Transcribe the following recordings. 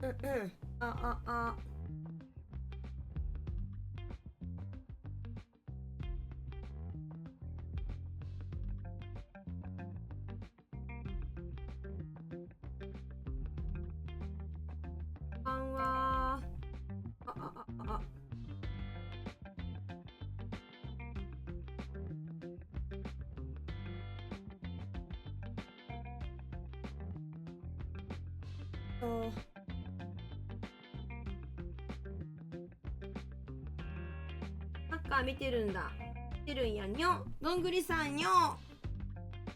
あ。こんばんは。あ。と、サッカー見てるんだ。見てるんやにょ。どんぐりさんにょ。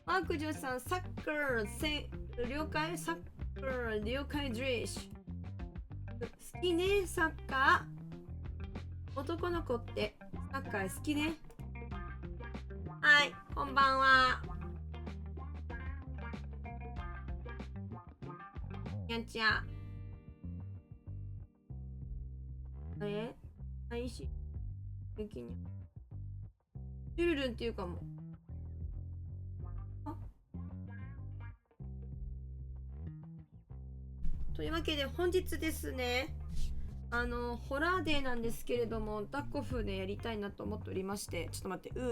マークジョーさん、サッカー、了解サッカー、了解ドリッシュ。好きね、サッカー。男の子ってサッカー好きね。はい、こんばんは。にゃんちゃ。配信的に。シュルルンっていうかも。というわけで本日ですね、ホラーデーなんですけれども、ダッコ風でやりたいなと思っておりまして、ちょっと待って、よ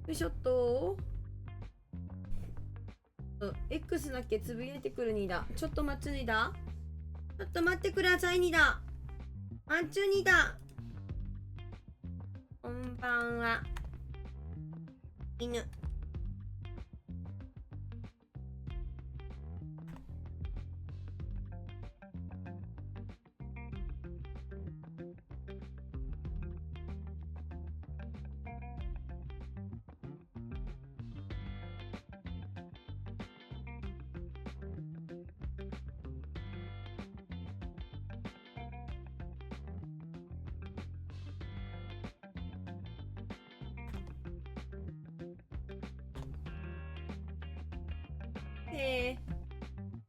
いしょっと。X だっけつぶやいてくるにだ。ちょっと待つにだ。ちょっと待ってくださいにだ。あんちゅにだ。こんばんは。犬。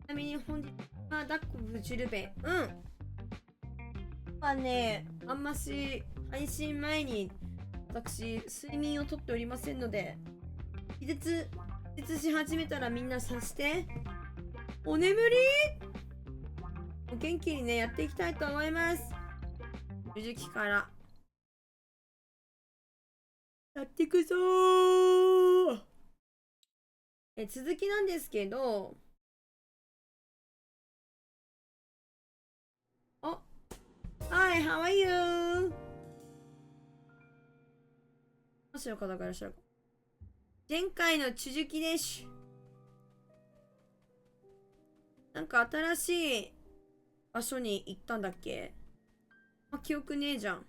ちなみに本日はダッコブジュルベ。はね、あんまし配信前に私、睡眠をとっておりませんので、気絶し始めたらみんなさして。お眠り元気にね、やっていきたいと思います。10期からやっていくぞー。続きなんですけど、Hi, how are you? もしの方がいらっしゃるか。前回の続きです。なんか新しい場所に行ったんだっけ？記憶ねえじゃん。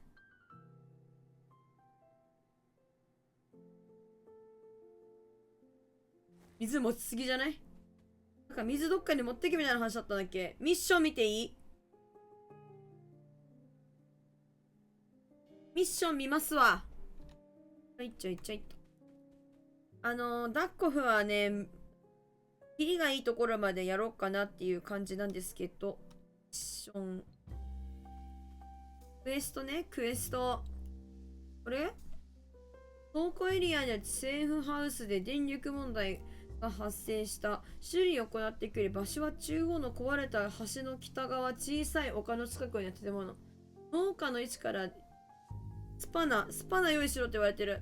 水持ちすぎじゃない？なんか水どっかに持ってけみたいな話だったんだっけ？ミッション見ていい？ミッション見ますわ。いっちゃいっちゃいっと。ダッコフはね、キリがいいところまでやろうかなっていう感じなんですけど、ミッション。クエストね、クエスト。これ倉庫エリアでセーフハウスで電力問題が発生した。修理を行ってくれ。場所は中央の壊れた橋の北側、小さい丘の近くにある建物。農家の位置からスパナ用意しろって言われてる。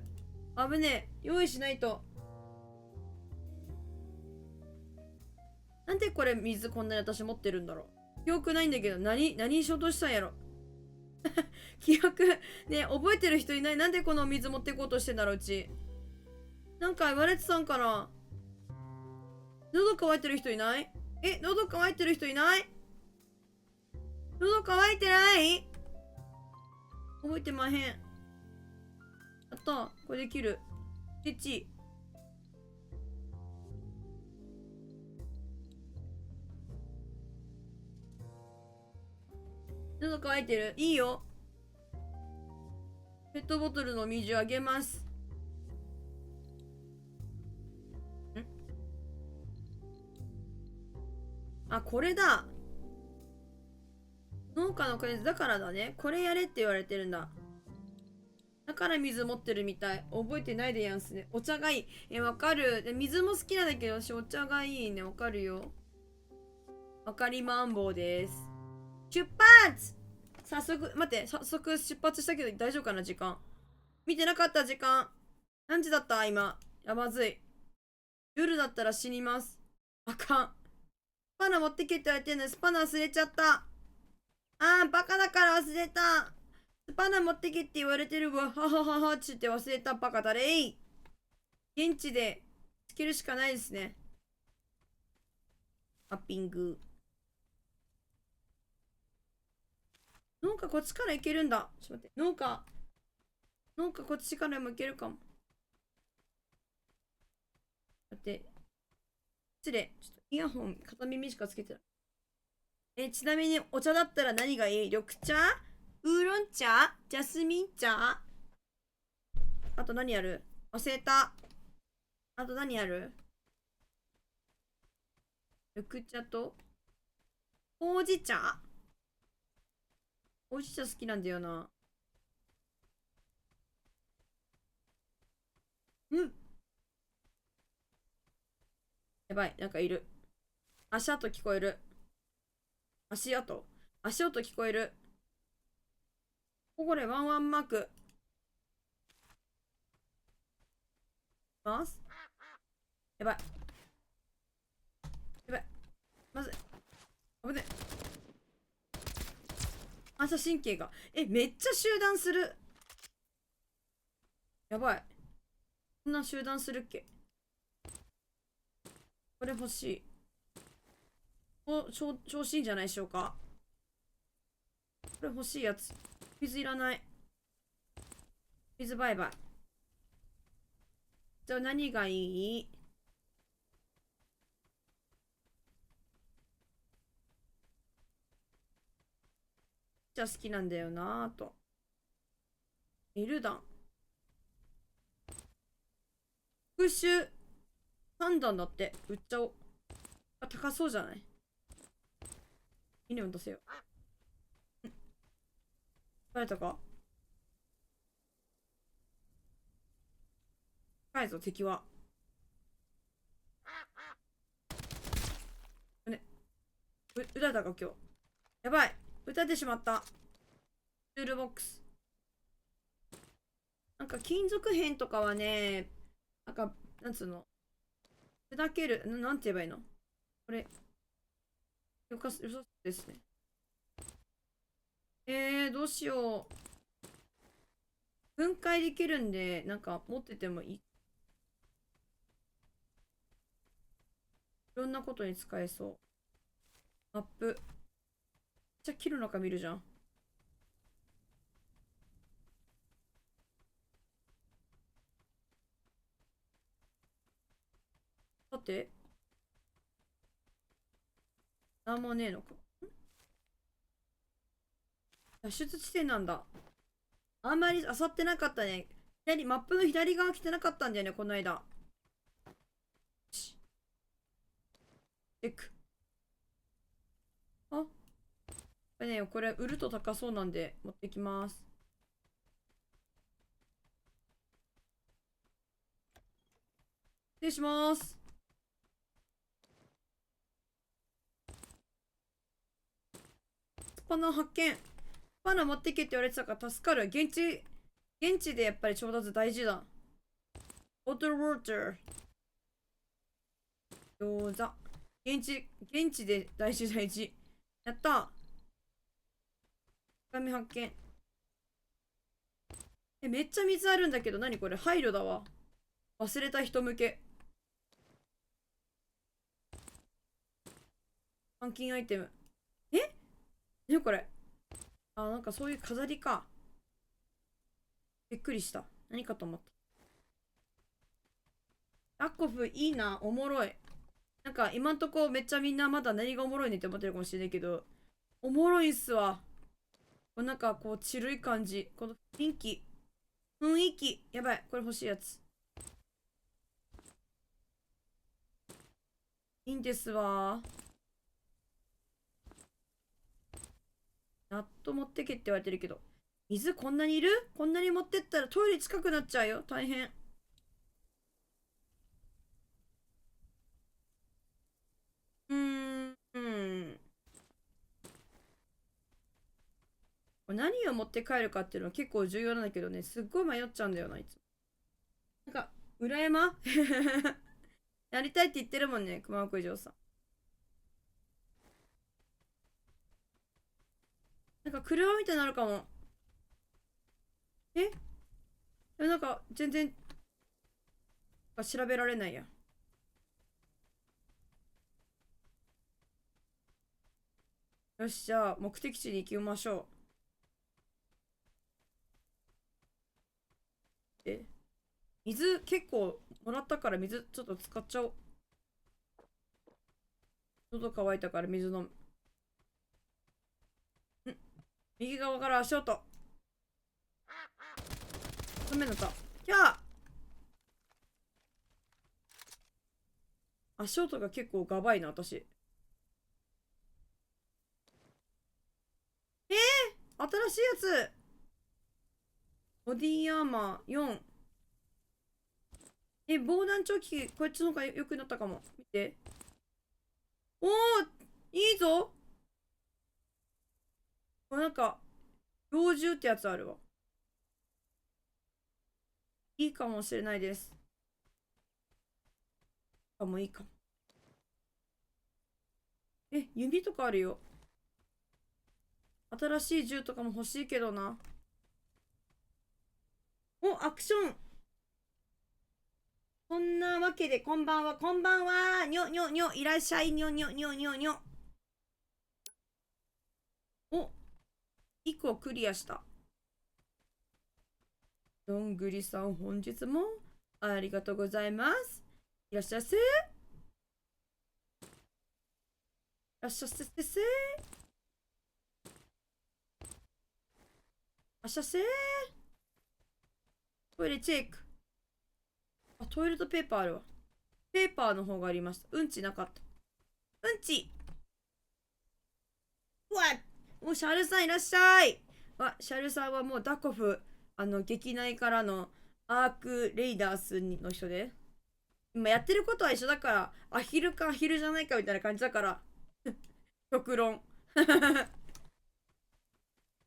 危ねえ。用意しないと。なんでこれ水こんなに私持ってるんだろう。記憶ないんだけど、何しようとしたんやろ。記憶、ね、覚えてる人いない？なんでこの水持ってこうとしてんだろう、うち。なんか言われてたんかな。喉乾いてる人いない？喉乾いてる人いない？喉乾いてない？覚えてまへん。やった。これできる。1。喉乾いてる？いいよ。ペットボトルの水あげます。これだ。農家のクイズだからだね。これやれって言われてるんだ。だかから水持ってるみたい。覚えてないでやんすね。お茶がいい。わかる。で水も好きなんだけど、私お茶がいいね。わかるよ。わかりまんぼうです。出発。早速、待って、早速出発したけど大丈夫かな、時間。見てなかった時間。何時だった今。やばずい。夜だったら死にます。あかん。スパナ持ってけって言われてんのにスパナ忘れちゃった。バカだから忘れた。スパナ持ってけって言われてるわ。ははははちって忘れた。バカだれい。現地でつけるしかないですね。マッピング。農家こっちから行けるんだ。ちょっと待って。農家こっちからも行けるかも。待って。失礼。ちょっとイヤホン片耳しかつけてない。ちなみにお茶だったら何がいい？緑茶？ウーロン茶？ジャスミン茶？あと何やる？忘れた。あと何やる？緑茶とほうじ茶？ほうじ茶好きなんだよな。うん。やばい、なんかいる。足跡聞こえる。足跡。足音聞こえる。これワンワンマーク。ます。やばい。やばい。まずい。危ね。反射神経が。めっちゃ集団する。やばい。こんな集団するっけ？これ欲しい。調子いいんじゃないでしょうか。これ欲しいやつ。水いらない。水バイバイ。じゃあ何がいい？じゃあ好きなんだよなぁと。エルダン。復讐3段だって。売っちゃおう。高そうじゃない？いいね、出せよ。バレたか？高いぞ、敵は。ね、撃たれたか、今日。やばい。撃たれてしまった。ツールボックス。なんか金属片とかはね、なんか、なんつうの。砕ける、なんて言えばいいの？これ、よさそうですね。どうしよう。分解できるんで、なんか持っててもいい。いろんなことに使えそう。マップ。じゃあ、切るのか見るじゃん。さて、なんもねえのか。脱出地点なんだ。あんまり漁ってなかったね。マップの左側来てなかったんだよね、この間。チェック。これ売ると高そうなんで持ってきます。失礼します。スパナ発見。スパナ持ってけって言われてたから助かる。現地でやっぱり調達大事だ。ウォーターウォーター。餃子。現地で大事大事。やった。紙発見。めっちゃ水あるんだけど、何これ？配慮だわ。忘れた人向け。換金アイテム。ねこれ。なんかそういう飾りか。びっくりした。何かと思った。ラッコフいいな。おもろい。なんか今んとこめっちゃみんなまだ何がおもろいねって思ってるかもしれないけど、おもろいっすわ。なんかこう、ちるい感じ。この雰囲気。やばい。これ欲しいやつ。いいんですわ。ナット持ってけって言われてるけど。水こんなにいる？こんなに持ってったらトイレ近くなっちゃうよ。大変。うん。何を持って帰るかっていうのは結構重要なんだけどね、すっごい迷っちゃうんだよな、いつも。なんか、裏山やりたいって言ってるもんね、熊牧場さん。なんか車みたいになるかも。えでもなんか全然調べられないや。よし、じゃあ目的地に行きましょう。水結構もらったから水ちょっと使っちゃおう。喉乾いたから水飲む。右側から足音。ダメだった。キャー。足音が結構ガバいな、私。新しいやつ。ボディアーマー4。防弾チョッキ、こっちの方が良くなったかも。見て。おお、いいぞ。これなんか、猟銃ってやつあるわ。いいかもしれないです。もういいかも。弓とかあるよ。新しい銃とかも欲しいけどな。アクション。そんなわけで、こんばんは、こんばんは。にょにょにょ、いらっしゃい、にょにょにょにょにょ。1個クリアした。どんぐりさん、本日もありがとうございます。いらっしゃいせ。いらっしゃいせせせ。いらっしゃいせ。トイレチェック。トイレットペーパーあるわ。ペーパーの方がありました。うんちなかった。うんち。うわ、もうシャルさんいらっしゃい。シャルさんはもうダコフ、劇内からのアークレイダースの人で。今やってることは一緒だから、アヒルかアヒルじゃないかみたいな感じだから、極論。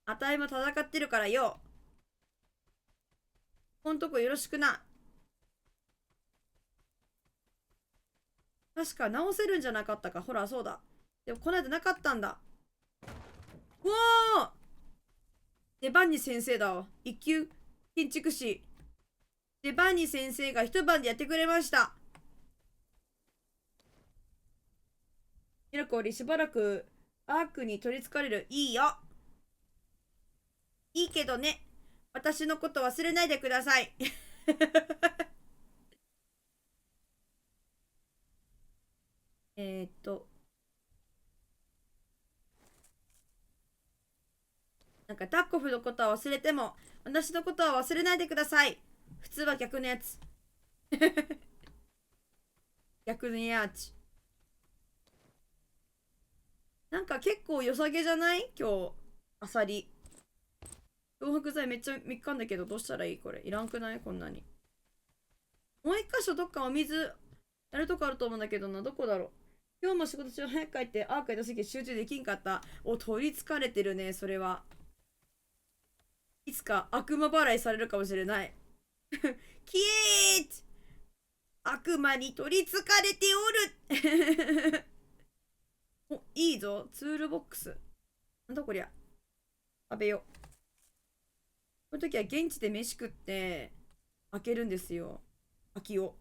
あたいも戦ってるからよ。ほんとこよろしくな。確か直せるんじゃなかったか。ほら、そうだ。でもこの間なかったんだ。うわー、デバンニ先生だわ。一級建築士。デバンニ先生が一晩でやってくれました。ミラコリしばらくアークに取りつかれる。いいよ。いいけどね。私のこと忘れないでください。えーっと、なんかタッコフのことは忘れても、私のことは忘れないでください。普通は逆のやつ。逆のやつ。なんか結構良さげじゃない今日、あさり。漂白剤めっちゃみっかんだけど、どうしたらいいこれ。いらんくないこんなに。もう一箇所どっかお水やるとこあると思うんだけどな。どこだろう。今日も仕事中早く帰ってアーカイ出すぎて集中できんかった。取りつかれてるね、それは。いつか悪魔払いされるかもしれない。キエー悪魔に取りつかれておる。いいぞ。ツールボックス。なんだこりゃ。食べよう。この時は現地で飯食って開けるんですよ。空きを。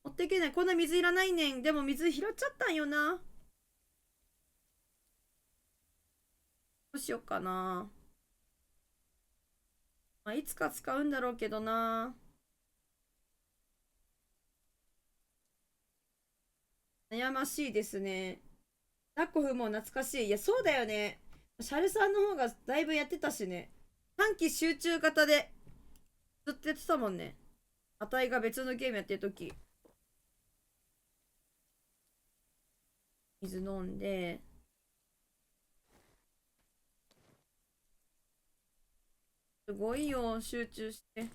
持っていけない。こんな水いらないねん。でも水拾っちゃったんよな。どうしよっかな。いつか使うんだろうけどな。悩ましいですね。ダッコフも懐かしい。いや、そうだよね。シャルさんの方がだいぶやってたしね。短期集中型でずっとやってたもんね。あたいが別のゲームやってるとき。水飲んで。すごいよ、集中して。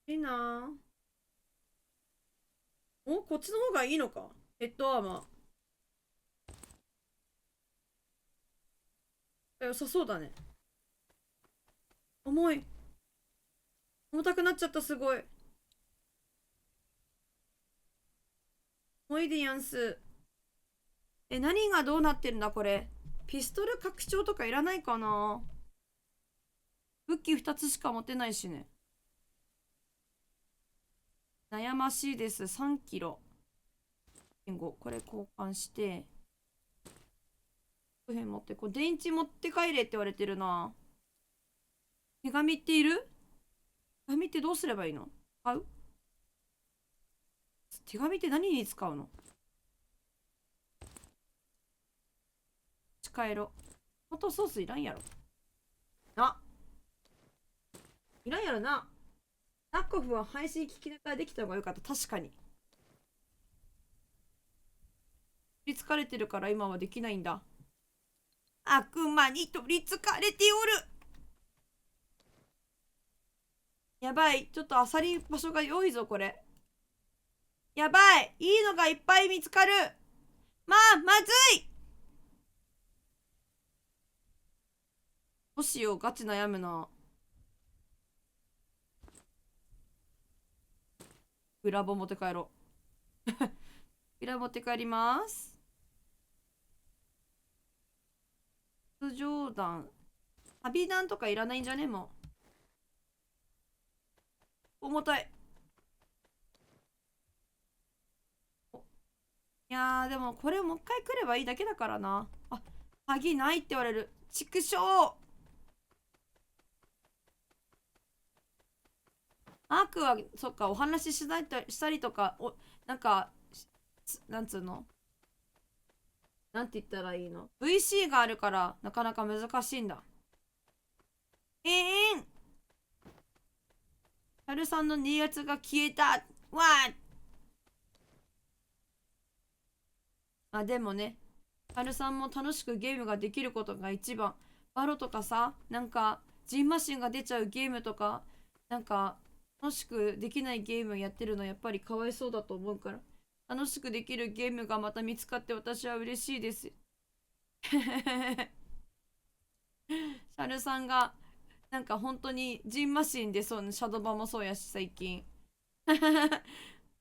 いいなぁ。お、こっちの方がいいのか。ヘッドアーマー。良さそうだね。重い。重たくなっちゃった、すごい。重いでやんす。何がどうなってるんだ、これ。ピストル拡張とかいらないかな。武器2つしか持てないしね。悩ましいです。3キロ。これ交換して。こ持って、電池持って帰れって言われてるな。手紙っている？手紙ってどうすればいいの？買う？手紙って何に使うの？帰ろ。トマトソースいらんやろ。いらんやろな。ナッコフは配信聞きながらできた方がよかった。確かに。取りつかれてるから今はできないんだ。悪魔に取りつかれておる。やばい。ちょっとあさり場所が良いぞ、これ。やばい。いいのがいっぱい見つかる。まずい。どうしよう、ガチ悩むな。裏ボ持って帰ろう。裏持って帰ります。通常弾。旅弾とかいらないんじゃね？もう。重たい。いやー、でもこれもう一回来ればいいだけだからな。あ、鍵ないって言われる。畜生。マークは、そっか、お話ししたりとか、なんか、なんつうの？なんて言ったらいいの？ VC があるから、なかなか難しいんだ。ハルさんの2月が消えた。わー。でもね、ハルさんも楽しくゲームができることが一番。バロとかさ、なんか、ジンマシンが出ちゃうゲームとか、なんか、楽しくできないゲームやってるのやっぱりかわいそうだと思うから、楽しくできるゲームがまた見つかって私は嬉しいです。シャルさんが、なんか本当にジンマシンでそう、シャドバもそうやし、最近。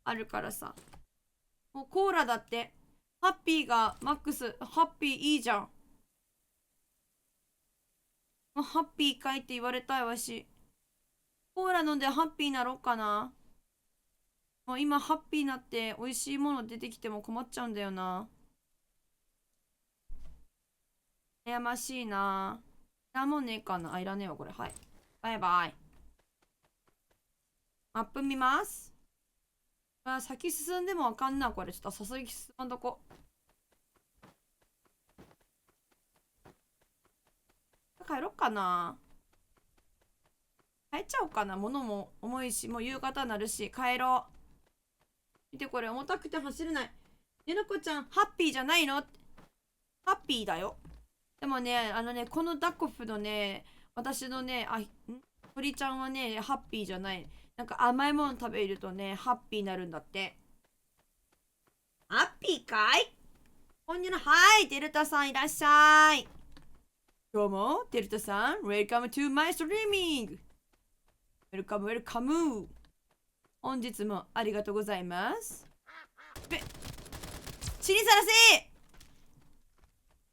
あるからさ。もうコーラだって。ハッピーがマックス、ハッピーいいじゃん。もうハッピーかいって言われたいわし。コーラ飲んでハッピーなろうかな。もう今ハッピーになって美味しいもの出てきても困っちゃうんだよな。悩ましいな。なんもねえかな。いらねえわ、これ。はい。バイバイ。マップ見ます。先進んでもわかんな、これ。ちょっとさすがに進まんとこ。帰ろっかな。帰っちゃおうかな。物も重いし、もう夕方になるし、帰ろう。見てこれ、重たくて走れない。ねなこちゃん、ハッピーじゃないの？ハッピーだよ。でもね、このダコフのね、私のね、鳥ちゃんはね、ハッピーじゃない。なんか甘いもの食べるとね、ハッピーになるんだって。ハッピーかい？こんにちは。はい、デルタさんいらっしゃい。どうも、デルタさん、Welcome to my streaming! Welcome, welcome! 本日もありがとうございます。死にさらせ！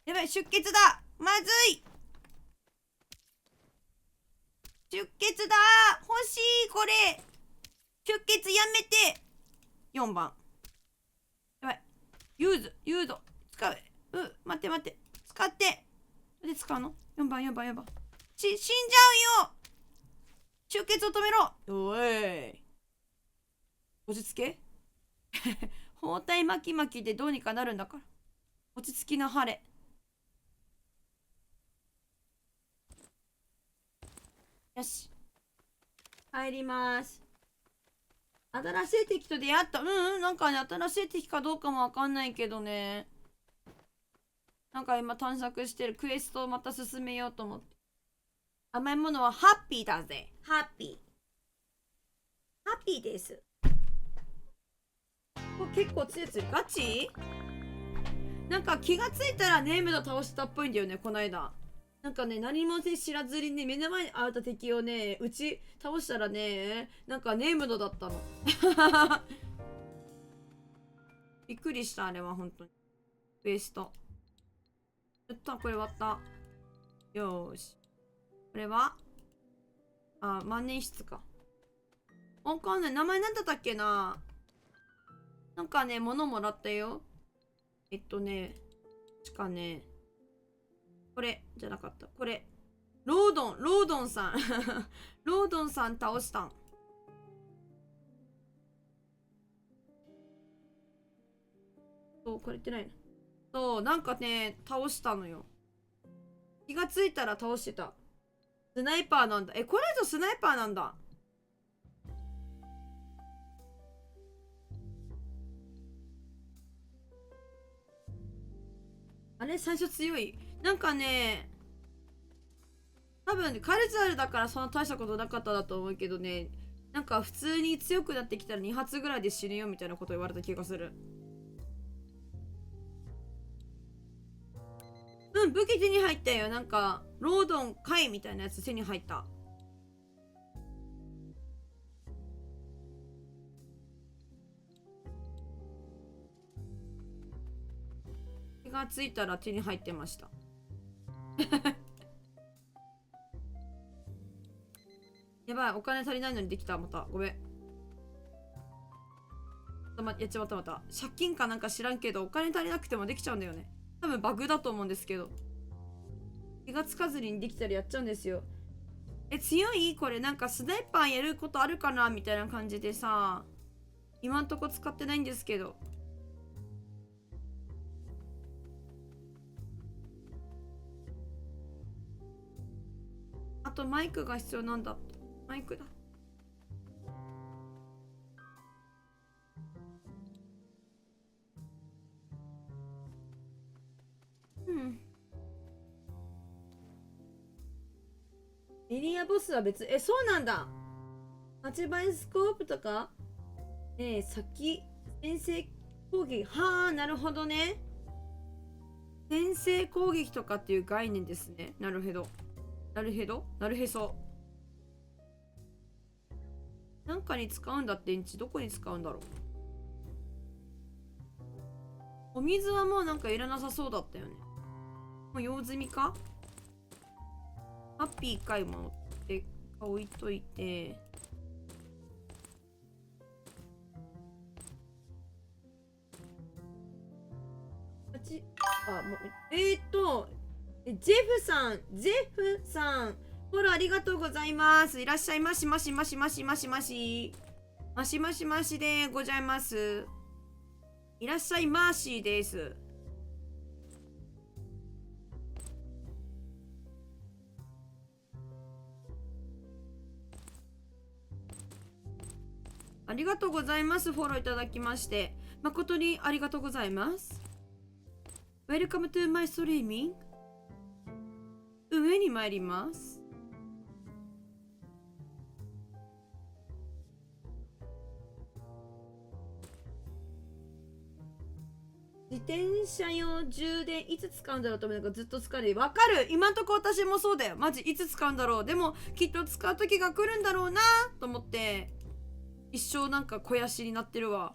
やばい、出血だ！まずい！出血だ！欲しいこれ！出血やめて！ 4 番。やばい。ユーズ。使う。待って待って。使って。で使うの？ 4 番、4番、4番。死んじゃうよ！出血を止めろ！おい。落ち着け。包帯巻き巻きでどうにかなるんだから。落ち着きなはれ。よし。帰ります。新しい敵と出会った。なんかね、新しい敵かどうかもわかんないけどね。なんか今探索してるクエストをまた進めようと思って。甘いものはハッピーだぜ。ハッピー。ハッピーです。これ結構強い強い。ガチ？なんか気がついたらネームド倒したっぽいんだよね、この間。なんかね、何も知らずにね、目の前にあった敵をね、倒したらね、なんかネームドだったの。びっくりした、あれは本当に。クエスト。やった、これ終わった。よーし。これは万年筆か。わかんない。名前なんだったっけな。なんかね、物もらったよ。しかね、これじゃなかった。これ。ロードンさん。ロードンさん倒したん。そう、これってないの。そう、なんかね、倒したのよ。気がついたら倒してた。スナイパーなんだ。これぞスナイパーなんだ。あれ、最初強い。なんかね、多分カルチャルだからそんな大したことなかっただと思うけどね、なんか普通に強くなってきたら2発ぐらいで死ぬよみたいなこと言われた気がする。うん、武器手に入ったよ。なんか、ロードン貝みたいなやつ手に入った。気がついたら手に入ってました。やばい、お金足りないのにできた。また。ごめん。やっちまったまた。借金かなんか知らんけど、お金足りなくてもできちゃうんだよね。多分バグだと思うんですけど。気がつかずにできたらやっちゃうんですよ。強いこれなんかスナイパーやることあるかなみたいな感じでさ、今んとこ使ってないんですけど。あとマイクが必要なんだ。マイクだ。うん。エリアボスは別、そうなんだ。8倍スコープとか先制攻撃。はあ、なるほどね。先制攻撃とかっていう概念ですね。なるほど。なるへどなるへそ。なんかに使うんだって、電池どこに使うんだろう。お水はもうなんかいらなさそうだったよね。もう用済みか。ハッピー回もって置いといて。もうジェフさん、フォローありがとうございます。いらっしゃいましましましましましまし。ましましましでございます。いらっしゃいましです。ありがとうございます。フォローいただきまして。誠にありがとうございます。Welcome to my streaming。上に参ります。自転車用充電いつ使うんだろうと思うのがずっと使うで。わかる。今んとこ私もそうだよ。マジいつ使うんだろう。でもきっと使う時が来るんだろうなと思って、一生なんか肥やしになってるわ。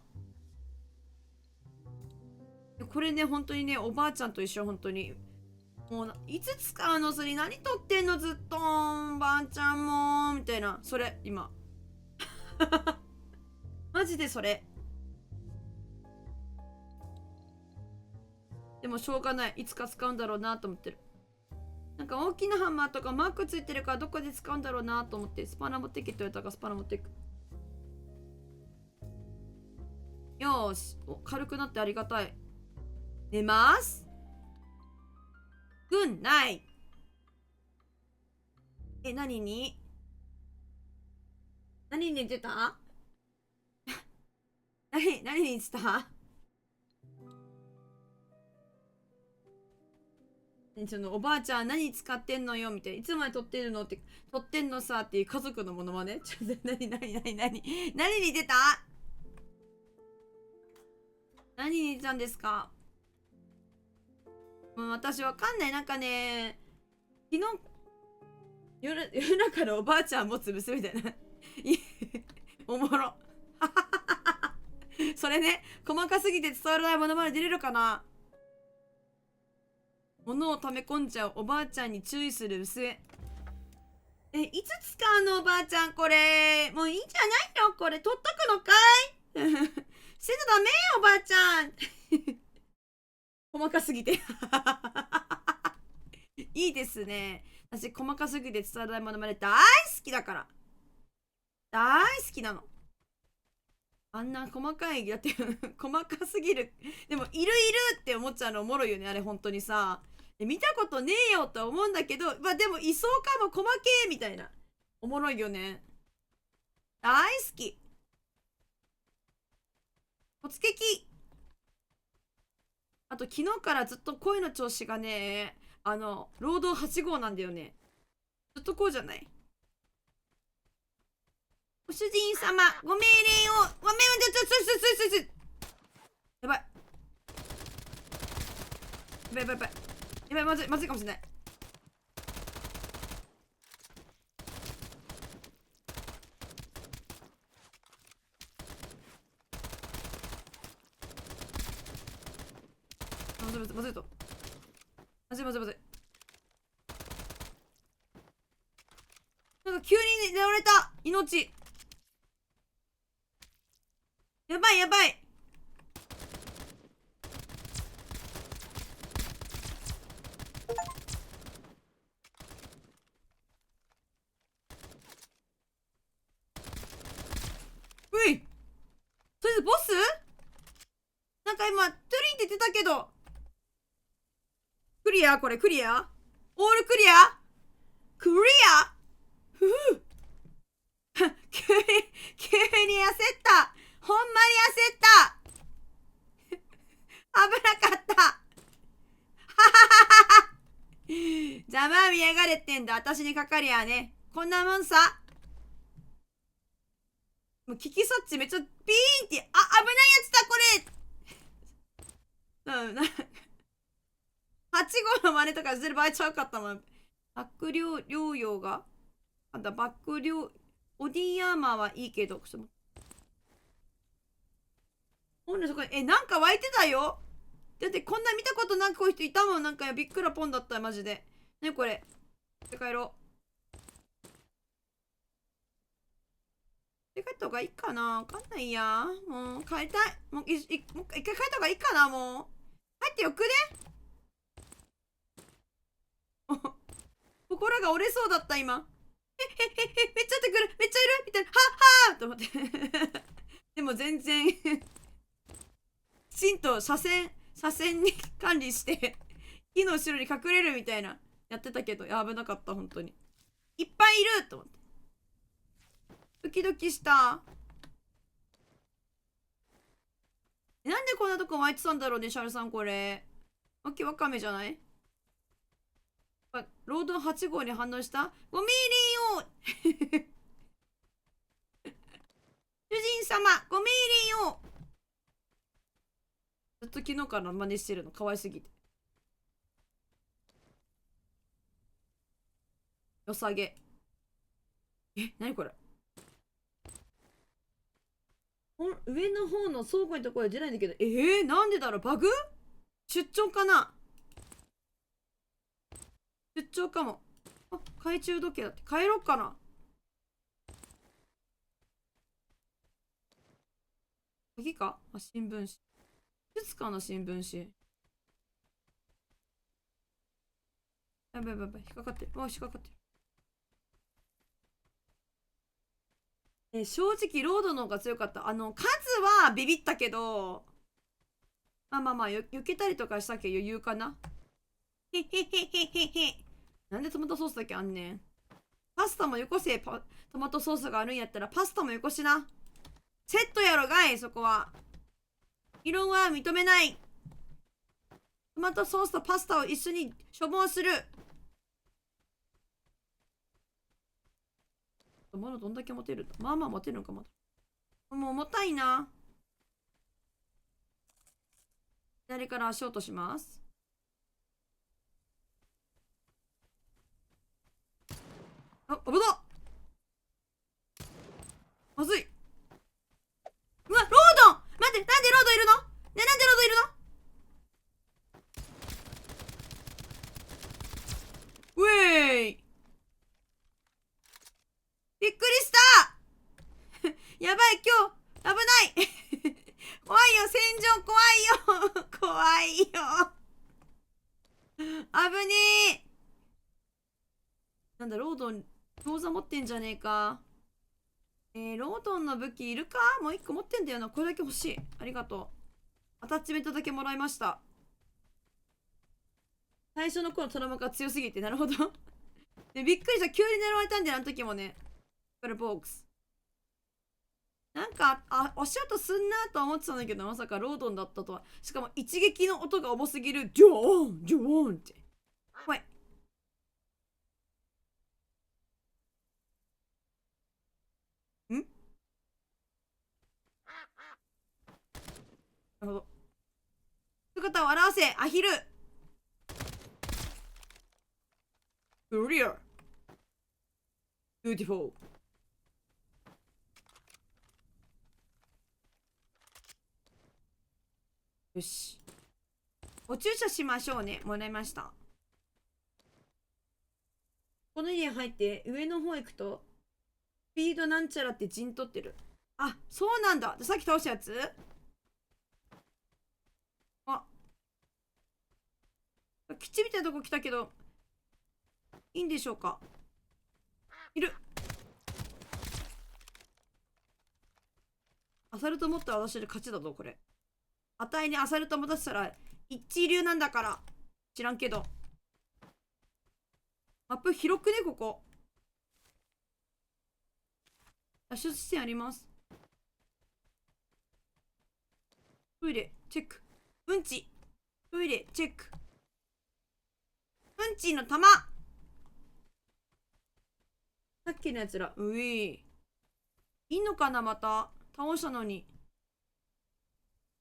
これね、本当にね、おばあちゃんと一緒。本当にもういつ使うの、それ何撮ってんのずっと、ばあちゃんもみたいな。それ今マジでそれ。でもしょうがない。いつか使うんだろうなと思ってる。なんか大きなハンマーとかマークついてるからどこで使うんだろうなと思って、スパナ持ってけって言われたからスパナ持ってく。よーし。軽くなってありがたい。寝ます。軍ない。何に寝てた何に言ってた。そのおばあちゃん何使ってんのよみたいな。いつまで撮ってるのって、撮ってんのさっていう家族のものまね。ちょっと何に出た？何に出たんですか？もう私わかんない。なんかね、昨日、夜中のおばあちゃん持つ娘みたいな。おもろ。それね、細かすぎて伝わらないものまで出れるかな？物を溜め込んじゃうおばあちゃんに注意する娘。いつ使うのおばあちゃんこれ。もういいんじゃないのこれ。取っとくのかい？せとダメよおばあちゃん。細かすぎて。いいですね。私細かすぎて伝わらないものまで大好きだから。大好きなの。あんな細かい、だって細かすぎる。でも、いるって思っちゃうのおもろいよね、あれ本当にさ。見たことねえよとは思うんだけど、まあでも、いそうかも、細けーみたいな。おもろいよね。大好き。突撃。あと、昨日からずっと声の調子がね、労働8号なんだよね。ずっとこうじゃない？ご主人様、ご命令を、やばい。やばい。やばい、まずいかもしれない。まずい。なんか急に狙われた命。やばい。うい。それでボス？なんか今、トゥリンって言ってたけど。クリア？これクリア？オールクリア？クリア？ふふ。急に焦った。ほんまに焦った。危なかった。ははは。ざまあみやがれってんだ。私にかかりゃね。こんなもんさ。もう聞きそっちめっちゃピーンって、危ないやつだ、これ。うん、8号の真似とかしてる場合ちゃうかったもん。バック療養がバックボディアーマーはいいけど、ほんでそこに、なんか湧いてたよ。だってこんな見たことなくこういう人いたもん。なんかびっくらポンだった、マジで。ね、これ。帰ろう。帰った方がいいかな？わかんないや。もう帰りたい。もう一回帰った方がいいかな？もう。帰ってよくね？心が折れそうだった、今。めっちゃってくる。めっちゃいるみたいな。はっはーと思って。でも全然きちんと車線に管理して木の後ろに隠れるみたいなやってたけど、危なかった、本当に。いっぱいいると思って。ドキドキした。なんでこんなとこ湧いてたんだろうね、シャルさん、これ。わけわかめじゃない？ロード8号に反応した？ご命令を主人様、ご命令を。ずっと昨日から真似してるの、可愛すぎて。よさげ。なにこれ？上の方の倉庫のところで出ないんだけど、なんでだろう？バグ？出張かな？出張かも。懐中時計だって。帰ろっかな。鍵か？新聞紙。静かな新聞紙。やばい。引っかかってる。引っかかってる。正直、ロードの方が強かった。数はビビったけど、まあ、避けたりとかしたけど余裕かな。なんでトマトソースだけあんねん。パスタもよこせ。トマトソースがあるんやったらパスタもよこしな。セットやろがい、そこは。異論は認めない。トマトソースとパスタを一緒に処分する。まだどんだけ持てる？まあまあ持てるのか、まだ。もう重たいな。左から足音します。あ、危なっ。まずい。うわ、ロードン待って、なんでロードいるの？ね、なんでロードいるの？ウェイ。びっくりした。やばい、今日、危ない。怖いよ、戦場怖いよ。怖いよ。危ねえ。なんだ、ロードン、餃子持ってんじゃねえか。ロードンの武器いるか？もう一個持ってんだよな。これだけ欲しい。ありがとう。アタッチメントだけもらいました。最初の頃のトラウマが強すぎて、なるほど。で、びっくりした。急に狙われたんだよ、あの時もね。これボックス。なんか、足音すんなとは思ってたんだけど、まさかロードンだったとは。しかも一撃の音が重すぎる。ジョーンジョーンって。怖い。んなるほど。姿を現せ、アヒル。クリア。ビューティフォー。よし。お注射しましょうね。もらいました。この家入って上の方行くと、スピードなんちゃらって陣取ってる。あ、そうなんだ。さっき倒したやつ？あ、基地みたいなとこ来たけど、いいんでしょうか？いる。アサルト持ったら私で勝ちだぞ、これ。あたいにアサルト持たせたら一流なんだから。知らんけど。マップ広くね、ここ。脱出地点あります。トイレ、チェック。うんち。トイレ、チェック。うんちの玉。さっきのやつら、うい。いいのかな、また。倒したのに。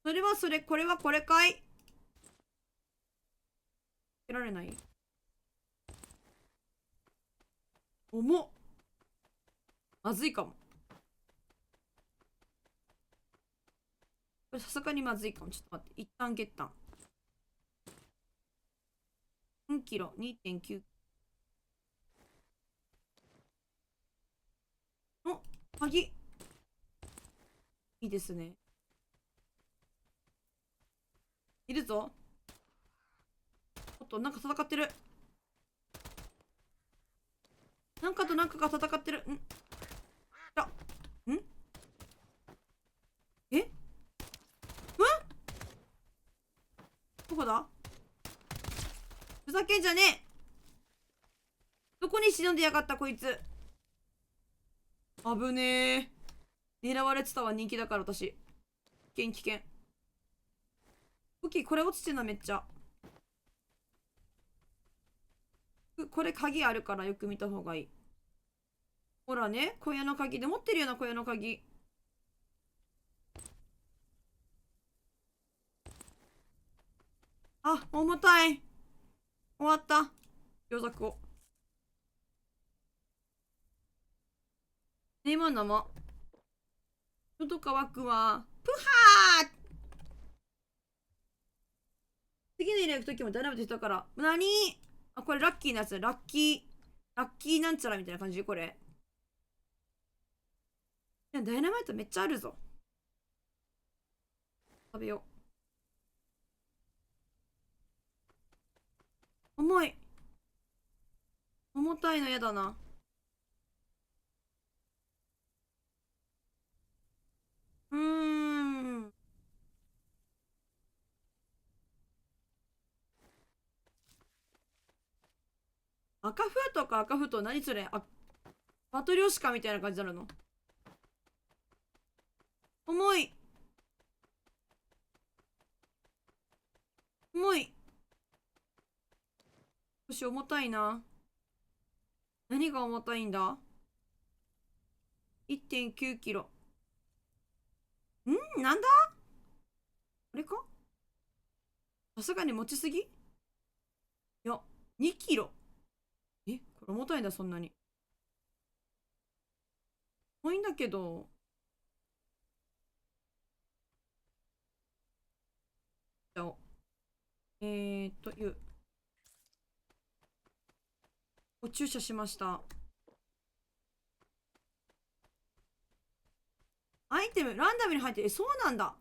それはそれ、これはこれかい。得られない。重っ。まずいかも。これさすがにまずいかも。ちょっと待って。一旦ゲッタン。4キロ、2.9。お、鍵。いいですね。いるぞ。おっと、なんか戦ってる。なんかとなんかが戦ってる。んえどこだ？ふざけんじゃねえ。どこに忍んでやがったこいつ。危ねえ。狙われてたわ、人気だから私。危険危険。武器これ落ちてんな、めっちゃ。これ鍵あるからよく見た方がいい。ほらね、小屋の鍵で持ってるような小屋の鍵。あ、重たい。終わった。餃子食おう。今のも。喉乾くわ。プハー。次の入れ行くときもダイナミットしたから。何？あ、これラッキーなやつ。ラッキーなんちゃらみたいな感じこれ。いや、ダイナマイトめっちゃあるぞ。食べよう。重い。重たいのやだな。うーん。赤封とか赤封と何それ？マトリョーシカみたいな感じなの？重い。重い。少し重たいな。何が重たいんだ？ 1.9 キロ。なんだ？あれか？さすがに持ちすぎ？いや、2キロ。これ重たいんだ、そんなに。重いんだけど。じゃあ、ご注射しました。アイテム、ランダムに入ってる。そうなんだ。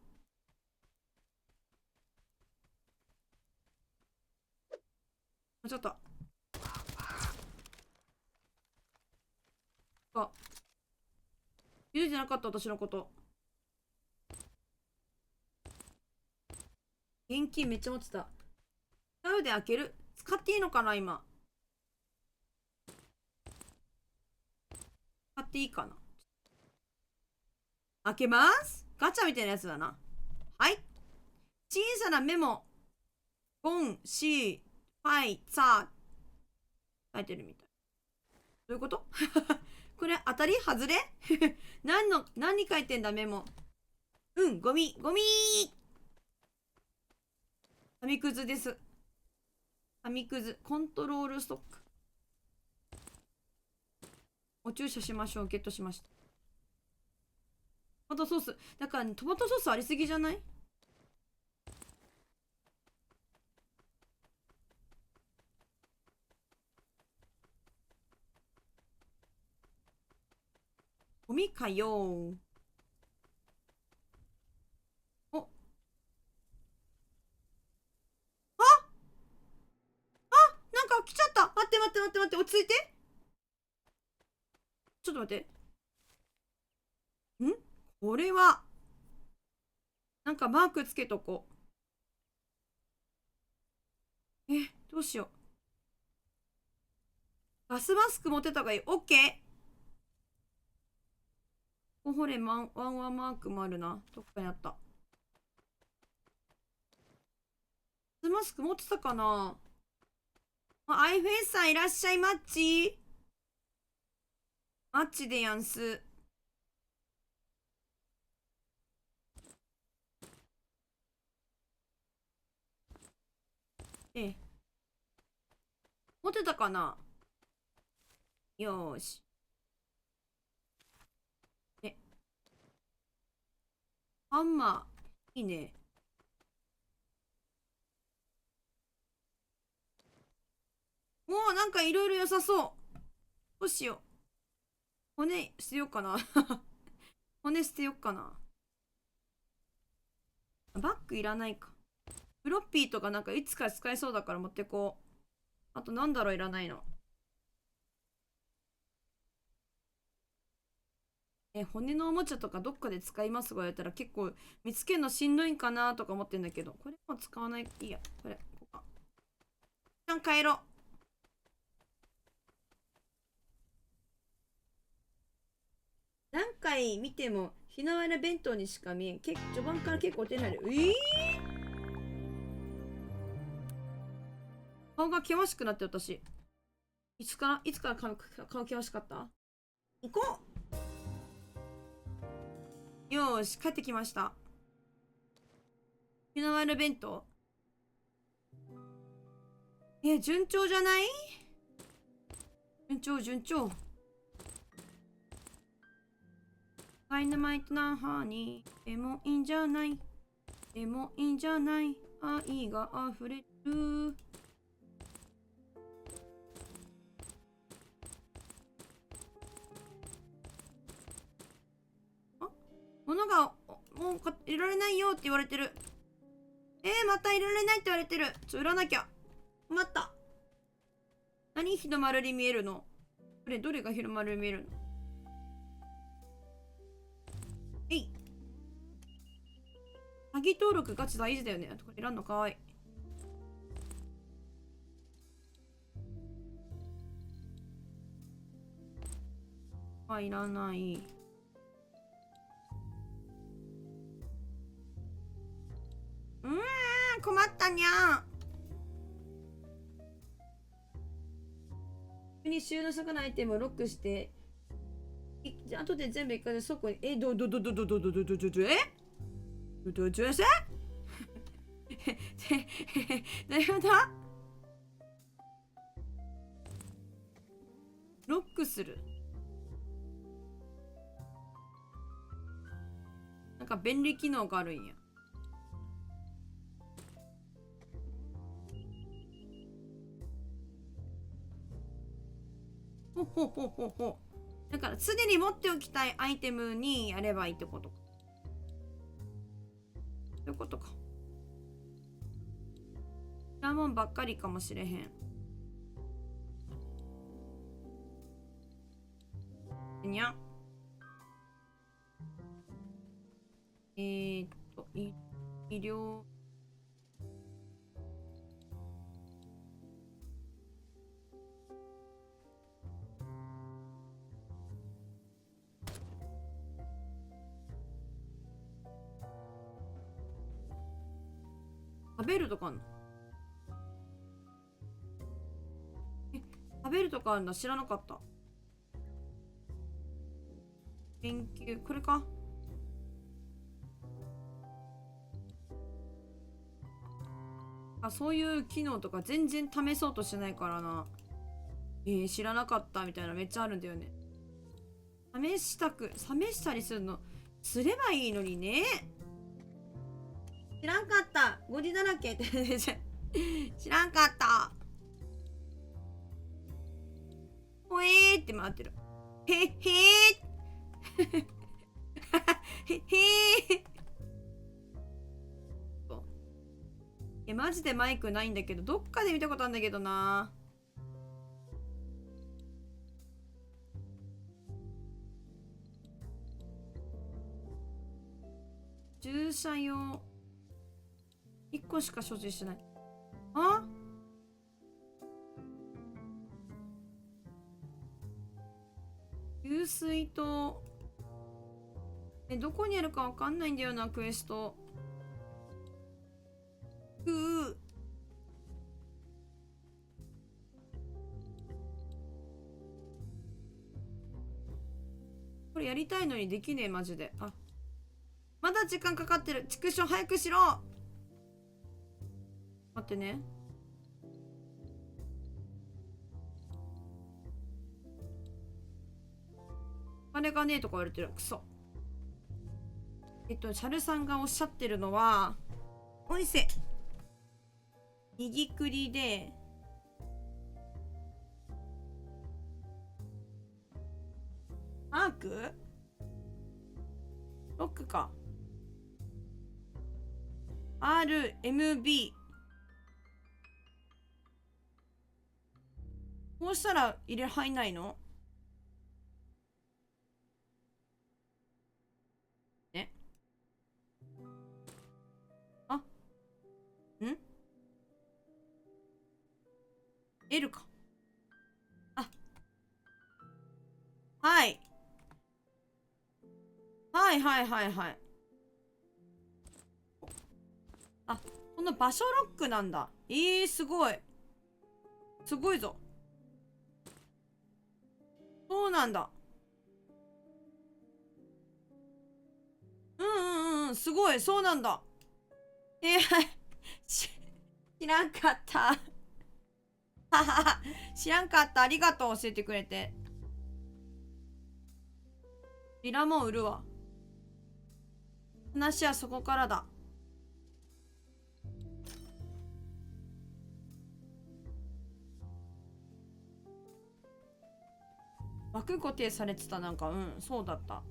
ちょっと。あ、気づいてなかった、私のこと。現金めっちゃ持ってた。使うで開ける。使っていいのかな、今。使っていいかな。開けます。ガチャみたいなやつだな。はい。小さなメモ。ゴン、シー、ファイ、サー。書いてるみたい。どういうことこれ当たり外れ何書いてんだメモ。ゴミ、ゴミ紙くずです。紙くず、コントロールストック。お注射しましょう。ゲットしました。トマトソース。だから、トマトソースありすぎじゃない？ゴミかよ。お、なんか来ちゃった。待って待って待って待って、落ち着いて。ちょっと待って。これは、なんかマークつけとこう。どうしよう。ガスマスク持ってた方がいい。オッケー。ほれ、ワンワンマークもあるな。どっかにあった。ガスマスク持ってたかな？アイフェイスさんいらっしゃい、マッチ。マッチでやんす。持ってたかな？よーし。ハンマー。いいね。もうなんかいろいろ良さそう。どうしよう。骨捨てようかな。骨捨てようかな。バッグいらないか。フロッピーとかなんかいつか使えそうだから持ってこう。あとなんだろう、いらないの。骨のおもちゃとかどっかで使いますとか言われたら結構見つけるのしんどいんかなとか思ってんだけど、これも使わない。いいや、これ、こうか。一旦帰ろう。何回見ても日の丸弁当にしか見えん。序盤から結構手になる。顔が険しくなって私。いつから顔険しかった？行こう。よーし、帰ってきました。日の丸弁当。順調じゃない？順調、順調。ダイナマイトなハニー。でもいいんじゃない。でもいいんじゃない。愛が溢れる。物がもういられないよって言われてる。またいられないって言われてる。売らなきゃ。困った。何日の丸に見えるの？どれが日の丸に見えるの？詐欺登録ガチ大事だよね。これいらんのかわいい。いらない。困ったにゃん。に収納したくないアイテムをロックして、後で全部一回でそこに、どせどういうことロックする。なんか便利機能があるんや。ほほほほほ。だから常に持っておきたいアイテムにやればいいってことか。そういうことか。なもんばっかりかもしれへん。にゃ。医療。食べるとかあんの？食べるとかあるんだ。知らなかった。研究、これか。そういう機能とか全然試そうとしないからな。知らなかったみたいなめっちゃあるんだよね。試したりするの、すればいいのにね。知らんかった。ゴリだらけって知らんかった。ほえーって回ってる。へへーへへーマジでマイクないんだけど、どっかで見たことあるんだけどな。駐車用1個しか所持してない。あ、給水とどこにあるかわかんないんだよな、クエスト。これやりたいのにできねえ、マジで。あ、まだ時間かかってる。畜生早くしろ。待ってね。お金がねえとか言われてる。クソ。シャルさんがおっしゃってるのは、おいせ。右クリで、マークロックか。RMB。こうしたら入んないのね。あ、ん ?L か。あ、はい。はいはいはいはい。あ、この場所ロックなんだ。すごい。すごいぞ。そうなんだ。すごい。そうなんだ。知らんかった。知らんかった。ありがとう。教えてくれて。リラも売るわ。話はそこからだ。枠固定されてた。なんか、そうだった。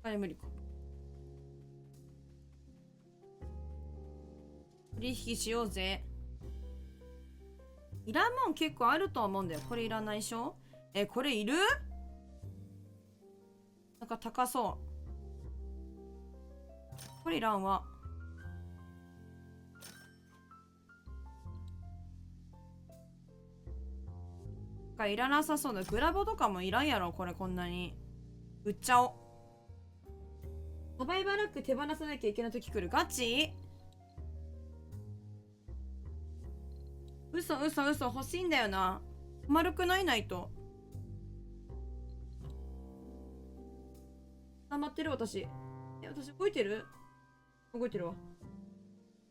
あれ無理か。取引しようぜ。いらんもん結構あると思うんだよ。これいらないでしょ。これいる？なんか高そう。これいらんわ。いらなさそうだ。グラボとかもいらんやろ。これこんなに。売っちゃおう。サバイバーラック手放さなきゃいけない時来る。ガチ？嘘嘘嘘、欲しいんだよな。丸くないないと。溜まってる私。私動いてる？動いてるわ。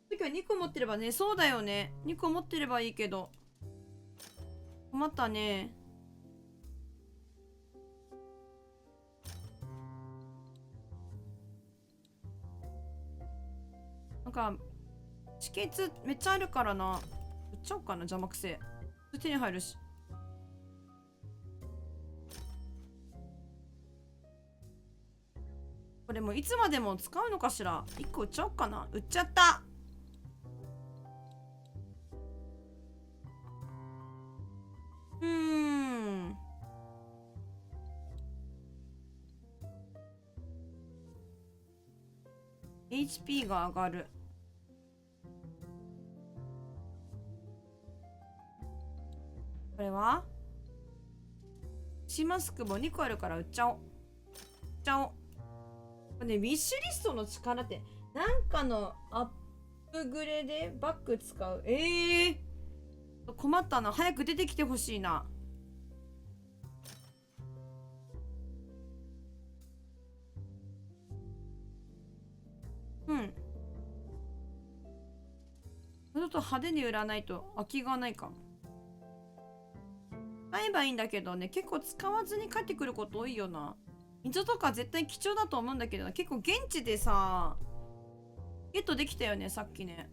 時は2個持ってればね、そうだよね。2個持ってればいいけど。困ったね。なんか、止血めっちゃあるからな。売っちゃおうかな、邪魔くせえ。手に入るし。これもいつまでも使うのかしら。1個売っちゃおうかな。売っちゃった。HP が上がる。これはシマスクも2個あるから売っちゃおう。売っちゃおう。これね、ウィッシュリストの力って、なんかのアップグレでバッグ使う。困ったな。早く出てきてほしいな。うん。ちょっと派手に売らないと空きがないかも。買えばいいんだけどね、結構使わずに帰ってくること多いよな。水とか絶対貴重だと思うんだけどな。結構現地でさ、ゲットできたよね、さっきね。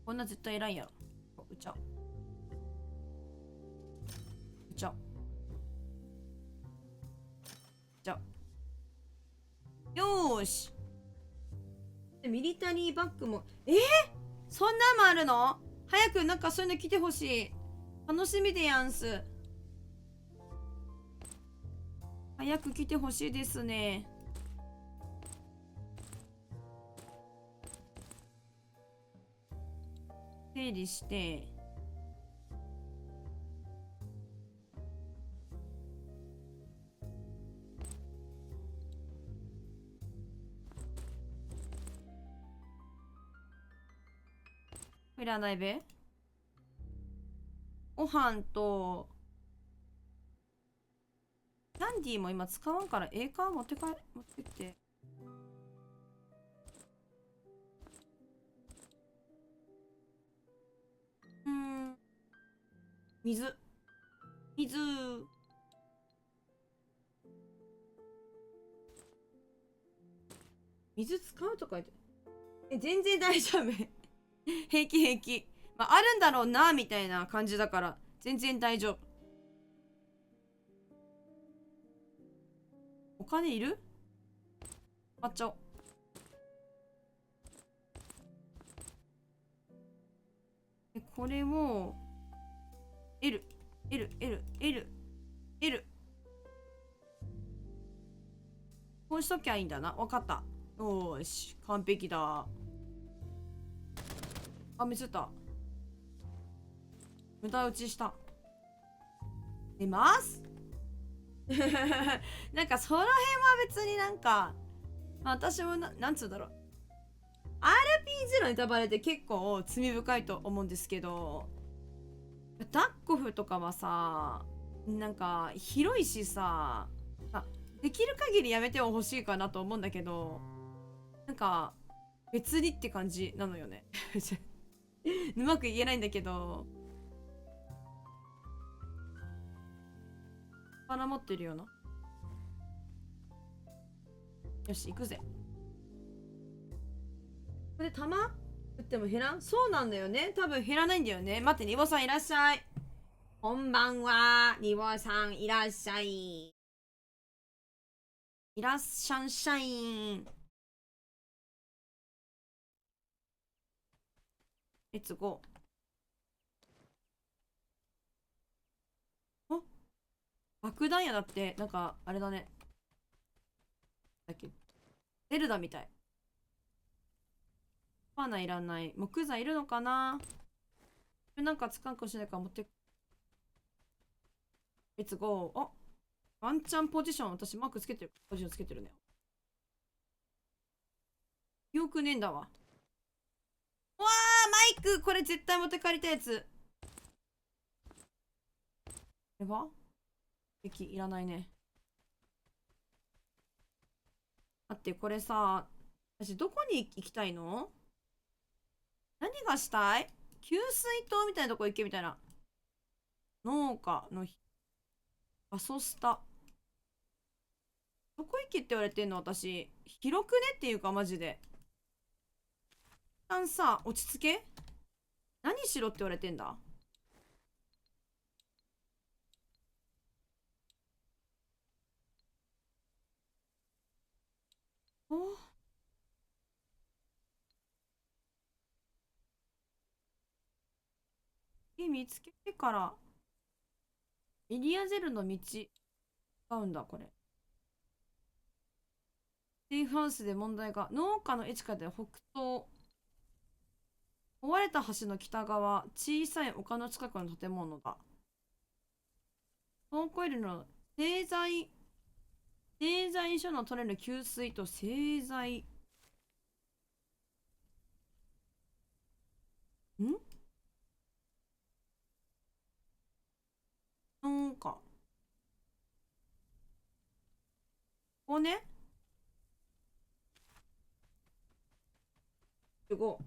こんな絶対偉いんやろ。売っちゃう。売っちゃう。売っちゃう。よーし。ミリタリーバッグも、そんなんもあるの？早くなんかそういうの来てほしい。楽しみでやんす。早く来てほしいですね。整理して。いらないべ。ご飯と、キャンディーも今使わんからか持ってって。水。水。水使うとか言って。全然大丈夫。平気平気。まあ、あるんだろうな、みたいな感じだから、全然大丈夫。お金いる？買っちゃおう。これを、L、L、L、L、L。こうしときゃいいんだな。わかった。よーし。完璧だ。あ、ミスった。無駄打ちした。出ますなんかその辺は別になんか、まあ、私もなんつうんだろう。RPG のネタバレって結構罪深いと思うんですけど、ダッコフとかはさ、なんか広いしさ、できる限りやめてはほしいかなと思うんだけど、なんか別にって感じなのよね。うまく言えないんだけど、花持ってるよな。よし、行くぜ。これ弾打っても減らん？そうなんだよね。多分減らないんだよね。待って、ニボさんいらっしゃい。こんばんは。ニボさんいらっしゃい。いらっしゃんしゃい。レッツゴー。爆弾やだって、なんか、あれだね。だっけ。ゼルダみたい。バナいらない。木材いるのかな？これなんか使うかもしれないから持ってく。レッツゴー。ワンチャンポジション、私マークつけてる。ポジションつけてるね。記憶ねえんだわ。わー、マイクこれ絶対持って帰りたいやつ。これは敵いらないね。待って、これさ、私どこに行きたいの？何がしたい？給水塔みたいなとこ行けみたいな。農家のアソスタ。どこ行けって言われてんの私。広くねっていうかマジで。一旦さ、落ち着け。何しろって言われてんだ？お、見つけてから。エリアゼルの道。使うんだ、これ。セーフハウスで問題が。農家のエチカで北東。壊れた橋の北側。小さい丘の近くの建物だ。トンコイルの製材所の取れる給水と製材。んなんか。ここね。15。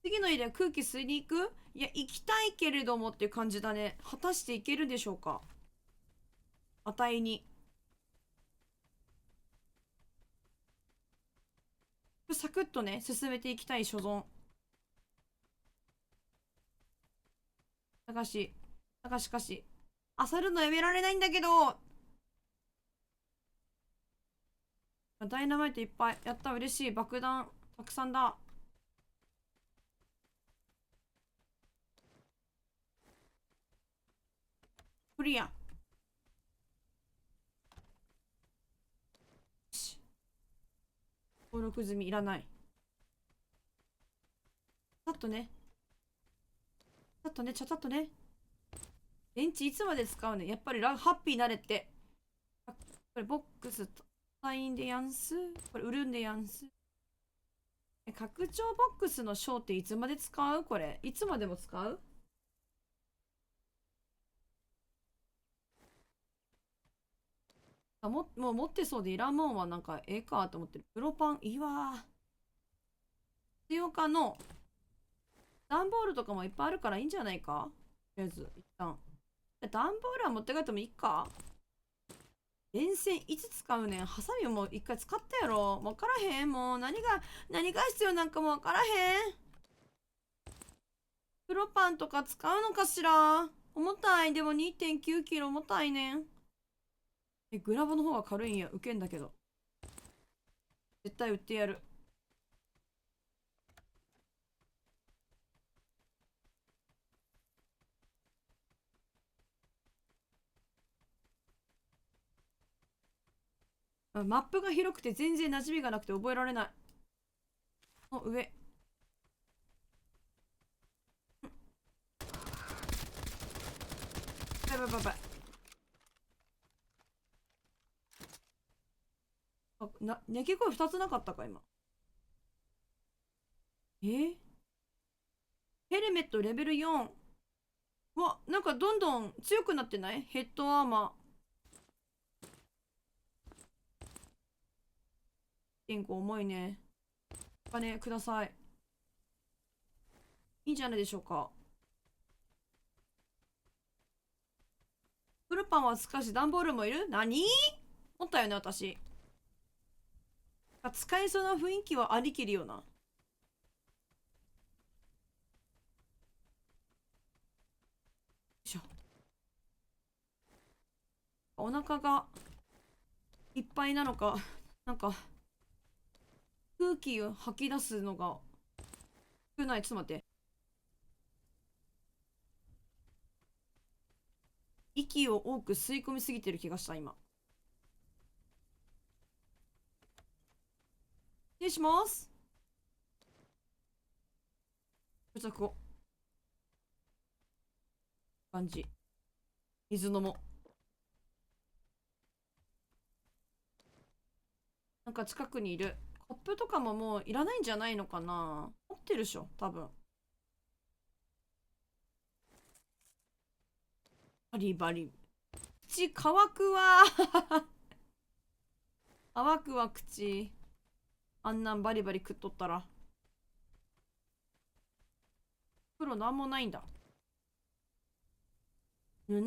次のエリア空気吸いに行く？いや、行きたいけれどもっていう感じだね。果たして行けるでしょうか？値に。サクッとね、進めていきたい所存。しかし、漁るのやめられないんだけど。ダイナマイトいっぱい。やった、嬉しい。爆弾、たくさんだ。クリア。登録済みいらない。ちょっとね。ちょっとね、ちょっとね。電池いつまで使うね？やっぱりハッピーになれって。これボックス、サインでやんす。これ売るんでやんす。拡張ボックスのショーっていつまで使う？これ。いつまでも使う？もう持ってそうでいらんもんはなんかええかと思ってる。プロパン、いいわ。必要かの。段ボールとかもいっぱいあるからいいんじゃないか？とりあえず、一旦。段ボールは持って帰ってもいいか？電線いつ使うねん。ハサミも一回使ったやろ。わからへん。もう何が必要なんかもわからへん。プロパンとか使うのかしら？重たい。でも2.9キロ重たいねん。グラボの方が軽いんや。ウケんだけど。絶対売ってやる。マップが広くて全然馴染みがなくて覚えられない。の上。やばいやばいやばい。鳴き声2つなかったか今。ヘルメットレベル4。うわ、なんかどんどん強くなってない？ヘッドアーマー。1.5重いね。お金ください。いいんじゃないでしょうか。フルパンは使うし、段ボールもいる？何？持ったよね、私。使えそうな雰囲気はありきるよな。よいしょ。お腹がいっぱいなのか、なんか空気を吐き出すのが少ない。ちょっと待って。息を多く吸い込みすぎてる気がした、今。失礼します。ここ。感じ。水飲もう。なんか近くにいる。コップとかももういらないんじゃないのかな。持ってるでしょ、多分。バリバリ。口乾くわ。乾くわ、口。あんなんバリバリ食っとったら。黒なんもないんだ。布。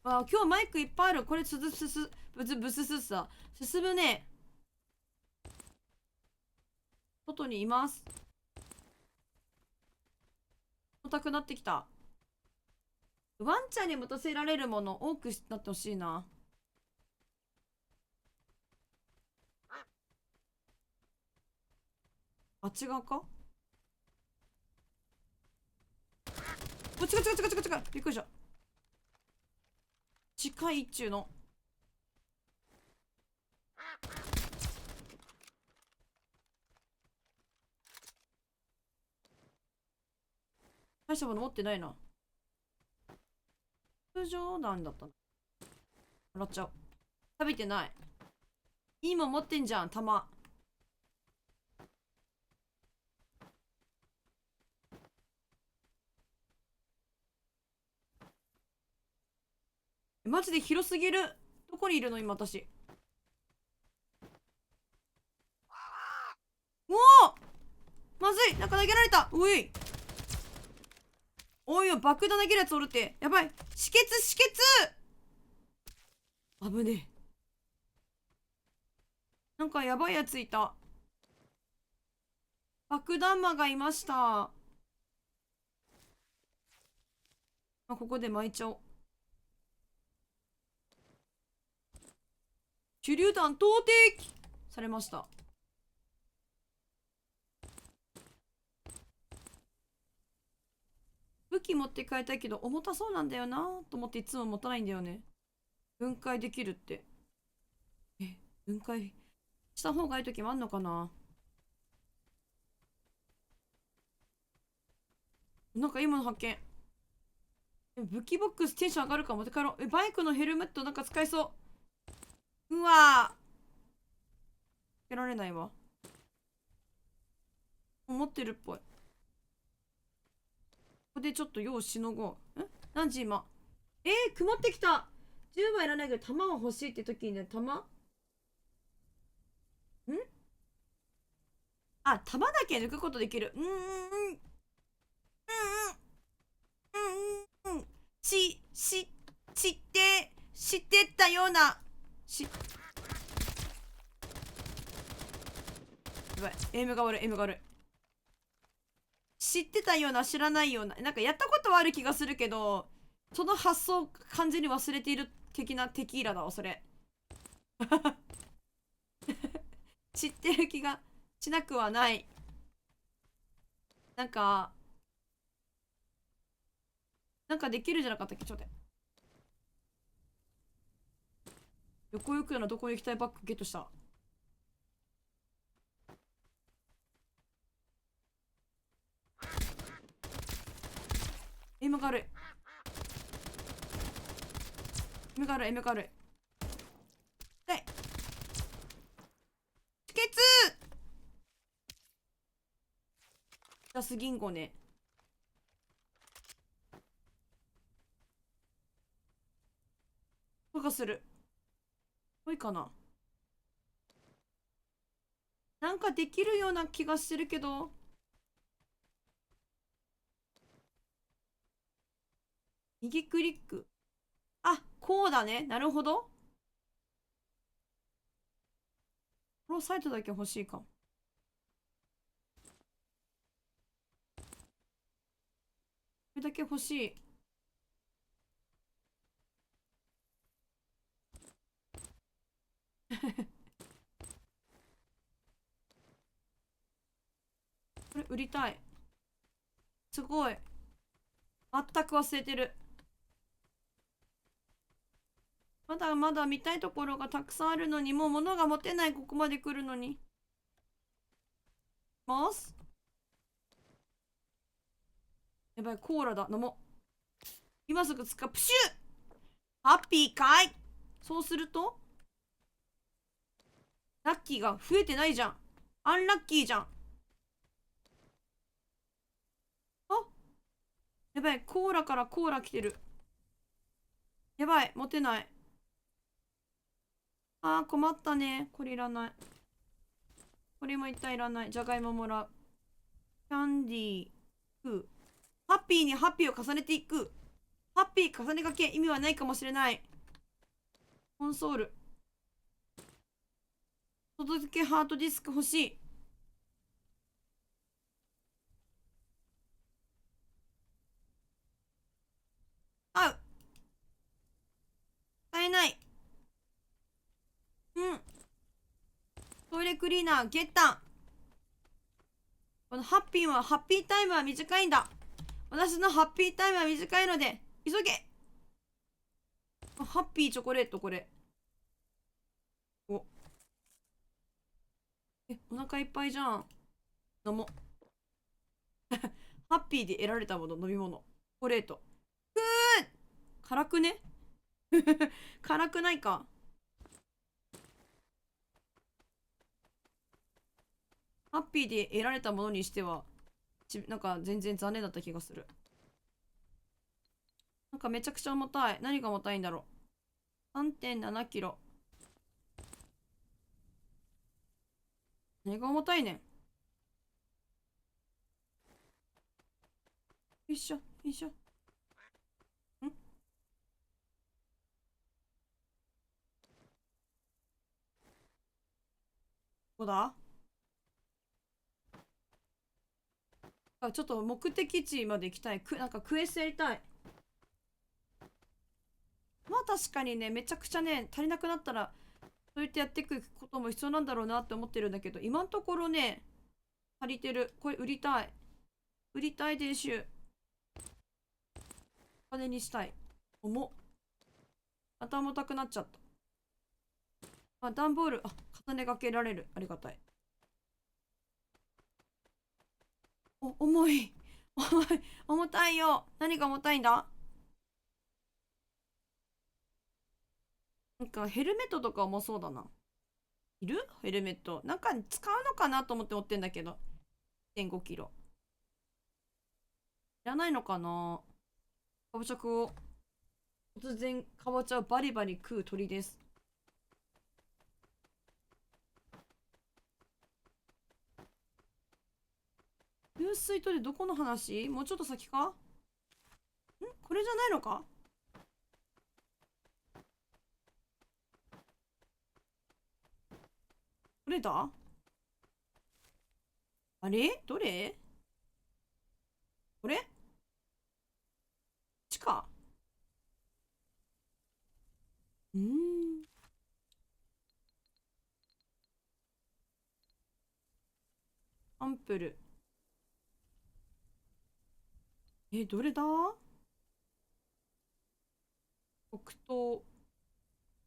あ、今日マイクいっぱいある。これすずすす、ブススさ。進むね。外にいます。重たくなってきた。ワンちゃんに持たせられるもの多くなってほしいな。あっち側か。お、違う違う違う違う違う。びっくりした。近いっちゅうの。大したもの持ってないな。通常なんだったの。もらっちゃう。食べてない。いいもん持ってんじゃん、弾。マジで広すぎる。どこにいるの今私。おお、まずい。なんか投げられた。うい。おいよ、爆弾投げるやつおるって。やばい。止血止血。危ねえ。なんかやばいやついた。爆弾魔がいました。あ、ここで巻いちゃおう。手榴弾投擲されました。武器持って帰りたいけど重たそうなんだよなと思っていつも持たないんだよね。分解できるって。分解した方がいい時もあんのかな。なんか今の発見。武器ボックステンション上がるから持って帰ろう。バイクのヘルメットなんか使えそう。うわー。つけられないわ。持ってるっぽい。ここでちょっと用しのごう。何時今。曇ってきた。10はいらないけど弾は欲しいって時にね、弾あ、弾だけ抜くことできる。し、知ってたような。やばい。エイムが悪い、エイムが悪い。知ってたような、知らないような。なんかやったことはある気がするけど、その発想完全に忘れている的なテキーラだわ、それ。知ってる気がしなくはない。なんか、なんかできるじゃなかったっけ。ちょっと待って。横行くようなどこ行きたいバッグゲットした。エムが悪い。エムが悪い、エムが悪い。痛い。止血。ジャス銀行ね。どうかする。遠いかな。なんかできるような気がしてるけど。右クリック。あ、こうだね。なるほど。このサイトだけ欲しいかも。これだけ欲しい。これ売りたい。すごい。全く忘れてる。まだまだ見たいところがたくさんあるのに、もう物が持てない。ここまで来るのに。ます。やばい、コーラだ。飲もう。今すぐ使う。プシュッ。ハッピーかい。そうするとラッキーが増えてないじゃん。アンラッキーじゃん。あ、やばい。コーラからコーラ来てる。やばい。持てない。あー、困ったね。これいらない。これも一体いらない。じゃがいももらう。キャンディー、フー。ハッピーにハッピーを重ねていく。ハッピー重ねがけ意味はないかもしれない。コンソール。届けハートディスク欲しい。合う。使えない。うん。トイレクリーナーゲッタン。このハッピーは、ハッピータイムは短いんだ。私のハッピータイムは短いので、急げ。ハッピーチョコレート、これ。お。お腹いっぱいじゃん。飲もう。ハッピーで得られたもの、飲み物。チョコレート。ふー、辛くね。辛くないか。ハッピーで得られたものにしては、なんか全然残念だった気がする。なんかめちゃくちゃ重たい。何が重たいんだろう。3.7 キロ。何が重たいねん。よいしょ、よいしょ。ここだ。あ、ちょっと目的地まで行きたい。なんかクエストやりたい。まあ確かにね、めちゃくちゃね、足りなくなったら、そうやってやっていくことも必要なんだろうなって思ってるんだけど、今のところね、足りてる。これ売りたい。売りたいでしゅ。お金にしたい。重っ。また重たくなっちゃった。あ、段ボール、あ、重ねがけられる。ありがたい。重い。重い。重たいよ。何が重たいんだ。なんかヘルメットとか重そうだな。いるヘルメット。なんか使うのかなと思って持ってんだけど。1.5キロ。いらないのかな。かぼちゃ食おう。突然、かぼちゃをバリバリ食う鳥です。流水とでどこの話。もうちょっと先か。これじゃないのか。どれだ。あれどれ。これ地下。うーん。アンプル。どれだ。黒糖。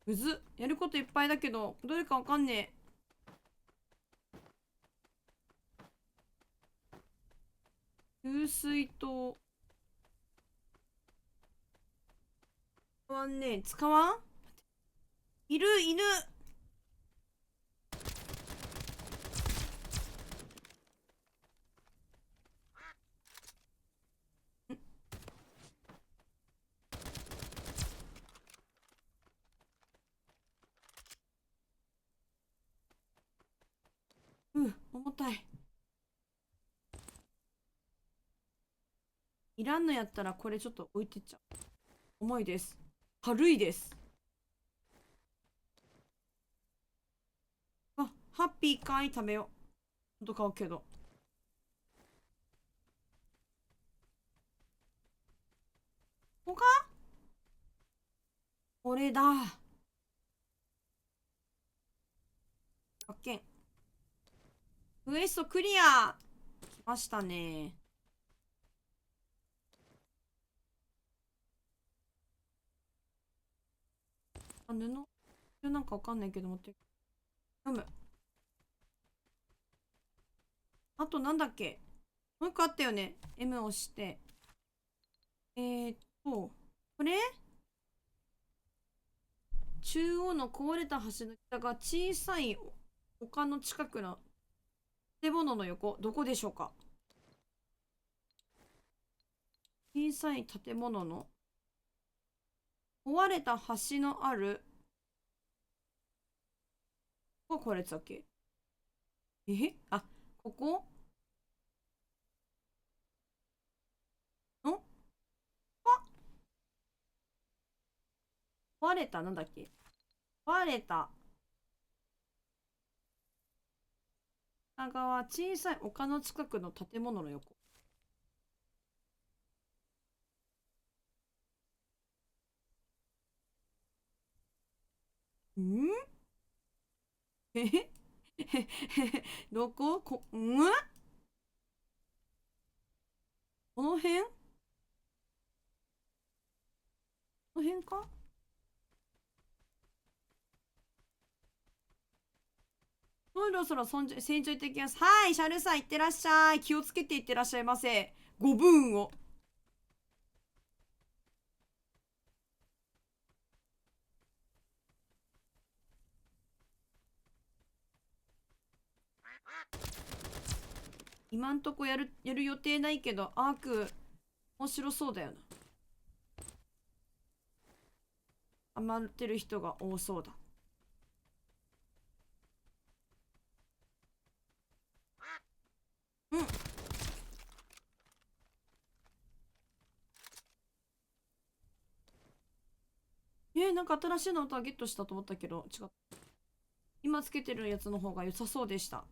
むず。やることいっぱいだけど、どれかわかんねえ。流水と、使わんねえ。使わん。いる、いる。重たい。いらんのやったらこれちょっと置いてっちゃう。重いです。軽いです。あ、ハッピーかい。食べよう。ほんと買うけど。ここか。これだ。発見。ウエストクリア。来ましたね。あ、なんかわかんないけど持って読む。あとなんだっけ。もう一個あったよね。M を押して。えーっと、これ中央の壊れた橋の下が小さい他の近くの建物の横、どこでしょうか？小さい建物の壊れた橋のある、ここれだっけ？あ、ここん壊れた、なんだっけ？壊れた。北側、小さい丘の近くの建物の横。んえへどここの辺この辺か？そろそろ戦場行ってきます。はい、シャルさん行ってらっしゃい。気をつけて行ってらっしゃいませ。ご分を。今んとこやる予定ないけど、アーク、面白そうだよな。余ってる人が多そうだ。うん。なんか新しいの歌ゲットしたと思ったけど、違った。今つけてるやつの方が良さそうでした。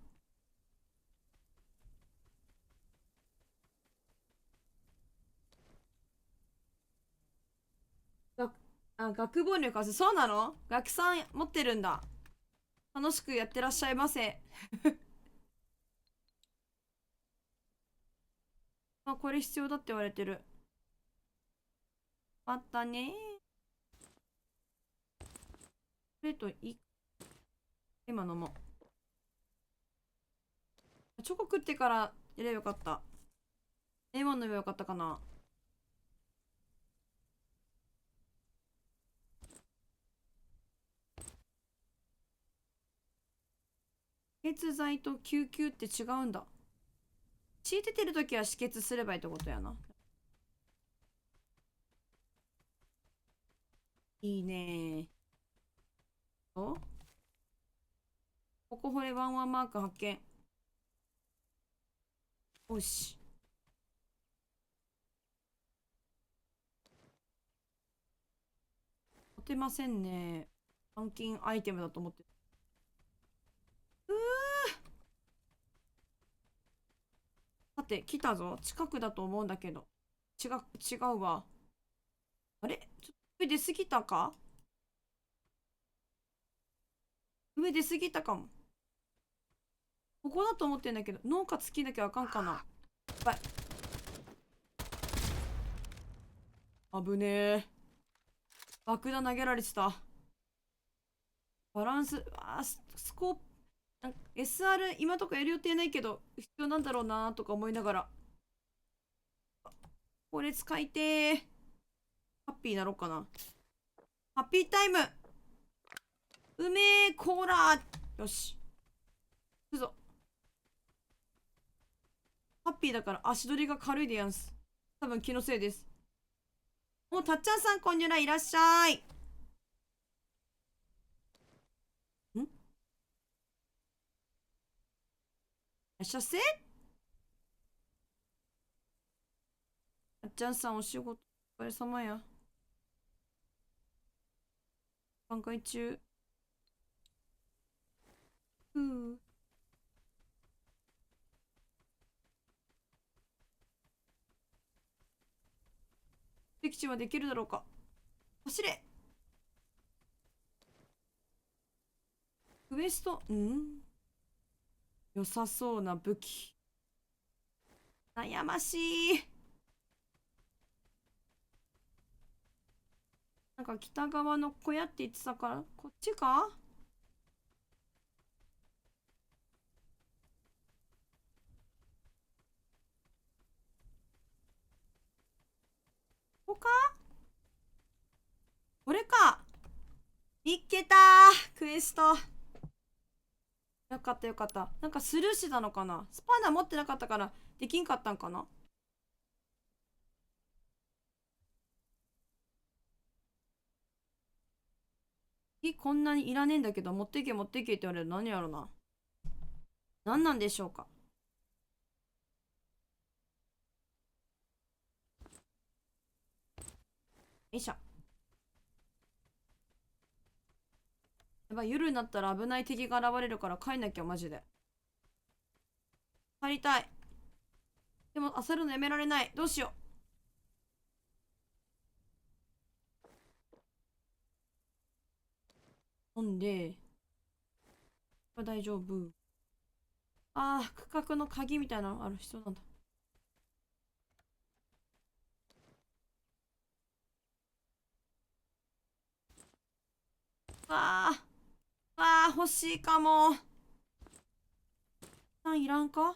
が学問力はそうなの？学さん持ってるんだ。楽しくやってらっしゃいませ。これ必要だって言われてる。あったね。今飲もう。チョコ食ってからやればよかった。レモン飲めばよかったかな。止血剤と救急って違うんだ。血出てるときは止血すればいいってことやな。いいね。ここ掘れワンワンマーク発見。よし。持てませんね。換金アイテムだと思ってる。さて、来たぞ。近くだと思うんだけど。違うわ。あれちょっと上出すぎたか？上出すぎたかも。ここだと思ってんだけど、農家尽きなきゃあかんかな。やばい。危ねえ。爆弾投げられてた。バランス、スコープ、SR 今とかやる予定ないけど、必要なんだろうなとか思いながら。これ使いてー。ハッピーになろうかな。ハッピータイム。うめえコーラ。よし。行くぞ。ハッピーだから足取りが軽いでやんす。多分気のせいです。たっちゃんさんこんにゃらいらっしゃい。いらっしゃっせ。たっちゃんさんお仕事お疲れ様や。寛解中。ふう。敵地はできるだろうか。走れ。ウエスト、良さそうな武器。悩ましい。なんか北側の小屋って言ってたから、こっちか？ここか？これか。見っけたークエスト。いや、かったよかった。なんかスルーしたのかな。スパナ持ってなかったからできんかったんかな。こんなにいらねえんだけど、持ってけ持ってけって言われる。何やろな。何なんでしょうか。よいしょ。やばい、夜になったら危ない敵が現れるから帰んなきゃ、マジで。帰りたい。でも焦るのやめられない。どうしよう。ほんで、大丈夫。ああ、区画の鍵みたいなのある必要なんだ。ああ、ああ、欲しいかも。いらんか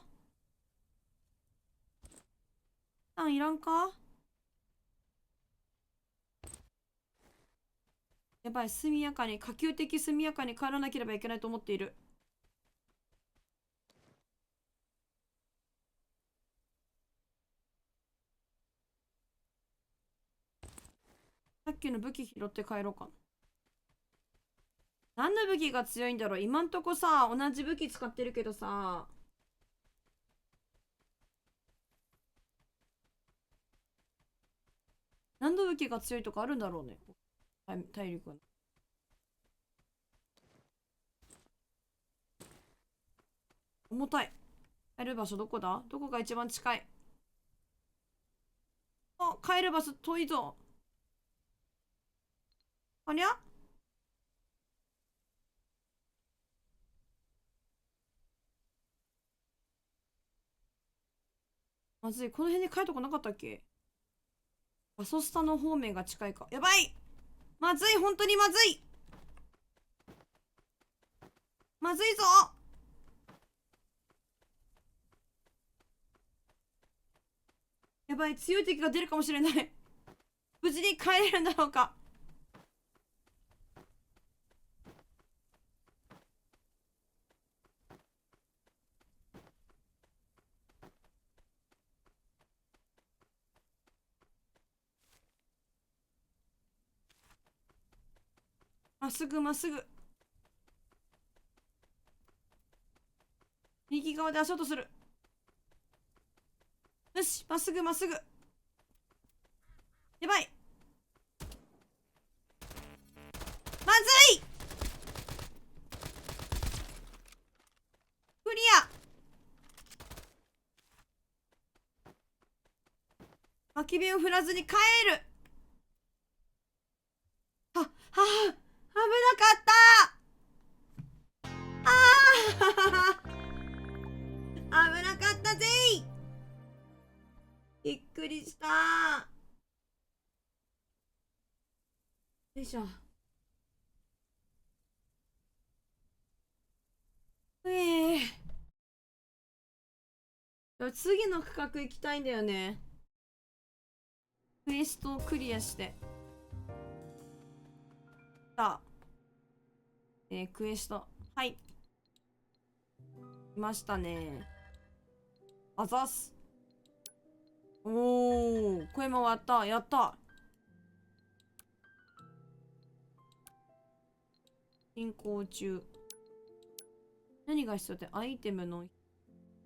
いらんか。やばい、速やかに、可及的速やかに帰らなければいけないと思っている。さっきの武器拾って帰ろうかな。何の武器が強いんだろう。今んとこさ、同じ武器使ってるけどさ。何の武器が強いとかあるんだろうね。体力。重たい。帰る場所どこだ。どこが一番近い。あ、帰る場所遠いぞ。ありゃ。まずい。この辺に帰るとこなかったっけ。ガソスタの方面が近いか。やばい。まずい。本当にまずい。まずいぞ。やばい。強い敵が出るかもしれない。無事に帰れるんだろうか。まっすぐまっすぐ。右側で足音する。よし、まっすぐまっすぐ。やばい。まずい。クリア。空き瓶を振らずに帰る。はあ、危なかった。ああ危なかったぜい。びっくりした。よいしょ。次の区画行きたいんだよね。クエストをクリアして。さあ、クエスト。はい。来ましたね。あざす。おー、声回った。やった。進行中。何が必要って、アイテムの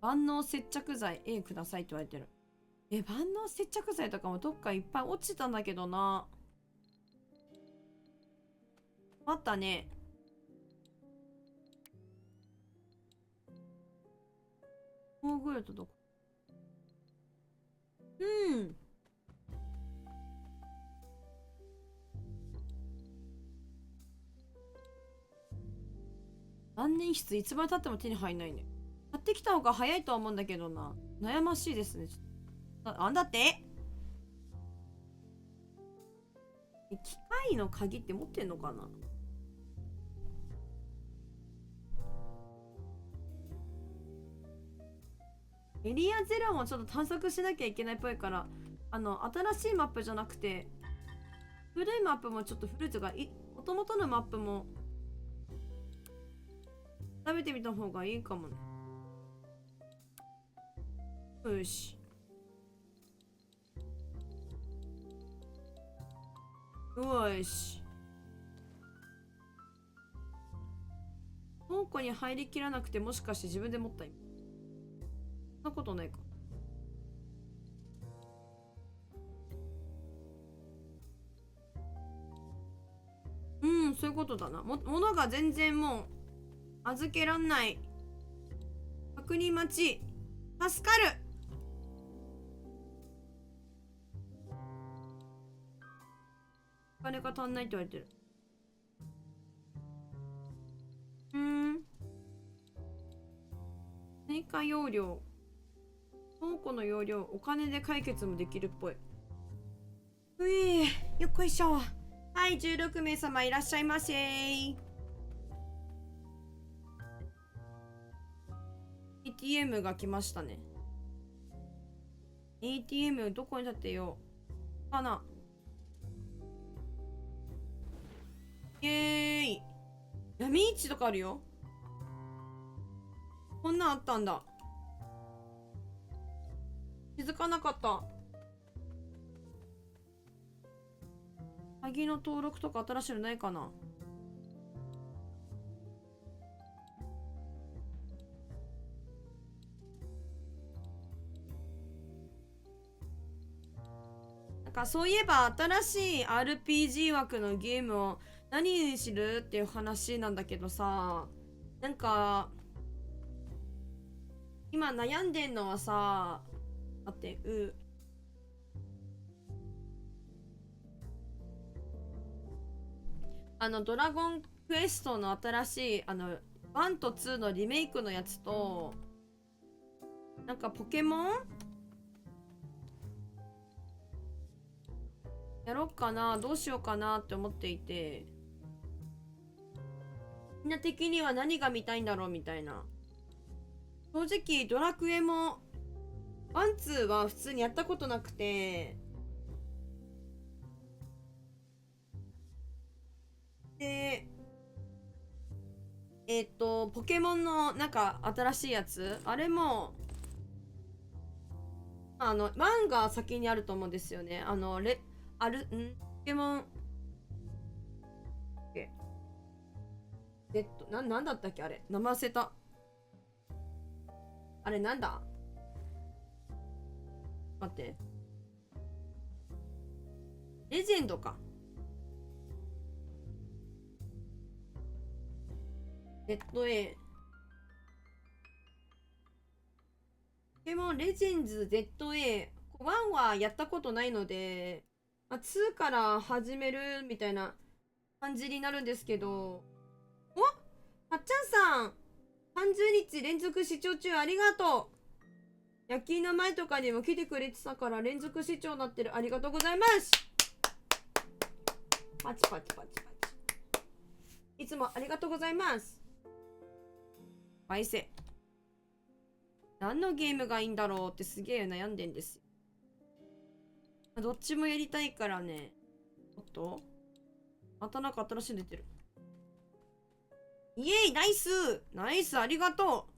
万能接着剤 A くださいって言われてる。万能接着剤とかもどっかいっぱい落ちたんだけどな。あったね。ヨーグルトどこ。うん。万年筆いつまでたっても手に入んないね。買ってきた方が早いとは思うんだけどな。悩ましいですね。あんだって。機械の鍵って持ってんのかな。エリアゼロもちょっと探索しなきゃいけないっぽいから、新しいマップじゃなくて、古いマップもちょっと古いとか、もともとのマップも食べてみた方がいいかもね。よし。よし。倉庫に入りきらなくて、もしかして自分で持った？そんなことないか。うん、そういうことだな。物が全然もう預けらんない。確認待ち。助かる。お金が足んないって言われてる。追加容量。倉庫の容量、お金で解決もできるっぽい。うい、よっこいしょ。はい、16名様いらっしゃいませ。ATM が来ましたね。ATM どこに立ってようかな。イエーイ。闇市とかあるよ。こんなんあったんだ。気づかなかった。鍵の登録とか新しいのないかな。なんかそういえば新しい RPG 枠のゲームを何にするっていう話なんだけどさ、なんか今悩んでんのはさ、待って、ドラゴンクエストの新しい1と2のリメイクのやつと、なんかポケモンやろっかな、どうしようかなって思っていて、みんな的には何が見たいんだろうみたいな。正直ドラクエもワンツーは普通にやったことなくて、でポケモンのなんか新しいやつ、あれも1が先にあると思うんですよね。ポケモンなんだったっけあれ。名前忘れた。あれなんだ、待って。レジェンドか。ZA。ポケモンレジェンズ ZA。1はやったことないので、2から始めるみたいな感じになるんですけど、お、はっちゃんさん、30日連続視聴中ありがとう。夜勤の前とかにも来てくれてたから連続視聴になってる。ありがとうございます。パチパチパチパチ。いつもありがとうございます。バイセ。何のゲームがいいんだろうってすげえ悩んでんですよ。どっちもやりたいからね。おっと、またなんか新しいの出てる。イエイ、ナイスナイス、ありがとう。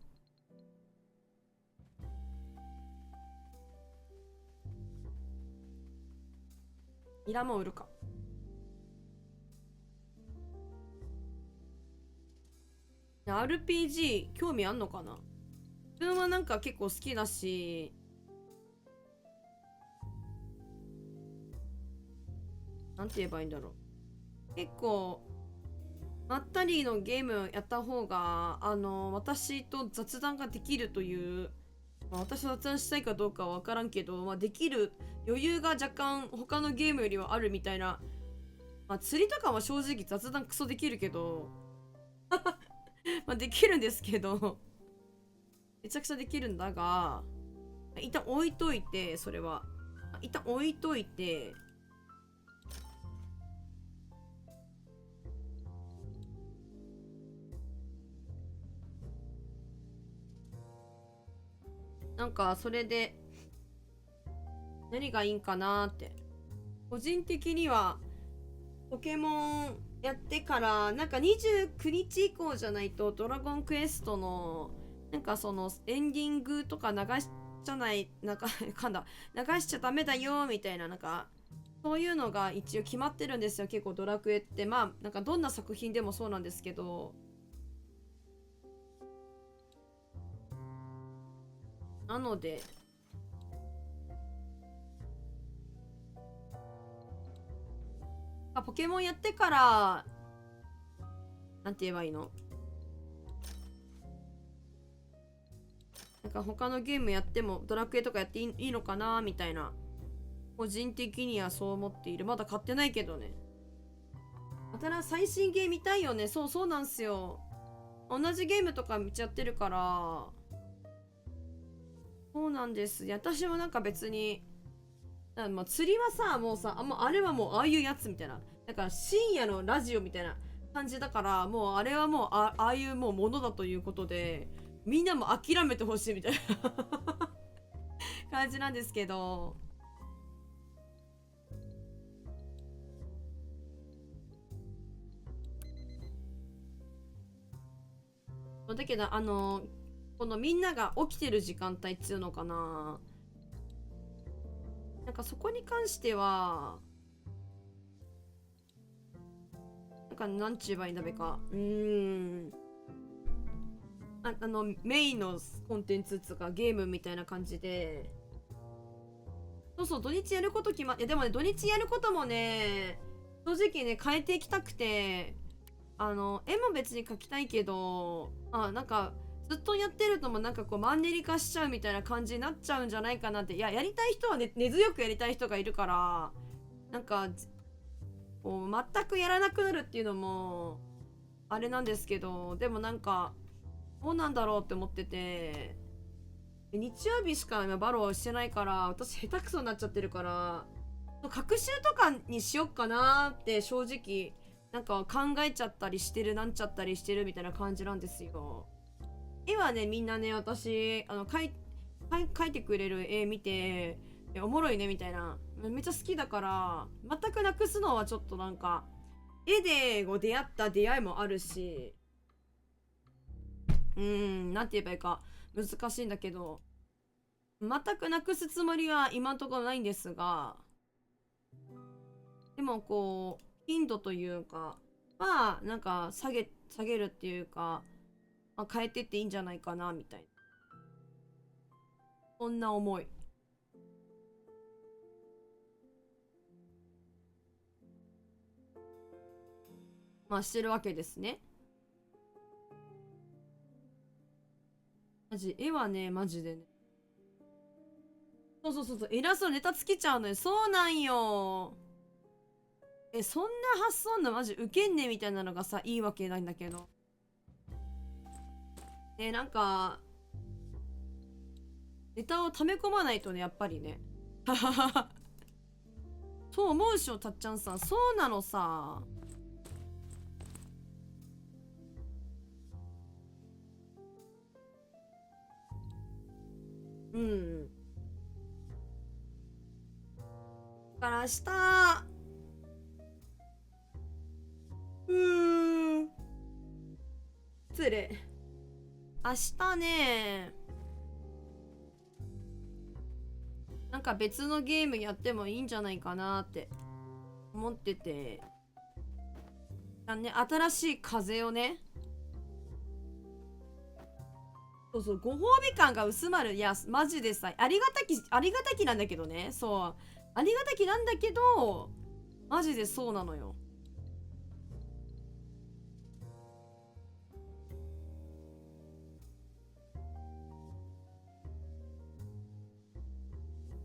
ニラも売るか。RPG 興味あんのかな。自分はなんか結構好きだし、なんて言えばいいんだろう。結構まったりのゲームやった方が私と雑談ができるという、私と雑談したいかどうかは分からんけど、できる余裕が若干他のゲームよりはあるみたいな。釣りとかは正直雑談クソできるけどできるんですけどめちゃくちゃできるんだが、一旦置いといて、それは一旦置いといて、なんかそれで何がいいんかなって。個人的にはポケモンやってから、なんか29日以降じゃないと、ドラゴンクエストの、なんかそのエンディングとか流しちゃない、なんか、かんだ、流しちゃダメだよ、みたいな、なんか、そういうのが一応決まってるんですよ、結構ドラクエって。まあ、なんかどんな作品でもそうなんですけど、なので、ポケモンやってから、なんて言えばいいの、なんか他のゲームやっても、ドラクエとかやっていいのかなみたいな。個人的にはそう思っている。まだ買ってないけどね。最新ゲー見たいよね。そうなんすよ。同じゲームとか見ちゃってるから。そうなんです。私もなんか別に、まあ、釣りはさ、もうさ、あれはもうああいうやつみたいな。だから深夜のラジオみたいな感じだから、もうあれはもうああいうもうものだということで、みんなも諦めてほしいみたいな感じなんですけど。だけど、このみんなが起きてる時間帯っつうのかな。なんかそこに関しては、なんかなんちゅうばいいんだべか。メインのコンテンツつうかゲームみたいな感じで。そう、土日やること決まって、でもね、土日やることもね、正直ね、変えていきたくて、絵も別に描きたいけど、なんか、ずっとやってるともなんかこうマンネリ化しちゃうみたいな感じになっちゃうんじゃないかなって。いや、やりたい人はね、根強くやりたい人がいるから、なんか、こう、全くやらなくなるっていうのも、あれなんですけど、でもなんか、どうなんだろうって思ってて、日曜日しか今バローしてないから、私下手くそになっちゃってるから、学習とかにしよっかなって正直、なんか考えちゃったりしてる、なんちゃったりしてるみたいな感じなんですよ。絵はね、みんなね、私、描いてくれる絵見て、おもろいねみたいな、めっちゃ好きだから、全くなくすのはちょっとなんか、絵でこう出会った出会いもあるし、なんて言えばいいか難しいんだけど、全くなくすつもりは今んところないんですが、でもこう、頻度というか、まあ、なんか下げるっていうか、変えてっていいんじゃないかな、みたいな。そんな思い。まあ、してるわけですね。マジ、絵はね、マジでね。そう、偉そうネタ尽きちゃうのよ。そうなんよ。そんな発想のマジウケんねみたいなのがさ、いいわけないんだけど。なんか、ネタを溜め込まないとね、やっぱりね。そう思うでしょ、たっちゃんさん。そうなのさ。うん。だから明日、失礼。明日ね、なんか別のゲームやってもいいんじゃないかなって思ってて。新しい風をね、ご褒美感が薄まる。いや、マジでさ、ありがたきなんだけどね。そう。ありがたきなんだけど、マジでそうなのよ。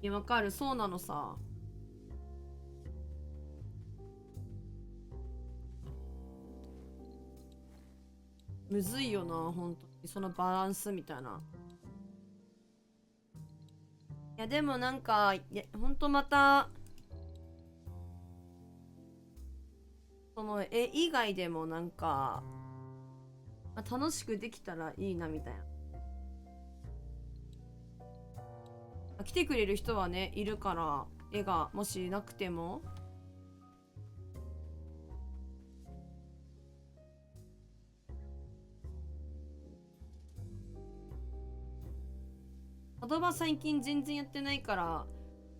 いや、わかる。そうなのさ。むずいよな、本当に。そのバランスみたいな。いや、でもなんか、ほんとまた、その絵以外でもなんか、楽しくできたらいいなみたいな。来てくれる人はね、いるから、絵がもしなくても、は最近全然やってないから、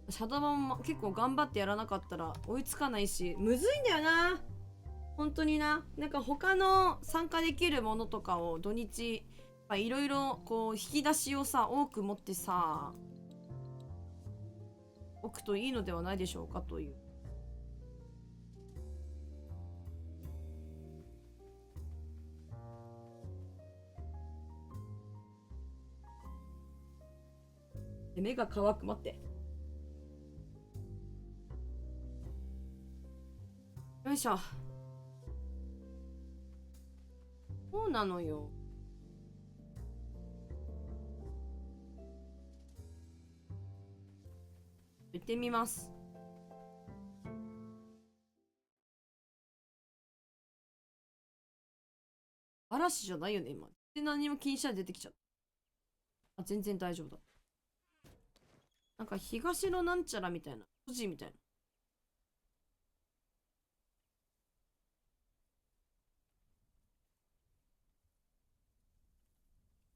シャドウも結構頑張ってやらなかったら追いつかないし、むずいんだよな。本当にな。なんか他の参加できるものとかを土日、いろいろこう引き出しをさ、多く持ってさ、置くといいのではないでしょうかという。目が乾く。待って。よいしょ。そうなのよ。行ってみます。嵐じゃないよね、今。で、何も気にしないで出てきちゃった。あ、全然大丈夫だ。なんか東のなんちゃらみたいな。富士みたい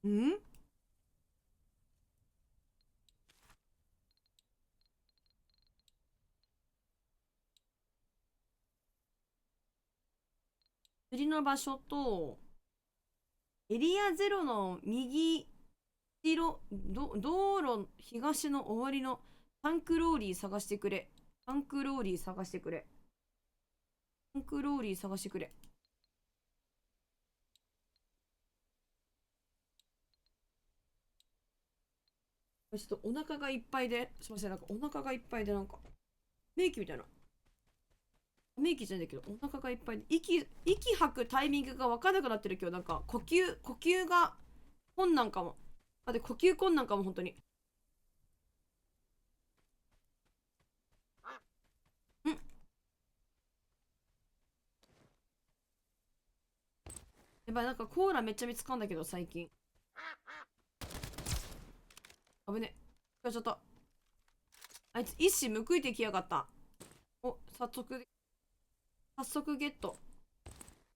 な。ん釣りの場所と、エリアゼロの右道路東の終わりのタンクローリー探してくれ。タンクローリー探してくれ。タンクローリー探してくれ。ちょっとお腹がいっぱいで、すいません、なんかお腹がいっぱいで、なんか、メイキみたいな。メイキじゃないけど、お腹がいっぱいで、息吐くタイミングが分からなくなってる今日、なんか、呼吸が困難かも。あ、で、呼吸困難かも、本当に。んやばい、なんかコーラめっちゃ見つかんだけど、最近。危ね。やっちゃった。あいつ一矢報いてきやがった。お、早速ゲット。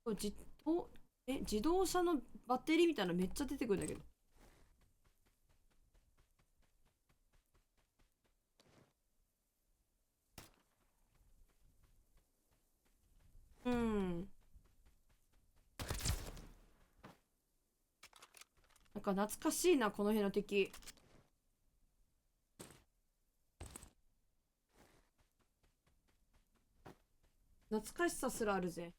これ自動車のバッテリーみたいなのめっちゃ出てくるんだけど。うん。なんか懐かしいな、この辺の敵。懐かしさすらあるぜ。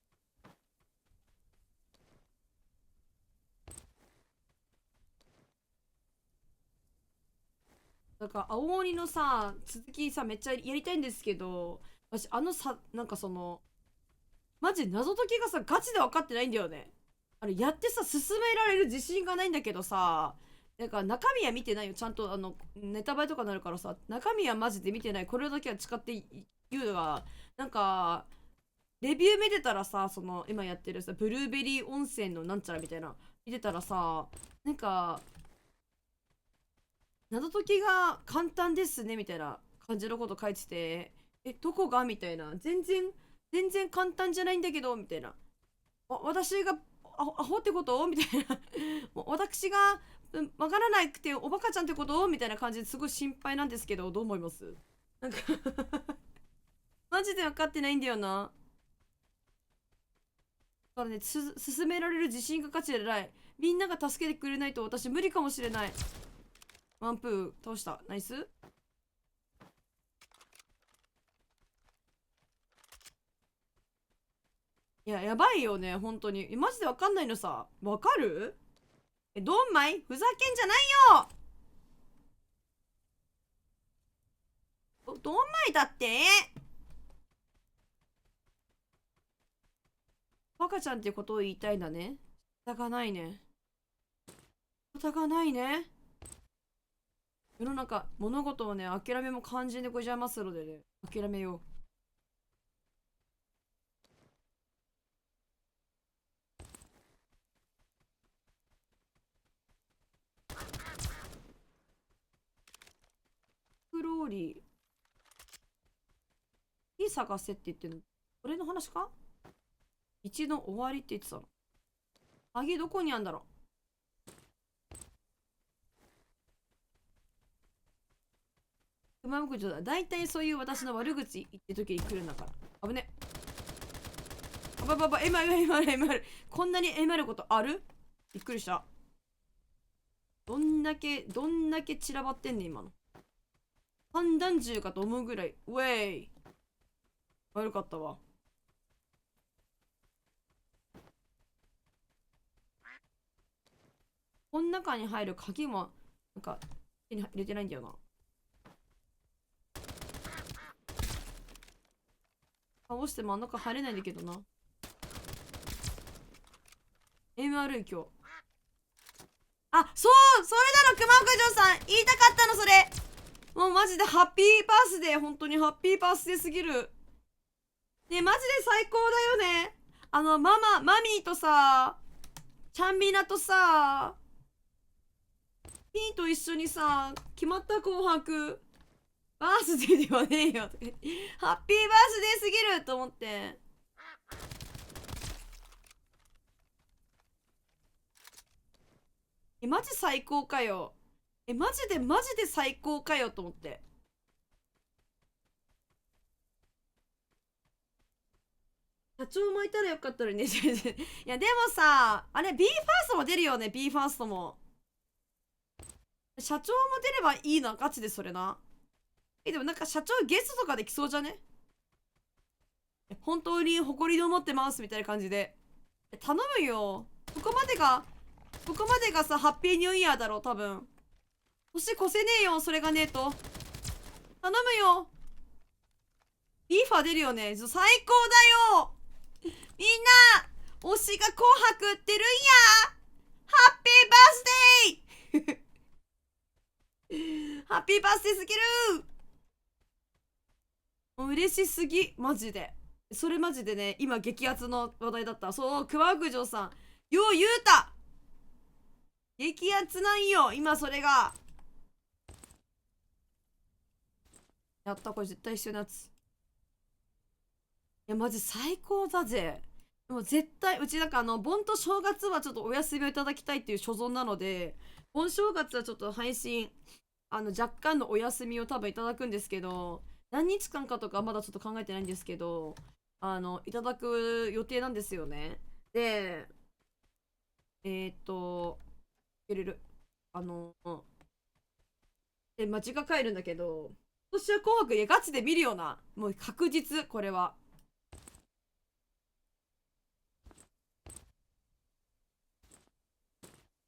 なんか青鬼のさ、続きさ、めっちゃやりたいんですけど、私、なんかその、マジ謎解きがさ、ガチで分かってないんだよね。あれ、やってさ、進められる自信がないんだけどさ、なんか中身は見てないよ。ちゃんとネタバレとかなるからさ、中身はマジで見てない。これだけは誓って言うのが、なんか、レビュー見てたらさ、その、今やってるさ、ブルーベリー温泉のなんちゃらみたいな、見てたらさ、なんか、謎解きが簡単ですねみたいな感じのこと書いてて、どこがみたいな、全然簡単じゃないんだけど、みたいな。私がアホってことみたいな。私がわからなくておバカちゃんってことみたいな感じですごい心配なんですけど、どう思います？なんかマジで分かってないんだよな。だからね、進められる自信が価値でない。みんなが助けてくれないと私無理かもしれない。ワンプー倒した。ナイス。いや、やばいよね、本当に。マジでわかんないのさ。わかる？ドンマイふざけんじゃないよ。ドンマイだって。バカちゃんってことを言いたいんだね。仕方がないね。仕方がないね。世の中、物事をね、諦めも肝心でございますのでね、諦めよう。フローリー、いい探せって言ってんの。これの話か？一の終わりって言ってたの。鍵どこにあんだろ熊牧場だ。大体そういう私の悪口言ってる時に来るんだから。危ね。MR。こんなに MR ことある？びっくりした。どんだけ散らばってんねん、今の。散弾銃かと思うぐらい。ウェイ。悪かったわ。この中に入る鍵も、なんか、手に入れてないんだよな。倒してもあん中入れないんだけどな。MR 今日。あ、それなの、熊牧場さん。言いたかったの、それ。もうマジでハッピーバースデー。本当にハッピーバースデーすぎる。ね、マジで最高だよね。マミーとさ、チャンミナとさ、ピーと一緒にさ、決まった紅白。バースデーではねえよ。ハッピーバースデーすぎると思って。マジ最高かよ。マジで最高かよと思って。社長もいたらよかったのにね。いや、でもさ、あれ、b ファーストも出るよね、b ファーストも。社長も出ればいいな、ガチでそれな。でもなんか社長ゲストとかできそうじゃね？本当に誇りに思ってますみたいな感じで。頼むよ。ここまでがさ、ハッピーニューイヤーだろ、多分。年越せねえよ、それがねえと。頼むよ。ビーファー出るよね。最高だよ。みんな、推しが紅白売ってるんや。ハッピーバースデーハッピーバースデーすぎる。もう嬉しすぎ、マジで。それマジでね、今激アツの話題だった。そう、熊牧場さん。よう言うた。激アツなんよ、今それが。やった、これ絶対必要なやつ。いや、マジ最高だぜ。もう絶対、うちなんか盆と正月はちょっとお休みをいただきたいっていう所存なので、盆正月はちょっと配信、若干のお休みを多分いただくんですけど、何日間かとかまだちょっと考えてないんですけど、いただく予定なんですよね。で、入れる。まあ、時間帰るんだけど、今年は紅白、いや、ガチで見るよな。もう確実、これは。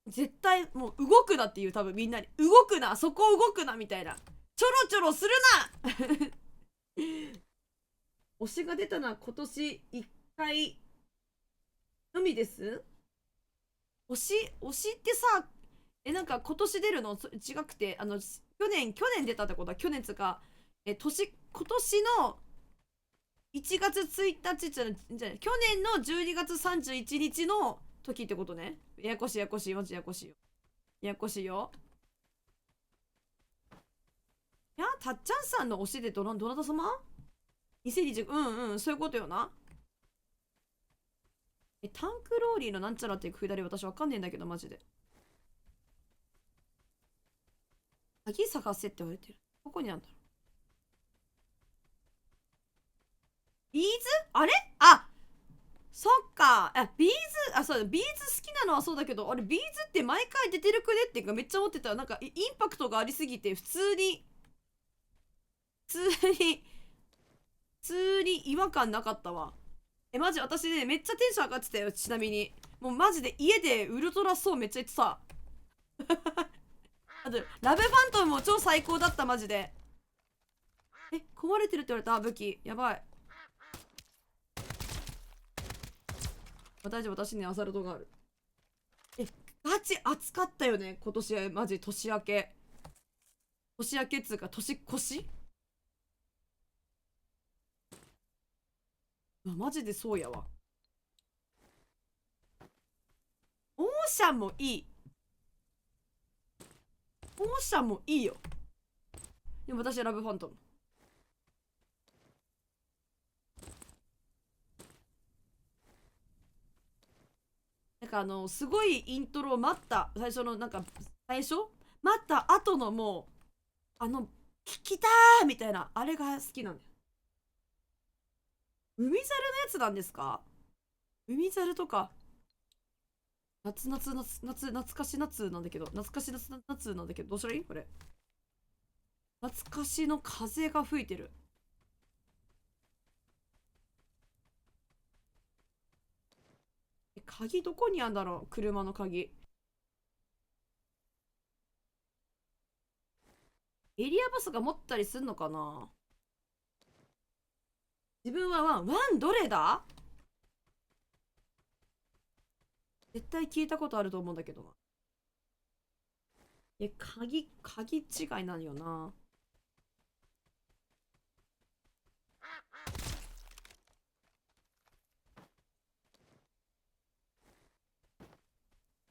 絶対、もう動くなっていう、多分みんなに。動くな、そこ動くな、みたいな。ちょろちょろするな推しが出たのは今年1回のみです。推しってさ、なんか今年出るの違くて、去年出たってことは、去年つか、今年の1月1日じゃない、去年の12月31日の時ってことね。ややこしい、マジややこしいよ。ややこしいよ。いや、たっちゃんさんの推しでどなた様？ 2020、うんうん、そういうことよな。タンクローリーのなんちゃらっていうくだり私わかんねえんだけど、マジで。鍵探せって言われてる。どこにあるんだろう。ビーズあれあ、そっか。ビーズ、そうだ、ビーズ好きなのはそうだけど、あれ、ビーズって毎回出てるくねっていうかめっちゃ思ってた。なんか、インパクトがありすぎて、普通に違和感なかったわ。マジ私ね、めっちゃテンション上がってたよ、ちなみに。もうマジで家でウルトラソウめっちゃ言ってた。あと、ラブファントムも超最高だった、マジで。壊れてるって言われた武器。やばい。大丈夫、私にアサルトがある。ガチ暑かったよね、今年。マジ年明け。年明けっつうか、年越し。マジでそうやわ。オーシャンもいい。オーシャンもいいよ。でも私はラブファントム。なんかすごいイントロを待った、最初のなんか、待った後のもう、聞きたーみたいな、あれが好きなんだよ。海猿のやつなんですか？海猿とか、懐かし夏なんだけど、懐かし夏なんだけど、どうしたらいいこれ。懐かしの風が吹いてる。鍵どこにあんだろう、車の鍵。エリアバスが持ったりすんのかな？自分はワンどれだ？絶対聞いたことあると思うんだけどな。鍵違いなんよな。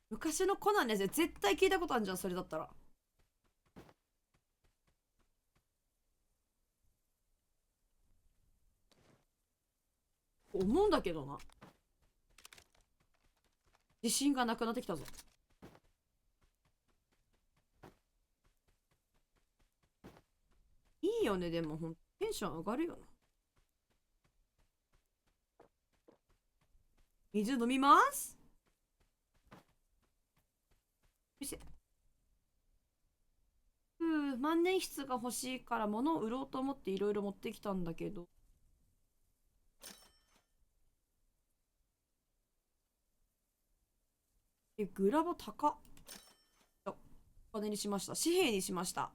昔のコナンですよ。絶対聞いたことあるじゃん、それだったら。思うんだけどな。自信がなくなってきたぞ。いいよね、でもほんとテンション上がるよな。水飲みます。見せ。万年筆が欲しいから物を売ろうと思っていろいろ持ってきたんだけど。グラボ高っ。お金にしました。紙幣にしました。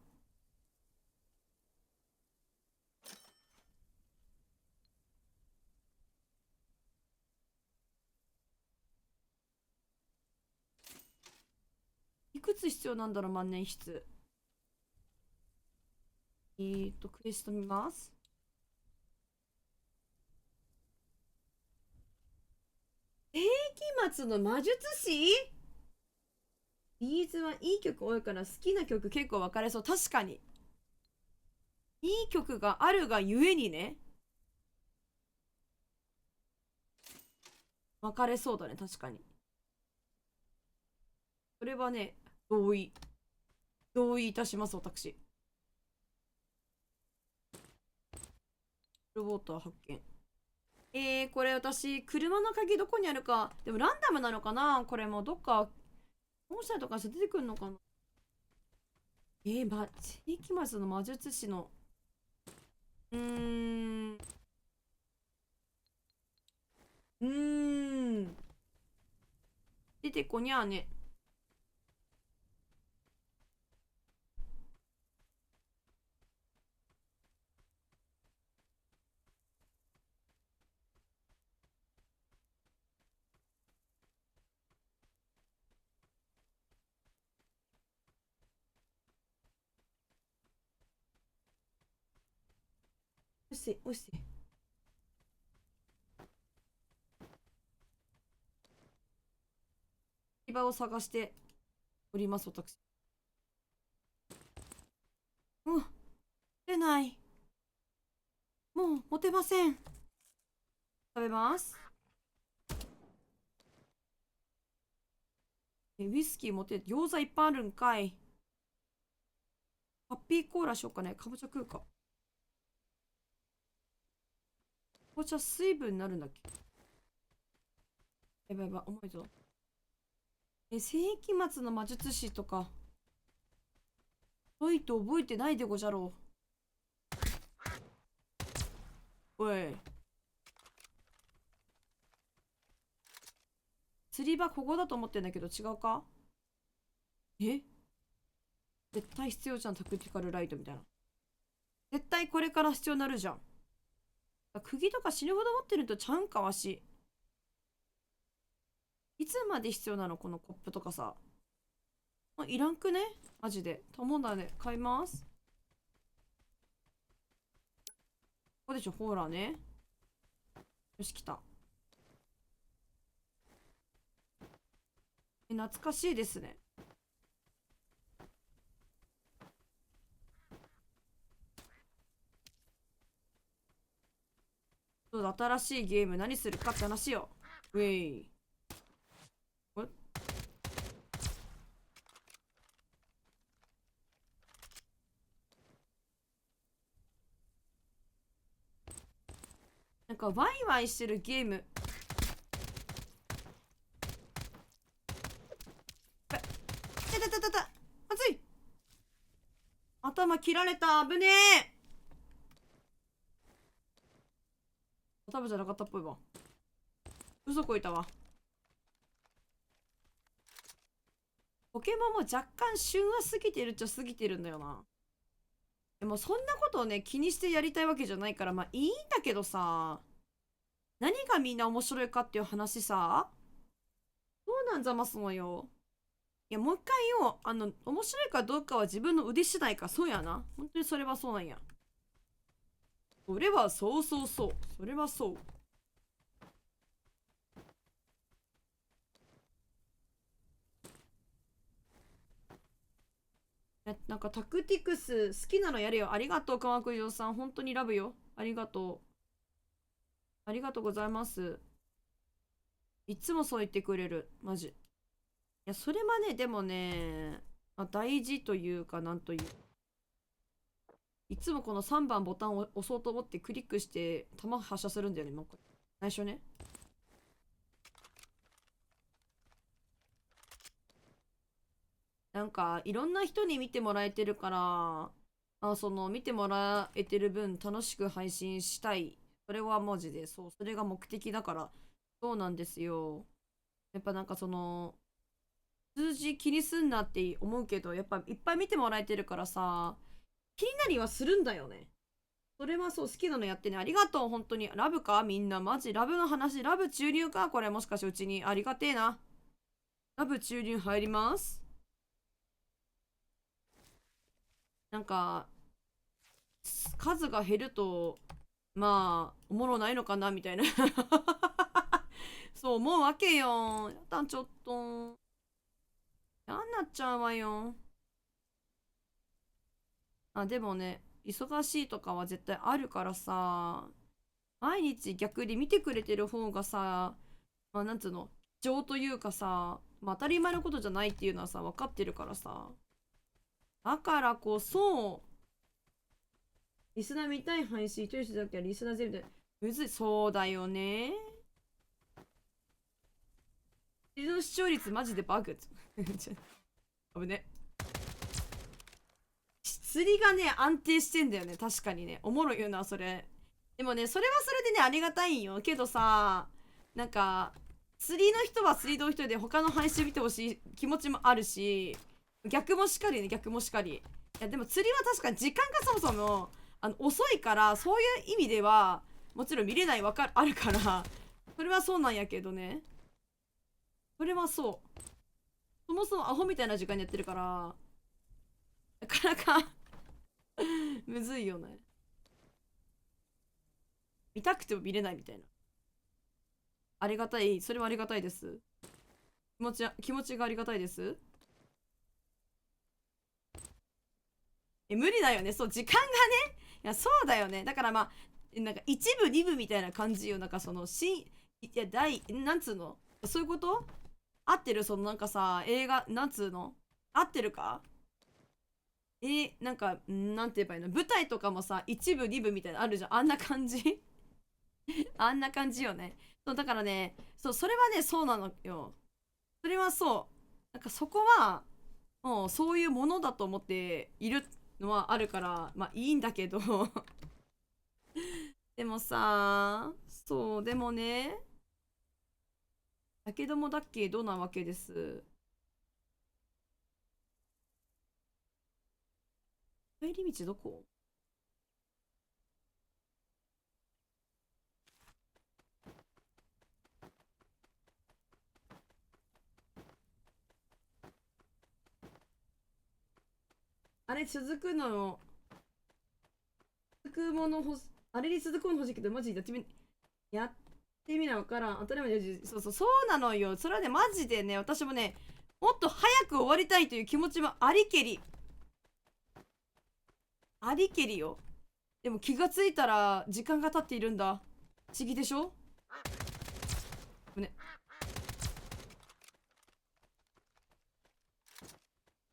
いくつ必要なんだろう、万年筆。クエスト見ます。世紀末の魔術師。ビーズはいい曲多いから好きな曲結構分かれそう。確かに。いい曲があるがゆえにね。分かれそうだね、確かに。それはね、同意。同意いたします、私。ロボット発見。これ私、車の鍵どこにあるか。でもランダムなのかなこれもどっか、本社とかして出てくるのかな。世紀末の魔術師の。うーん。うーん。出てこにゃーね。押して、押して。場を探しております、私。うん、出ない。もう持てません。食べます。ウイスキー持て、餃子いっぱいあるんかい。ハッピーコーラしようかね。かぼちゃ食うか。かぼちゃ水分になるんだっけ。やばいやばい、重いぞ。世紀末の魔術師とか、解いて覚えてないでごじゃろう。おい。釣り場ここだと思ってんだけど違うか？え、絶対必要じゃん、タクティカルライトみたいな。絶対これから必要になるじゃん。釘とか死ぬほど持ってるとちゃうんかわし。いつまで必要なのこのコップとかさ。いらんくねマジで。と思うんだね。買います。ここでしょ、ほらね。よし、来た。懐かしいですね。そうだ、新しいゲーム何するかって話よ。ウェイ。なんかワイワイしてるゲーム。たたたたた、熱い。頭切られた。危ねえ。頭じゃなかったっぽいわ。嘘こいたわ。ポケモンも若干旬は過ぎてるっちゃ過ぎてるんだよな。でもそんなことをね、気にしてやりたいわけじゃないから、まあいいんだけどさ、何がみんな面白いかっていう話さ、そうなんざますのよ。いや、もう一回よ、面白いかどうかは自分の腕次第か、そうやな。本当にそれはそうなんや。それはそうそうそう。それはそう。なんかタクティクス好きなのやれよ。ありがとう、川久城さん。本当にラブよ。ありがとう。ありがとうございます。いつもそう言ってくれる。マジ。いや、それはね、でもね、まあ、大事というか、なんという。いつもこの3番ボタンを押そうと思ってクリックして弾発射するんだよね、もうこれ。最初ね。なんか、いろんな人に見てもらえてるから、その、見てもらえてる分楽しく配信したい。それは文字で、そう、それが目的だから、そうなんですよ。やっぱなんかその、数字気にすんなって思うけど、やっぱいっぱい見てもらえてるからさ、気になりはするんだよね。それはそう、好きなのやってね。ありがとう、本当に。ラブかみんな。マジ、ラブの話、ラブ注入かこれもしかしてうちに。ありがてえな。ラブ注入入ります。なんか、数が減ると、まあ、おもろないのかなみたいなそう思うわけよ。やだ、ちょっと。嫌になっちゃうわよ。あ、でもね、忙しいとかは絶対あるからさ、毎日逆に見てくれてる方がさ、まあなんつうの、貴重というかさ、まあ当たり前のことじゃないっていうのはさ、分かってるからさ。だからこそ、リスナー見たい配信、一人じゃなくてリスナー全部で、むずい、そうだよね。の視聴率マジでバグ。危ね。釣りがね、安定してんだよね。確かにね。おもろいよな、それ。でもね、それはそれでね、ありがたいんよ。けどさ、なんか、釣りの人は釣りの人で他の配信見てほしい気持ちもあるし、逆もしかりね、逆もしかり。いや、でも釣りは確かに時間がそもそも、遅いから、そういう意味では、もちろん見れないあるから、それはそうなんやけどね。それはそう。そもそもアホみたいな時間にやってるから、なかなかむずいよね。見たくても見れないみたいな。ありがたい。それはありがたいです。気持ちがありがたいです。無理だよね。そう、時間がね。いや、そうだよね。だからまあ、なんか一部、二部みたいな感じよ。なんかその、いや、なんつうのそういうこと合ってるそのなんかさ、映画、なんつうの合ってるかなんか、なんて言えばいいの舞台とかもさ、一部、二部みたいなのあるじゃん。あんな感じあんな感じよね。そう、だからね、そう、それはね、そうなのよ。それはそう。なんかそこは、もうそういうものだと思っているのはあるから、まあいいんだけどでもさ、そう、でもね、だけどもだっけどなわけです。帰り道どこ？あれ続くの、続くものあれに続くもの欲しいけど、マジでやってみなわからん。当たり前で、そうそう、そうなのよ。それはね、マジでね、私もね、もっと早く終わりたいという気持ちもありけり。ありけりよ。でも気がついたら時間が経っているんだ。不思議でしょ？ね、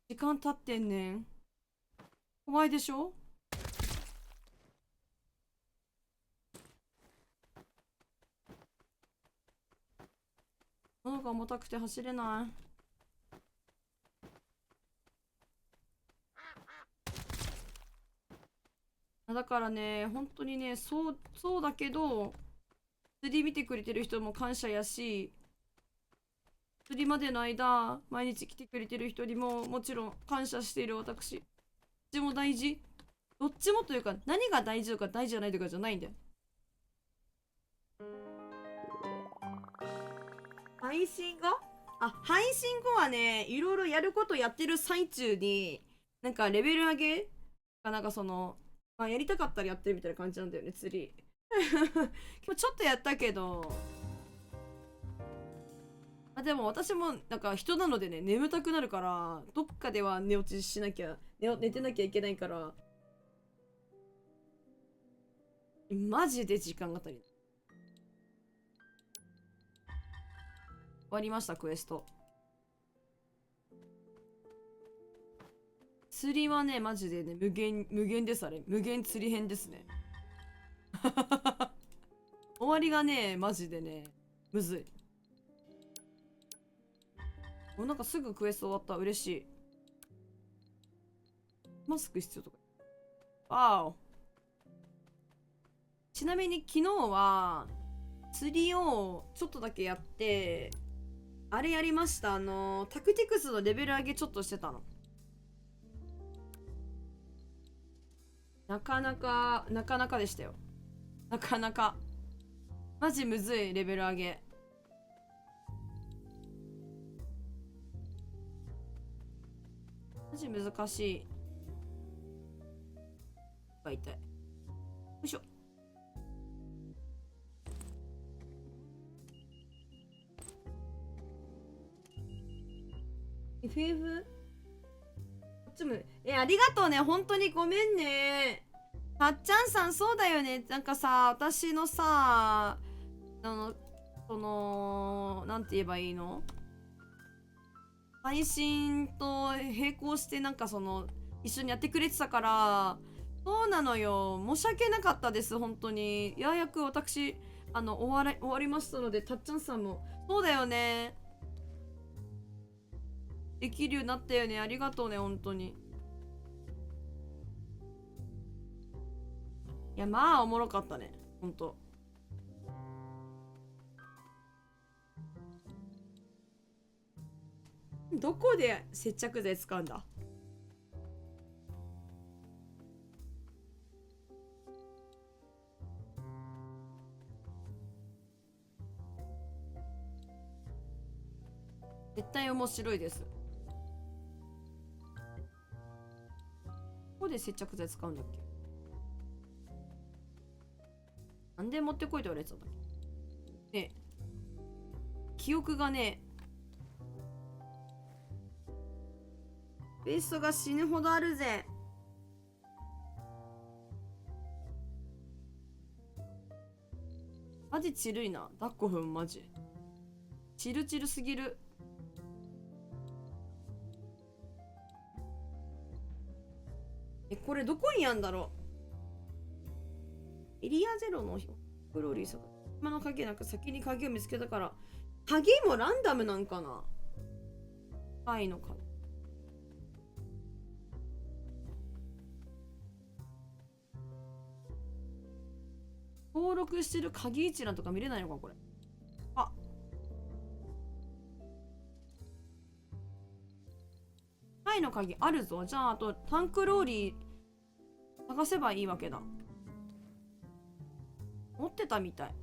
時間経ってんねん。怖いでしょ？が重たくて走れない。だからね、本当にね、そうだけど、釣り見てくれてる人も感謝やし、釣りまでの間、毎日来てくれてる人にももちろん感謝している私。どっちも大事。どっちもというか、何が大事とか大事じゃないとかじゃないんだよ。配信後配信後はね、いろいろやることやってる最中に、なんかレベル上げがなんかやりたかったらやってるみたいな感じなんだよね、釣り。今日ちょっとやったけど、でも私もなんか人なのでね、眠たくなるから、どっかでは寝落ちしなきゃ、寝てなきゃいけないから、マジで時間が足りない。終わりました、クエスト。釣りはね、マジでね、無限です、あれ。無限釣り編ですね。終わりがね、マジでね、むずい。もうなんかすぐクエスト終わった。嬉しい。マスク必要とか。わお。ちなみに昨日は、釣りをちょっとだけやって、あれやりました。タクティクスのレベル上げちょっとしてたの。なかなかでしたよ。なかなか。マジむずい、レベル上げ。マジ難しい。痛い。よいしょ。FF？ こっちも、ありがとうね。本当にごめんね。たっちゃんさん、そうだよね。なんかさ、私のさ、なんて言えばいいの？配信と並行して一緒にやってくれてたから、そうなのよ。申し訳なかったです、本当に。ややく私、終わりましたので、たっちゃんさんも、そうだよね。できるようになったよね。ありがとうね、本当に。いや、まあ、おもろかったね。本当。どこで接着剤使うんだ？絶対面白いです。どこで接着剤使うんだっけ？なんで持ってこいと言われてたんだっけね。記憶がね、ベストが死ぬほどあるぜ。マジチルいな。抱っこふんマジ。チルすぎる。これどこにあんだろう。エリアゼロのフローリーさん。今の鍵なく先に鍵を見つけたから。鍵もランダムなんかな？はいのか。登録してる鍵一覧とか見れないのかこれ。あ、はいの鍵あるぞ。じゃあ、あとタンクローリー探せばいいわけだ。持ってたみたい。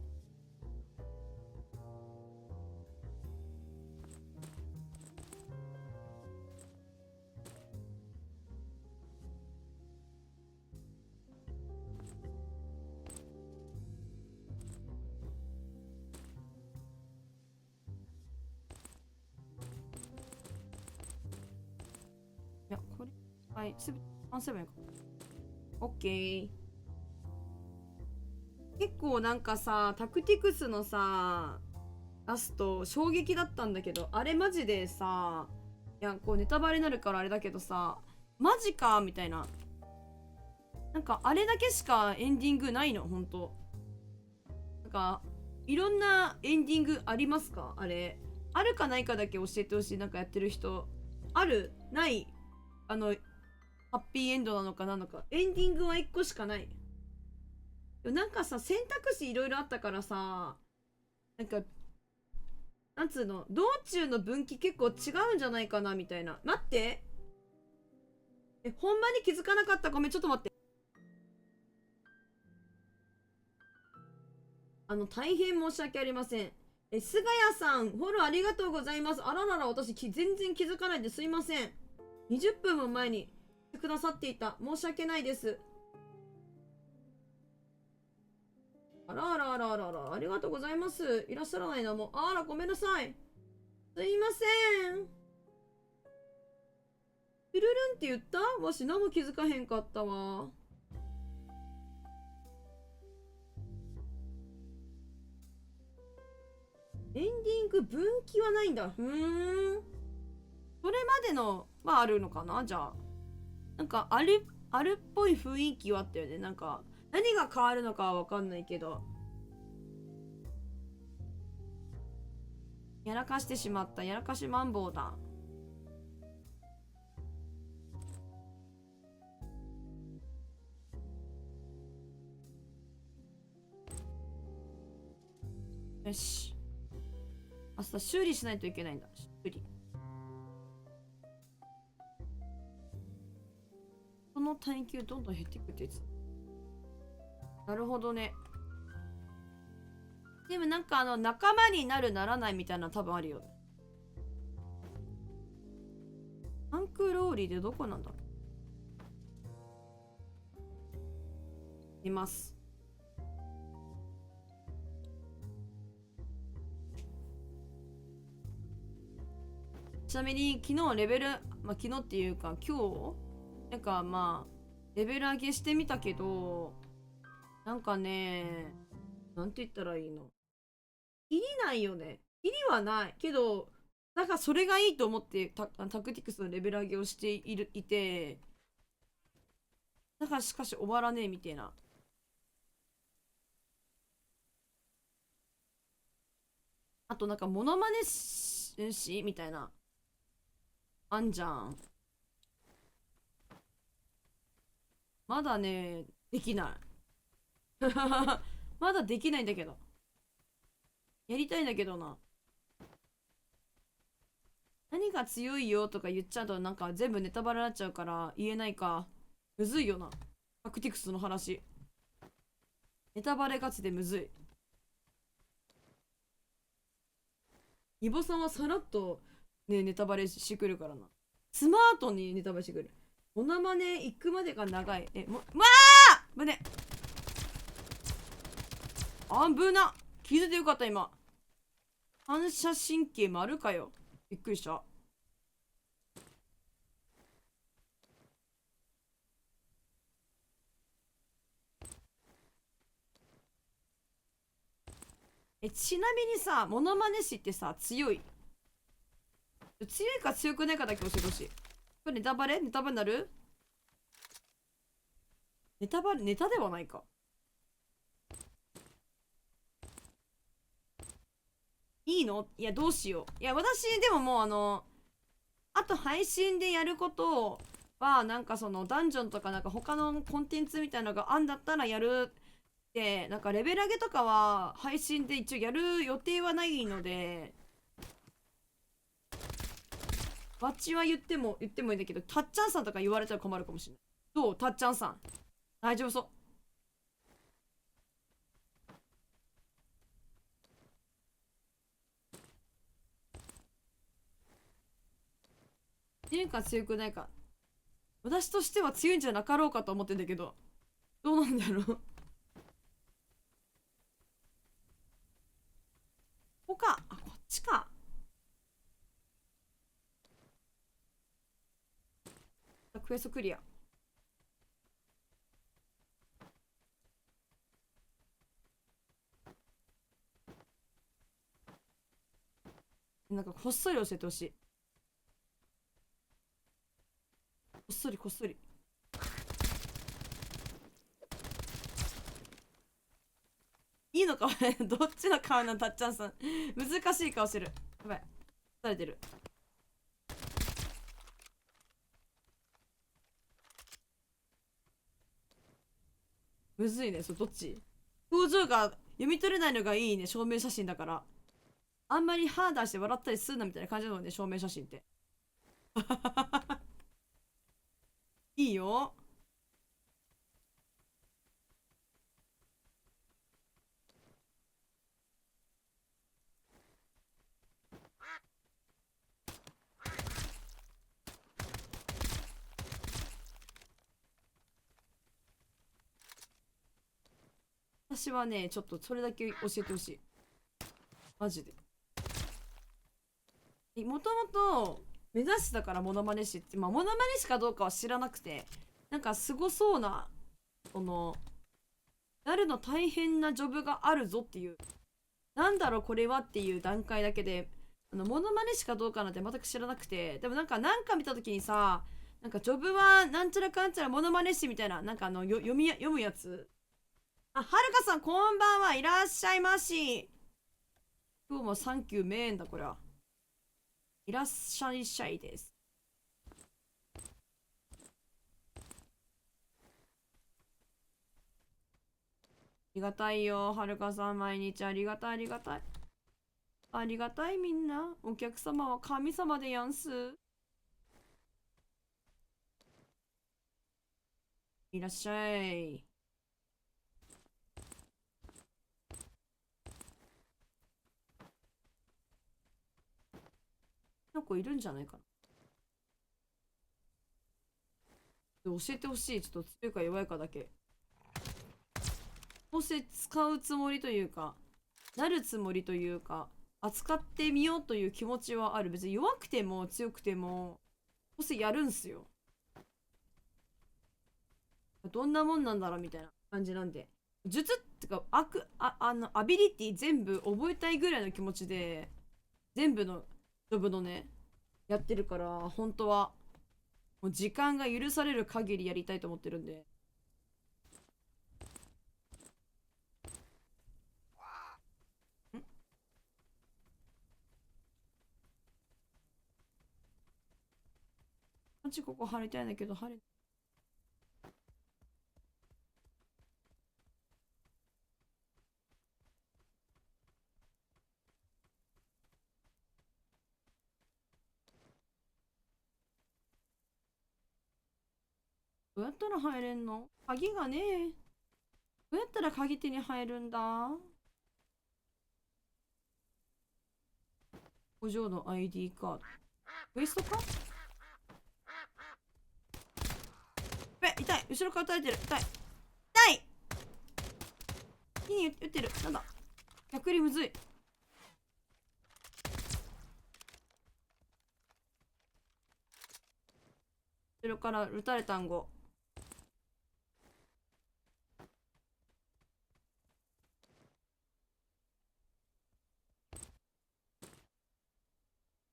いや、これ、はい、すべて完成ばいいか。オッケー。結構なんかさ、タクティクスのさ、ラスト衝撃だったんだけど、あれマジでさ、いや、こうネタバレになるからあれだけどさ、マジかみたいな。なんかあれだけしかエンディングないの、ほんと。なんか、いろんなエンディングありますかあれ。あるかないかだけ教えてほしい。なんかやってる人。あるない、ハッピーエンドなのかなのか。エンディングは1個しかない。なんかさ、選択肢いろいろあったからさ、なんか、なんつうの、道中の分岐結構違うんじゃないかなみたいな。待って。ほんまに気づかなかった。ごめん、ちょっと待って。大変申し訳ありません。菅谷さん、フォローありがとうございます。あららら、私、全然気づかないですいません。20分も前にしてくださっていた。申し訳ないです。あらあらあらあらあら、ありがとうございます。いらっしゃらないな、もう。あら、ごめんなさい。すいません。ルルルンって言った？わし、何も気づかへんかったわ。エンディング分岐はないんだ。それまでのはあるのかなじゃあ。なんかあるっぽい雰囲気はあったよね。なんか、何が変わるのかはわかんないけど。やらかしてしまった。やらかしマンボウだ。よし。明日修理しないといけないんだ。修理。この耐久どんどん減っていくってやつ。なるほどね。でもなんか仲間になるならないみたいなの多分あるよ。タンクローリーでどこなんだろう。います。ちなみに昨日レベル、昨日っていうか今日なんかレベル上げしてみたけど、なんかね、なんて言ったらいいの。きりないよね。きりはないけど、なんかそれがいいと思ってタクティクスのレベル上げをしていて、だからしかし終わらねえみたいな。あとなんかモノマネしみたいな。あんじゃん。まだね、できない。まだできないんだけど。やりたいんだけどな。何が強いよとか言っちゃうとなんか全部ネタバレになっちゃうから言えないか。むずいよな。タクティクスの話。ネタバレガチでむずい。イボさんはさらっとね、ネタバレしてくるからな。スマートにネタバレしてくる。モノマネ行くまでが長い。胸危な。気づいてよかった今。反射神経丸かよ。びっくりした。ちなみにさ、モノマネ師ってさ、強いか強くないかだけ教えてほしい。これネタバレになる？ネタではないか。いいの？いや、どうしよう。いや、私、でももうあと配信でやることは、なんかそのダンジョンとかなんか他のコンテンツみたいなのがあんだったらやるって、なんかレベル上げとかは配信で一応やる予定はないので、バッチは言ってもいいんだけど、たっちゃんさんとか言われたら困るかもしれない。どう？たっちゃんさん。大丈夫そう。強いか強くないか。私としては強いんじゃなかろうかと思ってんだけど、どうなんだろう。ここか。あ、こっちか。クエストクリア。なんかこっそり教えてほしい。こっそりこっそり。いいのかどっちの顔なのたっちゃんさん。難しい顔してる。やばい。されてる。むずいね、どっち？表情が読み取れないのがいいね、証明写真だから。あんまり歯出して笑ったりするなみたいな感じなのね、証明写真って。いいよ。私はね、ちょっとそれだけ教えてほしい。マジで。もともと目指してたからモノマネ師って、まあモノマネ師かどうかは知らなくて、なんかすごそうな、その、やるの大変なジョブがあるぞっていう、なんだろうこれはっていう段階だけで、モノマネ師かどうかなんて全く知らなくて、でもなんか見た時にさ、なんかジョブはなんちゃらかんちゃらモノマネ師みたいな、なんか読むやつ。あ、はるかさんこんばんはいらっしゃいまし。今日もサンキューメーンだこれは。いらっしゃいしゃいです。ありがたいよ、はるかさん毎日ありがたいありがたい。ありがたいみんな。お客様は神様でやんす。いらっしゃい。なんかいるんじゃないかな。教えてほしい。ちょっと強いか弱いかだけ。もし使うつもりというか、なるつもりというか、扱ってみようという気持ちはある。別に弱くても強くても、どうせやるんすよ。どんなもんなんだろうみたいな感じなんで。術ってか、アビリティ全部覚えたいぐらいの気持ちで、全部のジョブのね、やってるから、本当は、もう時間が許される限りやりたいと思ってるんで。んマジここ貼りたいんだけど、貼れ。どうやったら入れんの？鍵がね。どうやったら鍵手に入るんだ？工場の ID カード。ウエストか？痛い。後ろから叩いてる。痛い。痛い。木に打ってる。なんだ。逆にむずい。後ろから撃たれたんご。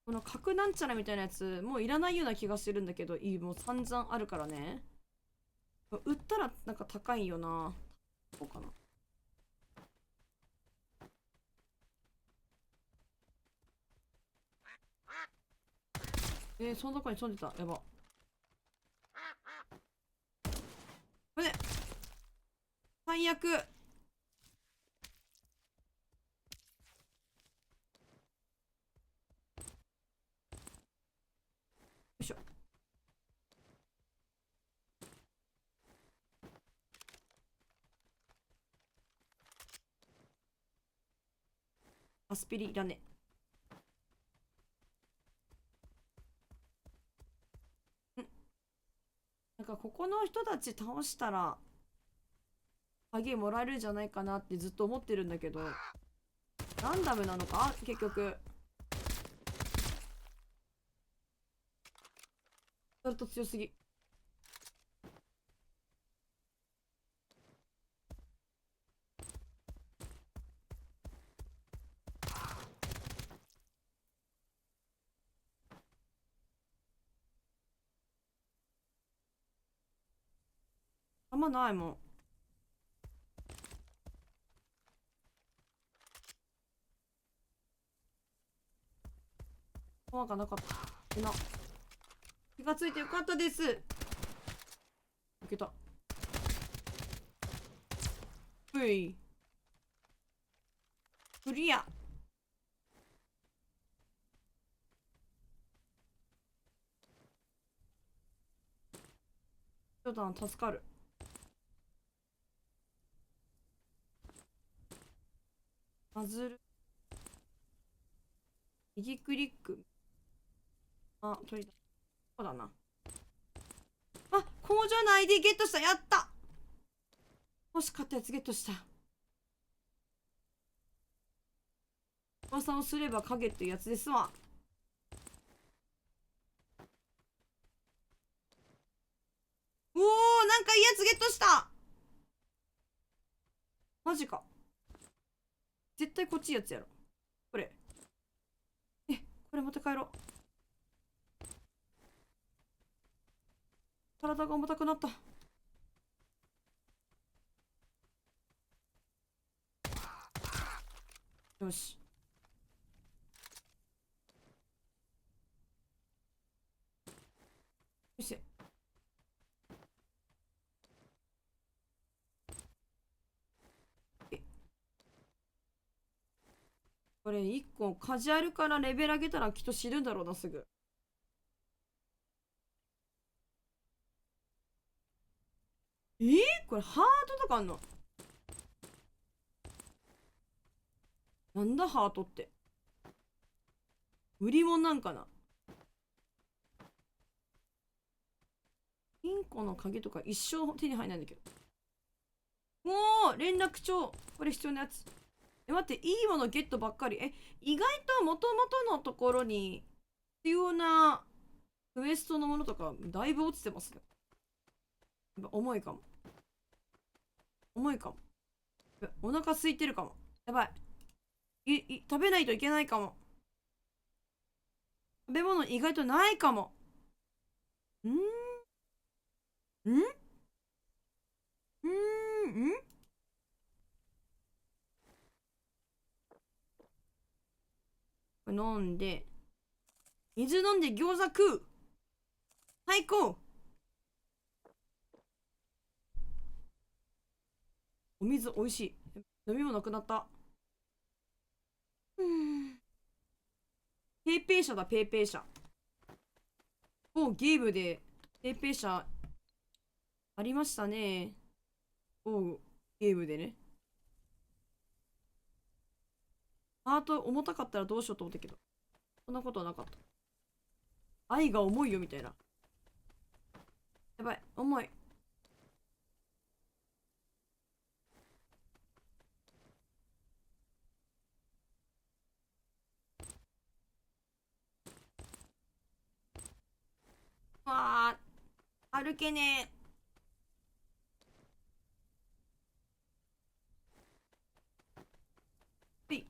この核なんちゃらみたいなやつ、もういらないような気がしてるんだけど、もう散々あるからね。売ったらなんか高いよな。こうかな。そのとこに飛んでた。やば。これで、最悪。よいしょ。アスピリいらね。なんかここの人たち倒したら、ハゲもらえるんじゃないかなってずっと思ってるんだけど、ランダムなのか結局。それと強すぎ。あんまないもん。怖がなかった。気がついてよかったです。いけた。うい。クリア。ジョダン助かる。マズル。右クリック。あ、取りだ。そうだな。あ、工場の ID ゲットした。やった。欲しかったやつゲットした。噂をすれば影っていうやつですわ。おー、なんかいいやつゲットした。マジか。絶対こっちいいやつやろ。これ。これ持って帰ろう。体が重たくなった。よし。よし。これ1個カジュアルからレベル上げたらきっと死ぬんだろうな、すぐ。これハートとかあんの？なんだハートって。売り物なんかな？金庫の鍵とか一生手に入らないんだけど。おー、連絡帳。これ必要なやつ。待って、いいものゲットばっかり。意外と元々のところに必要なクエストのものとかだいぶ落ちてますね。やっぱ重いかも。重いかも。お腹空いてるかも。やばい。食べないといけないかも。食べ物意外とないかも。んんん飲んで、水飲んで餃子食う。最高。お水おいしい。飲み物なくなった。ペイペイ社だ、ペイペイ社。ゲームでペイペイ社ありましたね。ゲームでね。ハート重たかったらどうしようと思ったけど、そんなことはなかった。愛が重いよみたいな。やばい、重い。わあ、歩けねえ。はい。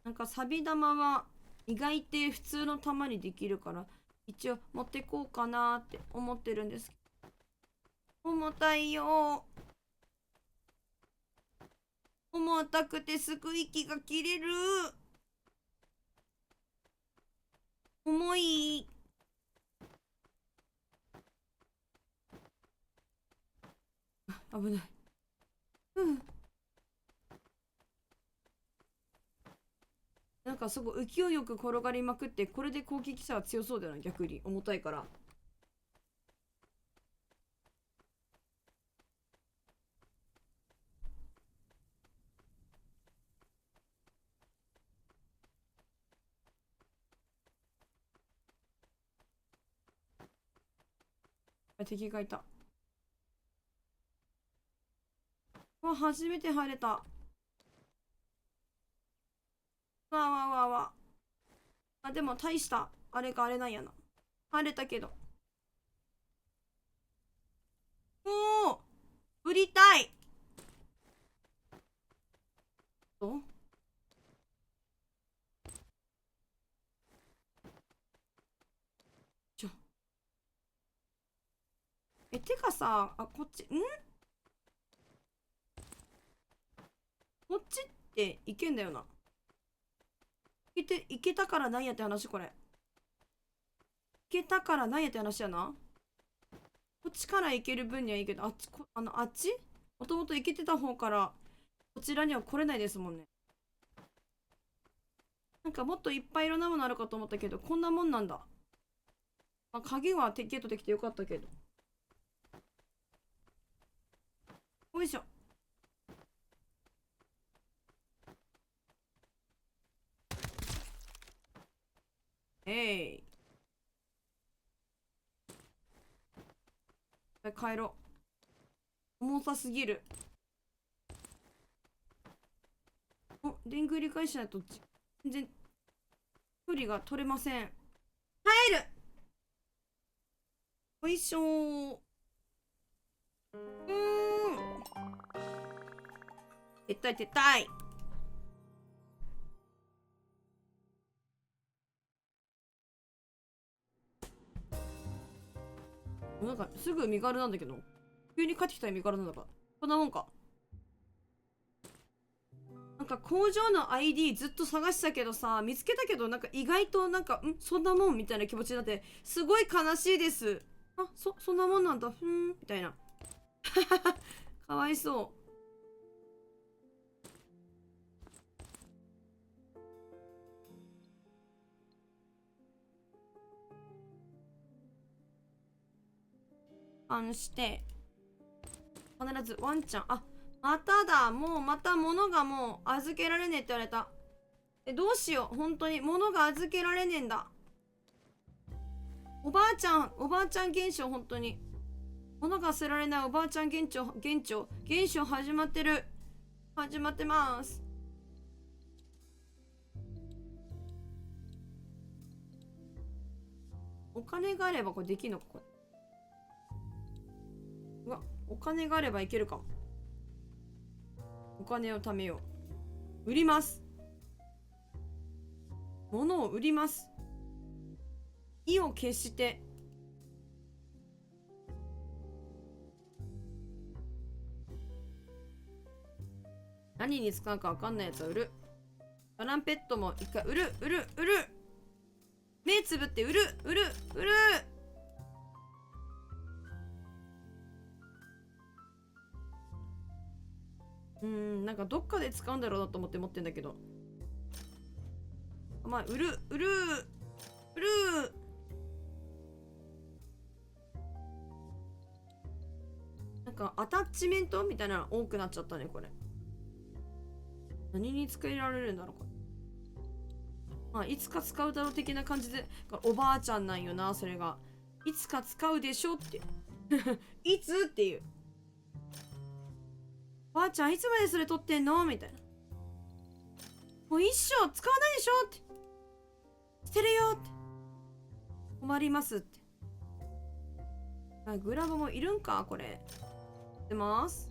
なんかサビ玉は意外って普通の玉にできるから、一応持ってこうかなって思ってるんですけど、重たいよ。重たくてすぐ息が切れる。重い。危ない。なんかすごい勢いよく転がりまくって、これで攻撃者は強そうだよな、逆に。重たいから。敵がいた。初めて入れた。わわわわ。でも大した、あれがあれなんやな。入れたけど。おお、売りたい。とちょ。てかさ、こっち、こっちって行けんだよな。行けたからなんやって話、これ。行けたからなんやって話やな。こっちから行ける分にはいいけど、あっち、あっちもともと行けてた方から、こちらには来れないですもんね。なんかもっといっぱいいろんなものあるかと思ったけど、こんなもんなんだ。まあ、鍵はゲットできてよかったけど。よいしょ。帰ろう。重さすぎる。お、でんぐり返しないと全然距離が取れません。帰る。よいしょー。撤退撤退。なんかすぐ身軽なんだけど、急に帰ってきたら身軽なんだから、こんなもんか。なんか工場の ID ずっと探してたけどさ、見つけたけど、なんか意外となんかそんなもんみたいな気持ちになって、すごい悲しいです。あ、そんなもんなんだ、みたいな。かわいそう。して必ずワンちゃん、あ、まただ、もうまた物がもう預けられねえって言われた。どうしよう、本当に物が預けられねえんだ。おばあちゃん現象、本当に物が捨てられないおばあちゃん現象始まってます。お金があればこれできんのか、これ。うわ、お金があればいけるかも。お金を貯めよう。売ります。物を売ります。意を決して。何に使うか分かんないやつは売る。トランペットも一回売る。目つぶって売る。なんかどっかで使うんだろうなと思って持ってんだけど。まあ、売る。なんかアタッチメントみたいなの多くなっちゃったね、これ。何に使えられるんだろう、これ。まあ、いつか使うだろう的な感じで、おばあちゃんなんよな、それが。いつか使うでしょって。いつっていう。おばあちゃんいつまでそれ取ってんのみたいな。もう一生使わないでしょって。捨てるよって。困りますって。あ、グラブもいるんかこれ。売ってます。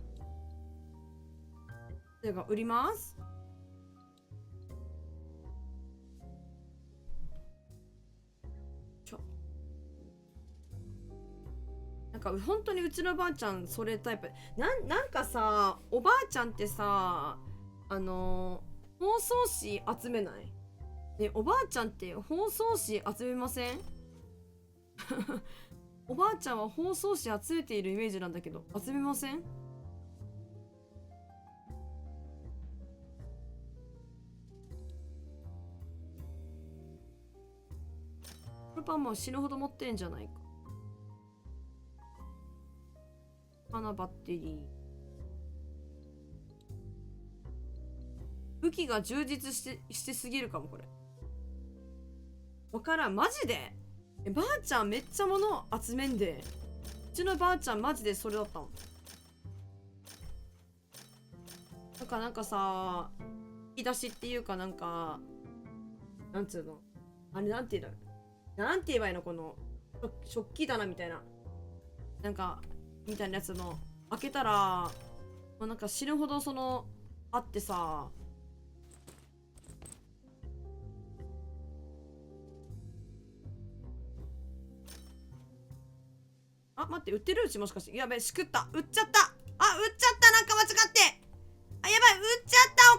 それが売ります。なんか本当にうちのばあちゃんそれタイプ。なんかさ、おばあちゃんってさ、包装紙集めない？ね、おばあちゃんって包装紙集めません？おばあちゃんは包装紙集めているイメージなんだけど、集めません？このパンも死ぬほど持ってんじゃないか。花バッテリー。武器が充実してすぎるかも、これ。わからん、マジでばあちゃんめっちゃ物集めんで。うちのばあちゃんマジでそれだったもん。なんかさ、引き出しっていうかなんか、なんつうのあれなんて言うんだろう。なんて言えばいいのこの、食器棚みたいな。なんか、みたいなやつの、開けたら、もうなんか死ぬほどその、あってさ、あ、待って、売ってるうちもしかして。やべえ、しくった。売っちゃった。あ、売っちゃった。なんか間違って。あ、やばい、売っちゃった。お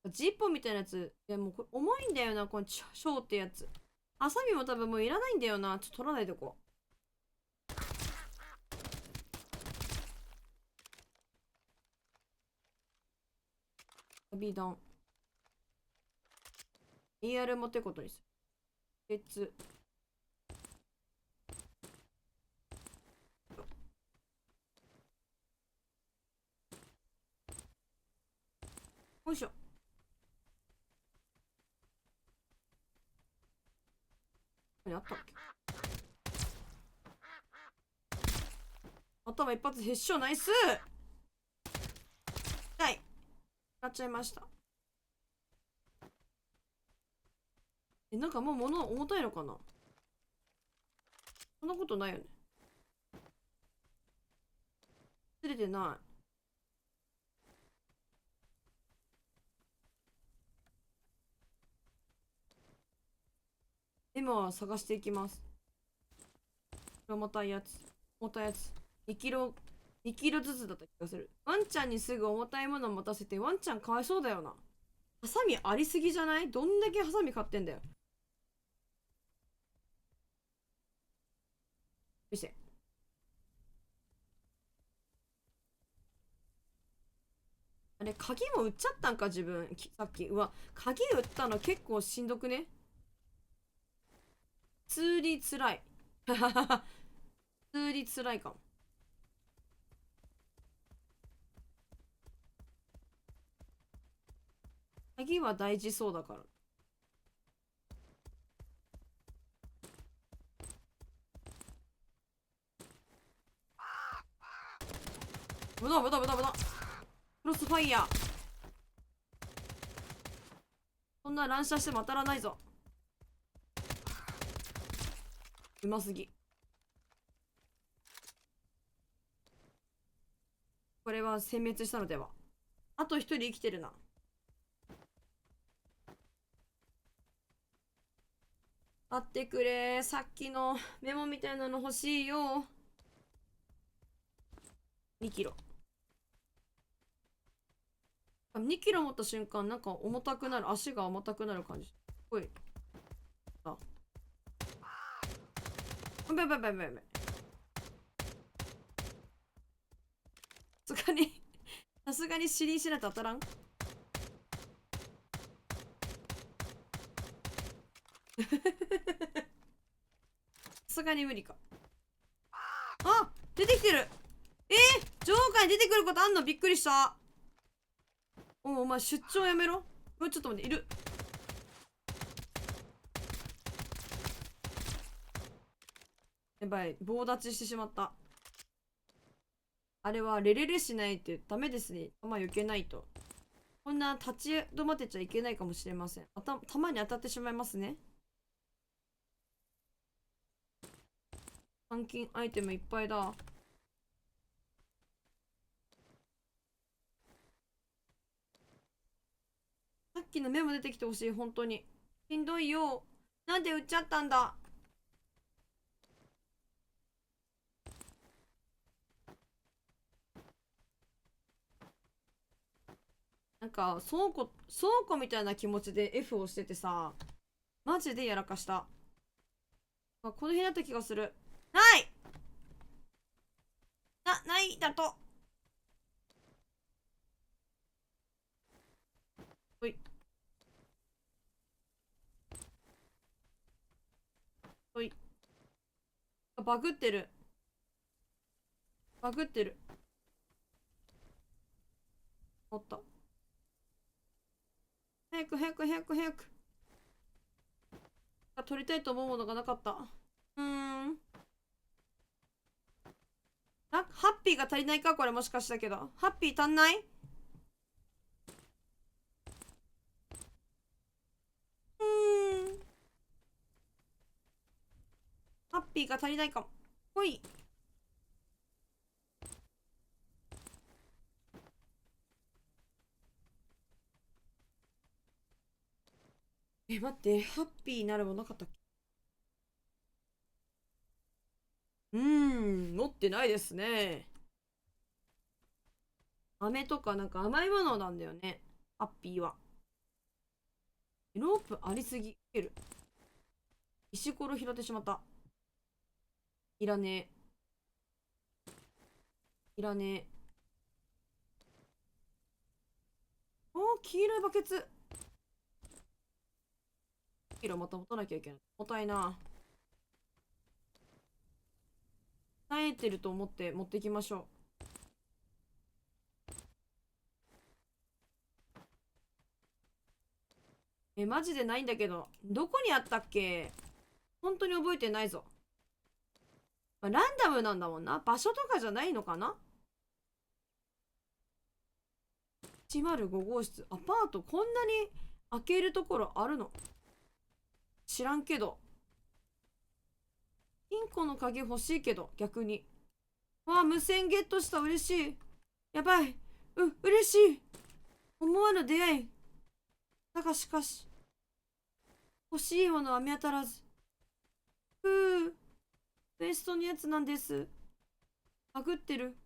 ジッポンみたいなやつ。いや、もうこれ重いんだよな、このショーってやつ。ハサミも多分もういらないんだよな。ちょっと取らないでこう。ビーダン。ER もってことにする。別。よいしょ。何あったっけ。頭一発必勝ナイス。痛い。使っちゃいました。なんかもう物重たいのかな。そんなことないよね。ずれてない。今は探していきます。重たいやつ。重たいやつ。2キロ、2キロずつだった気がする。ワンちゃんにすぐ重たいものを持たせて、ワンちゃんかわいそうだよな。ハサミありすぎじゃない？どんだけハサミ買ってんだよ。見せ。あれ、鍵も売っちゃったんか、自分。さっき。うわ、鍵売ったの結構しんどくね？普通につらい。普通につらいかも。鍵は大事そうだから。危ない危ない危ない危ない。クロスファイヤー。そんな乱射しても当たらないぞ。うますぎ。これは殲滅したのでは。あと一人生きてるな。待ってくれ。さっきのメモみたいなの欲しいよ。2キロ。2キロ持った瞬間、なんか重たくなる。足が重たくなる感じ。ほい。あ。やばいやばいやばいやばい。さすがにさすがに尻にしないと当たらん。さすがに無理か。あ、出てきてる。ジョーカーに出てくることあんの？びっくりした。お前出張やめろ。もうちょっと待って、いる。やばい、棒立ちしてしまった。あれはレレレしないってダメですね。弾避けないと。こんな立ち止まってちゃいけないかもしれません。弾に当たってしまいますね。換金アイテムいっぱいだ。さっきのメモ出てきてほしい、本当に。しんどいよ。なんで売っちゃったんだ。なんか倉庫みたいな気持ちで F をしててさ、マジでやらかした。この辺だった気がする。ないないだと。ほい。ほい。バグってる。バグってる。おった。早く早く早く早く。取りたいと思うものがなかった。ハッピーが足りないかこれもしかしたけど。ハッピー足んない？ハッピーが足りないかも。ほい。待って、ハッピーになるもなかったっけ？持ってないですね。飴とかなんか甘いものなんだよね。ハッピーは。ロープありすぎ。いける。石ころ拾ってしまった。いらねえ。いらねえ。おー、黄色いバケツ。黄色また持たなきゃいけない。重たいな。耐えてると思って持ってきましょう。マジでないんだけど。どこにあったっけ？本当に覚えてないぞ。まあ、ランダムなんだもんな。場所とかじゃないのかな？ 105 号室。アパートこんなに開けるところあるの？知らんけど。金庫の鍵欲しいけど、逆に。わあ、無線ゲットした。嬉しい。やばい。嬉しい。思わぬ出会い。だがしかし、欲しいものは見当たらず。ふう、ウエストのやつなんです。バグってる。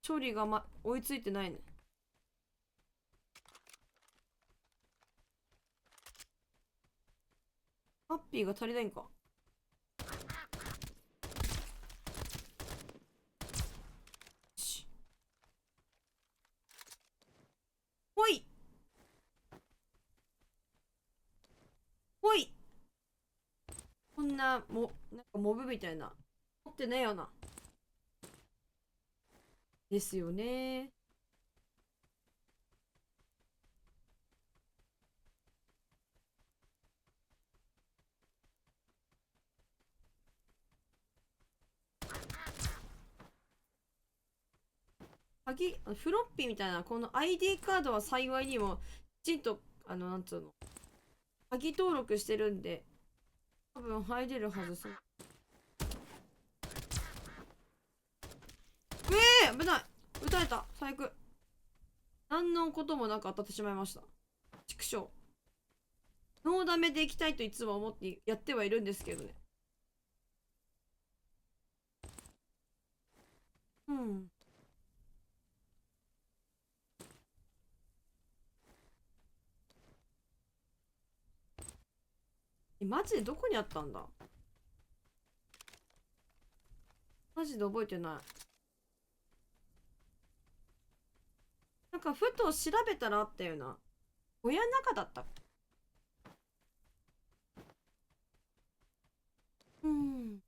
処理が追いついてないね。ハッピーが足りないんか。し。ほい。ほい。こんな、なんかモブみたいな。持ってないよな。ですよね。フロッピーみたいな、この ID カードは幸いにも、きちんと、なんつうの、鍵登録してるんで、多分入れるはずさ。危ない。撃たれた。最悪。何のこともなく当たってしまいました。畜生。ノーダメでいきたいといつも思ってやってはいるんですけどね。うん。マジでどこにあったんだ？マジで覚えてない。なんかふと調べたらあったよな。小屋の中だった。うん。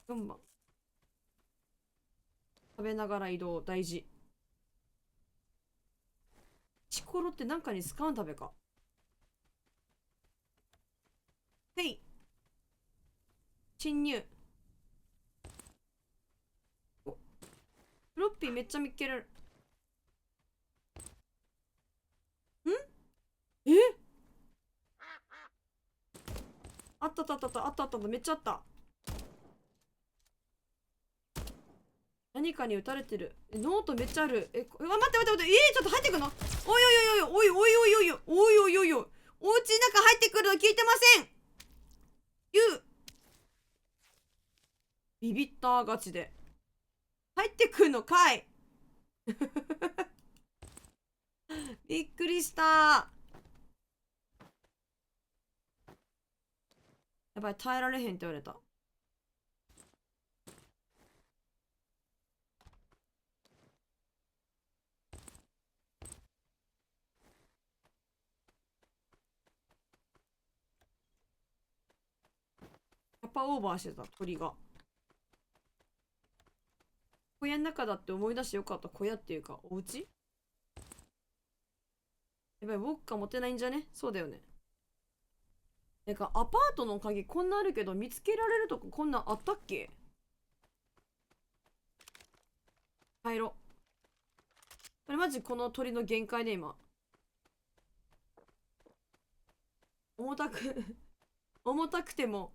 4番。食べながら移動大事。チコロってなんかに使う食べか。へい。侵入。お、フロッピーめっちゃ見っける。んえ、あったあったあったあったあった、めっちゃあった。何かに撃たれてる。ノートめっちゃある。待って待って待って。ちょっと入ってくの？おいおいおいおいおいおいおいおいおいおいおい。お家の中入ってくるの聞いてません。ゆう。ビビったガチで。入ってくんのかい。びっくりした。やばい、耐えられへんって言われた。やっぱオーバーしてた、鳥が。小屋の中だって思い出してよかった。小屋っていうか、お家。やばい、ウォッカ持てないんじゃね？そうだよね。てか、アパートの鍵こんなあるけど、見つけられるとここんなんあったっけ？入ろう。これマジこの鳥の限界で今。重たく重たくても、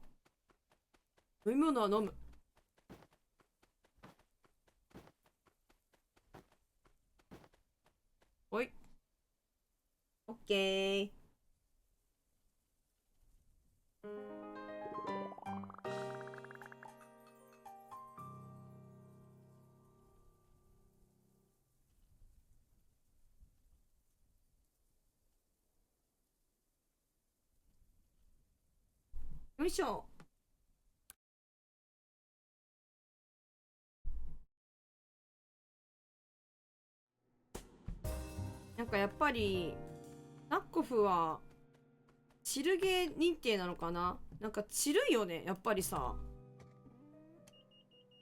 飲み物は飲む。おい。オッケー。よいしょ。なんかやっぱり、ナッコフは、チルゲー認定なのかな。なんかチルいよね、やっぱりさ。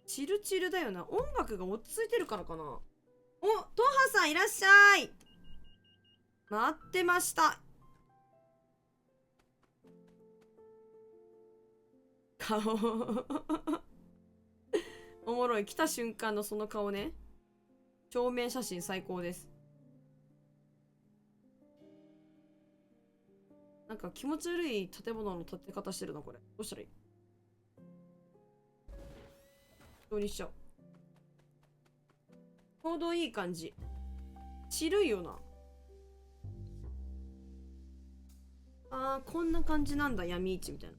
チルチルだよな。音楽が落ち着いてるからかな。お、トハさんいらっしゃい。待ってました。顔おもろい。来た瞬間のその顔ね。正面写真最高です。なんか気持ち悪い建物の建て方してるな、これ。どうしたらいい？どうにしちゃう。ちょうどいい感じ。ちるいよな。あー、こんな感じなんだ、闇市みたいな。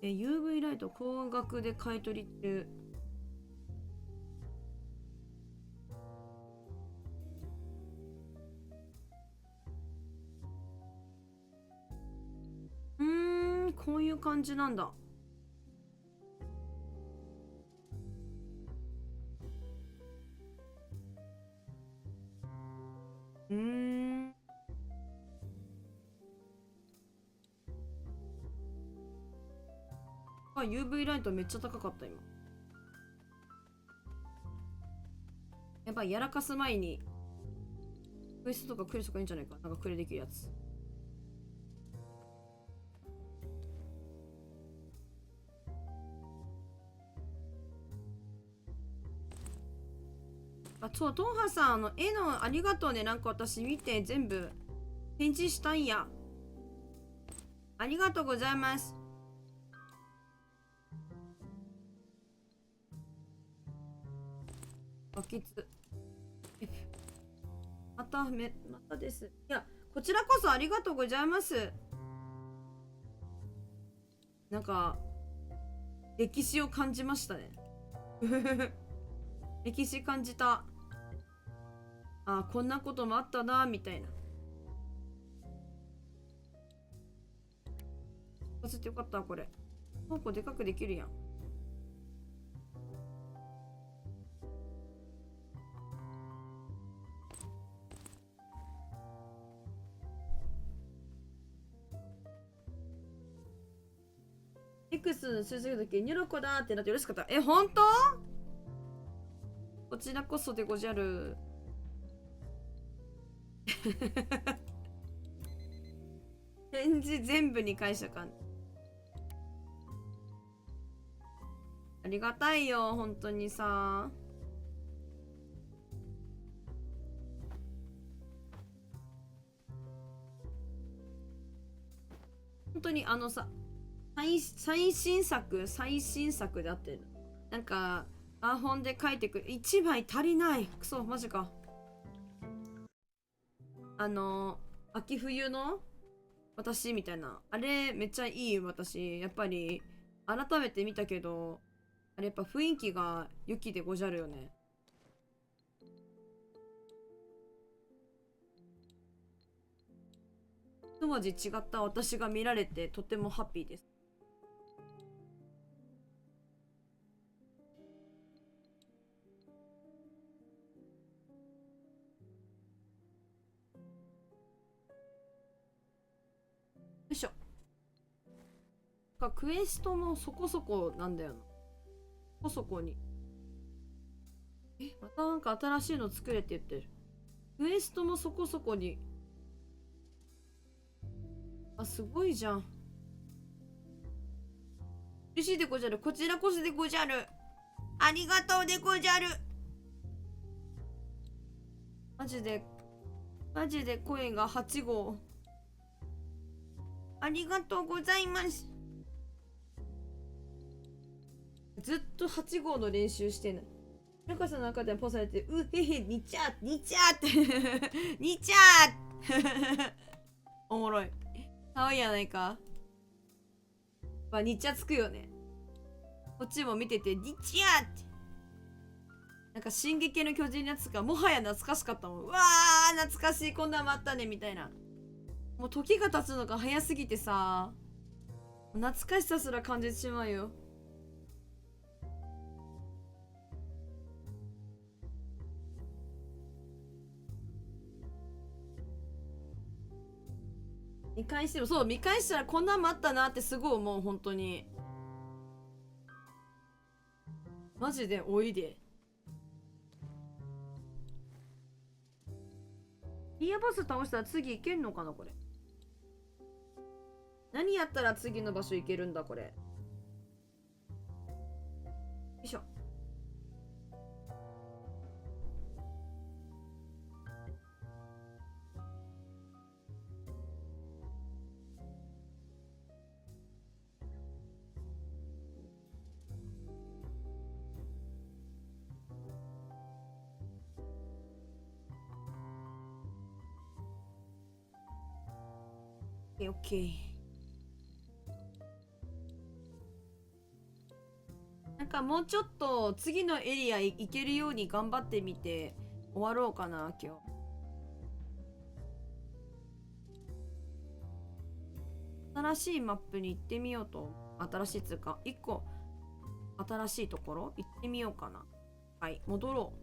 UV ライト高額で買い取り中。こういう感じなんだ。あ、UV ライトめっちゃ高かった、今。やっぱやらかす前に、クエストとかクレスとかいいんじゃないか。なんかクレできるやつ。あ、そう、トンハさん、絵のありがとうね。なんか私見て全部返事したんや。ありがとうございます。バケツ。またです。いや、こちらこそありがとうございます。なんか、歴史を感じましたね。歴史感じた。あ、こんなこともあったな、みたいな。出せてよかった、これ。倉庫でかくできるやん。X 数字の時ニョロコだってなって嬉しかった。え、本当？こちらこそでごじゃる。返事全部に返したかん。ありがたいよ、本当にさ。本当にさ、最新作であってる。なんか、本で書いてくる。1枚足りない。クソ、マジか。秋冬の私みたいな。あれ、めっちゃいい私。やっぱり、改めて見たけど、あれやっぱ雰囲気が雪でごじゃるよね。一味違った私が見られてとてもハッピーです。よいしょ。クエストもそこそこなんだよな。そこそこに。またなんか新しいの作れって言ってる。クエストもそこそこに。あ、すごいじゃん。嬉しいでごじゃる。こちらこそでごじゃる。ありがとうでごじゃる。マジで声が8号。ありがとうございます。ずっと8号の練習してんの。ルカさんの中でポされて、うへへ、にちゃー、にちゃーって、にちゃーおもろい。かわいいやないか。まあ、にちゃつくよね。こっちも見てて、にちゃーって。なんか、進撃の巨人のやつが、もはや懐かしかったもん。うわー、懐かしい、こんなんもあったね、みたいな。もう時が経つのが早すぎてさ、懐かしさすら感じてしまうよ。見返しても、そう、見返したらこんなんもあったなってすごい思う、本当に。マジでおいで。リアボス倒したら次行けんのかな、これ。何やったら次の場所行けるんだ、これ。よいしょ。オッケー。なんかもうちょっと次のエリア行けるように頑張ってみて終わろうかな、今日。新しいマップに行ってみようと。新しいつうか、1個新しいところ行ってみようかな。はい、戻ろう。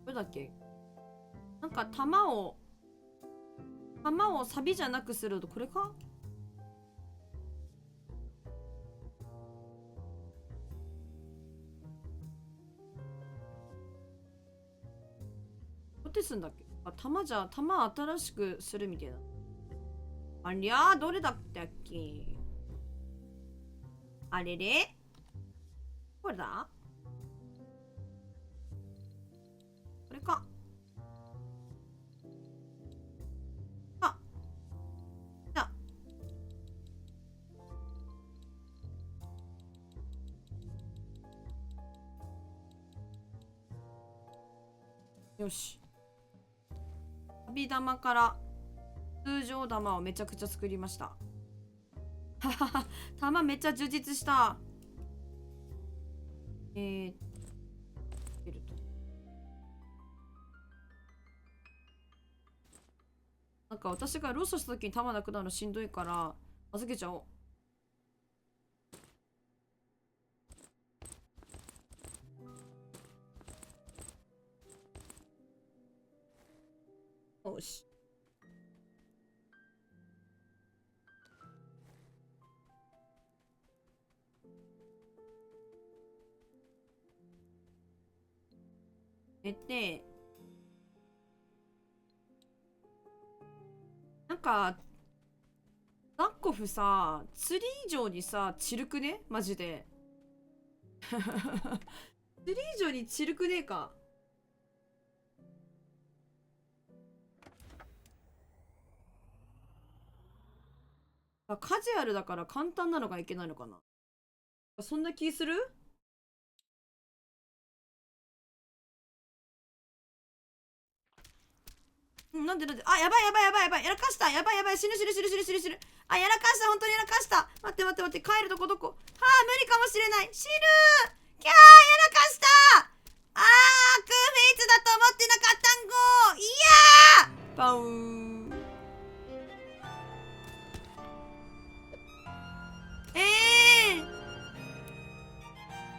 どれだっけ。なんか弾をサビじゃなくするとこれか。どうやってすんだっけ。あ、弾新しくするみたいな。ありゃー、どれだったっけ。あれれ、これだ、これか。あ、だ。よし。旅玉から通常玉をめちゃくちゃ作りました。ははは、玉めっちゃ充実した。出ると。なんか私がロストした時に玉なくなるのしんどいから預けちゃおう。よし。なんかザッコフさ、釣り以上にさ、チルくねマジで。釣り以上にチルくねえか。あ、カジュアルだから簡単なのがいけないのかな。そんな気する。なんで、あ、やばいやばいやばいやばい、やらかした、やばいやばい、死ぬ死ぬ死ぬ死ぬ死ぬ死ぬ。あ、やらかした、本当にやらかした。待って待って待って、帰るとこどこ。はあ、無理かもしれない。死ぬー。キャー、やらかした。あー、クーフェイツだと思ってなかったんご。いやー、バウン。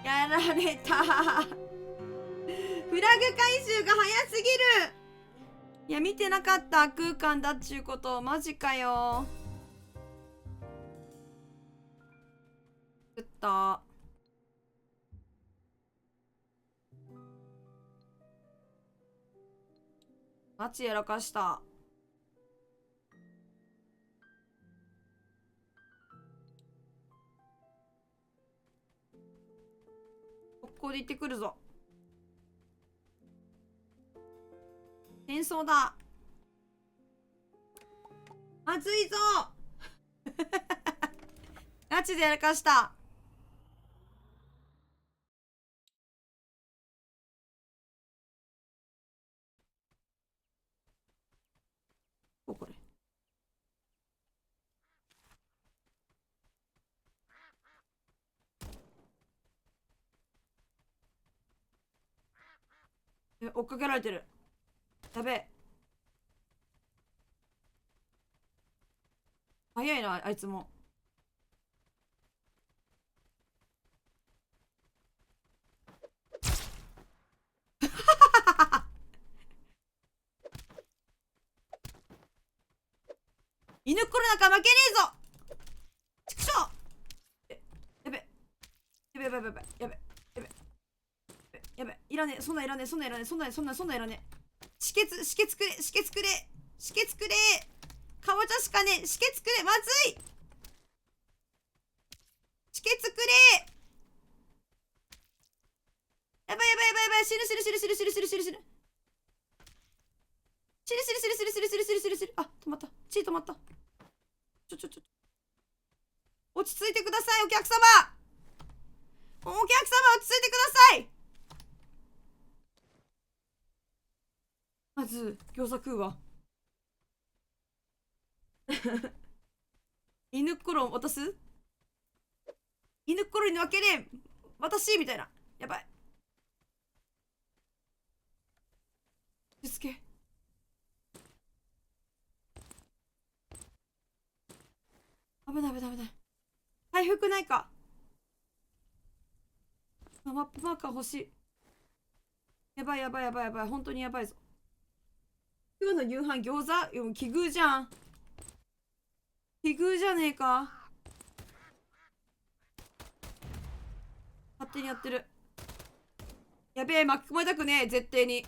やられた。フラグ回収が早すぎる。いや、見てなかった、空間だっちゅうこと。マジかよ。作った。マジやらかした。速攻で行ってくるぞ。戦争だ。まずいぞガチでやらかした。これ。追っかけられてる。やべえ。早いな、あいつも。犬っこの中負けねえぞ。ちくしょう。やべ。やべやべやべやべやべやべやべ。いらねえ。そんなんいらねえ。そんなんいらねえ。そんなんいらねえ。止血くれ。止血くれ。止血くれ。かぼちゃしかねえ。止血くれ。まずい。止血くれ。やばいやばいやばいやばい。死ぬ死ぬ死ぬ死ぬ死ぬ死ぬ死ぬ死ぬ。死ぬ死ぬ死ぬ死ぬ死ぬ死ぬ死ぬ死ぬ死ぬ。あ、止まった。血止まった。落ち着いてください、お客様。お客様、落ち着いてください。まず、餃子食うわ。犬っころ渡す。犬っころに分けれん。私みたいな。やばい。しつけ。危ない危ない危ない。回復ないか。マップマーカー欲しい。やばいやばいやばいやばい。本当にやばいぞ。今日の夕飯餃子奇遇じゃん。奇遇じゃねえか。勝手にやってる。やべえ、巻き込まれたくねえ、絶対に。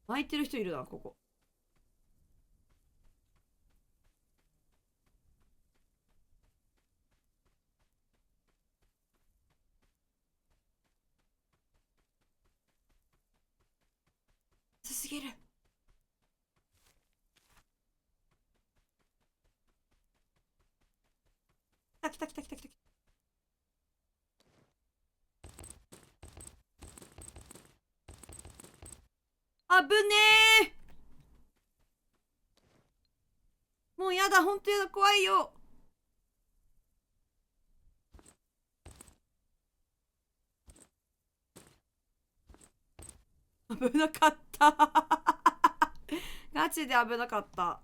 巻いてる人いるな、ここ。すぎる。来た来た来た来た来た。あぶねえ。もうやだ、本当やだ、怖いよ。危なかったガチで危なかった。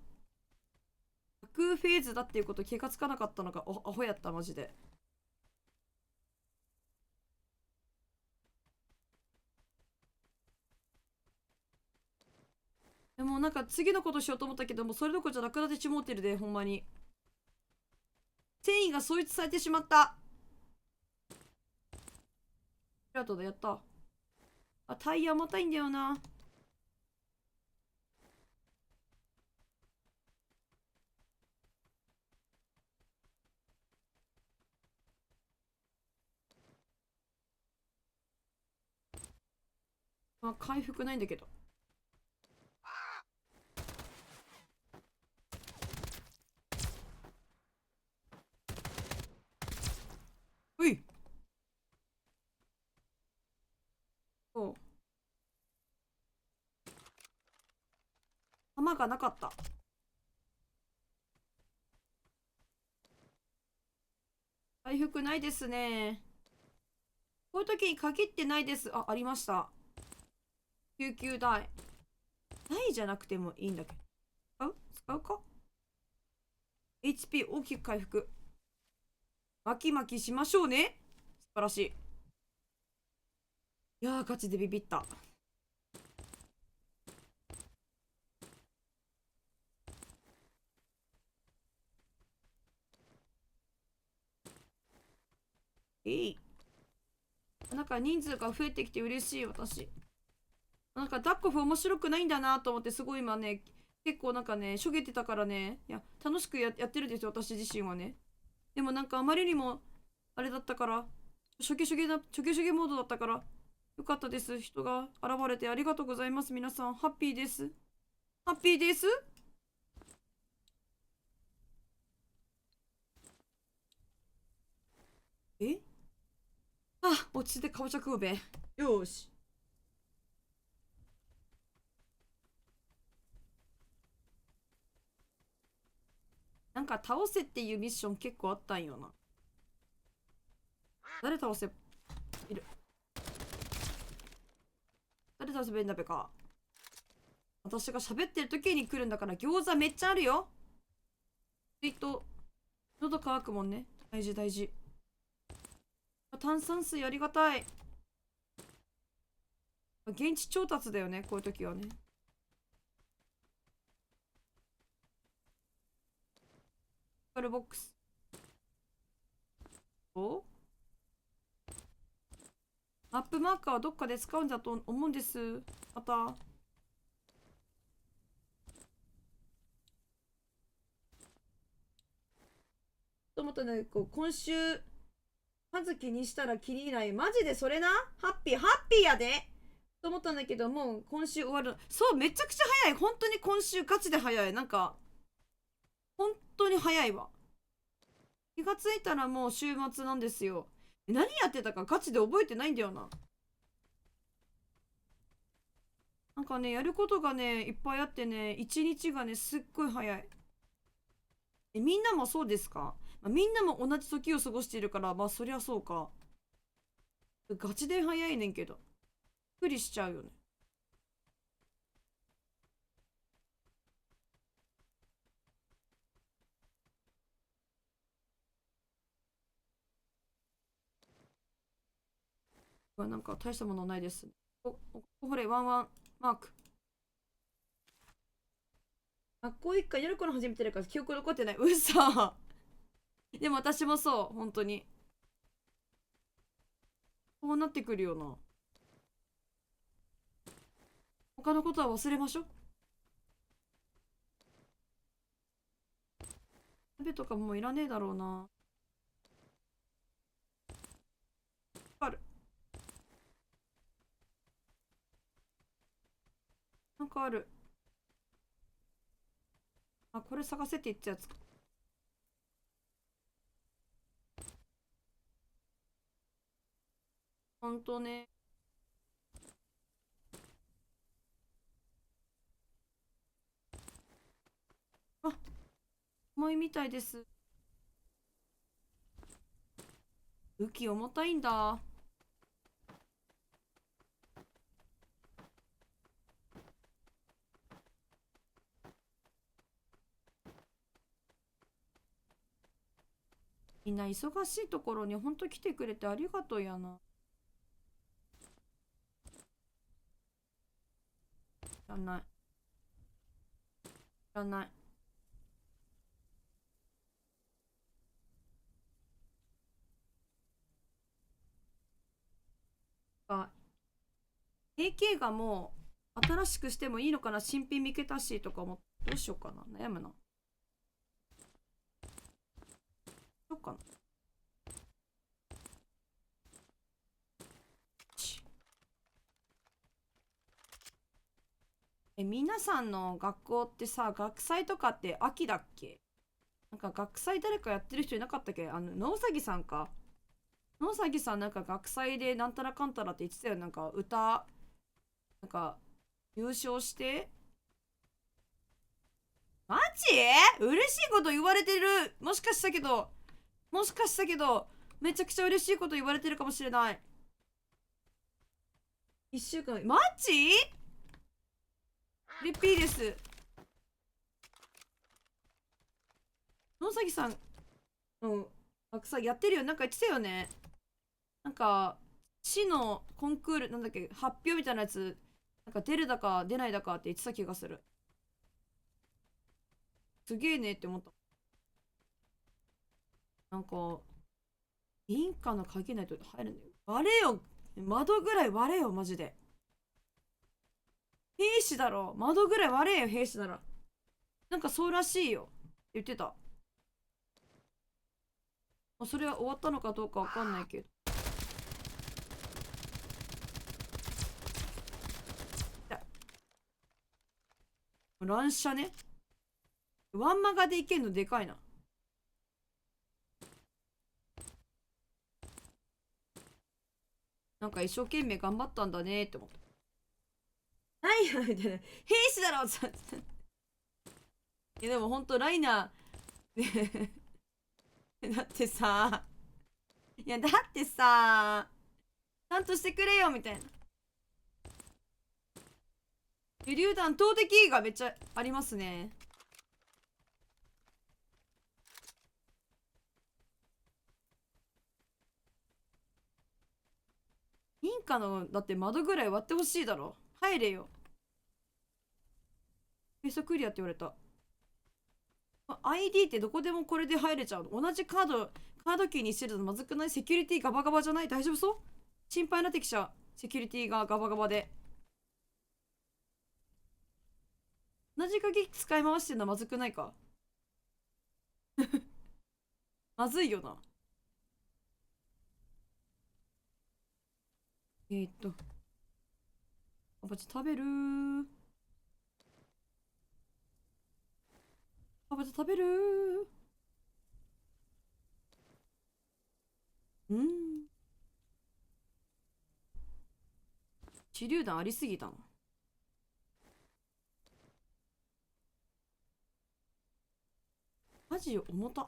空フェーズだっていうこと気がつかなかったのがアホやった、マジで。でもなんか次のことしようと思ったけども、それどころじゃなくなってしもうてるで、ほんまに。繊維が創出されてしまった。ありがとうだ、やった。あ、タイヤ重たいんだよな。あ、回復ないんだけど。うい。そう。弾がなかった。回復ないですね。こういう時に限ってないです。あ、ありました。救急台。ないじゃなくてもいいんだけど。使うか ?HP 大きく回復。巻き巻きしましょうね。素晴らしい。いやー、ガチでビビった。なんか人数が増えてきて嬉しい、私。なんかダッコフ面白くないんだなと思って、すごい今ね、結構なんかね、しょげてたからね、いや、楽しくやってるんですよ、私自身はね。でもなんかあまりにも、あれだったから、しょげしょげモードだったから、よかったです。人が現れてありがとうございます。皆さん、ハッピーです。ハッピーです。えあ、落ち着いてかぼちゃ食うべ。よーし。なんか倒せっていうミッション結構あったんよな。誰倒せ、いる。誰倒せばいいんだべか。私が喋ってる時に来るんだから餃子めっちゃあるよ。ツイート、喉乾くもんね。大事大事。炭酸水ありがたい。現地調達だよね、こういう時はね。カルボックス。おマップマーカーはどっかで使うんだと思うんです。また。と思ったんだけど、今週、葉月にしたらキリない。マジでそれなハッピー、ハッピーやでと思ったんだけど、もう今週終わる。そう、めちゃくちゃ早い。本当に今週ガチで早い。なんか、本当に早いわ。気がついたらもう週末なんですよ。何やってたかガチで覚えてないんだよな。なんかね、やることがね、いっぱいあってね、一日がね、すっごい早い。みんなもそうですか？みんなも同じ時を過ごしているから、まあそりゃそうか。ガチで早いねんけど。びっくりしちゃうよね。なんか大したものないです。ほれ、ワンワンマーク。学校一回やる頃始めてるから記憶残ってない。うそ。でも私もそう、本当に。こうなってくるよな。他のことは忘れましょう。鍋とかもういらねえだろうな。ある。なんかある。あ、これ探せって言ったやつか。ほんとね。あ、重いみたいです。武器重たいんだ。みんな忙しいところにほんと来てくれてありがとうやな。いらない。いらない。あ、AK がもう新しくしてもいいのかな、新品見つけたしとか思って、どうしようかな。悩むな。どうかな。皆さんの学校ってさ、学祭とかって秋だっけ？なんか学祭誰かやってる人いなかったっけ？野うさぎさんか。野うさぎさんなんか学祭でなんたらかんたらって言ってたよ。なんか歌、なんか優勝して。マジ嬉しいこと言われてる。もしかしたけど、めちゃくちゃ嬉しいこと言われてるかもしれない。1週間、マジリッピーです。野崎さん、うん、学祭やってるよ。なんか言ってたよね。なんか、市のコンクール、なんだっけ、発表みたいなやつ、なんか出るだか出ないだかって言ってた気がする。すげえねって思った。なんか、委員会の鍵ないと入るんだよ。割れよ。窓ぐらい割れよ、マジで。兵士だろ。窓ぐらい割れよ、兵士なら。なんかそうらしいよ。言ってた。それは終わったのかどうかわかんないけど。乱射ね。ワンマガでいけんのでかいな。なんか一生懸命頑張ったんだねって思った。はいはいみたいな。兵士だろって。いやでもほんとライナー、ねだってさ、いやだってさ、ちゃんとしてくれよみたいな。手榴弾投擲がめっちゃありますね。民家のだって窓ぐらい割ってほしいだろ。入れよ。ペーストクリアって言われた。ID ってどこでもこれで入れちゃうの。同じカードキーにしてるとまずくない？セキュリティガバガバじゃない？大丈夫そう？心配になってきちゃう。セキュリティがガバガバで。同じ鍵使い回してんのまずくないか？まずいよな。カバチ食べるー。カバチ食べるー。うん。手榴弾ありすぎたの。マジよ、重た。い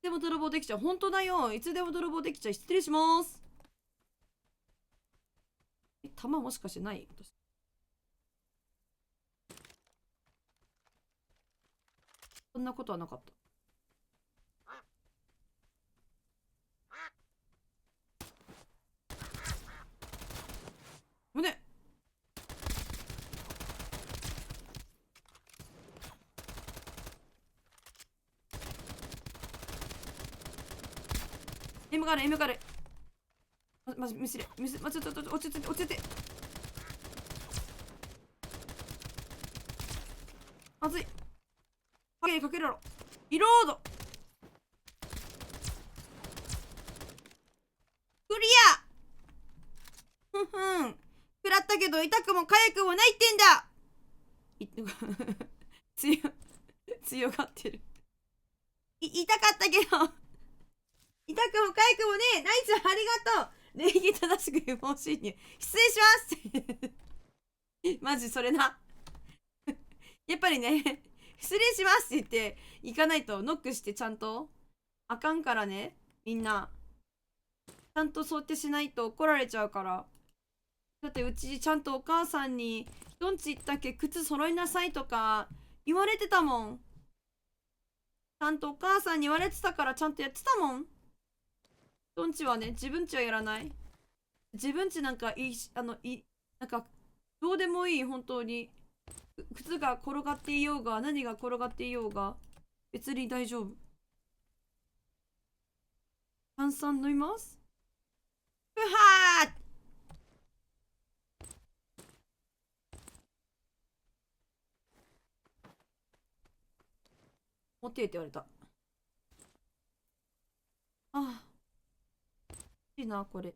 つでも泥棒できちゃう。本当だよ。いつでも泥棒できちゃう。失礼します。弾もしかしてない？そんなことはなかった。胸。エムガール、エムガール。まじ、ミスれ。ミス、ちょっと、落ち着いて、落ち着いて。まずい。影にかけるやろ。リロード。クリア。ふんふん。食らったけど、痛くも痒くもないってんだ。強、強がってる。痛かったけど、痛くも痒くもね、ナイスありがとう。礼儀正しく不法侵入。失礼しますマジそれな。やっぱりね、失礼しますって言って行かないと、ノックしてちゃんと。あかんからね、みんな。ちゃんとそうやってしないと怒られちゃうから。だってうちちゃんとお母さんに、どんち行ったっけ靴揃いなさいとか言われてたもん。ちゃんとお母さんに言われてたからちゃんとやってたもん。どんちはね、自分ちはやらない。自分ちなんかいいし、なんか、どうでもいい、本当に。靴が転がっていようが、何が転がっていようが、別に大丈夫。炭酸飲みます。ふはー。持ってって言われた。ああ、いいな、これ。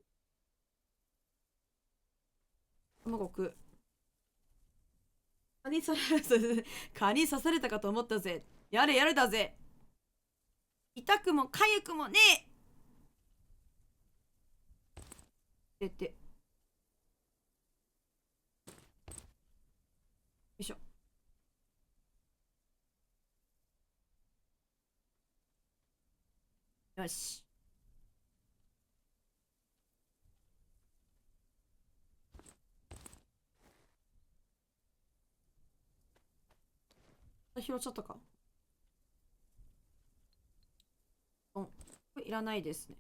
卵食う。蚊に刺された、蚊に刺されたかと思ったぜ。やれやれだぜ。痛くも痒くもねえ。って。よいしょ。よし。拾っちゃったか。うん。これいらないですね。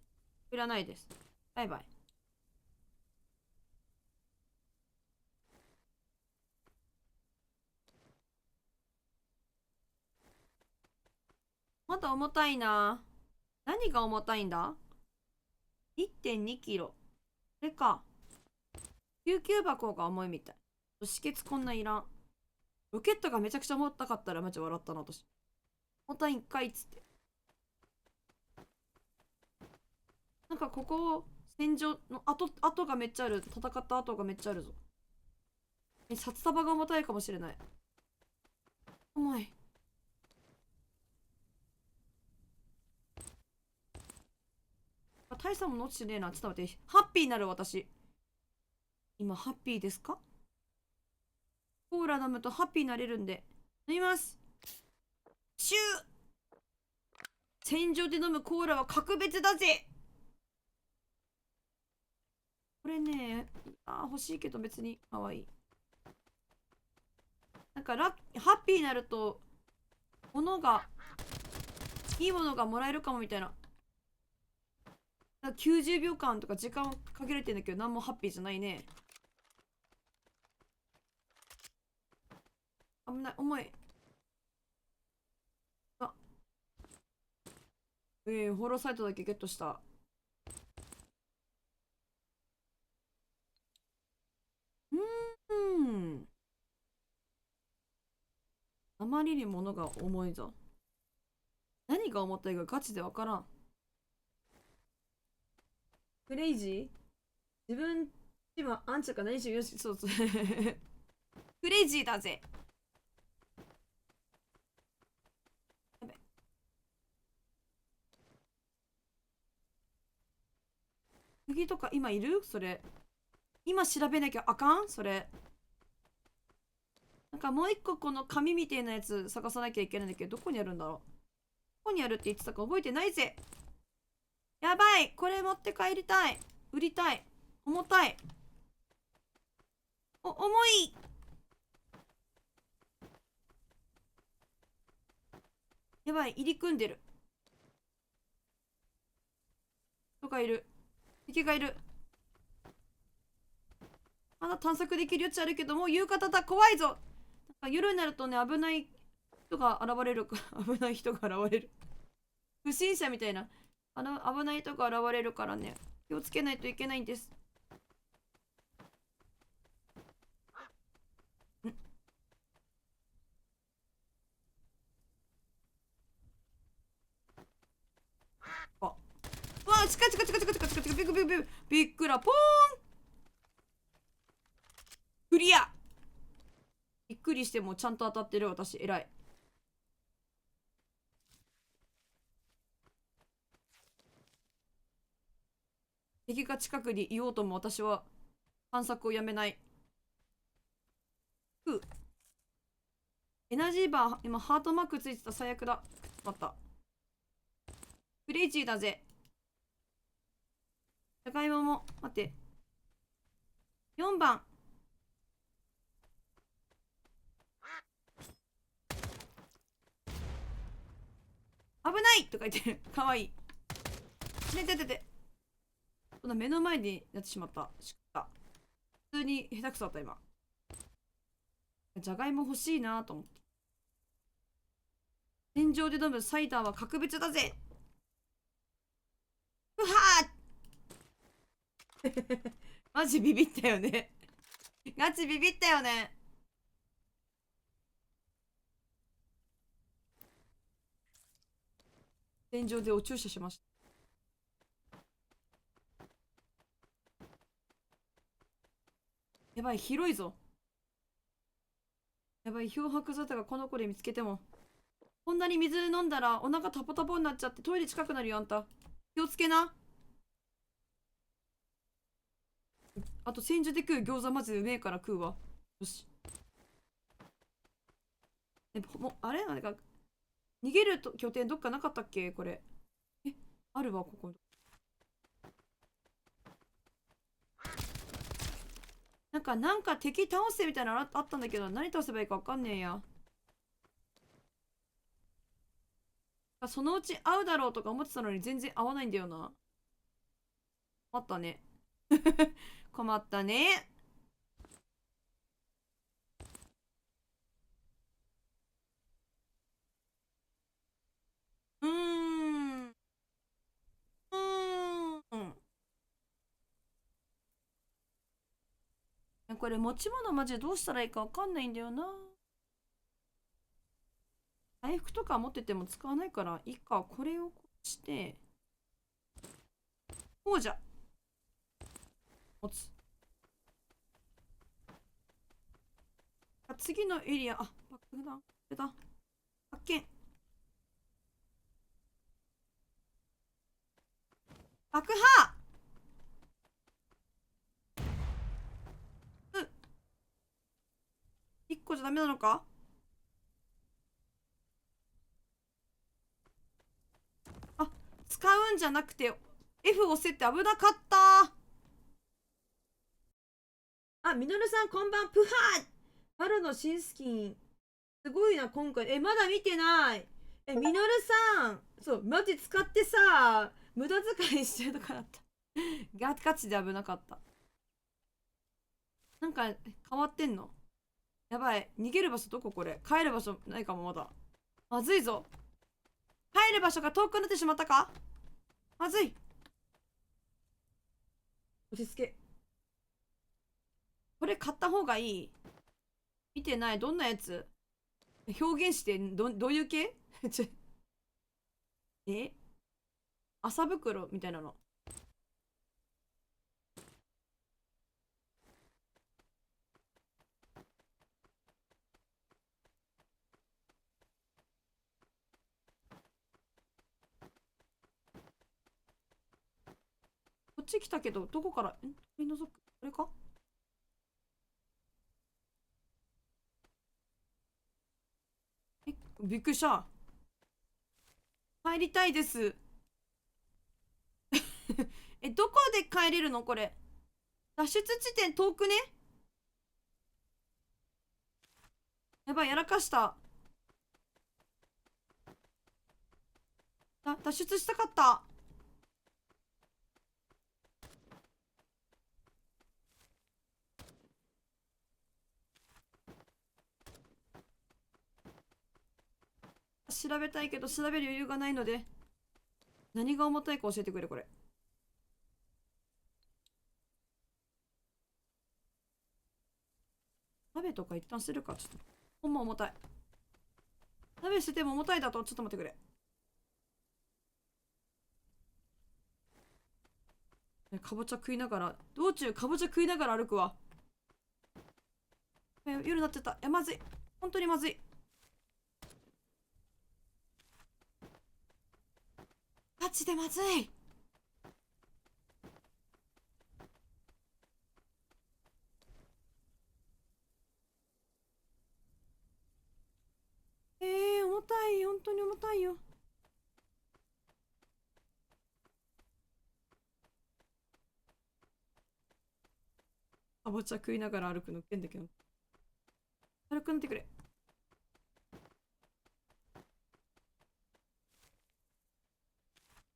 いらないです。バイバイ。まだ重たいな。何が重たいんだ？ 1.2 キロ。これか。救急箱が重いみたい。止血こんなんいらん。ロケットがめちゃくちゃ重たかったらマジ笑ったな、私。重たいんかいっつって。なんかここ、戦場の跡がめっちゃある。戦った跡がめっちゃあるぞ。札束が重たいかもしれない。重い。大差も落ちてねえな。ちょっと待って。ハッピーになる私。今、ハッピーですか？コーラ飲むとハッピーになれるんで。飲みます。シュー。戦場で飲むコーラは格別だぜ。これね、欲しいけど別に可愛い。なんかハッピーになると、いいものがもらえるかもみたいな。90秒間とか時間をかけられてんだけど、何もハッピーじゃないね。危ない、重い。あ、ホロサイトだけゲットした。あまりに物が重いぞ。何が重たいかガチでわからん。クレイジー、自分、今、アンチか何しよし、そうそう。クレイジーだぜ。やべ。釘とか今いるそれ。今調べなきゃあかんそれ。なんかもう一個この紙みたいなやつ探さなきゃいけないんだけど、どこにあるんだろう。どこにあるって言ってたか覚えてないぜ。やばい。これ持って帰りたい。売りたい。重たい。重い。やばい。入り組んでる。人がいる。敵がいる。まだ探索できる余地あるけど、もう夕方だ。怖いぞ。なんか夜になるとね、危ない人が現れるか。危ない人が現れる。不審者みたいな。危ない人が現れるからね。気をつけないといけないんです。あ。うわ、近い近い近い近い近い近い近い、ビックビックビックビックラポーン。クリア。びっくりしてもちゃんと当たってる私、偉い。敵が近くにいようとも私は探索をやめない。ふう。エナジーバー、今ハートマークついてた。最悪だ。まった。クレイジーだぜ。じゃがいもも、待って。4番。危ないとか言ってる。かわいい。ねててて。そんな目の前になってしまった。しかった。普通に下手くそだった今。じゃがいも欲しいなと思って。天井で飲むサイダーは格別だぜ。うはーマジビビったよね。ガチビビったよね。天井でお注射しました。やばい、広いぞ。やばい、漂白沙汰がこの子で見つけても。こんなに水飲んだらお腹タポタポになっちゃってトイレ近くなるよ、あんた。気をつけな。あと、煎じで食う餃子マジでうめえから食うわ。よし。あれなんか、逃げると拠点どっかなかったっけこれ。あるわ、ここ。なんか敵倒せみたいなのあったんだけど、何倒せばいいかわかんねえや。そのうち会うだろうとか思ってたのに全然会わないんだよな。困ったね。困ったね。うーん。うーん。これ持ち物マジでどうしたらいいかわかんないんだよな。回復とか持ってても使わないからいいか。これをこうしてこうじゃ持つ。次のエリア、あ、爆弾出た。発見。爆破。1個じゃダメなのか。あ、使うんじゃなくて F 押せって危なかった。あ、みのるさんこんばん。プハー春の新スキンすごいな今回。まだ見てない。みのるさん、そうマジ使ってさ、無駄遣いしちゃうとかだった。ガチで危なかった。なんか変わってんの。やばい。逃げる場所どここれ。帰る場所ないかもまだ。まずいぞ。帰る場所が遠くなってしまったか。まずい。落ち着け。これ買った方がいい。見てない。どんなやつ表現して。どういう系麻袋みたいなの。こっち来たけど、どこから取り除く。これか。びっくりした。帰りたいです。どこで帰れるのこれ。脱出地点遠くね。やばい、やらかした。脱出したかった。調べたいけど調べる余裕がないので、何が重たいか教えてくれ。これ鍋とか一旦するか。ちょっとほんま重たい。鍋してても重たいだと。ちょっと待ってくれ。かぼちゃ食いながら、道中かぼちゃ食いながら歩くわ。夜になっちゃった。まずい。本当にまずい。マジでまずい。重たい。本当に重たいよ。かぼちゃ食いながら歩くのっけんだけど。軽くなってくれ。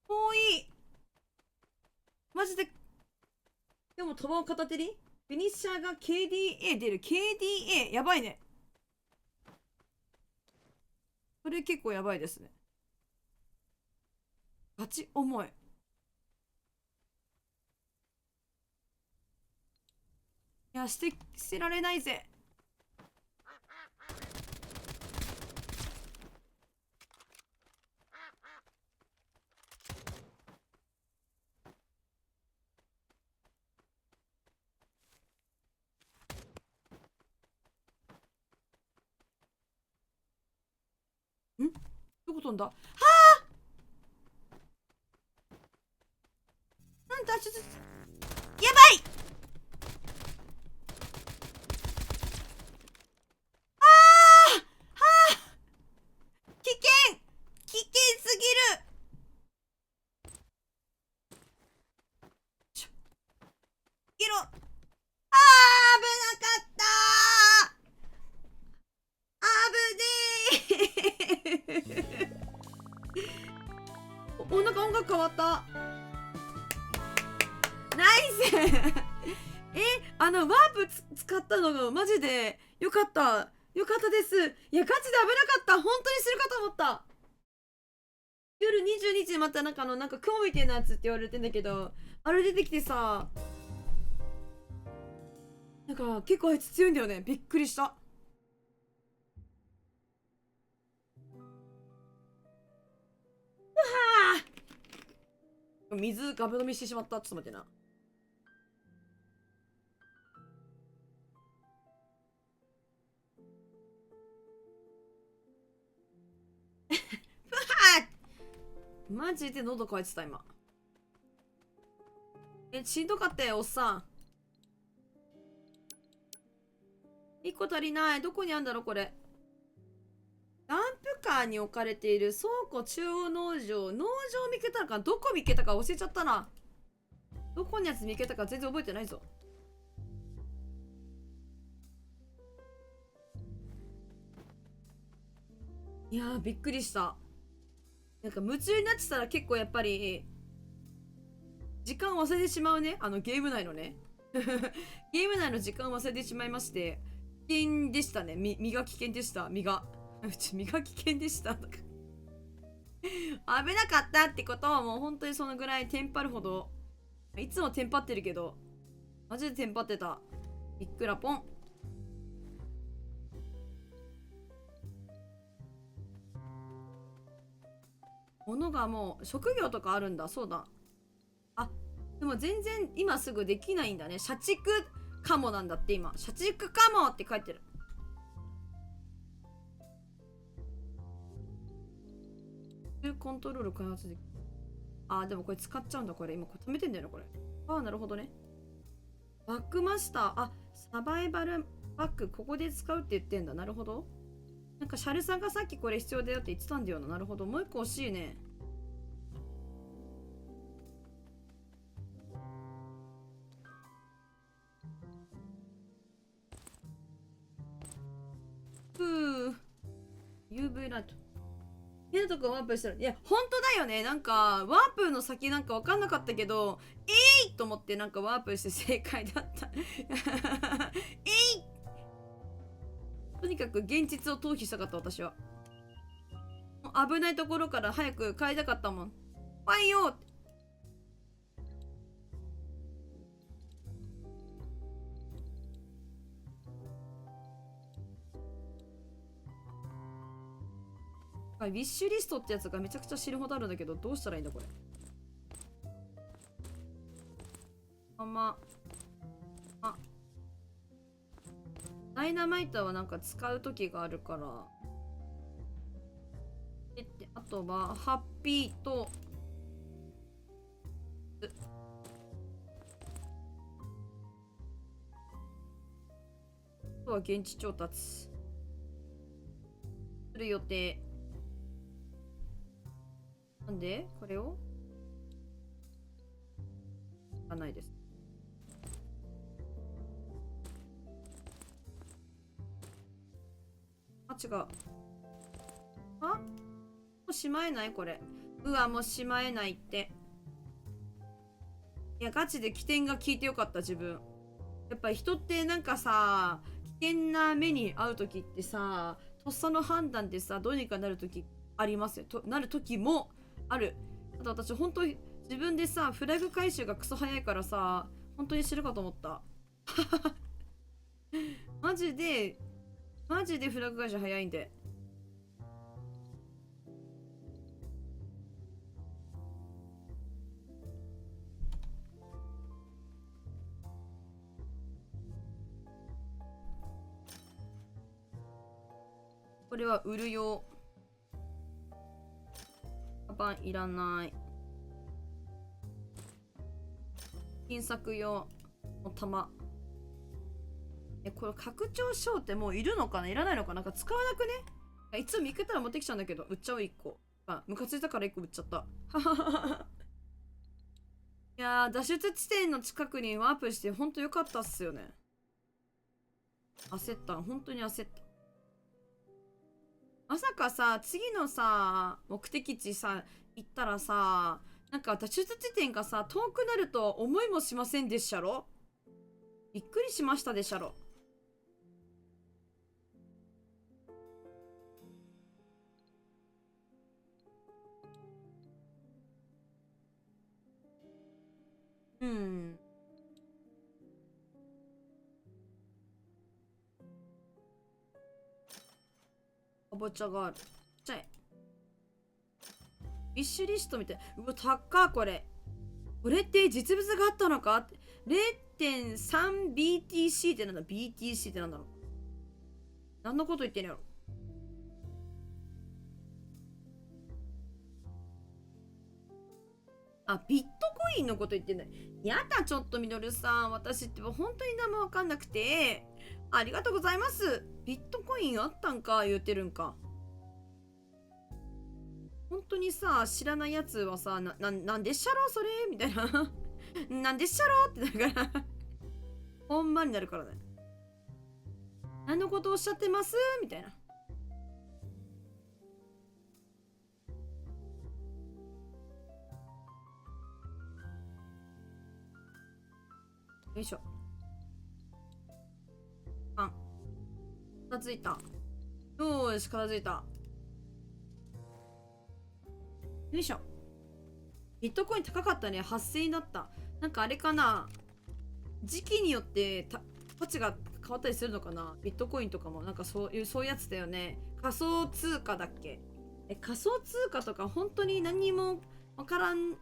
もういい。マジで。でも飛ばを片手にフィニッシャーが KDA 出る。 KDA やばいね。それ結構やばいですね。ガチ重い。いや、捨てられないぜ。どこ飛んだ。はあ。なんだ、やばい。ああ。はあ。危険すぎる。ギロ。ああ、危なかった。危ねえ。なんか音楽変わった。ナイス。ワープ使ったのがマジでよかった。よかったです。いや、ガチで危なかった。本当にするかと思った。夜22時またなんか今日みたいなやつって言われてんだけど、あれ出てきてさ、なんか結構あいつ強いんだよね。びっくりした。水ガブ飲みしてしまった。ちょっと待ってな。マジで喉乾いてた今。しんどかったよおっさん。1個足りない。どこにあんだろこれ。ダンプカーに置かれている倉庫中央農場。農場見つけたのか、どこ見つけたか忘れちゃったな。どこのやつ見つけたか全然覚えてないぞ。いやーびっくりした。なんか夢中になってたら結構やっぱり時間忘れてしまうね。ゲーム内のね。ゲーム内の時間忘れてしまいまして、危険でしたね。身が危険でした。身が。身が危険でした。危なかったってことはもう本当にそのぐらいテンパるほど。いつもテンパってるけど、マジでテンパってた。いくらポン。物がもう、職業とかあるんだ。そうだ。あ、でも全然今すぐできないんだね。社畜かもなんだって今。社畜かもって書いてる。コントロール開発できる。あ、でもこれ使っちゃうんだ。これ今止めてんだよな、これ。ああ、なるほどね。バックマスター。あ、サバイバルバッグ、ここで使うって言ってんだ。なるほど。なんかシャルさんがさっきこれ必要だよって言ってたんだよな。なるほど。もう一個欲しいね。ふう。UV ライト。変なとこワープしたら、いや、本当だよね。なんか、ワープの先なんか分かんなかったけど、と思ってなんかワープして正解だった。とにかく現実を逃避したかった私は。危ないところから早く帰りたかったもん。怖いよって。ウィッシュリストってやつがめちゃくちゃ知るほどあるんだけど、どうしたらいいんだこれ。ダイナマイトはなんか使う時があるから。あとは、ハッピーと、あとは現地調達。する予定。なんでこれをないです。あ、違う。もうしまえないこれ。うわ、もうしまえないって。いや、ガチで起点が効いてよかった、自分。やっぱり人ってなんかさ、危険な目に遭う時ってさ、とっさの判断でさ、どうにかなる時ありますよ。なる時もある。ただ私、本当に自分でさ、フラグ回収がクソ早いからさ、本当に死ぬかと思った。マジで、マジでフラグ回収早いんで。これは売る用。カバンいらない。金作用の玉。これ拡張賞ってもういるのかな、いらないのかな、なんか使わなくね。いつも見つけたら持ってきちゃうんだけど、売っちゃう1個。ムカついたから1個売っちゃった。いやー、脱出地点の近くにワープしてほんとよかったっすよね。焦った。本当に焦った。まさかさ、次のさ、目的地さ、行ったらさ、なんか脱出地点がさ、遠くなると思いもしませんでしたろ。びっくりしましたでしゃろ。うん。かぼちゃがある。ちっちゃい。ウィッシュリストみたい。うわ、高っ、これ。これって実物があったのか？ 0.3BTC ってなんだ？ BTC ってなんだろう？何のこと言ってんやろ？あ、ビットコインのこと言ってんだ。やだ、ちょっとみのるさん。私って本当に何もわかんなくて。ありがとうございます。ビットコインあったんか言ってるんか。本当にさ、知らないやつはさ、なんでっしゃろそれみたいな。なんでっしゃろってなるからほんまになるからね。何のことおっしゃってますみたいな。よいしょ。あ、片付いた。よーし、片付いた。よいしょ。ビットコイン高かったね。8000円だった。なんかあれかな。時期によって価値が変わったりするのかな。ビットコインとかもなんかそういうやつだよね。仮想通貨だっけ？仮想通貨とか本当に何にもわからん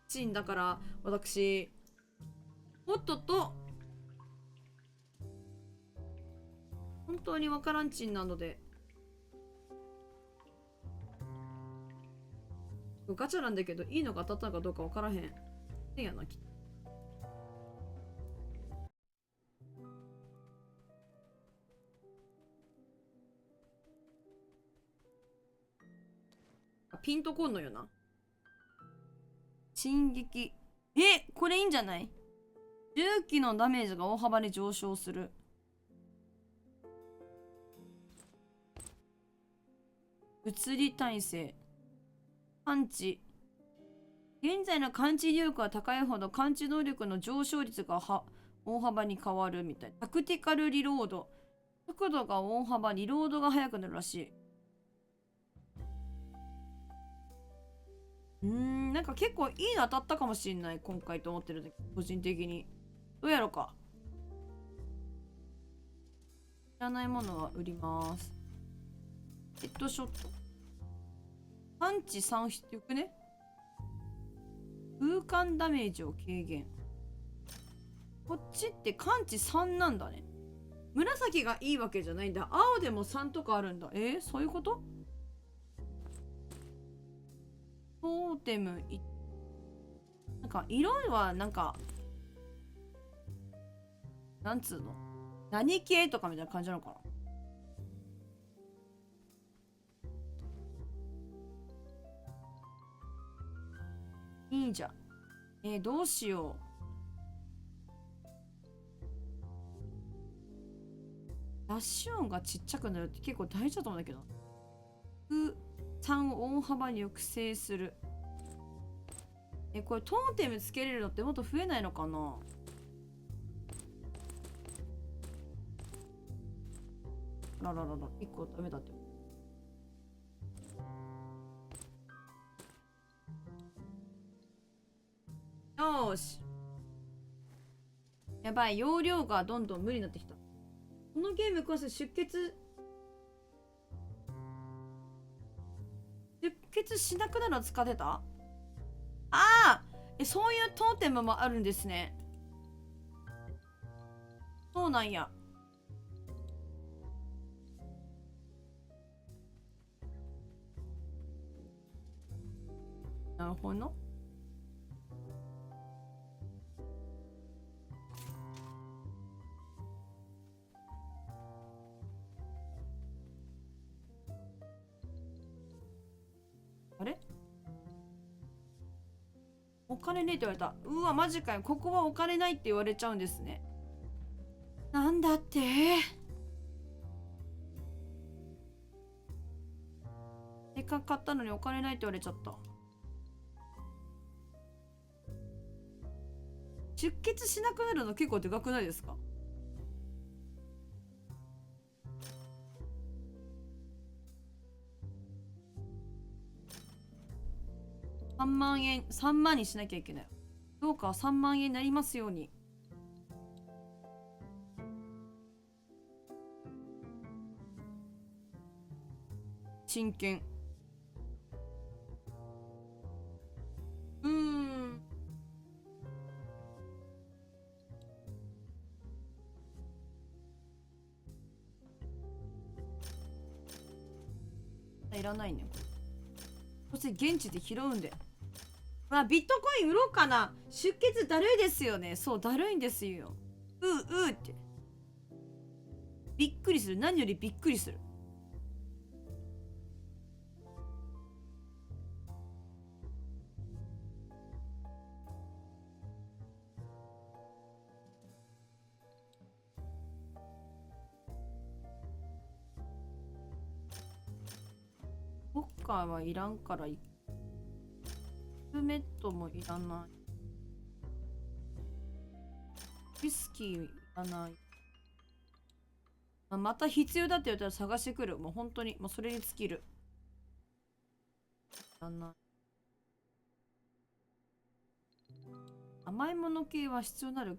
ちんだから、私、おっとっと、本当にわからんちんなので、ガチャなんだけど、いいのが当たったのかどうかわからへん。変やな、きっと。ピンとこんのよな。進撃。これいいんじゃない？重機のダメージが大幅に上昇する。物理耐性。感知。現在の感知力が高いほど感知能力の上昇率が大幅に変わるみたい。タクティカルリロード。速度が大幅、リロードが速くなるらしい。なんか結構いいの当たったかもしれない。今回と思ってる時、個人的に。どうやろうか。知らないものは売ります。ヘッドショット。パンチ3よくね？空間ダメージを軽減。こっちって感知3なんだね。紫がいいわけじゃないんだ。青でも3とかあるんだ。そういうこと？トーテムなんか色はなんかなんつうの？何系とかみたいな感じなのかな？いいじゃん。どうしよう。ダッシュ音がちっちゃくなるって結構大事だと思うんだけど。3を大幅に抑制する。これトーテムつけれるのってもっと増えないのかな？らららら、1個ダメだって。よーし。やばい、容量がどんどん無理になってきた。このゲームこそ出血しなくなるの使ってた？ああ、そういうトーテムもあるんですね。そうなんや。なるほど。あれ？お金ねえって言われた。うわ、マジかよ。ここはお金ないって言われちゃうんですね。なんだって？せっかく買ったのにお金ないって言われちゃった。出血しなくなるの結構でかくないですか？3万円、3万にしなきゃいけない。どうか3万円になりますように。珍犬。うーん。いらないね。そして現地で拾うんで。まあ、ビットコイン売ろうかな。出血だるいですよね。そう、だるいんですよ。って。びっくりする。何よりびっくりする。ポッカーはいらんからいメットもいらない。ウイスキーいらない。また必要だって言ったら探してくる。もう本当に、もうそれに尽きる。いらない。甘いもの系は必要になる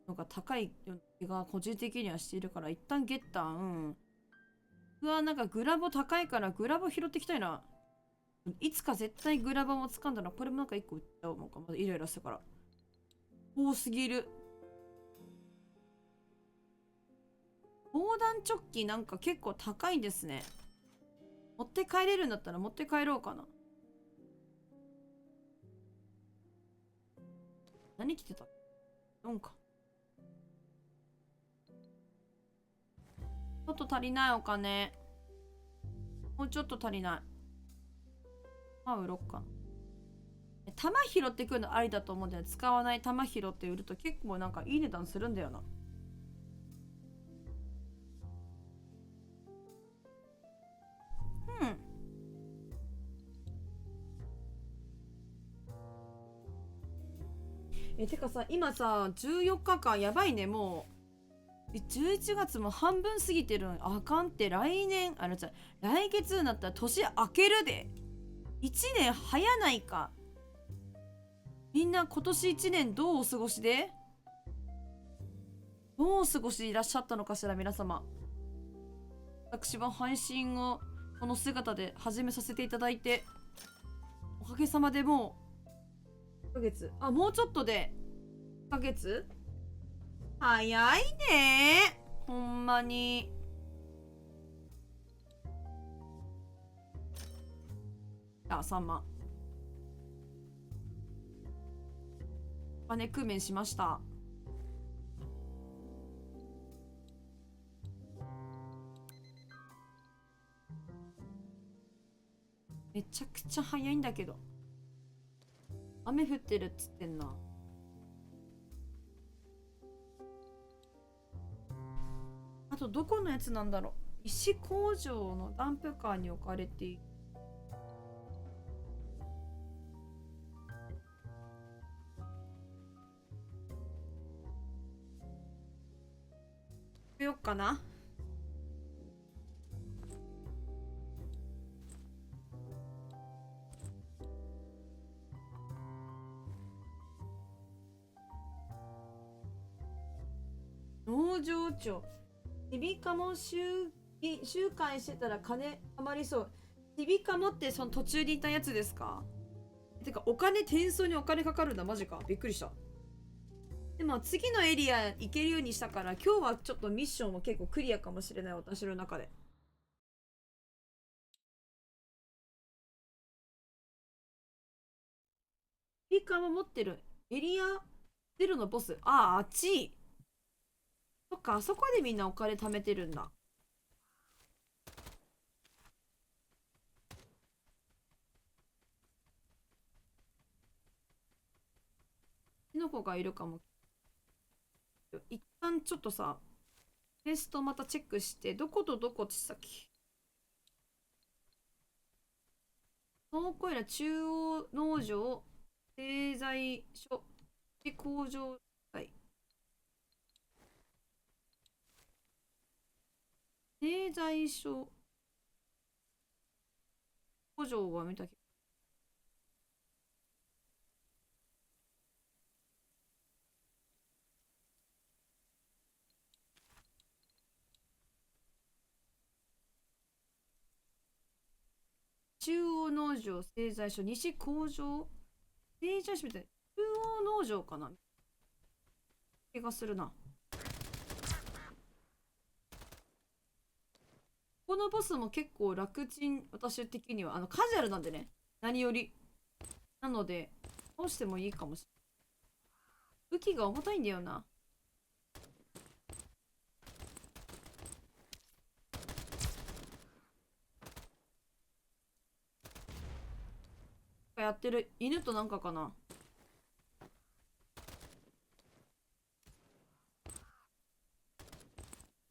のが高い気が個人的にはしているから、一旦ゲッター、うん。うわ、なんかグラボ高いからグラボ拾ってきたいな。いつか絶対グラボも掴んだら、これもなんか一個売っちゃおう。もうか、まだイライラしたから。多すぎる。防弾チョッキなんか結構高いんですね。持って帰れるんだったら持って帰ろうかな。何着てた ?4 か。ちょっと足りないお金。もうちょっと足りない。まあ売ろっか。玉拾ってくるのありだと思うんだよ。使わない玉拾って売ると結構なんかいい値段するんだよな。うん。てかさ、今さ、14日間やばいね、もう。11月も半分過ぎてるのにあかんって。来年、来月になったら年明けるで。1年早ないか。みんな今年1年どうお過ごしでどうお過ごしでいらっしゃったのかしら、皆様。私は配信をこの姿で始めさせていただいて、おかげさまでもう1ヶ月。あ、もうちょっとで1ヶ月早いね。ほんまに。あ、3万。お金工面しました。めちゃくちゃ早いんだけど。雨降ってるっつってんな。あとどこのやつなんだろう。石工場のダンプカーに置かれている。よっかな。農場長。ちびかも集会してたら金余りそう。ちびかもってその途中にいたやつですか？てかお金、転送にお金かかるんだ。マジか。びっくりした。でも次のエリア行けるようにしたから、今日はちょっとミッションも結構クリアかもしれない。私の中で。ちびかも持ってる。エリアゼロのボス。あっち。そっか、あそこでみんなお金貯めてるんだ。キノコがいるかも。一旦ちょっとさ、テストまたチェックして、どことどこってさっき。農コイラ中央農場、製材所、工場会。製材所、工場は見たけど。央農場製材所、西工場製材所みたいな。中央農場かな気がするな。このボスも結構楽ちん、私的には。カジュアルなんでね。何より。なので、倒してもいいかもしれない。武器が重たいんだよな。やってる犬となんかかな。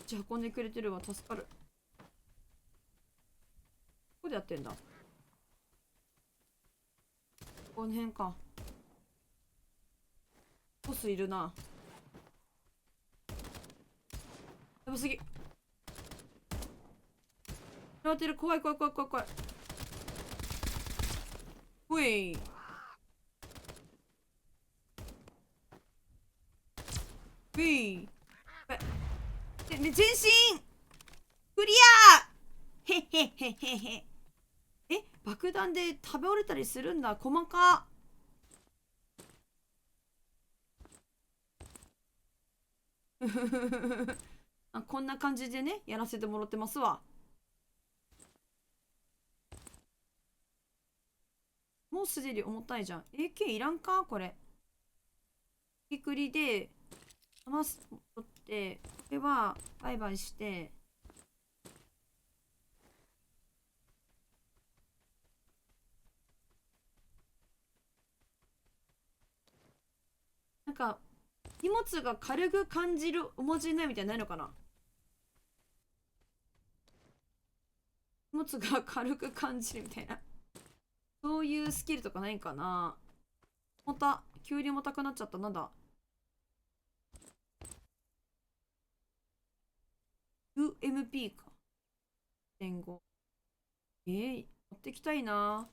じゃ運んでくれてるわ、助かる。ここでやってんだ。この辺か。ボスいるな。やばすぎ。やってる。怖い怖い怖い怖い怖い。ほい。ほい。ね、全身クリアへへへへへ。爆弾で食べ折れたりするんだ。細か。あ、こんな感じでね、やらせてもらってますわ。もうすでに重たいじゃん。AK いらんかこれ。ひくりで、余す取って、これはバイバイして、なんか、荷物が軽く感じるおまじないみたいにないのかな。荷物が軽く感じるみたいな。そういうスキルとかないんかな。また、急に重たくなっちゃった。なんだ ?UMP か。1.5。持ってきたいな。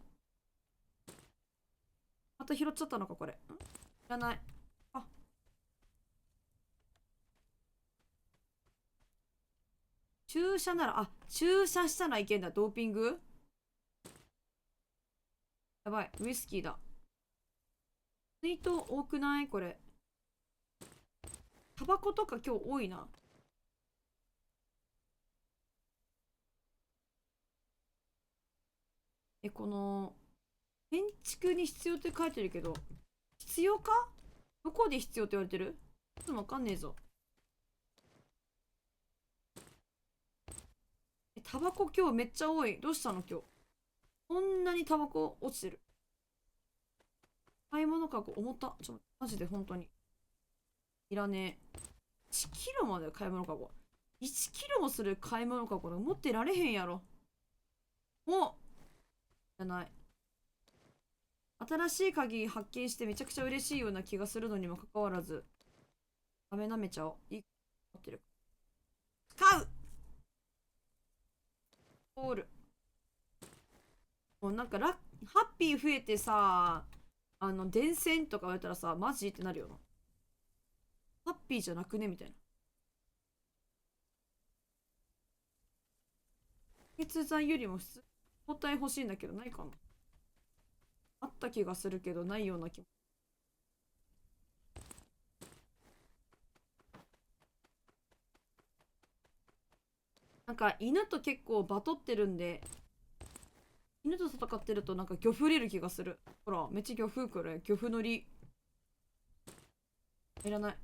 また拾っちゃったのか、これ。いらない。あ、注射なら、注射したらいけんだ。ドーピングやばい、ウイスキーだ。水筒多くないこれ。タバコとか今日多いな。この、建築に必要って書いてるけど、必要かどこで必要って言われてるちょっとわかんねえぞ。タバコ今日めっちゃ多い。どうしたの今日。こんなにタバコ落ちてる。買い物かご重た。マジで本当に。いらねえ。1キロまで買い物かご。1キロもする買い物かご持ってられへんやろ。じゃない。新しい鍵発見してめちゃくちゃ嬉しいような気がするのにもかかわらず。ダメなめちゃおう。いい。ってる。使うゴール。もうなんかハッピー増えてさ、電線とか言われたらさ、マジってなるよな。ハッピーじゃなくねみたいな。血剤よりも包帯欲しいんだけど、ないかな。あった気がするけど、ないような気も。なんか犬と結構バトってるんで、犬と戦ってるとなんか漁夫れる気がする。ほら、めっちゃ漁夫これ。漁夫のり。いらない。こ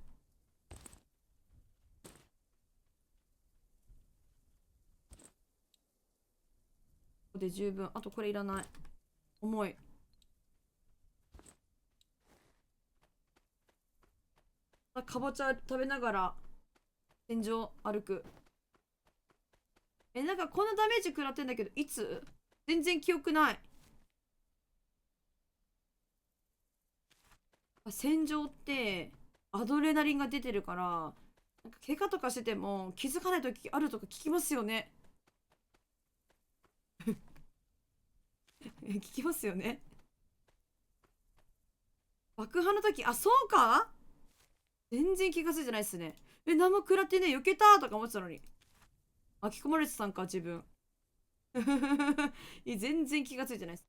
こで十分。あとこれいらない。重い。かぼちゃ食べながら天井歩く。なんかこんなダメージ食らってんだけど、いつ全然記憶ない。戦場ってアドレナリンが出てるから、なんか怪我とかしてても気づかない時あるとか聞きますよね。聞きますよね。爆破の時、そうか全然気がついてないっすね。何も食らってね、避けたとか思ってたのに。巻き込まれてたんか、自分。全然気がついてないです。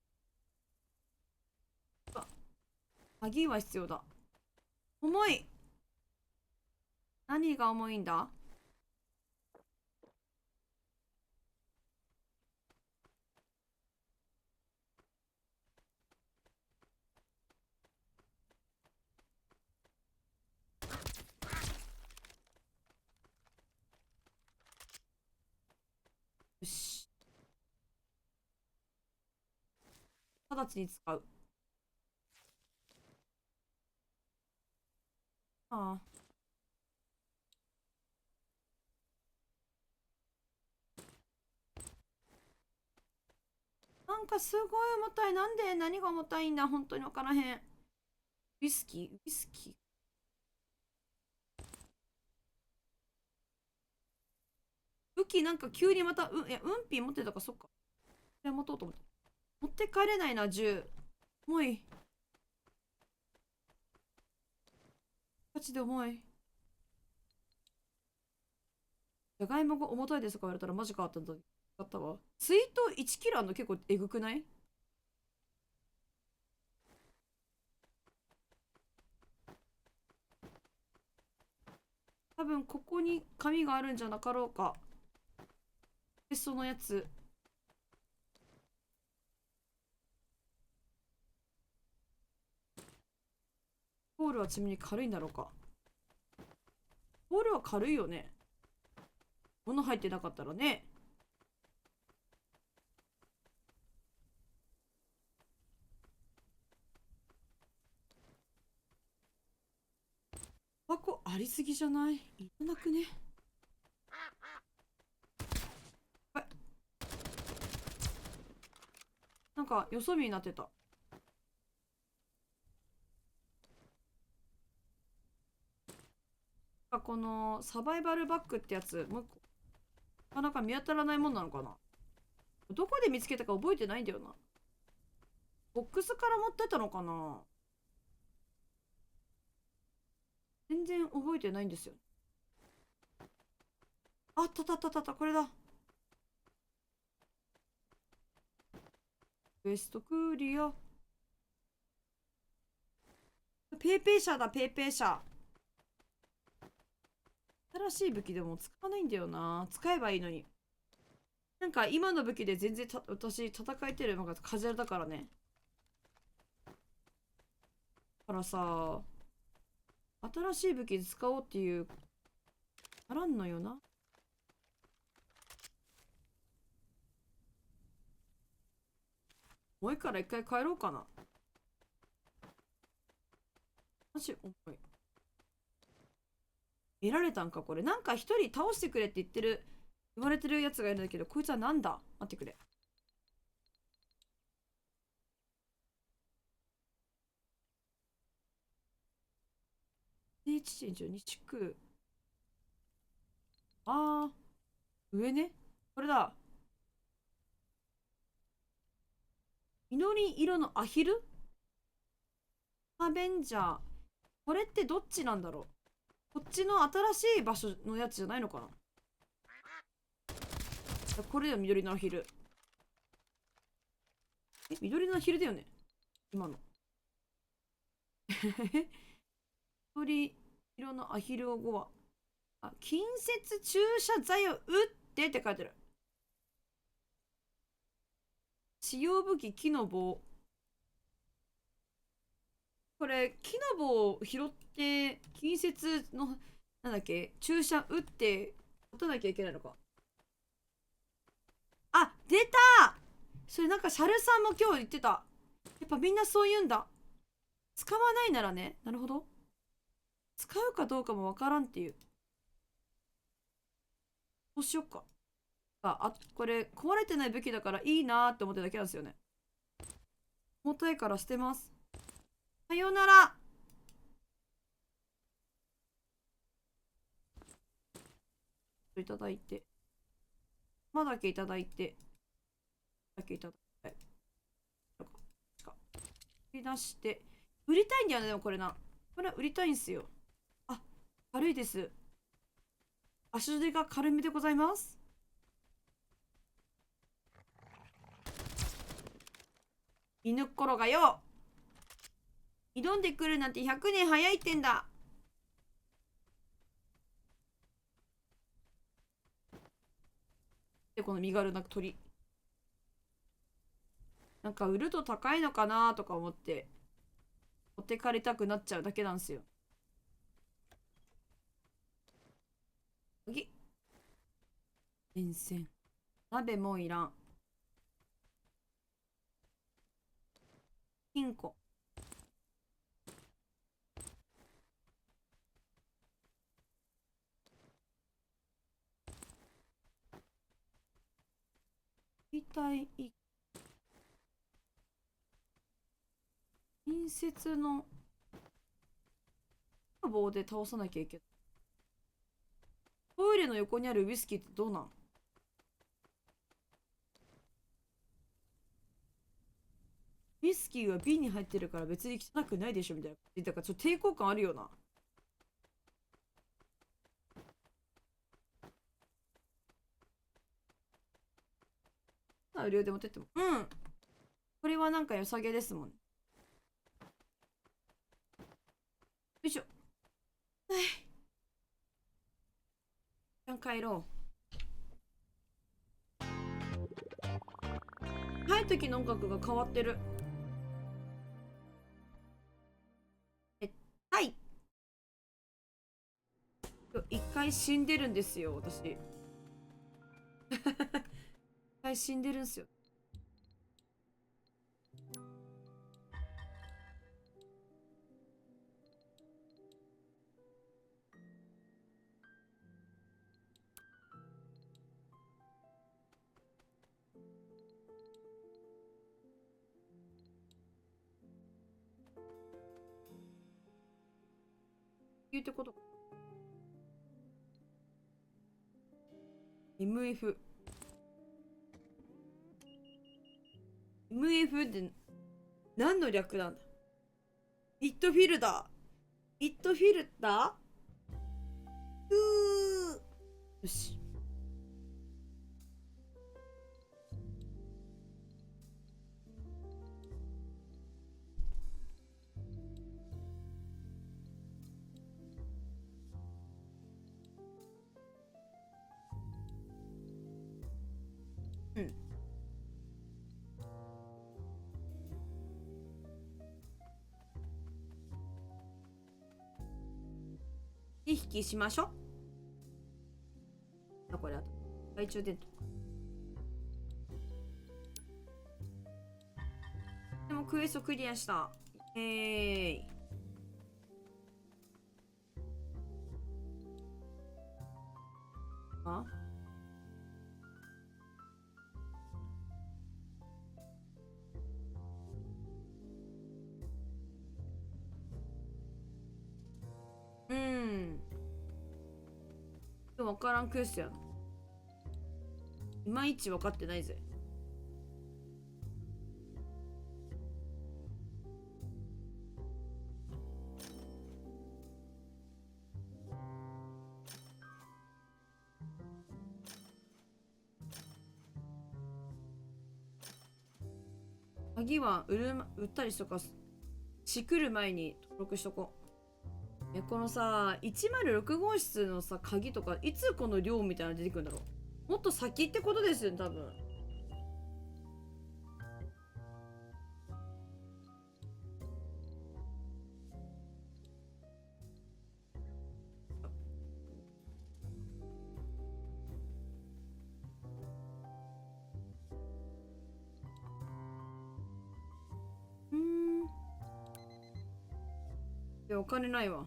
あ、鍵は必要だ。重い。何が重いんだ？よし。直ちに使う。ああ。なんかすごい重たい。なんで何が重たいんだ本当にわからへん。ウイスキーウイスキー。武器なんか急にまた、いや、運ピン持ってたか、そっか。持とうと思って。持って帰れないな、銃。重い。ガチで重い。じゃがいもが重たいですとか言われたらマジかってなったわ。水筒1キロあんの結構えぐくない？多分ここに紙があるんじゃなかろうか。で、そのやつ。ボールはちなみに軽いんだろうか。ボールは軽いよね。物入ってなかったらね。箱ありすぎじゃない？いらなくね？はい。なんかよそ見になってた。このサバイバルバッグってやつ、もう一個、なかなか見当たらないもんなのかな？どこで見つけたか覚えてないんだよな。ボックスから持ってったのかな？全然覚えてないんですよ。あったったったった、これだ。ウエストクリア。ペーペー社だ、ペーペー社。新しい武器でも使わないんだよな。使えばいいのに。なんか今の武器で全然私戦えてるのがカジュアルだからね。だからさ、新しい武器使おうっていう、あらんのよな。重いから一回帰ろうかな。マジ重い。得られたんかこれ。なんか一人倒してくれって言われてるやつがいるんだけど、こいつはなんだ？待ってくれ。地点中西区。あー、上ね。これだ。緑色のアヒルアベンジャー。これってどっちなんだろう？こっちの新しい場所のやつじゃないのかな？これだよ、緑のアヒル。緑のアヒルだよね今の。緑色のアヒルを5は。あ、近接注射剤を打ってって書いてる。使用武器、木の棒。これ、木の棒を拾って、近接の、なんだっけ、注射打って、打たなきゃいけないのか。あ、出た！それなんか、シャルさんも今日言ってた。やっぱみんなそう言うんだ。使わないならね。なるほど。使うかどうかもわからんっていう。どうしよっか。これ、壊れてない武器だからいいなーって思ってるだけなんですよね。重たいから捨てます。さようなら。いただいて。まだけいただいて。だけいただいて。売り出して。売りたいんだよね、でもこれな。これは売りたいんすよ。あ、軽いです。足取りが軽めでございます。犬っころがよ、挑んでくるなんて100年早いってんだ。で、この身軽な鳥。なんか売ると高いのかなとか思って、持ってかれたくなっちゃうだけなんですよ。次。電線。鍋もいらん。金庫。一体、隣接の棒で倒さなきゃいけない。トイレの横にあるウイスキーってどうなん？ウイスキーは瓶に入ってるから別に汚くないでしょみたいな。だからちょっと抵抗感あるよな。無料で持ってっても。うん。これはなんか良さげですもんね。よいしょ。はい。一旦帰ろう。帰る時の音楽が変わってる。はい。一回死んでるんですよ、私。一回死んでるんすよ。言うてこと。MF。MF って何の略なんだ？リットフィルダー。リットフィルダー。よし。うん。引きしましょう。これあと懐中電灯。でもクエストクリアした。あ、うん。でも分からんクエストやな。いまいち分かってないぜ。鍵は売ったりとかしくる前に登録しとこう。このさ、106号室のさ、鍵とか、いつこの量みたいなの出てくるんだろう。もっと先ってことですよね、多分。いや、お金ないわ。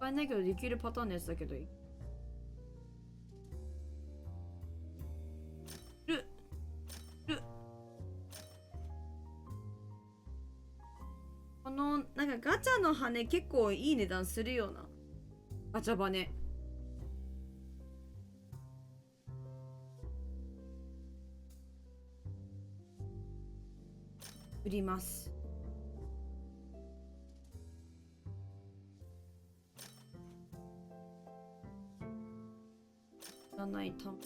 お金ないけどできるパターンのやつだけどいい。この、なんかガチャの羽結構いい値段するような。ガチャバネ。売ります。らない玉。よ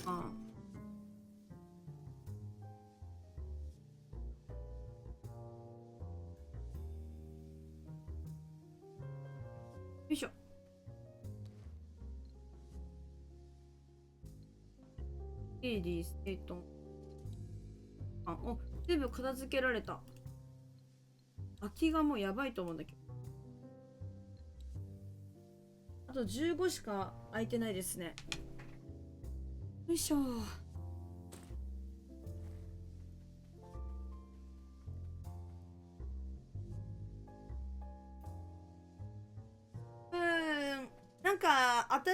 いしょ。エイリー、ステートン。あ、お、全部片付けられた。空きがもうやばいと思うんだけど。あと15しか空いてないですね。よいしょ。なんか新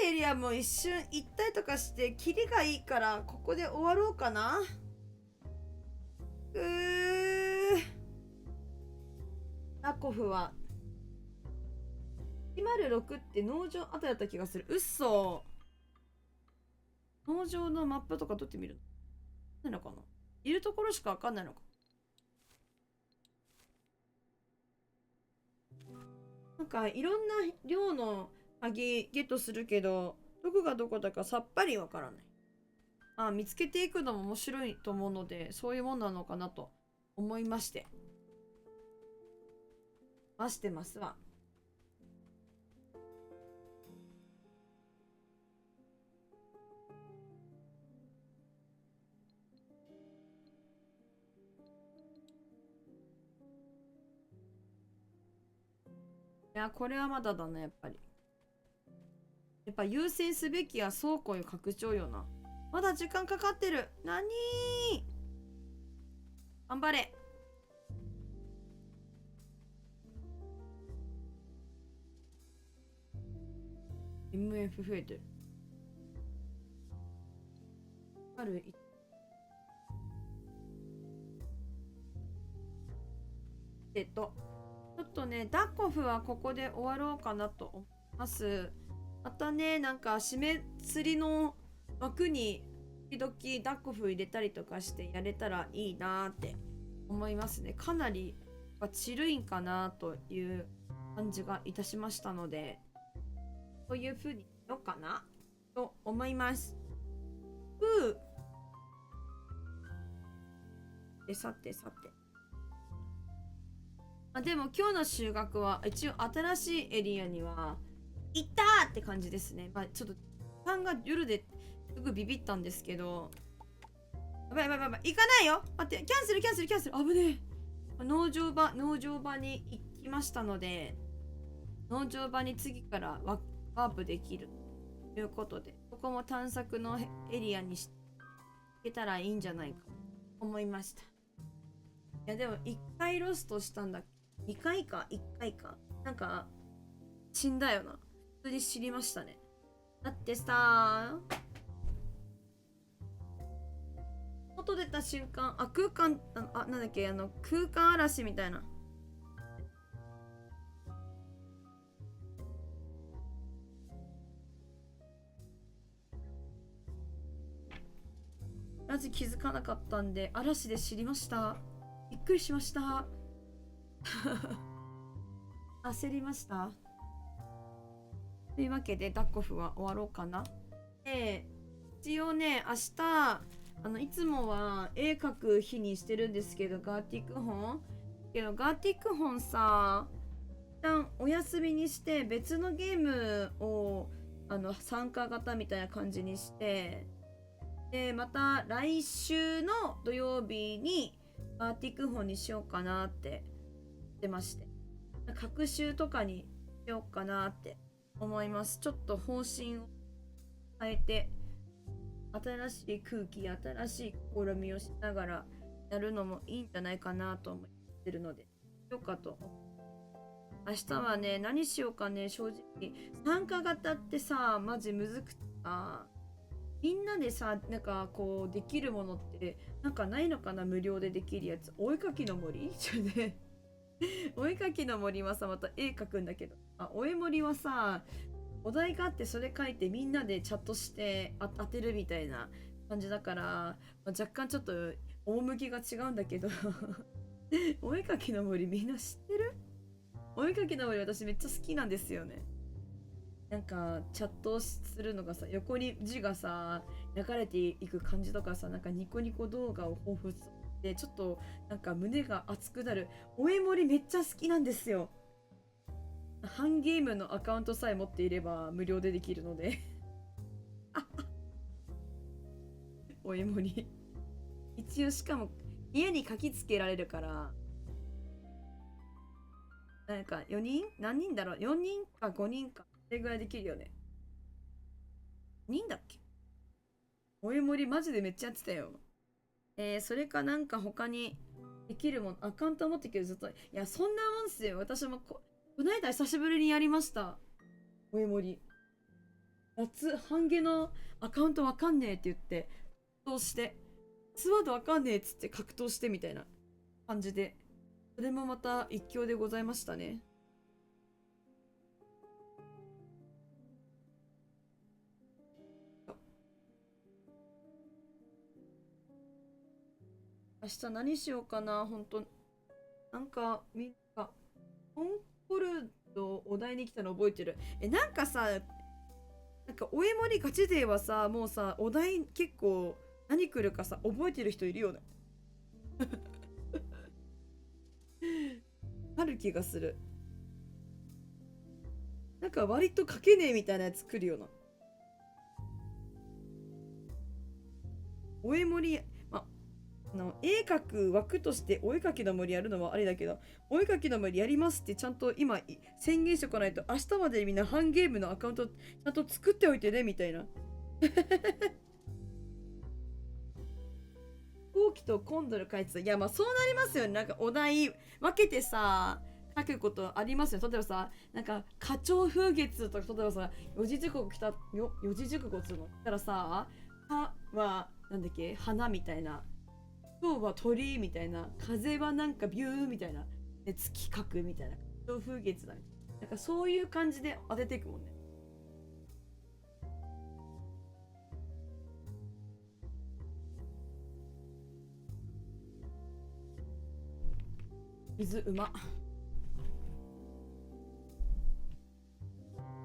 しいエリアも一瞬行ったりとかしてキリがいいからここで終わろうかな。ラコフは106って農場あたりだった気がする。うっそ。農場のマップとか撮ってみるないのかな。いるところしかわかんないのか。なんかいろんな量の鍵ゲットするけど、どこがどこだかさっぱりわからない。あ、見つけていくのも面白いと思うので、そういうもんなのかなと思いまして。してますわ。いや、これはまだだな、やっぱり。やっぱ優先すべきは倉庫よ拡張よな。まだ時間かかってる。なにー。頑張れ。MF 増えてる。ある。ちょっとね、ダッコフはここで終わろうかなと思います。またね、なんか締め釣りの枠に時々ダッコフ入れたりとかしてやれたらいいなーって思いますね。かなりチルいんかなという感じがいたしましたので、こういう風にしようかなと思います。さて。でも今日の収穫は一応新しいエリアには行ったーって感じですね。ちょっと時間が夜ですぐビビったんですけど、やばい行かないよ。待って、キャンセル危ねえ。農場場に行きましたので、農場場に次からワープできるということで、ここも探索のエリアにしていけたらいいんじゃないかと思いました。いやでも1回ロストしたんだっけ。2回か1回か。なんか死んだよな。普通に知りましたね。だってさ、外出た瞬間、空間、なんだっけ、空間嵐みたいな。なぜ気づかなかったんで、嵐で知りました。びっくりしました。焦りました。というわけで、ダッコフは終わろうかな。一応ね、明日、いつもは絵描く日にしてるんですけど、ガーティック本さ、一旦お休みにして別のゲームを参加型みたいな感じにして、でまた来週の土曜日にガーティック本にしようかなって言ってまして、隔週とかにしようかなって思います。ちょっと方針を変えて、新しい空気、新しい試みをしながらやるのもいいんじゃないかなと思ってるので、よかと。明日はね、何しようかね、正直。参加型ってさ、マジむずくてさ、みんなでさ、なんかこう、できるものって、なんかないのかな、無料でできるやつ。お絵かきの森お絵かきの森はさ、また絵描くんだけど、お絵森はさ、お題があってそれ書いてみんなでチャットして当てるみたいな感じだから、若干ちょっと趣が違うんだけどお絵かきの森みんな知ってる？お絵かきの森私めっちゃ好きなんですよね。なんかチャットするのがさ、横に字がさ流れていく感じとかさ、なんかニコニコ動画を彷彿してちょっとなんか胸が熱くなる。おえもりめっちゃ好きなんですよ。ハンゲームのアカウントさえ持っていれば無料でできるのでおえもり一応しかも家に書きつけられるから、なんか4人何人だろう、4人か5人かそれぐらいできるよね。人だっけ。おえもりマジでめっちゃやってたよ。それかなんか他にできるもん、アカウント持ってけどずっと、いや、そんなもんっすよ。私もこないだ久しぶりにやりました。おえもり。半毛のアカウントわかんねえって言って、格闘して、スワードわかんねえっつって格闘してみたいな感じで、それもまた一興でございましたね。明日何しようかな、ほんと。なんか、みんな、コンコルドお題に来たの覚えてる。なんかさ、なんか、おえもりガチ勢はさ、もうさ、お題結構、何来るかさ、覚えてる人いるよね。ある気がする。なんか、割と書けねえみたいなやつ来るよな。おえもり、ま、絵描く枠としてお絵描きの森やるのはあれだけど、お絵描きの森やりますってちゃんと今宣言しておかないと、明日までみんなハンゲームのアカウントちゃんと作っておいてねみたいな。後期とコンドル書いてた。いや、まあそうなりますよね。なんかお題分けてさ、書くことありますよ。例えばさ、なんか、花鳥風月とか、例えばさ、四字熟語来たよ、四字熟語っつうの。たらさ、はは、なんだっけ、花みたいな。今日は鳥みたいな。風はなんかビューみたいな。で、月描くみたいな。花鳥風月だみたいな。なんかそういう感じで当てていくもんね。水うま。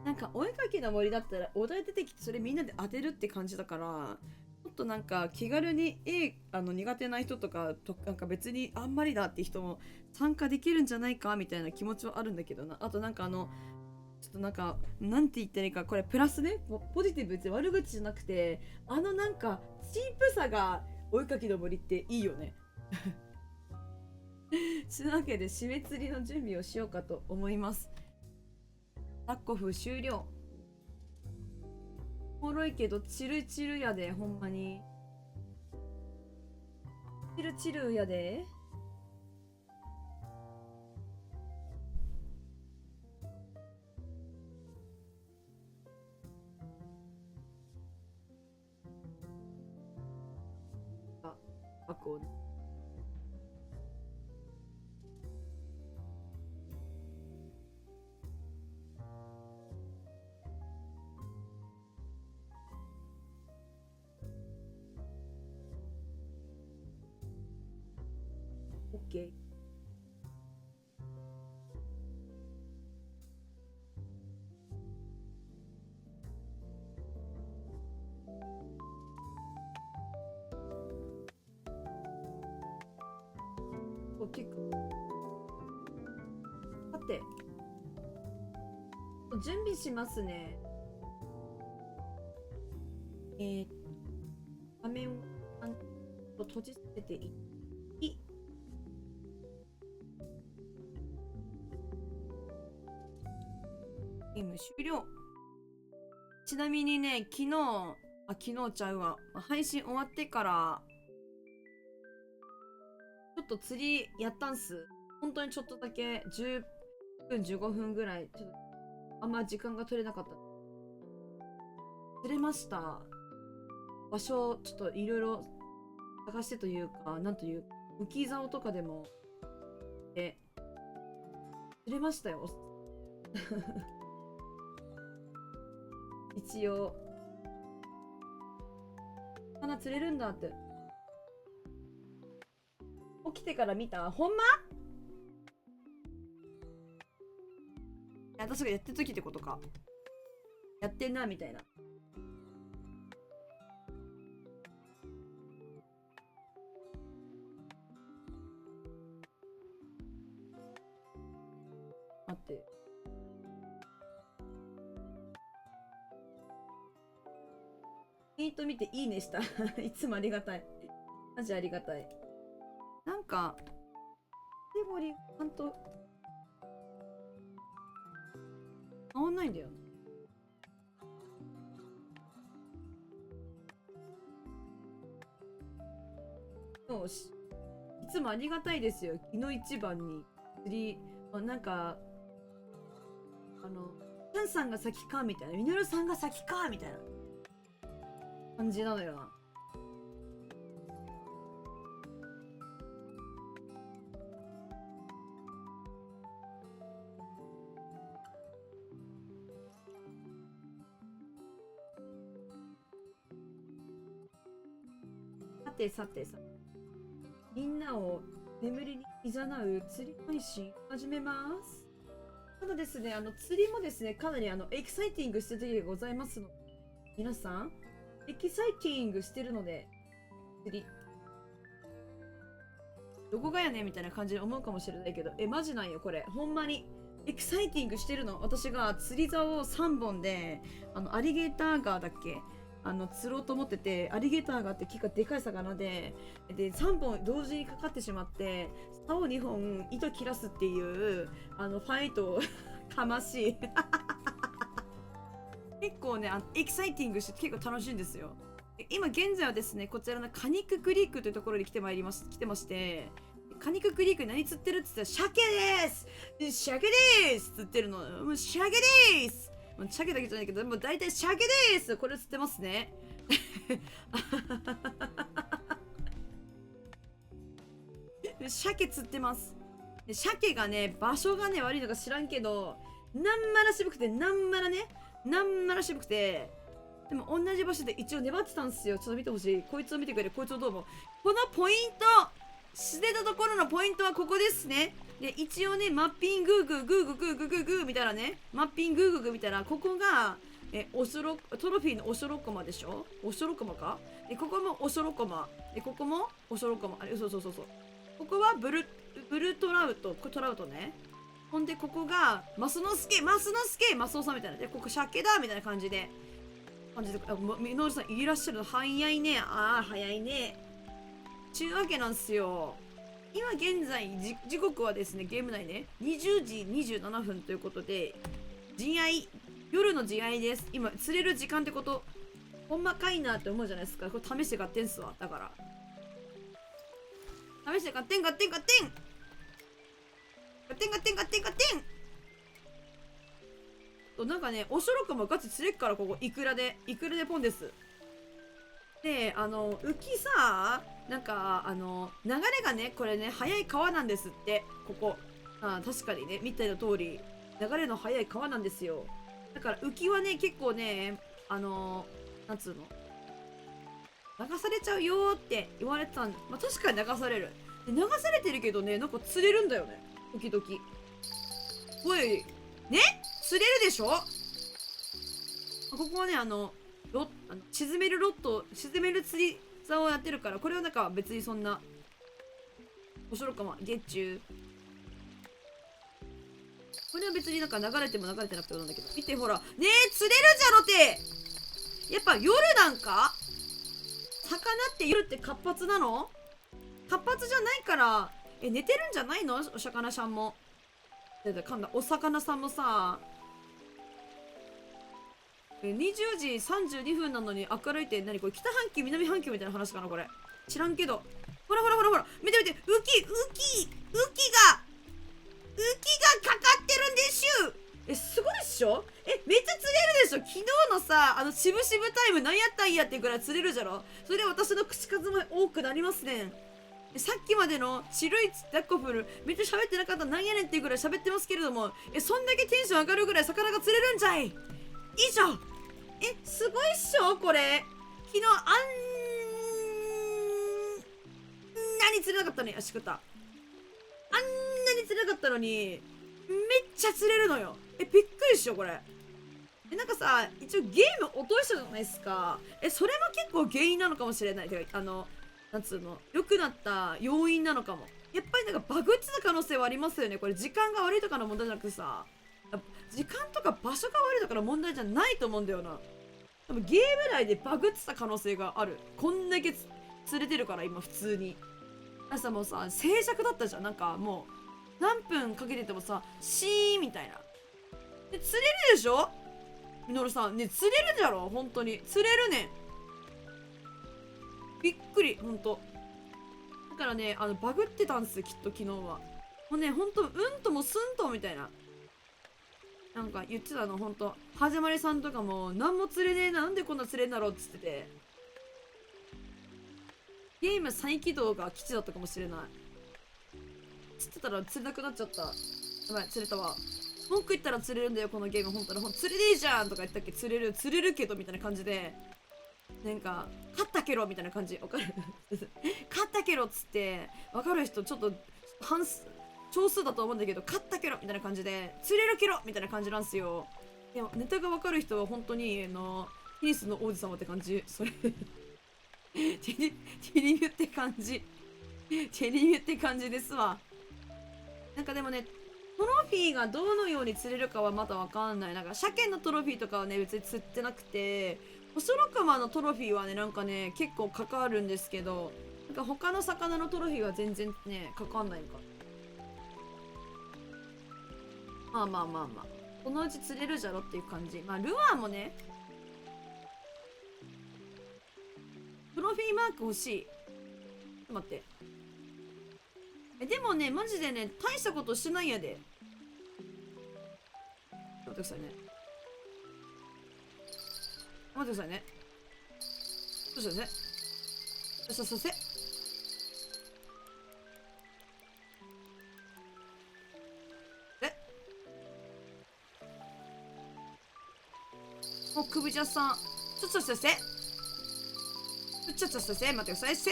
なんかお絵かきの森だったらお題出てきてそれみんなで当てるって感じだから、ちょっとなんか気軽に苦手な人とかなんか別にあんまりだって人も参加できるんじゃないかみたいな気持ちはあるんだけどな。あとなんかちょっとなんかなんて言ったらいいか、これプラスね、ポジティブ、別に悪口じゃなくて、なんかチープさがお絵かきの森っていいよね。そのわけで締め釣りの準備をしようかと思います。タッコフ終了。おもろいけどチルチルやで、ほんまに。チルチルやで。あ、こう。オッケー。結構。さて、準備しますね。えー、画面を閉じてていい。ゲーム終了。ちなみにね、昨日ちゃうわ。配信終わってから、ちょっと釣りやったんす。本当にちょっとだけ、10分、15分ぐらい、ちょっと、あんま時間が取れなかった。釣れました。場所、ちょっといろいろ探してというか、なんという、浮き竿とかでも、で、釣れましたよ。一応。魚釣れるんだって。起きてから見た、ほんま。私がやってる時ってことか。やってんなみたいな。待って。ツイート見ていいねした。いつもありがたい。マジありがたい。なんか、カテゴリー、ちゃんと、変わんないんだよね。よし。いつもありがたいですよ。昨日一番に釣り、なんか、チャンさんが先かみたいな、ミノルさんが先かみたいな感じなのよな。さてさてさ、みんなを眠りに誘う釣り配信始めます。ただですね、釣りもですね、かなりエキサイティングしてる時がございますので、皆さん、エキサイティングしてるので、釣り。どこがやねんみたいな感じで思うかもしれないけど、マジなんよ、これ。ほんまに。エキサイティングしてるの。私が釣り竿を3本で、アリゲーターガーだっけ釣ろうと思ってて、アリゲーターガーって結構でかい魚で、3本同時にかかってしまって、竿を2本糸切らすっていう、ファイトをかましい。結構ね、エキサイティングして結構楽しいんですよ。今現在はですね、こちらのカニククリークというところに来てまして、カニククリークに何釣ってるって言ったら、鮭です鮭です釣ってるの。もう鮭です鮭だけじゃないけど、もう大体鮭ですこれ釣ってますね。鮭釣ってます。鮭がね、場所がね、悪いのか知らんけど、なんまら渋くて、なんまら渋くて、でも同じ場所で一応粘ってたんですよ。ちょっと見てほしい。こいつを見てくれ。こいつをどうも。このポイント捨てたところのポイントはここですね。で、一応ね、マッピングーみたいなね、マッピングーみたいな、ここが、トロフィーのおしょろこまでしょおしょろこまかで、ここもおしょろこま。で、ここもおしょろこま。あれ、そう。ここはブルトラウト。これトラウトね。ほんで、ここが、マスオさんみたいな。で、ここ鮭だみたいな感じで。みのるさんいらっしゃるの早いね。早いね。ちゅうわけなんすよ。今現在、時刻はですね、ゲーム内ね、20時27分ということで、夜の慈愛です。今、釣れる時間ってこと、ほんまかいなって思うじゃないですか。これ試して買ってんすわ。だから。試して買ってんなんかね、おしょろくもガチ釣れっから、ここ、いくらでポンです。で、浮きさ、なんか、流れがね、これね、速い川なんですって、ここ。確かにね、見た通り、流れの速い川なんですよ。だから、浮きはね、結構ね、なんつうの流されちゃうよーって言われてたんで、まあ、確かに流される。で、流されてるけどね、なんか釣れるんだよね。時々。おい、ね釣れるでしょ。ここはね、沈める釣り竿をやってるから、これはなんか別にそんな、おしょろかま、月中。これは別になんか流れても流れてなくてもなんだけど。見てほら。ねえ、釣れるじゃろて。やっぱ夜なんか魚って夜って活発なの？活発じゃないから、寝てるんじゃないの？お魚さんも。噛んだ。お魚さんもさ、20時32分なのに明るいって何これ、北半球南半球みたいな話かなこれ。知らんけど。ほら見て浮きがかかってるんでしゅ。すごいっしょ。めっちゃ釣れるでしょ。昨日のさ、しぶしぶタイムなんやったんやっていうぐらい釣れるじゃろ。それで私の口数も多くなりますねん。さっきまでのチルイダッコフルめっちゃ喋ってなかったなんやねんっていうぐらい喋ってますけれども、そんだけテンション上がるぐらい魚が釣れるんじゃい。以上。すごいっしょこれ。昨日何釣れなかったのに、しくった。あんなに釣れなかったのにめっちゃ釣れるのよ。びっくりっしょこれ。なんかさ、一応ゲーム落としたじゃないですか。それも結構原因なのかもしれない。てか、なんつうの、良くなった要因なのかも。やっぱりなんかバグってた可能性はありますよね。これ時間が悪いとかの問題じゃなくてさ、時間とか場所が悪いとかの問題じゃないと思うんだよな。多分ゲーム内でバグってた可能性がある。こんだけ釣れてるから今普通に。朝もうさ、静寂だったじゃん。なんかもう、何分かけててもさ、シーンみたいな。で、釣れるでしょみのるさん。ね、釣れるじゃろ本当に。釣れるねん。びっくり、ほんと。だからね、バグってたんですよ、きっと昨日は。もうね、ほんと、うんともすんともみたいな。なんか言ってたの、ほんと。はじまりさんとかも、なんも釣れねえな、なんでこんな釣れんだろうっつってて。ゲーム再起動が基地だったかもしれない。釣ってたら釣れなくなっちゃった。やばい、釣れたわ。文句言ったら釣れるんだよ、このゲーム。ほんとに。釣れねえじゃんとか言ったっけ、釣れるけど、みたいな感じで。なんか、勝ったけろみたいな感じ。わかる勝ったけろっつって、わかる人、ちょっと、少数だと思うんだけど、勝ったけろみたいな感じで、釣れるけろみたいな感じなんすよ。でも、ネタがわかる人は本当に、テニスの王子様って感じ。それテニミュって感じ。テニミュって感じですわ。なんかでもね、トロフィーがどのように釣れるかはまだわかんない。なんか、鮭のトロフィーとかはね、別に釣ってなくて、細ロクマのトロフィーはね、なんかね、結構かかるんですけど、なんか他の魚のトロフィーは全然ね、かかんないのか。まあまあまあまあ。そのうち釣れるじゃろっていう感じ。まあ、ルアーもね、トロフィーマーク欲しい。ちょっと待って。でもね、マジでね、大したことしてないやで。待ってくださいね。待ってくださいね。どうしたね。よしよしよし。えもう首じゃさん。ちょっと待ってください。待ってください。ち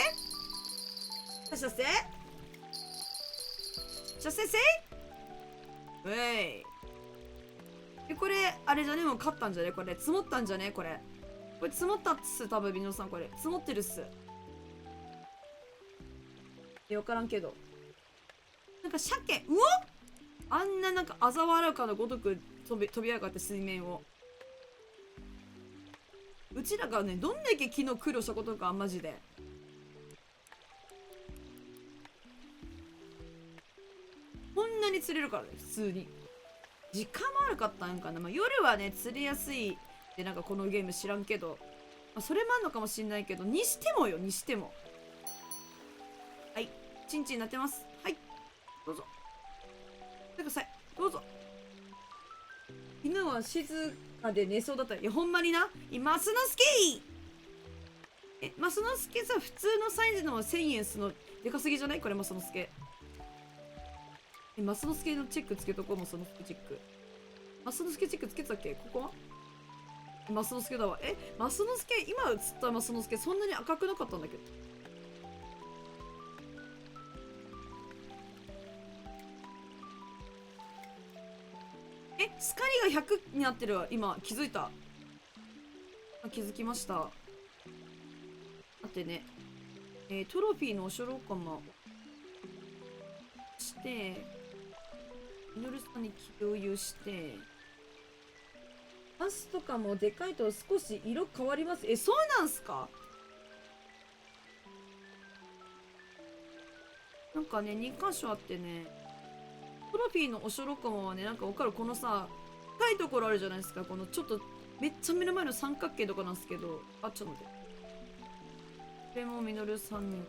ょっとうえい。これ、あれじゃねもう勝ったんじゃねこれ。積もったんじゃねこれ。これ積もったっす。多分、みのさんこれ。積もってるっす。わからんけど。なんか鮭、うわあんななんか嘲笑うかのごとく飛び上がって水面を。うちらがね、どんだけ昨日苦労したことか、マジで。こんなに釣れるからね、普通に。時間も悪かったんかな。まあ、夜はね、釣れやすいってなんかこのゲーム知らんけど。まあ、それもあんのかもしんないけど、にしてもよ、にしても。はい。チンチンなってます。はい。どうぞ。ください。どうぞ。犬は静かで寝そうだった。いや、ほんまにな。マスノスケマスノスケさ、普通のサイズの1000円すの、でかすぎじゃないこれ、マスノスケ。マスノスケのチェックつけとこう、マスノスケチェック。マスノスケチェックつけてたっけここはマスノスケだわ。マスノスケ、今映ったマスノスケ、そんなに赤くなかったんだけど。スカリが100になってるわ。今、気づいた。気づきました。待ってね。トロフィーのおしょろかまして、ミノルさんに共有して、パスとかもでかいと少し色変わります。そうなんすか？なんかね、2箇所あってね、トロフィーのおしょろかまはね、なんかわかるこのさ、深いところあるじゃないですか。このちょっと、めっちゃ目の前の三角形とかなんですけど、あ、ちょっと待って。これもミノルさんに、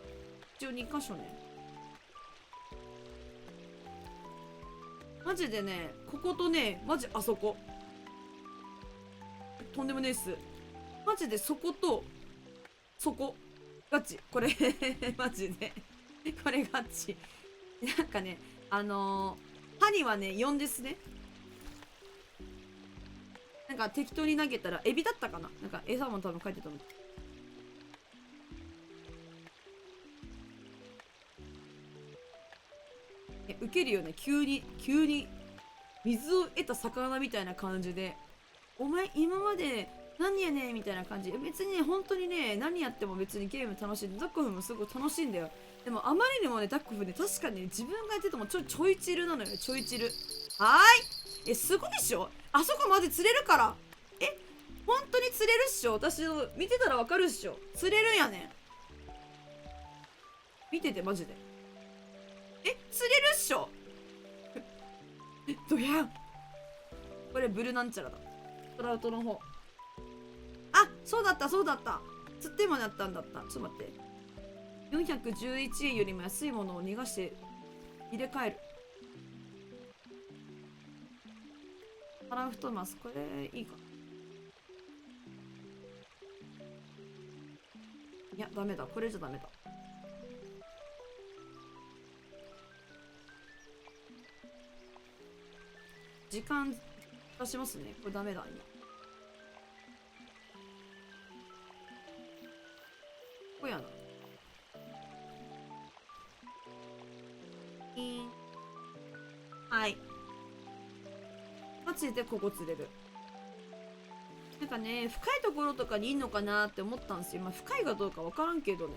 一応2箇所ね。マジでね、こことね、マジあそこ。とんでもねえっす。マジでそこと、そこ。ガチ。これマジでこれガチ。なんかね、針はね、4ですね。なんか適当に投げたら、エビだったかななんか餌も多分書いてたの。ウケるよね。急に、水を得た魚みたいな感じで、お前今まで何やねんみたいな感じ。別にね、本当にね、何やっても別にゲーム楽しい。ダッコフもすごい楽しいんだよ。でもあまりにもね、ダッコフね、確かにね、自分がやっててもちょいチルなのよ、ちょいチル。はーい。すごいっしょ、あそこまで釣れるから。本当に釣れるっしょ、私の見てたらわかるっしょ。釣れるんやねん。見ててマジで。釣れるっしょどやん。これブルなんちゃらだ。トラウトの方。あ、そうだったそうだった。釣ってもやったんだった。ちょっと待って。411円よりも安いものを逃がして入れ替える。カラフトマス、これいいか。いや、ダメだ。これじゃダメだ。時間出しますね。これダメだ、今。ここやな。はい。マジでここ釣れる。なんかね、深いところとかにいんのかなって思ったんですよ。まあ、深いかどうかわからんけどね。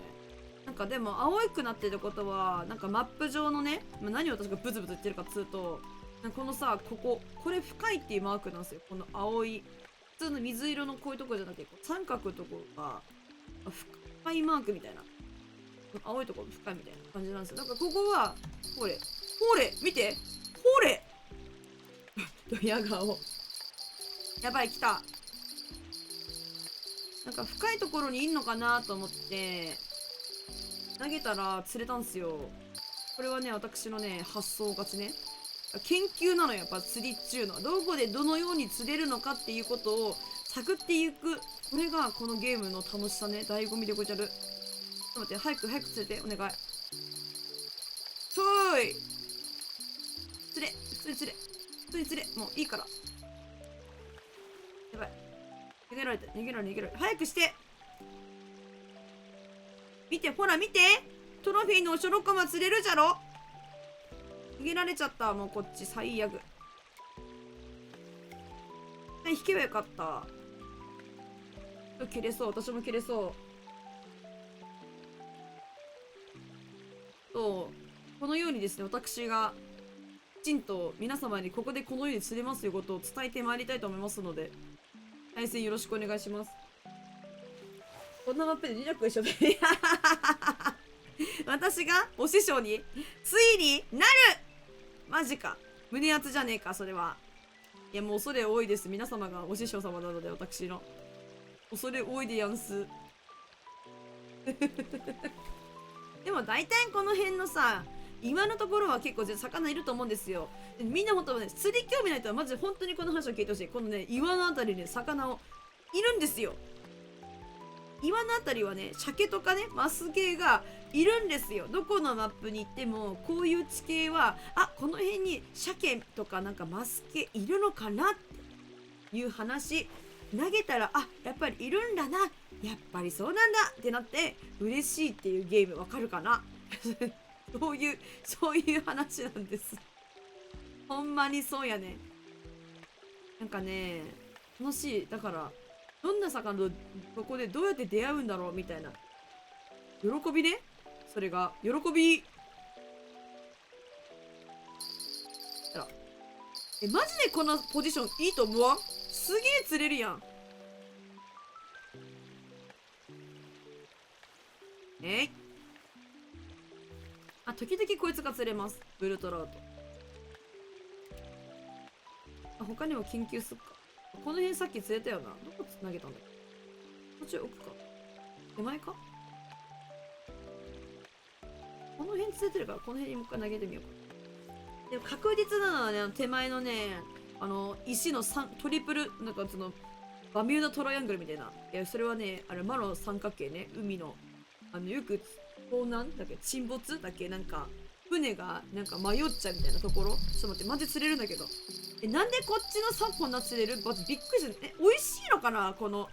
なんかでも、青くなってることは、なんかマップ上のね、まあ、何を私がブツブツ言ってるかっつうと、このさ、これ深いっていうマークなんですよ。この青い。普通の水色のこういうとこじゃなくて、三角のところが、深いマークみたいな。青いところ深いみたいな感じなんですよ。なんかここは、ほれ、見てほれドヤ顔。やばい、来た。なんか深いところにいんのかなと思って、投げたら釣れたんすよ。これはね、私のね、発想勝ちね。研究なのよ、やっぱ釣りっちゅうのは。どこでどのように釣れるのかっていうことを探っていく。これがこのゲームの楽しさね。醍醐味でごじゃる。ちょっと待って、早く釣れて、お願い。ちょい釣れ。もういいから。やばい。逃げられ。早くして。見て、ほら見て。トロフィーのおしょろこま釣れるじゃろ。逃げられちゃった。もうこっち最悪。引けばよかった。切れそう。私も切れそう。このようにですね、私がきちんと皆様にここでこのように釣れますということを伝えてまいりたいと思いますので、対戦よろしくお願いします。こんなマップで2力一緒で私がお師匠についになる。マジか。胸熱じゃねえか、それは。いや、もう恐れ多いです。皆様がお師匠様なので、私の。恐れ多いでやんす。でも大体この辺のさ、今のところは結構魚いると思うんですよ。みんな本当ね、釣り興味ない人はマジで本当にこの話を聞いてほしい。このね、岩のあたりに魚をいるんですよ。岩のあたりはね、鮭とかね、マス系がいるんですよ。どこのマップに行っても、こういう地形は、あ、この辺に鮭とかなんかマス系いるのかなっていう話。投げたら、あ、やっぱりいるんだな。やっぱりそうなんだってなって、嬉しいっていうゲームわかるかなそういう話なんです。ほんまにそうやね。なんかね、楽しい。だから、どんな魚とここでどうやって出会うんだろうみたいな。喜びね。それが、喜び。マジでこのポジションいいと思わん？すげえ釣れるやん。あ、時々こいつが釣れます。ブルトラウト。あ、他にも研究すっか。この辺さっき釣れたよな。どこ投げたんだっけ？こっち奥か。手前か？この辺釣れてるから、この辺にもう一回投げてみようか。でも確実なのはね、手前のね、石のトリプル、なんかその、バミューダトライアングルみたいな。いや、それはね、魔の三角形ね、海の、よく、盗難だっけ、沈没だっけ、なんか、船が、なんか迷っちゃうみたいなところ。ちょっと待って、マジ釣れるんだけど。なんでこっちの竿こんな釣れる？まずびっくりした。美味しいのかな？この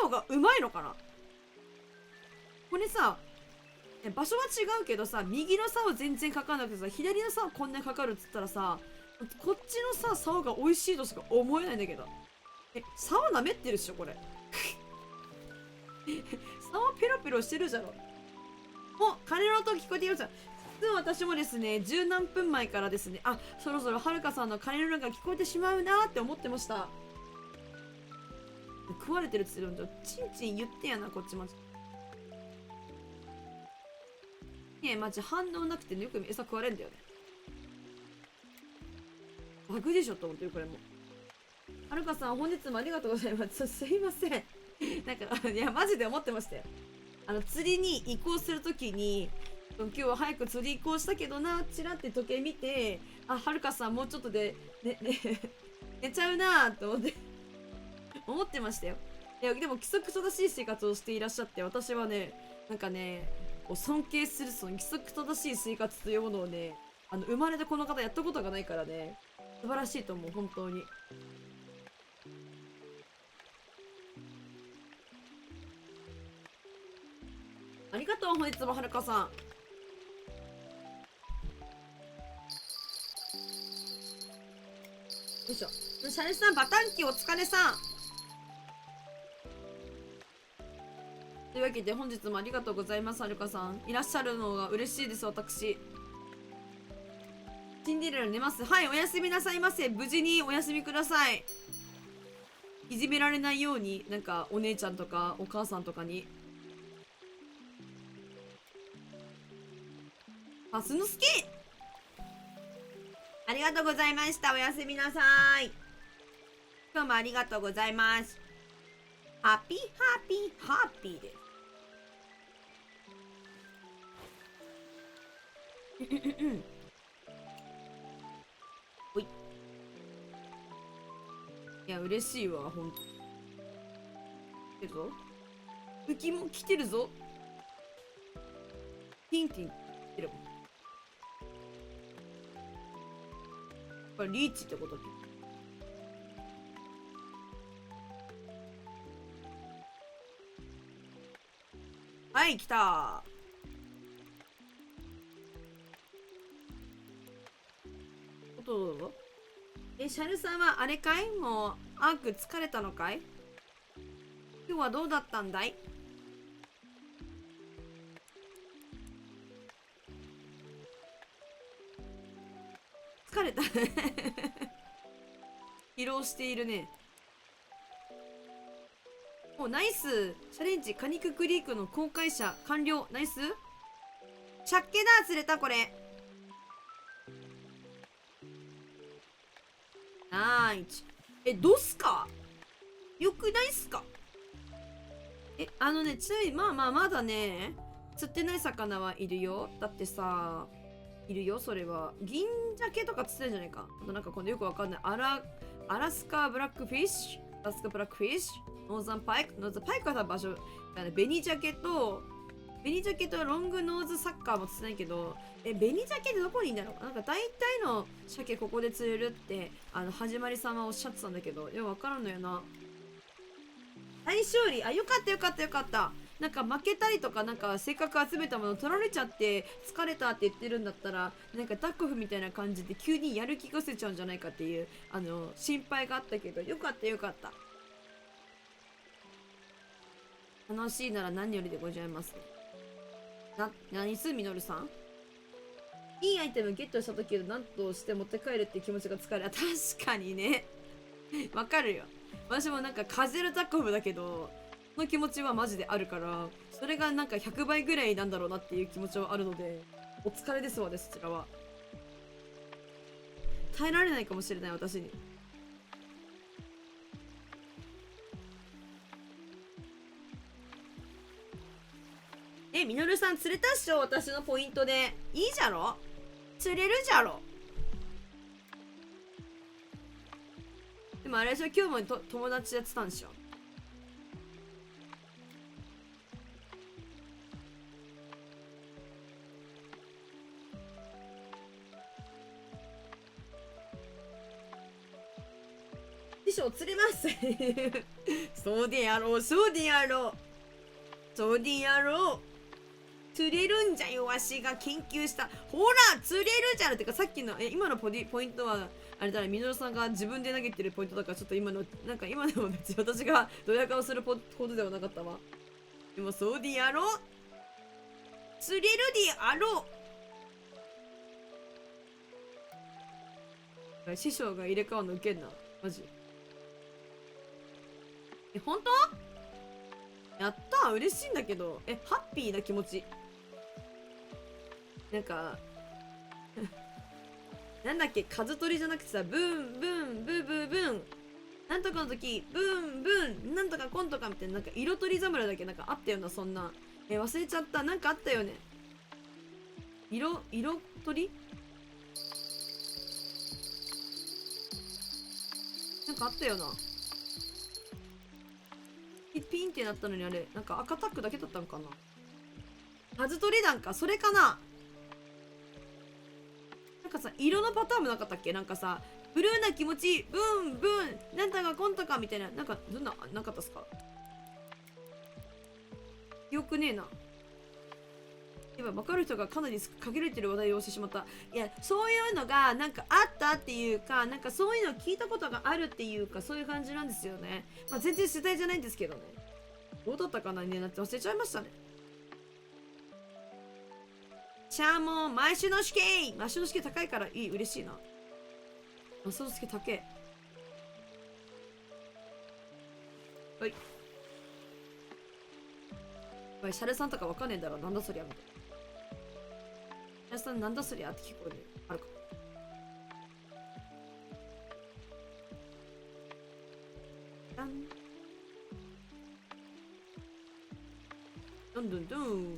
竿がうまいのかな？これさ、場所は違うけどさ、右の竿全然かかんなくてさ、左の竿こんなにかかるっつったらさ、こっちのさ、竿が美味しいとしか思えないんだけど。竿舐めってるっしょこれ。竿ペロペロしてるじゃろ。お、鐘の音聞こえています。実は私もですね、十何分前からですね、あ、そろそろはるかさんの鐘の音が聞こえてしまうなーって思ってました。食われてるっつってるんじゃ、チンチン言ってやな、こっちマジ。ねえ、マジ反応なくてね、よく餌食われんだよね。バグでしょと思ってる、これも。はるかさん、本日もありがとうございます。すいません。なんか、いや、マジで思ってましたよ。釣りに移行するときに、今日は早く釣り移行したけどな、チラって時計見て、あ、はるかさんもうちょっとで、寝ちゃうなと思って思ってましたよ。いや、でも規則正しい生活をしていらっしゃって、私はね、なんかね、こう尊敬するその規則正しい生活というものをね、生まれてこの方やったことがないからね、素晴らしいと思う、本当に。ありがとう、本日もはるかさん。よいしょ。シャレさん、バタンキーお疲れさん。というわけで、本日もありがとうございます、はるかさん。いらっしゃるのが嬉しいです、私。シンデレラ寝ます。はい、おやすみなさいませ。無事にお休みください。いじめられないように、なんか、お姉ちゃんとか、お母さんとかに。あ、すのすけありがとうございました。おやすみなさい。今日もありがとうございます。ハッピーハッピーハッピーです。おい。いや、嬉しいわ、ほんと。来てるぞ。浮きも来てるぞ。ティンティン来てるもん。これリーチってこと？はい、来た。どうぞ。シャルさんはあれかい？もうアーク疲れたのかい？今日はどうだったんだい？疲れた。疲労しているね。お、ナイス。チャレンジカニククリークの公開者完了。ナイス。シャッケだ。釣れたこれ。ナイス。どうすか？よくないっすか？ちなみにまだね、釣ってない魚はいるよ。だってさ、いるよ、それは。銀鮭とか釣ってるんじゃないか。あとなんかこのよくわかんない。アラスカブラックフィッシュ、アラスカブラックフィッシュ、ノーザンパイク。ノーザンパイクは場所、紅鮭とロングノーズサッカーも釣ってないけど、紅鮭ってどこにいんだろう。なんか大体の鮭ここで釣れるって、始まりさんはおっしゃってたんだけど、わからんのよな。大勝利。あ、よかったよかったよかった。なんか負けたりとか、なんかせっかく集めたもの取られちゃって疲れたって言ってるんだったら、なんかダックフみたいな感じで急にやる気がせちゃうんじゃないかっていう、心配があったけど、よかったよかった。楽しいなら何よりでございます。何すみのるさん？いいアイテムゲットした時何として持って帰るって気持ちが疲れ。確かにね。わかるよ。私もなんかカジュアルタックオフだけど、その気持ちはマジであるから、それがなんか100倍ぐらいなんだろうなっていう気持ちはあるので、お疲れですわね、そちらは。耐えられないかもしれない、私に。みのるさん釣れたっしょ、私のポイントで。いいじゃろ？釣れるじゃろ？でもあれでしょ、今日も友達やってたんでしょ。師匠釣れます。そうでやろう、そうでやろう。そうでやろう。釣れるんじゃよ、わしが研究した。ほら、釣れるじゃん。てかさっきの、今のポイントは、あれだね、みのるさんが自分で投げてるポイントだから、ちょっと今の、なんか今でも別に私がドヤ顔することではなかったわ。でもそうでやろう、釣れるであろう。師匠が入れ替わるのウケんな。マジ。本当？やったー、嬉しいんだけど。ハッピーな気持ち。なんか、なんだっけ、数取りじゃなくてさ、ブン、ブン、ブブーブン。なんとかの時、ブン、ブン、なんとかコンとかみたいな、なんか色取り侍だっけ、なんかあったよな、そんな。忘れちゃった。なんかあったよね。色取りなんかあったよな。ピンってなったのにあれ、なんか赤タックだけだったのかな。数取り弾か、それかな。なんかさ、色のパターンもなかったっけ、なんかさ、ブルーな気持ち、ブンブン、なんとかコンとかみたいな、なんか、どんな、なかったっすか？記憶ねえな。今、分かる人がかなり限られてる話題をしてしまった。いや、そういうのが、なんかあったっていうか、なんかそういうのを聞いたことがあるっていうか、そういう感じなんですよね。まあ、全然世代じゃないんですけどね。どうだったかなね、なって忘れちゃいましたね。シャーモン、毎週の試験毎週の試験高いからいい、嬉しいな。毎週の試験高え。はい。シャレさんとかわかんねえんだろ。なんだそりゃみたいな。シャレさんなんだそりゃって聞こえる。あるか。どんどんどん。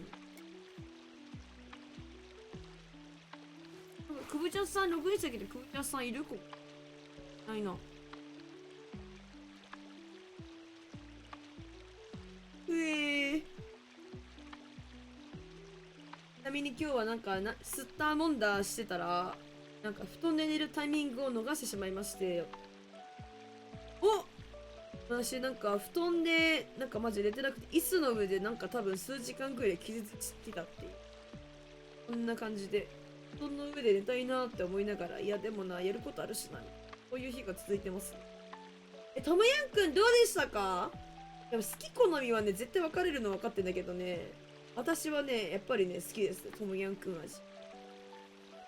くぶちゃんさん、ログインしたけど、くぶちゃんさんいるこないな。ちなみに今日はなんかスッターモンダーしてたら、なんか布団で寝るタイミングを逃してしまいまして、私なんか布団でなんかマジ寝てなくて、椅子の上でなんか多分数時間くらい傷ついてたっていう、こんな感じで布団の上で寝たいなって思いながら、いやでもな、やることあるしな、こういう日が続いてます。ともやんくんどうでしたか？でも好き好みはね、絶対分かれるの分かってんだけどね、私はね、やっぱりね、好きです、ともやんくん味。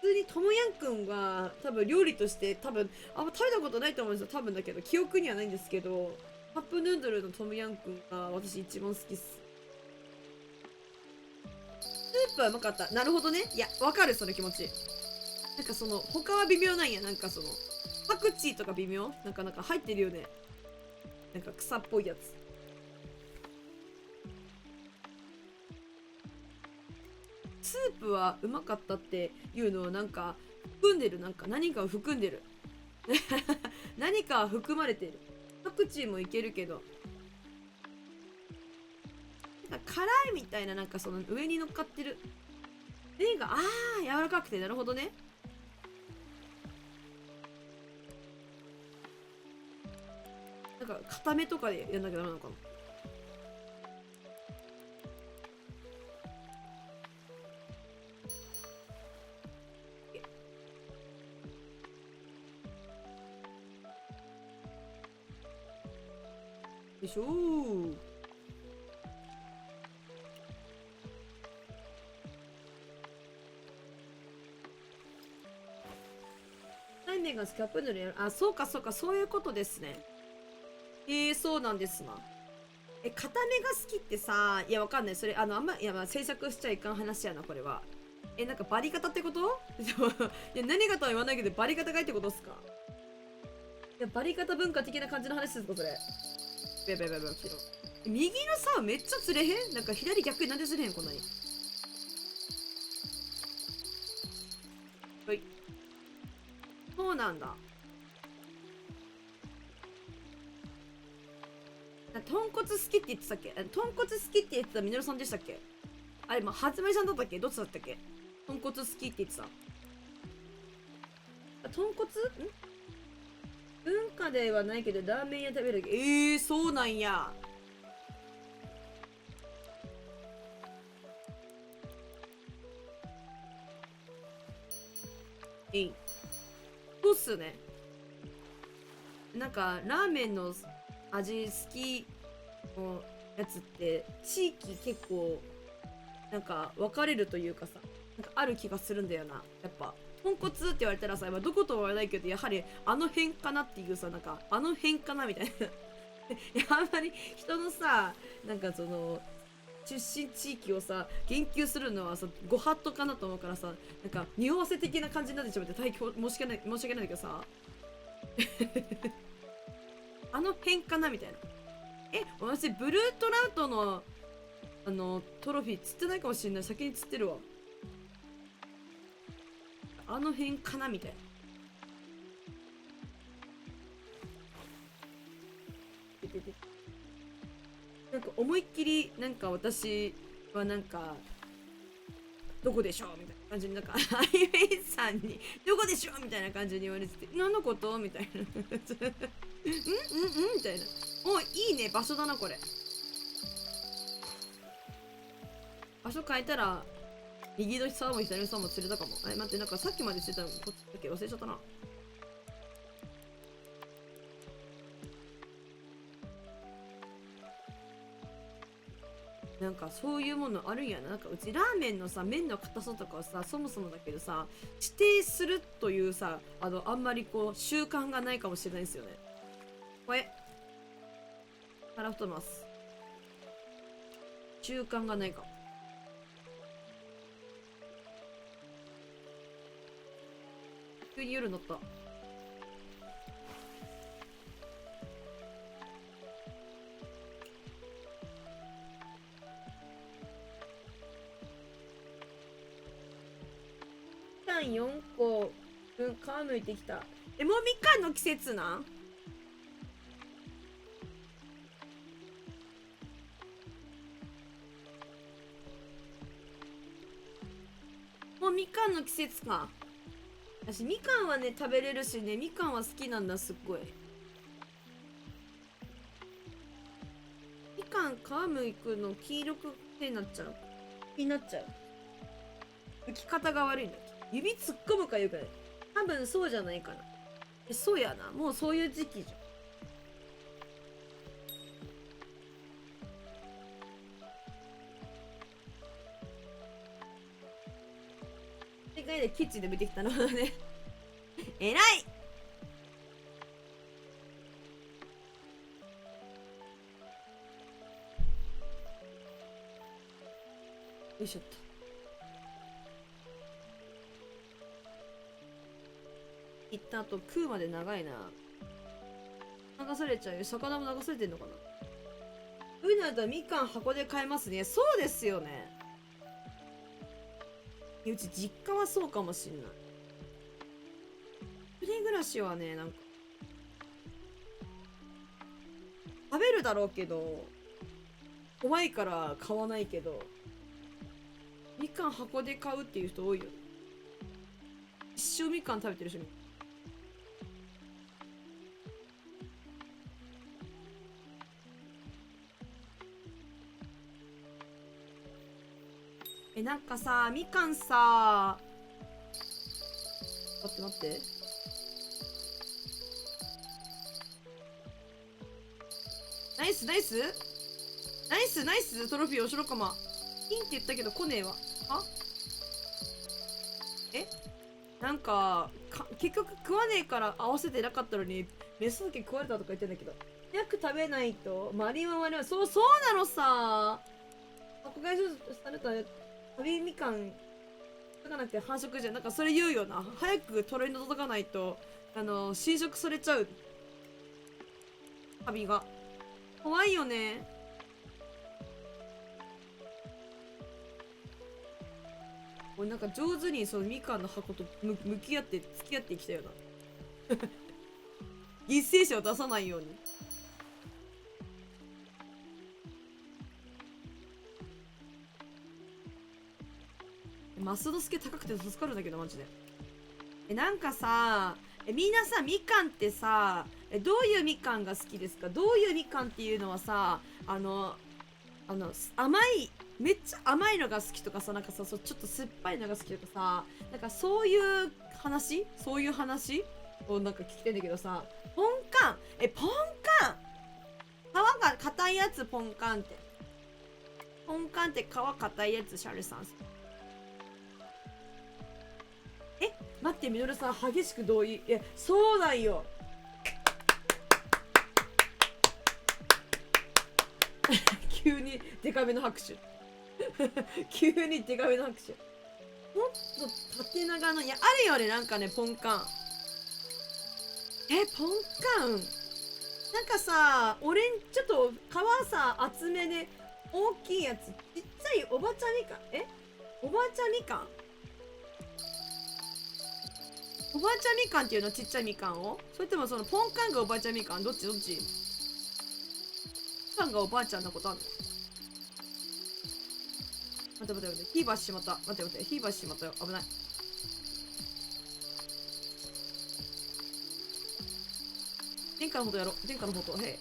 普通にともやんくんは多分料理として多分あんま食べたことないと思うんですよ、多分だけど、記憶にはないんですけど、カップヌードルのトムヤンくんが私一番好きっす。スープはうまかった。なるほどね。いや、わかる、その気持ち。なんかその、他は微妙なんや。なんかその、パクチーとか微妙なんか入ってるよね。なんか草っぽいやつ。スープはうまかったっていうのはなんか、含んでる。なんか何かを含んでる。何か含まれてる。パクチーもいけるけど、なんか辛いみたいな、なんかその上に乗っかってる。麺が、柔らかくて、なるほどね。なんか、固めとかでやんなきゃダメなのかな。よいしょー。対面がスキャップヌードルやる。あ、そうかそうか、そういうことですね。そうなんですな。固めが好きってさ、いや、わかんない。それ、あんま、いや、まあ、制作しちゃいかん話やな、これは。なんかバリ方ってこと？いや、何がとは言わないけど、バリ方がいいってことっすか？いや、バリ方文化的な感じの話ですか、それ。右のさ、めっちゃ釣れへん？なんか左逆になんで釣れへん、こんなに。はい。そうなんだ。豚骨好きって言ってたっけ？豚骨好きって言ってたミノルさんでしたっけ？あれ、まあ、初めさんだったっけ？どっちだったっけ？豚骨好きって言ってた。豚骨文化ではないけど、ラーメン屋食べる。そうなんや。そうっすね。なんかラーメンの味好きのやつって地域結構なんか分かれるというかさ、なんかある気がするんだよな。やっぱ豚骨って言われたらさ、どことは言わないけど、やはりあの辺かなっていうさ、なんかあの辺かなみたいな。いや、あんまり人のさ、なんかその出身地域をさ言及するのはさご法度かなと思うからさ、なんか匂わせ的な感じになってしまって大変申し訳ないんだけどさ、あの辺かなみたいな。私ブルートラウトのトロフィー釣ってないかもしれない。先に釣ってるわ。あの辺かなみたいな。なんか思いっきりなんか私はなんかどこでしょうみたいな感じに、なんかアイウェイさんにどこでしょうみたいな感じに言われてて、何のことみたいな。うんうんうんみたいな。お、いいね、場所だなこれ。場所変えたら右の沢も左の沢も釣れたかも。待って、なんかさっきまでしてたのこっちだっけ忘れちゃったな。なんかそういうものあるんやな。なんかうちラーメンのさ麺の硬さとかをさ、そもそもだけどさ指定するというさ、あんまりこう習慣がないかもしれないですよね。これ腹太ます習慣がないかも。急に夜になった。4個分皮むいてきた。もうみかんの季節なん？もうみかんの季節か。私みかんはね食べれるしね、みかんは好きなんだ。すっごいみかん皮むくの黄色く手になっちゃう。気になっちゃう。浮き方が悪いんだ。指突っ込むかいうかね。多分そうじゃないかな。そうやな。もうそういう時期じゃん。世界でキッチンで見てきたのね。えらい。よいしょっと。行った後食うまで長いな。流されちゃうよ。魚も流されてんのかな。そういうのだったらみかん箱で買えますね。そうですよね。うち実家はそうかもしんない。一人暮らしはね、なんか食べるだろうけど怖いから買わないけど、みかん箱で買うっていう人多いよ。一生みかん食べてる人。なんかさ、みかんさ、待って待って。ナイスナイスナイスナイストロフィーおしろかま。ピンって言ったけど来ねえわ。なんか結局食わねえから合わせてなかったのに、メスだけ食われたとか言ってんだけど。早く食べないと、マリママリは、そうなのさ。迫害された旅みかんつかなくて繁殖じゃん。なんかそれ言うよな。早くトレンド届かないと侵食されちゃう。旅が怖いよね。俺なんか上手にそのみかんの箱と向き合って付き合ってきたよな。犠牲者を出さないように。マスドスケ高くて助かるんだけどマジで。なんかさ、みんなさみかんってさ、どういうみかんが好きですか？どういうみかんっていうのはさ、甘い、めっちゃ甘いのが好きとかさ、なんかさ、ちょっと酸っぱいのが好きとかさ、なんかそういう話をなんか聞きたいんだけどさ、ポンカン、ポンカン、皮が硬いやつ、ポンカンって。ポンカンって皮硬いやつ、シャルさん。待って、みのるさん、激しく同意。そうなんよ。急にデカめの拍手。急にデカめの拍手。もっと縦長の、いや、あるよね、なんかね、ポンカン。ポンカン。なんかさ、俺ちょっと皮さ、厚めで、大きいやつ、ちっちゃいおばちゃみかん。おばちゃみかん、おばちゃみかんっていうの、ちっちゃいみかんを、それともそのポンカンがおばちゃみかん、どっちどっち？ポンカンがおばあちゃんなことあるの？待って待って待って、火箸しまった。待って待って、火箸しまったよ。危ない。殿下のことやろう。殿下のこと。へ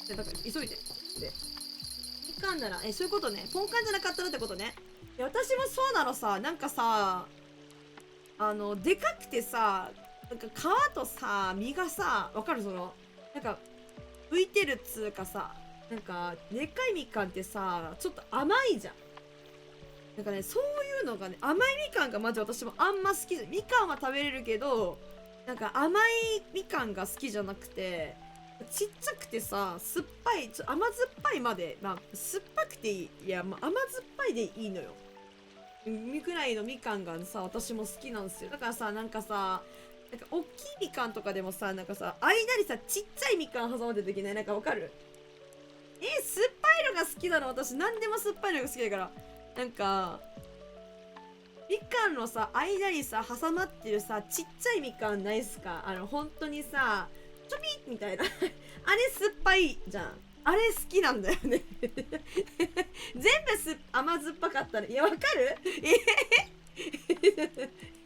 え。だから急いで。で。みかんなら、そういうことね。ポンカンじゃなかったらってことね。いや、私もそうなのさ。なんかさ、でかくてさ、なんか皮とさ、身がさ、わかる？その、なんか、浮いてるっつうかさ、なんか、でっかいみかんってさ、ちょっと甘いじゃん。なんかね、そういうのがね、甘いみかんがマジ私もあんま好きじゃ、みかんは食べれるけど、なんか甘いみかんが好きじゃなくて、ちっちゃくてさ、酸っぱい、甘酸っぱいまで、まあ、酸っぱくていい。いや、まあ、甘酸っぱいでいいのよ。ぐらいのみかんがさ、私も好きなんですよ。だからさ、なんかさ、なんか大きいみかんとかでもさ、なんかさ、間にさ、ちっちゃいみかん挟まってるときね、なんかわかる？酸っぱいのが好きなの。私、何でも酸っぱいのが好きだから。なんか、みかんのさ、間にさ、挟まってるさ、ちっちゃいみかんないっすか？本当にさ、ちょびみたいな。あれ酸っぱいじゃん。あれ好きなんだよね。全部甘酸っぱかったら、いや、わかる？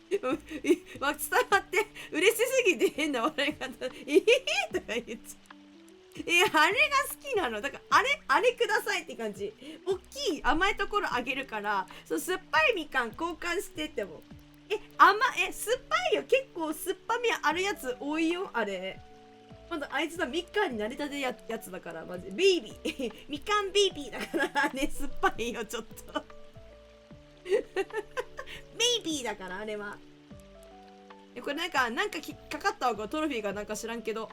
伝わって嬉しすぎて変な笑い方。とか言っちゃう。いや、あれが好きなの。だから、あれくださいって感じ。大きい甘いところあげるから、そう、酸っぱいみかん交換してっても。酸っぱいよ。結構酸っぱみあるやつ多いよ、あれ。まだあいつはみかんになりたてやつだから、マジ。ベイビー。みかんベイビーだからね、酸っぱいよ、ちょっと。ベイビーだから、あれは。これなんかかかったわ、これトロフィーがなんか知らんけど。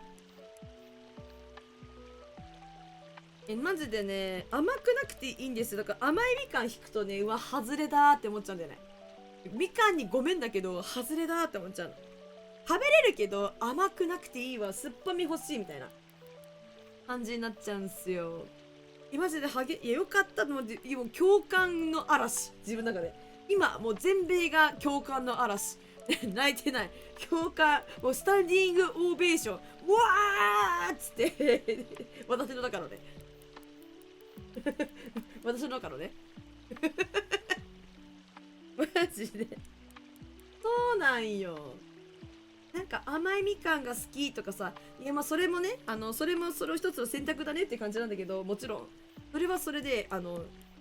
マジでね、甘くなくていいんですよ。だから甘いみかん引くとね、うわ、外れだーって思っちゃうんだよね。みかんにごめんだけど、外れだーって思っちゃうの。食べれるけど、甘くなくていいわ、酸っぱみ欲しいみたいな感じになっちゃうんすよ。マジでいや、よかったのもう共感の嵐。自分の中で。今、もう全米が共感の嵐。泣いてない。共感、もうスタンディングオーベーション。うわーっつって、私の中のね。私の中のね。マジで。そうなんよ。なんか甘いみかんが好きとかさ、いやまあそれもね、それもそれを一つの選択だねって感じなんだけど、もちろん、それはそれで、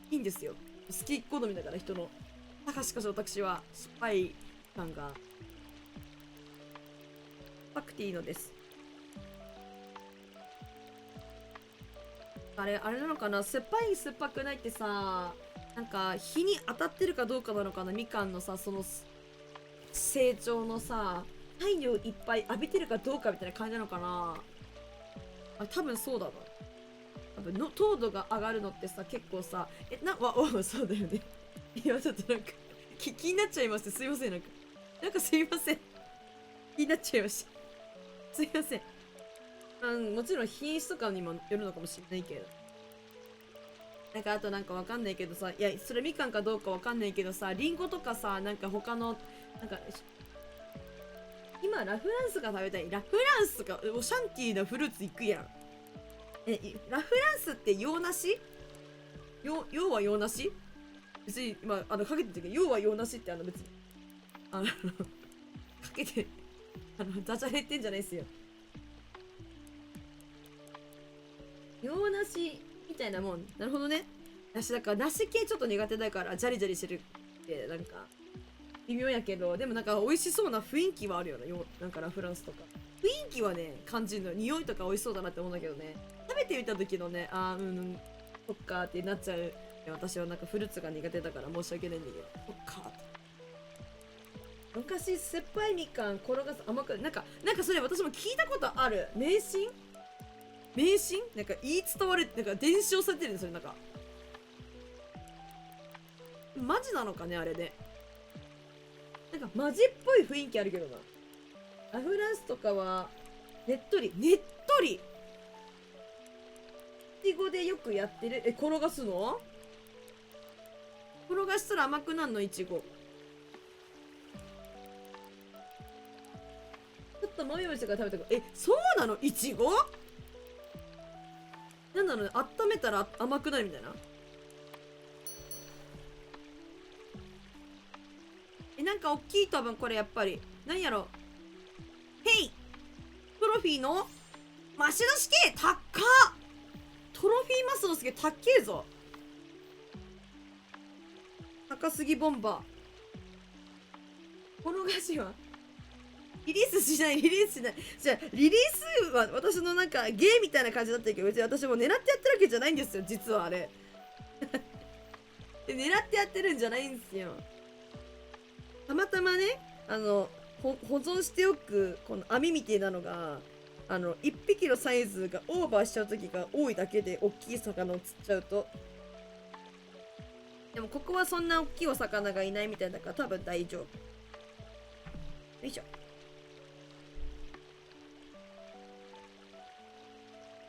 いいんですよ。好き好みだから人の。しかし私は酸っぱい感が、酸っぱくていいのです。あれなのかな、酸っぱい酸っぱくないってさ、なんか日に当たってるかどうかなのかな、みかんのさ、その成長のさ、太陽いっぱい浴びてるかどうかみたいな感じなのかな。多分そうだな。多分の糖度が上がるのってさ、結構さ、そうだよね。今ちょっとなんか気になっちゃいまして、すいません、なんかすいません。気になっちゃいました。すいません。もちろん品質とかにもよるのかもしれないけど。なんかあとなんかわかんないけどさ、いや、それみかんかどうかわかんないけどさ、リンゴとかさ、なんか他の、なんか、今ラフランスが食べたい。ラフランスがオシャンティーなフルーツいくやん。ラフランスって洋梨？洋は洋梨？別に、まあ、かけてるけど、洋は洋梨って別に、かけて、ダジャレ言ってんじゃないっすよ。洋梨みたいなもん。なるほどね。私だから梨系ちょっと苦手だから、ジャリジャリしてるって、なんか、微妙やけど、でもなんか美味しそうな雰囲気はあるよね。なんかラ・フランスとか。雰囲気はね、感じるの。匂いとか美味しそうだなって思うんだけどね。食べてみた時のね、そっかーってなっちゃう。私はなんかフルーツが苦手だから申し訳ないんだけど、そっかーって。昔、酸っぱいみかん転がす甘く、なんかそれ私も聞いたことある。迷信なんか言い伝われて、なんか伝承されてるんですよ、なんか。マジなのかね、あれね。なんかマジっぽい雰囲気あるけどな。ラ・フランスとかは、ねっとり。いちごでよくやってる。転がすの？転がしたら甘くなんの、いちご。ちょっともみもみしてから食べたから。そうなの？いちごなんだろうね、温めたら甘くなるみたいな。なんか大きい多分これやっぱり。何やろ。ヘイトロフィーのマシのすけ高っ。トロフィーマスのすけ高えぞ。高すぎボンバー。この菓子はリリースしない。じゃあ、リリースは私のなんかゲーみたいな感じだったけど、別に私も狙ってやってるわけじゃないんですよ、実はあれ。で狙ってやってるんじゃないんですよ。たまたまね、保存しておくこの網みたいなのが、1匹のサイズがオーバーしちゃう時が多いだけで、大きい魚を釣っちゃうと。でもここはそんな大きいお魚がいないみたいだから多分大丈夫。よいしょ。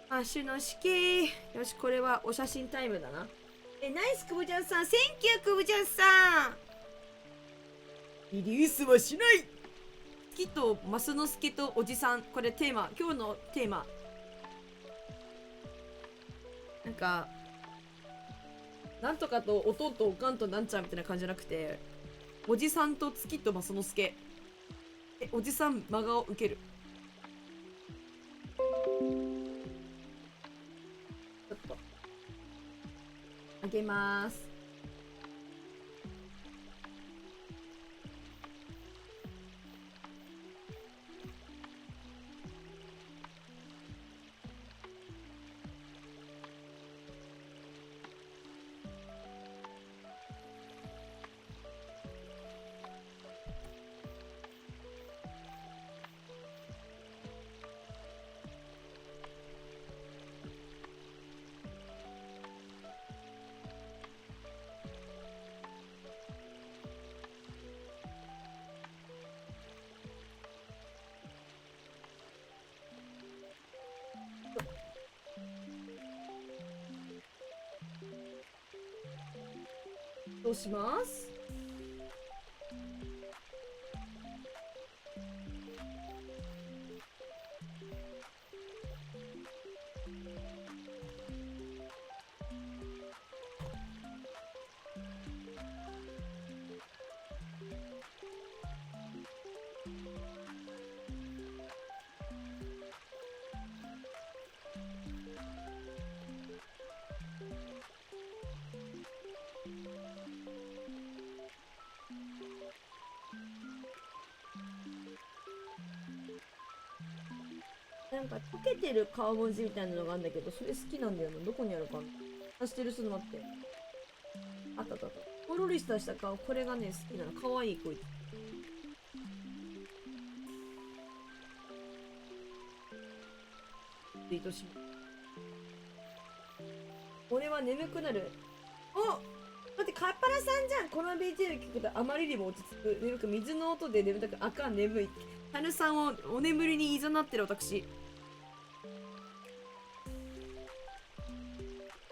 マシュのしけ。よし、これはお写真タイムだな。ナイスくぶちゃんさん、センキューくぶちゃんさん。リリースはしない。月とマスノスケとおじさん、これテーマ、今日のテーマ。なんか、なんとかと弟とおかんとなんちゃんみたいな感じじゃなくて、おじさんと月とマスノスケ。おじさん真顔受ける。ちょっとあげまーす。どうします？なんか溶けてる顔文字みたいなのがあるんだけど、それ好きなんだよな。どこにあるかな。出してる。ちょっと待って。あったあったあった。ほろりした顔、これがね、好きなの。かわいいこいつ。ツイートします。俺は眠くなる。お、待って、カッパラさんじゃん。この BGM 聞くとあまりにも落ち着く。眠く、水の音で眠たく、あかん、眠い。タヌさんをお眠りにいざなってる私。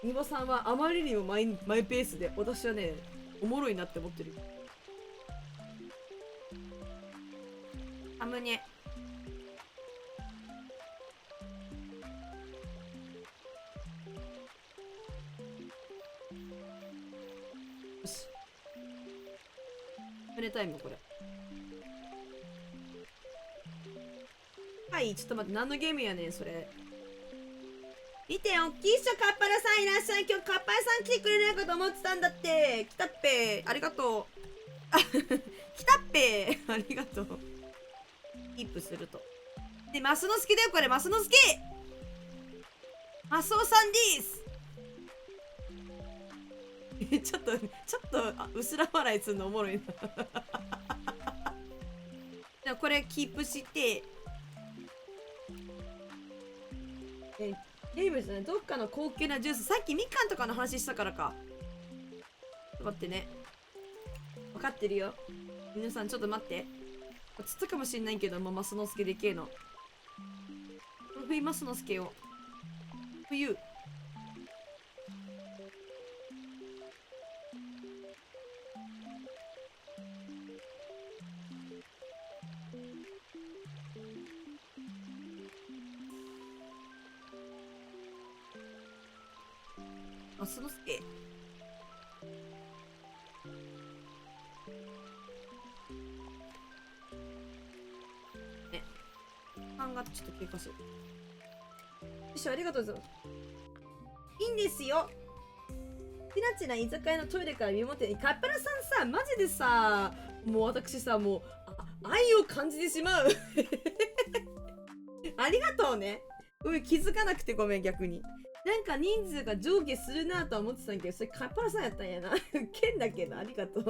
ニボさんはあまりにもマイペースで、私はね、おもろいなって思ってる。サムネ。よし。サムネタイムこれ。はい、ちょっと待って、何のゲームやねん、それ。見て、おっきいっしょ、カッパラさんいらっしゃい。今日カッパラさん来てくれないかと思ってたんだって。来たっぺ。ありがとう。来たっぺーありがとう。キープすると。で、マスノスケだよ、これ、マスノスケマスオさんですちょっと、うすら笑いするのおもろいなじゃあ、これキープして、ゲームじゃない、どっかの高級なジュース、さっきみかんとかの話したからか。ちょっと待ってね。分かってるよ。皆さん、ちょっと待って。つったかもしんないけど、マスノスケでけえの。冬マスノスケを。冬。マスノスケ。ね。時間がちょっと経過する。よいしょ、ありがとうございます。いいんですよ。ちなちな居酒屋のトイレから見守ってカッパラさんさ、マジでさ、もう私さ、もう愛を感じてしまうありがとうね。ごめん、気づかなくてごめん、逆に。なんか人数が上下するなとは思ってたんやけど、それカッパラさんやったんやな剣だけど、ありがとう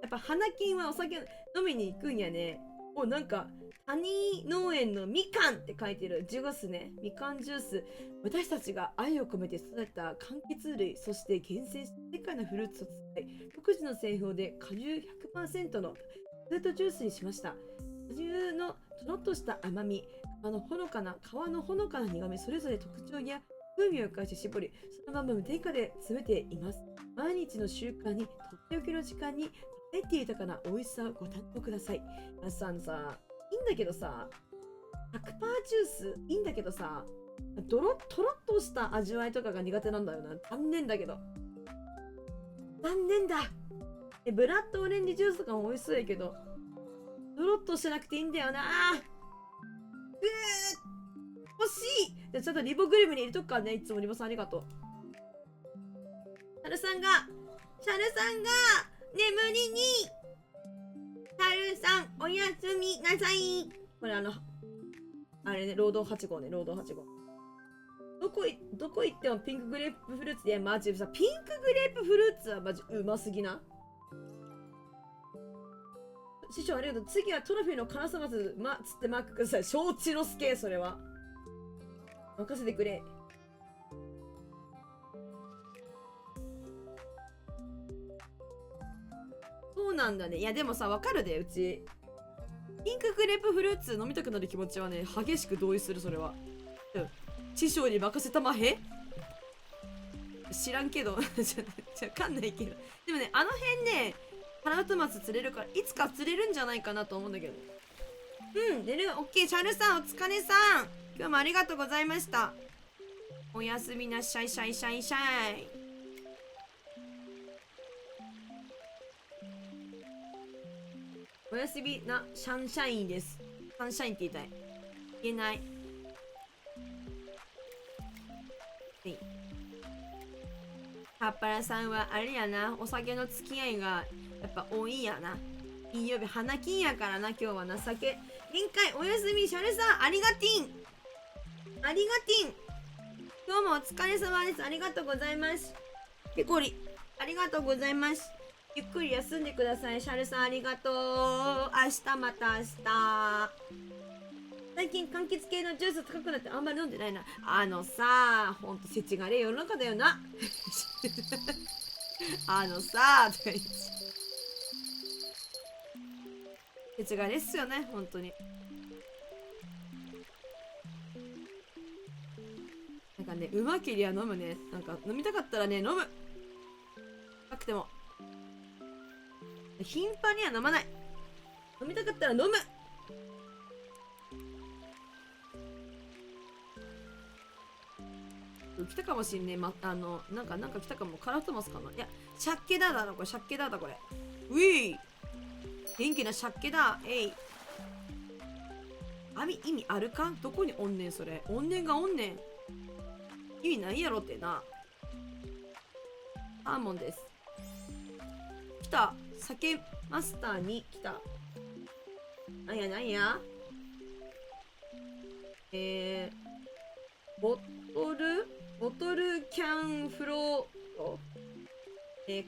やっぱ花金はお酒飲みに行くんやね。もうなんか谷農園のみかんって書いてるジュースね。みかんジュース。私たちが愛を込めて育てた柑橘類、そして厳選した世界のフルーツを使い、独自の製法で果汁 100% のフルートジュースにしました。果汁のとろっとした甘み、皮のほのかな苦み、それぞれ特徴や風味を生かして絞り、そのまま無添加で詰めています。毎日の習慣にとっておきの時間にバラエティ豊かな美味しさをご堪能ください。さ、いいんだけどさ、100%ジュースいいんだけどさ、とろっとした味わいとかが苦手なんだよな。残念だけど。残念だ。ブラッドオレンジジュースとかも美味しそうやけど、とろっとしなくていいんだよな。欲しい。じゃあちょっとリボグルメに入れとくからね。いつもリボさんありがとう。シャルさんが眠りに。シャルさんおやすみなさい。これあれね、労働8号ね、労働8号。どこ行ってもピンクグレープフルーツで、マジでさ、ピンクグレープフルーツはマジうますぎな。師匠ありがとう。次はトロフィーのカラスマツ、つってマークください。承知の助、それは。任せてくれ。そうなんだね。いやでもさ、わかるで、うち。ピンクグレープフルーツ飲みたくなる気持ちはね、激しく同意する、それは。師匠に任せたまへ知らんけど。わかんないけど。でもね、あの辺ね、カラウトマツ釣れるから、いつか釣れるんじゃないかなと思うんだけど。うん、出る。オッケー、シャルさん、お疲れさん。今日もありがとうございました。おやすみなさい、シャイシャイシャイ。おやすみなシャンシャインです。サンシャインって言いたい。言えない。カッパラさんはあれやな、お酒の付き合いがやっぱ多いんやな。金曜日花金やからな、今日はな。酒限界。おやすみシャルさん、ありがてぃん。ありがてぃん。今日もお疲れ様です。ありがとうございます。ペコリありがとうございます。ゆっくり休んでください。シャルさんありがとう。明日また明日。最近柑橘系のジュース高くなってあんまり飲んでないな。ほんと世知がれ世の中だよな。とか言って。世知がれっすよね、ほんとに。なんかね、うまけりゃ飲むね。なんか飲みたかったらね、飲む。なくても。頻繁には飲まない。飲みたかったら飲む。来たかもしんねえ。なんか来たかも。カラフトマスかな。いや、シャッケダーだな、これ。シャッケダーだ、これ。ウィー元気なシャッケダー。えい。意味あるか？どこにおんねん、それ。おんねんがおんねん。意味ないやろってな。サーモンです。来た。酒マスターに来た。なんやなんや。ボトルキャンフロート。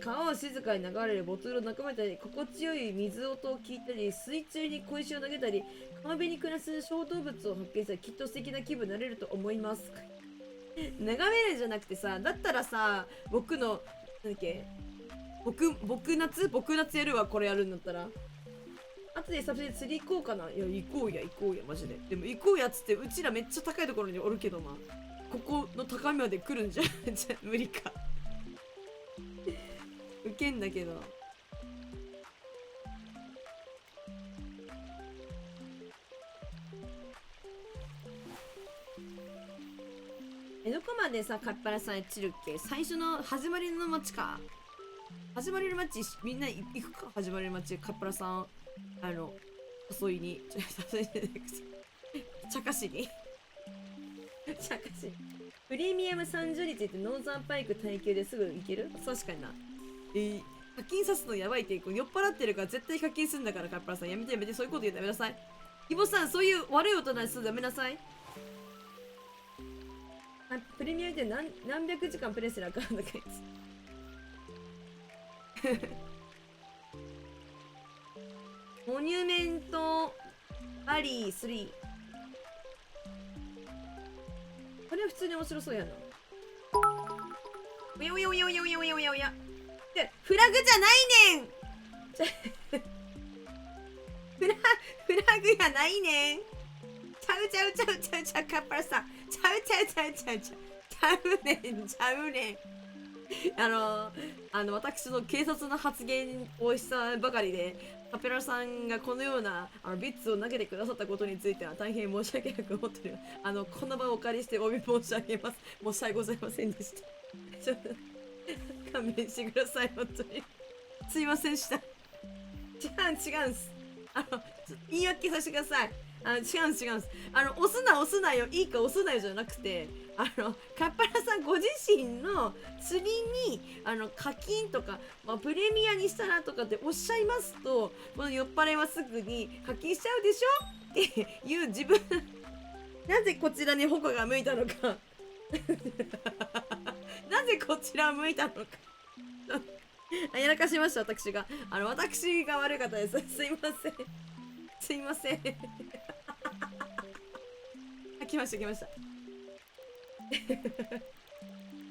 川を静かに流れるボトルを眺めたり、心地よい水音を聞いたり、水中に小石を投げたり、川辺に暮らす小動物を発見したらきっと素敵な気分になれると思います。眺めるんじゃなくてさ、だったらさ、僕の、なんだっけ、僕夏やるわ、これやるんだったら。後で久々に釣り行こうかな。いや、行こうや、マジで。でも行こうやっつって、うちらめっちゃ高いところにおるけど、まあ、ここの高みまで来るんじゃ、じゃ無理か。ウケんだけど。どこまでさ、カッパラさん散るっけ？最初の始まりの街か。始まりの街、みんな行くか？始まりの街、カッパラさん、誘いに、茶化しに。茶化し。プレミアム30日ってノーザンパイク耐久ですぐ行ける？確かにな。課金さすのやばいって、酔っ払ってるから絶対課金するんだから、カッパラさん。やめて、そういうこと言うのやめなさい。イボさん、そういう悪い大人にするのやめなさい。プレミアムって何百時間プレイするあかんのかいつ。モニュメントバリー3。これは普通に面白そうやな。おやおやおやおやおやおやおやおや。フラグじゃないねん。フラグやないねん。ちゃうカッパラさん。ちゃうねん。私の警察の発言をしたばかりで、カペラさんがこのようなビッツを投げてくださったことについては大変申し訳なく思っております。この場をお借りしてお詫び申し上げます。申し訳ございませんでした。ちょっと勘弁してください、本当に。すいませんでした。違うんす。言い訳させてください。違うんす。押すなよ、いいか押すなよじゃなくて、カッパラさんご自身の釣りに、課金とか、プレミアにしたらとかっておっしゃいますと、この酔っ払いはすぐに課金しちゃうでしょっていう自分、なぜこちらに矛が向いたのか。なぜこちらを向いたのか。やらかしました、私が。私が悪かったです。すいません。来ました。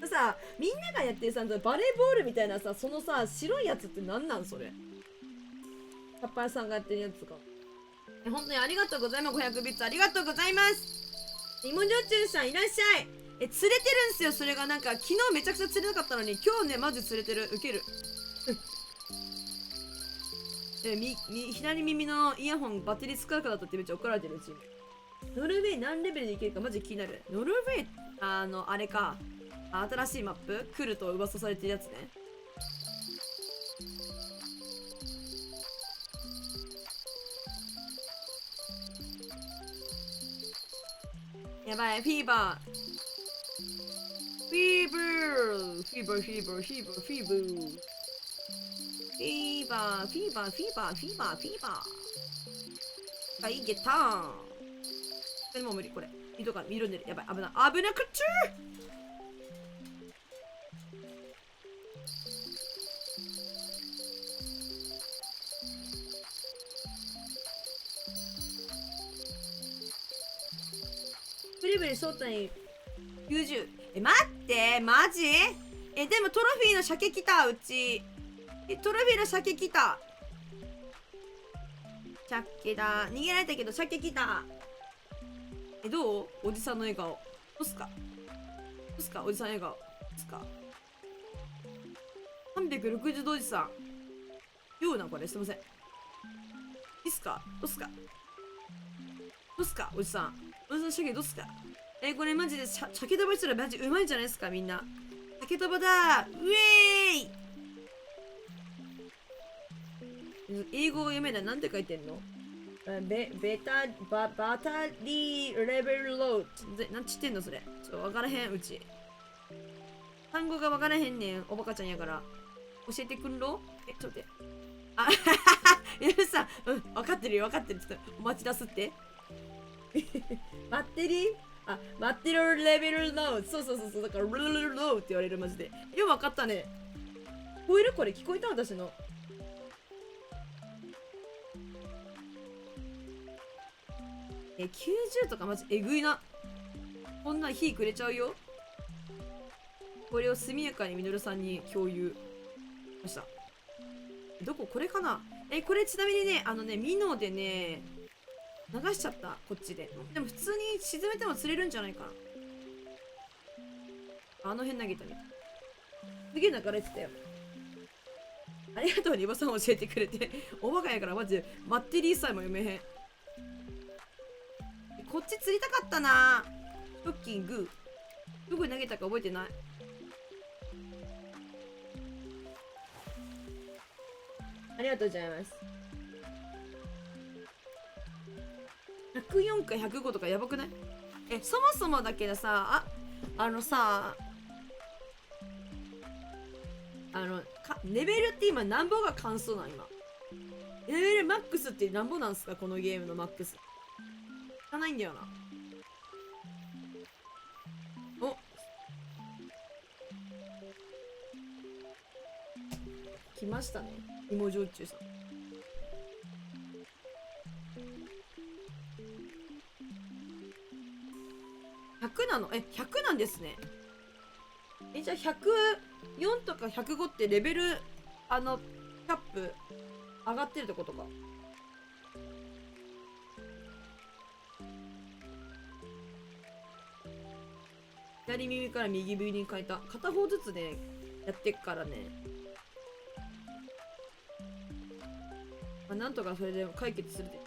さ、みんながやってるさ、バレーボールみたいなさ、そのさ、白いやつって何なんそれ。カッパーさんがやってるやつが。本当にありがとうございます。500ビッツありがとうございます。イモジョチュンさんいらっしゃい。釣れてるんすよ、それが。なんか、昨日めちゃくちゃ釣れなかったのに、今日ね、マジ釣れてる。ウケる。左耳のイヤホンバッテリー使うかだったってめっちゃ怒られてるうちに。ノルウェー何レベルでいけるかマジ気になる。ノルウェー、あれか。新しいマップ来ると噂されてるやつね。やばい、フィーバー。フィーバー。はい、ゲッターン。これもう無理、これ。色が緑んでる。やばい、危なくっちゅブリブリ正体90。待って、マジ？でもトロフィーの鮭来た、うち。トロフィーの鮭来た。鮭だ。逃げられたけど鮭来た。どう？おじさんの笑顔。どうすかおじさん笑顔。どうすか ?360 度おじさん。ような、これ。すいません。いいっすかどうすかおじさん。おじさん、鮭どうすかこれマジで、鮭飛ばしたらマジうまいんじゃないですかみんな。鮭飛ばだーウェーイ英語が読めない。なんて書いてんのバタリーレベルロード。なんちってんのそれ。ちょっとわからへん、うち。単語がわからへんねん。おバカちゃんやから。教えてくんろちょっと待って。あ、いやさ、分かってるよ、分かってる。ちょっとお待ち出すって。バッテリーバッテリーレベルロー。そうそうそうそう。だから、ルルルローって言われる、マジで。よく分かったね。聞こえるこれ聞こえた私の。90とかマジえぐいな。こんな火くれちゃうよ。これを速やかにみのるさんに共有しました。どここれかな。これちなみにね、ミノでね、流しちゃった。こっちで。でも普通に沈めても釣れるんじゃないかな。あの辺投げたみたい。すげえ流れてたよ。ありがとう、リボさん教えてくれて。おバカやからマジでバッテリーさえも読めへん。こっち釣りたかったな。ショッキング。どこに投げたか覚えてない。ありがとうございます。104か105とかやばくない？そもそもだけどさ、レベルって今なんぼが関数なん今。レベルマックスってなんぼなんすかこのゲームのマックス。知らないんだよな。お、来ましたね。芋焼酎さん。100なの100なんですね。じゃあ104とか105ってレベル、キャップ上がってるってことか。左耳から右耳に変えた。片方ずつね、やってっからね。まあ、なんとかそれで解決するで。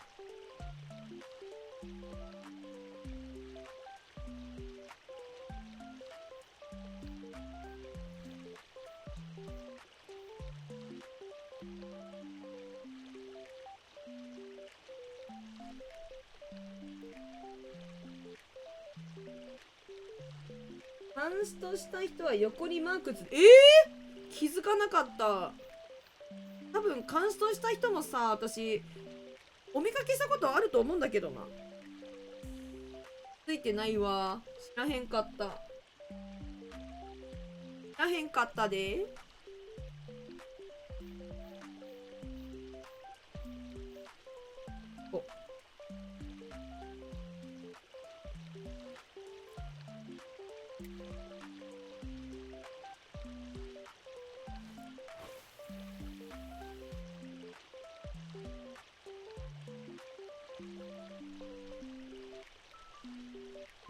カンストした人は横にマーク気づかなかった。多分カンストした人もさ、私お見かけしたことあると思うんだけどな。ついてないわ。知らへんかった。知らへんかったで。お、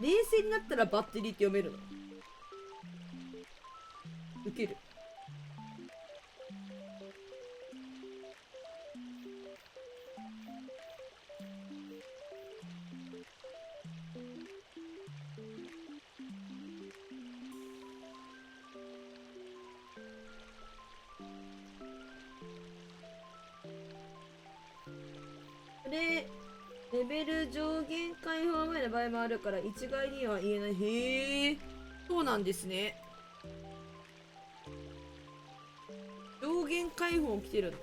冷静になったらバッテリーって読めるの。ウケる。これレベル上限解放前の場合もあるから一概には言えない。へえ、そうなんですね。上限解放来てる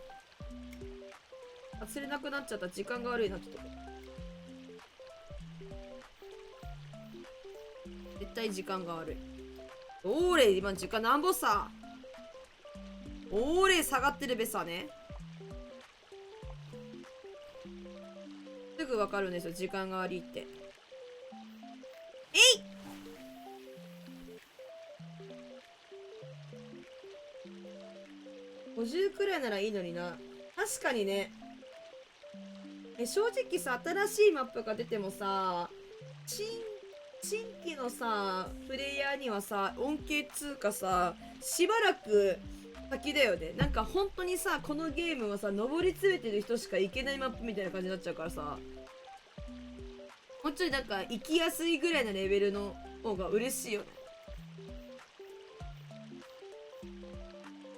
の。釣れなくなっちゃった。時間が悪いな。ちょっと絶対時間が悪い。おーれ今時間なんぼさ。おーれ下がってるべさね。すぐわかるんですよ、時間が悪いって。50くらいならいいのにな。確かにね。正直さ、新しいマップが出てもさ、新規のさ、プレイヤーにはさ、恩恵通過さ、しばらく先だよね。なんか本当にさ、このゲームはさ、上り詰めてる人しか行けないマップみたいな感じになっちゃうからさ、もうちょいなんか行きやすいぐらいのレベルの方が嬉しいよね。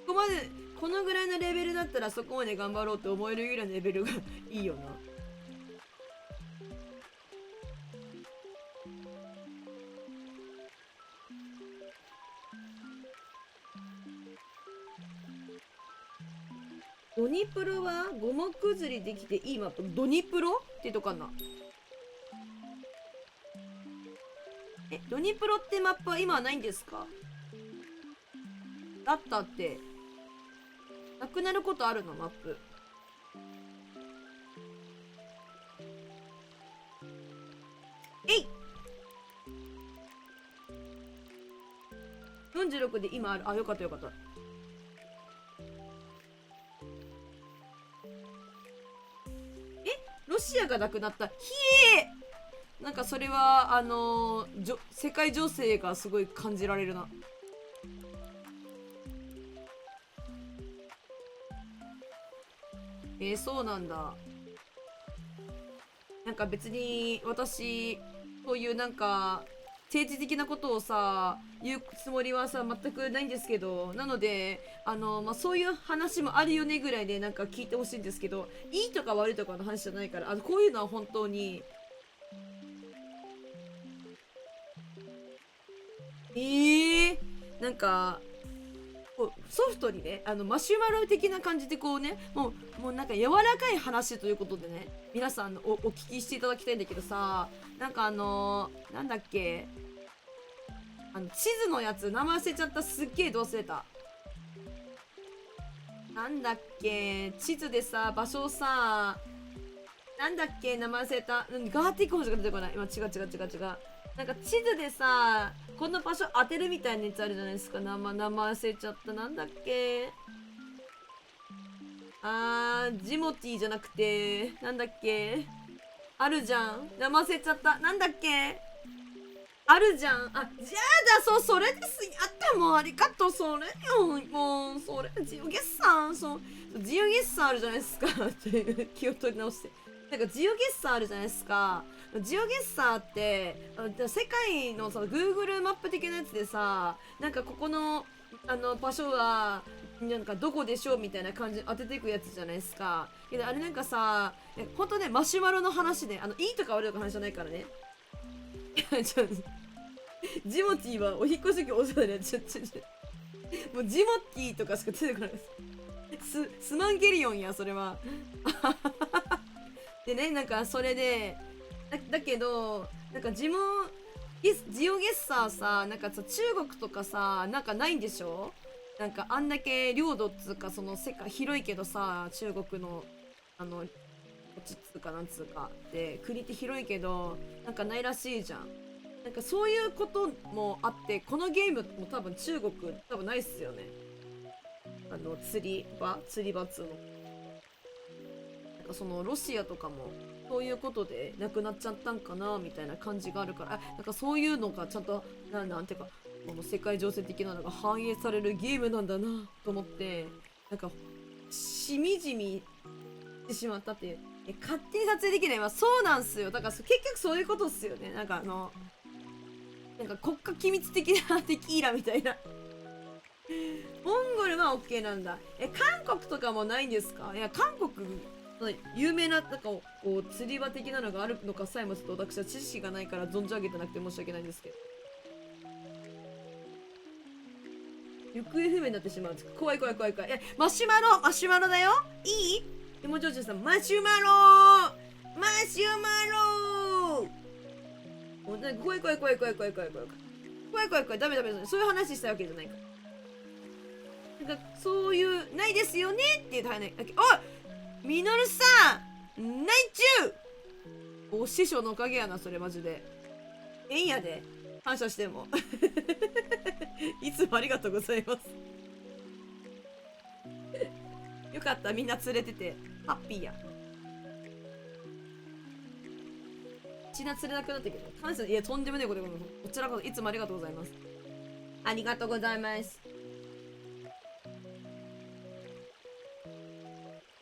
ここまで、このぐらいのレベルだったらそこまで頑張ろうって思えるぐらいのレベルがいいよな。ドニプロは五目釣りできていいマップ。ドニプロってとこかな。ドニプロってマップは今はないんですか？だったって。なくなることあるのマップ。えい！ 46 で今ある。あ、よかったよかった。ロシアがなくなった。ひえー、なんかそれは世界情勢がすごい感じられるな。そうなんだ。なんか別に私そういうなんか政治的なことをさ言うつもりはさ全くないんですけど、なのでそういう話もあるよねぐらいでなんか聞いてほしいんですけど、いいとか悪いとかの話じゃないから、こういうのは本当になんかこうソフトにねマシュマロ的な感じでこうね、もうなんか柔らかい話ということでね、皆さんお聞きしていただきたいんだけどさ、なんかなんだっけ、地図のやつ名前忘れちゃった。すっげえど忘れた。なんだっけ、地図でさ場所をさ、なんだっけ、名前忘れた。ガーティック方しか出てこない。今違う。なんか地図でさこの場所当てるみたいなやつあるじゃないですか。名前忘れちゃった。なんだっけ、ジモティーじゃなくてなんだっけ、あるじゃん。名前忘れちゃった。なんだっけ、あるじゃん。じゃあそれです。あったもん。ありがとう。それよ。もう、それ、ジオゲッサー。ジオゲッサーあるじゃないですか。って気を取り直して。なんか、ジオゲッサーあるじゃないですか。ジオゲッサーって、世界のさ、Google マップ的なやつでさ、なんかここの、場所は、なんかどこでしょうみたいな感じで当てていくやつじゃないですか。けどあれなんかさ、ほんとね、マシュマロの話で、いいとか悪いとか話じゃないからね。ジモティーはお引越し時お世話になっちゃって、もうジモティーとかしか出てこないです。スマンゲリオンや、それは。でね、なんかそれで、だけど、なんかジオゲッサーさ、なんかさ、中国とかさ、なんかないんでしょ？なんかあんだけ領土っつうか、その世界広いけどさ、中国の、こっちっつうかなんつうか、で、国って広いけど、なんかないらしいじゃん。なんかそういうこともあって、このゲームも多分中国多分ないっすよね。釣り場っつうの。なんかそのロシアとかもそういうことでなくなっちゃったんかなみたいな感じがあるから、なんかそういうのがちゃんとなんていうか、この世界情勢的なのが反映されるゲームなんだなと思って、なんかしみじみしてしまったっていう。勝手に撮影できない。そうなんすよ。だから結局そういうことっすよね。なんかなんか国家機密的なテキーラみたいな。モンゴルは OK なんだ。韓国とかもないんですか？いや、韓国、有名な、なんかこう、釣り場的なのがあるのかさえもちょっと私は知識がないから存じ上げてなくて申し訳ないんですけど。行方不明になってしまう。怖い。マシュマロだよ。いい？でもジョージさん、マシュマロ怖い。ダメ。そういう話したわけじゃないから。なんか、そういう、ないですよねっていう話だけど、おいミノルさんないちゅうお師匠のおかげやな、それマジで。えんやで。感謝しても。いつもありがとうございます。よかった、みんな連れてて。ハッピーや。血が釣れなくなったけど、感謝、いや、とんでもねえことで、こちらこそいつもありがとうございます。ありがとうございます。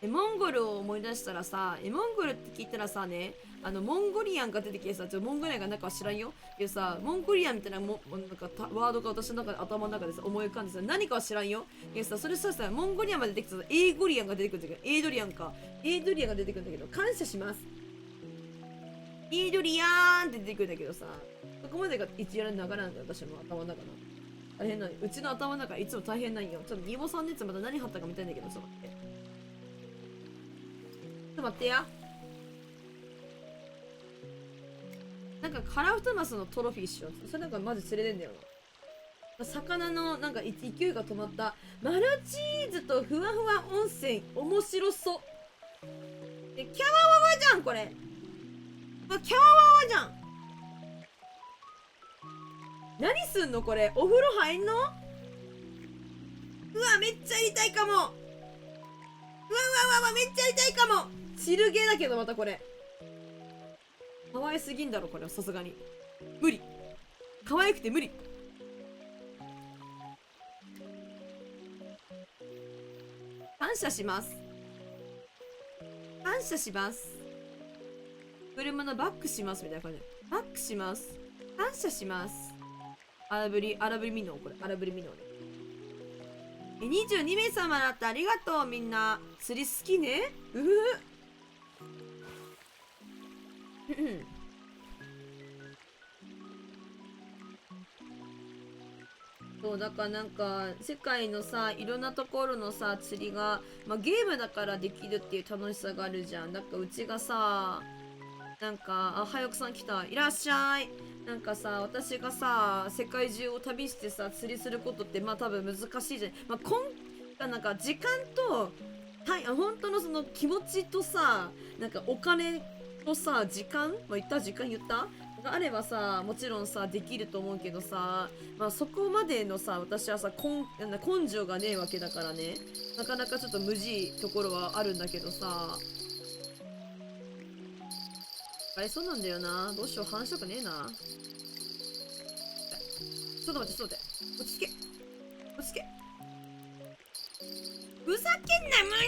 モンゴルを思い出したらさ、モンゴルって聞いたらさね、モンゴリアンが出てきてさ、モンゴリアンがなんか知らんよ。けどさ、モンゴリアンみたいななんかワードが私の中で頭の中でさ、思い浮かんでさ、何かは知らんよ。けどさ、それさ、モンゴリアンまで出てきてさ、エーゴリアンが出てくるんだけど、エードリアンが出てくるんだけど、感謝します。エードリアンって出てくるんだけどさ、そこまでが一やる流れなんだよ、私の頭の中の。大変なうちの頭の中いつも大変なんよ。ちょっとニボさんのやつまだ何貼ったか見たいんだけどさ、待って。と待ってや。なんかカラフトマスのトロフィーっしょ。それなんかマジ連れてんだよな。魚のなんか勢いが止まったマルチーズとふわふわ温泉面白そう。キャワワワじゃんこれ。キャワワワじゃん。何すんのこれ。お風呂入んの？うわめっちゃやりたいかも。うわめっちゃやりたいかも。チルゲーだけどまたこれ可愛すぎんだろこれは。さすがに無理。可愛くて無理。感謝します。感謝します。車のバックしますみたいな感じで。バックします。感謝します。荒ぶりミノーこれ。荒ぶりミノーね。22名様だってありがとうみんな。釣り好きね。うふふ。そうだからなんか世界のさいろんなところのさ釣りが、まあ、ゲームだからできるっていう楽しさがあるじゃん。なんかうちがさなんかはよくさん来た。いらっしゃい。なんかさ私がさ世界中を旅してさ釣りすることってまあ多分難しいじゃん。まあなんか時間と本当のその気持ちとさなんかお金とさ時間言ったがあればさもちろんさできると思うけどさ、まあそこまでのさ私はさ根性がねえわけだからね、なかなかちょっと無事いところはあるんだけどさ。あれそうなんだよな。どうしよう話したくねえな。ちょっと待って落ち着けふざけんなむに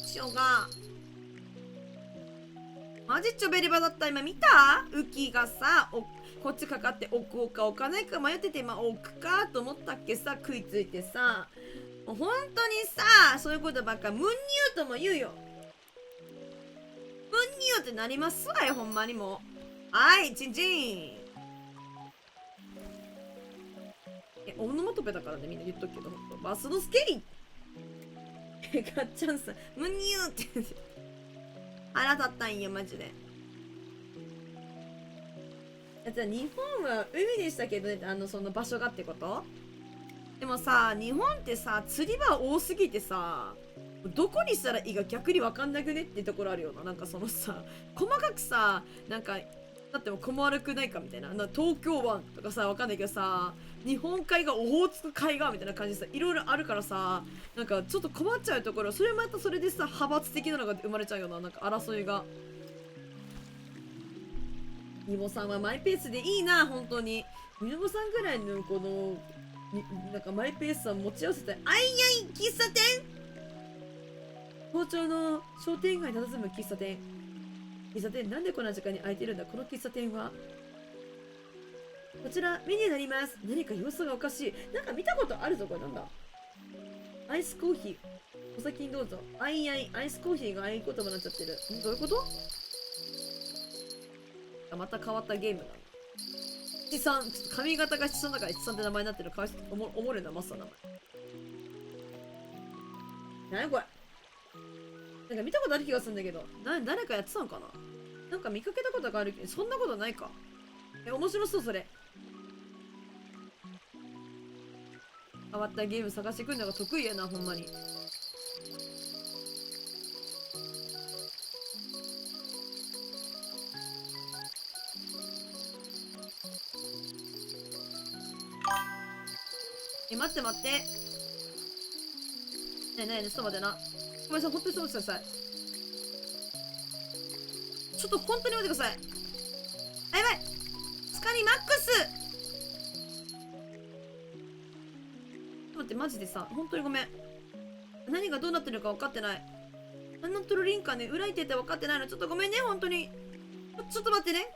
ゅーしょうがマジチョベリバだった。今見た？ウキがさこっちかかって置こうか置かないか迷ってて、まあ置くかと思ったっけさ、食いついてさ、もう本当にさそういうことばっかムンニューとも言うよ。ムンニューってなりますわよほんまにもう。はいチンチン。オノマトペだからねみんな言っとくけど、バスのスケリガッチャンさんムンニューって腹立ったんよマジで。日本は海でしたけどね、その場所がってこと？でもさ日本ってさ釣り場多すぎてさどこにしたらいいか逆に分かんなくねってところあるよな。なんかそのさ細かくさなんかだっても小悪くないかみたいな、東京湾とかさ分かんないけどさ日本海がオホーツク海岸みたいな感じでさいろいろあるからさなんかちょっと困っちゃうところ、それまたそれでさ派閥的なのが生まれちゃうよな。なんか争いが。ニモさんはマイペースでいいな本当に。ニモさんぐらいのこのなんかマイペースさん持ち合わせて、あいやい喫茶店、包丁の商店街に佇む喫茶店なんでこんな時間に開いてるんだこの喫茶店は。こちらメニューになります。何か様子がおかしい。なんか見たことあるぞこれ。なんだアイスコーヒーお先にどうぞ。アイスコーヒーが合言葉になっちゃってる。どういうこと？また変わったゲームだ。七三、ちょっと髪型が七三だから七三って名前になってる。かわいそう。おもれなマスター名前。何これ。なんか見たことある気がするんだけど。誰かやってたのかな。なんか見かけたことがあるけど、そんなことないか。面白そうそれ。変わったゲーム探してくるのが得意やなほんまに。待って待って。ねえねえ、ちょっと待ってな。ごめんなさい、本当にちょっと待ってください。ちょっと本当に待ってください。あ、やばい。スカリマックス。待って、マジでさ、本当にごめん。何がどうなってるか分かってない。何のトロリンかね、裏行ってて分かってないの。ちょっとごめんね、本当に。ちょっと待ってね。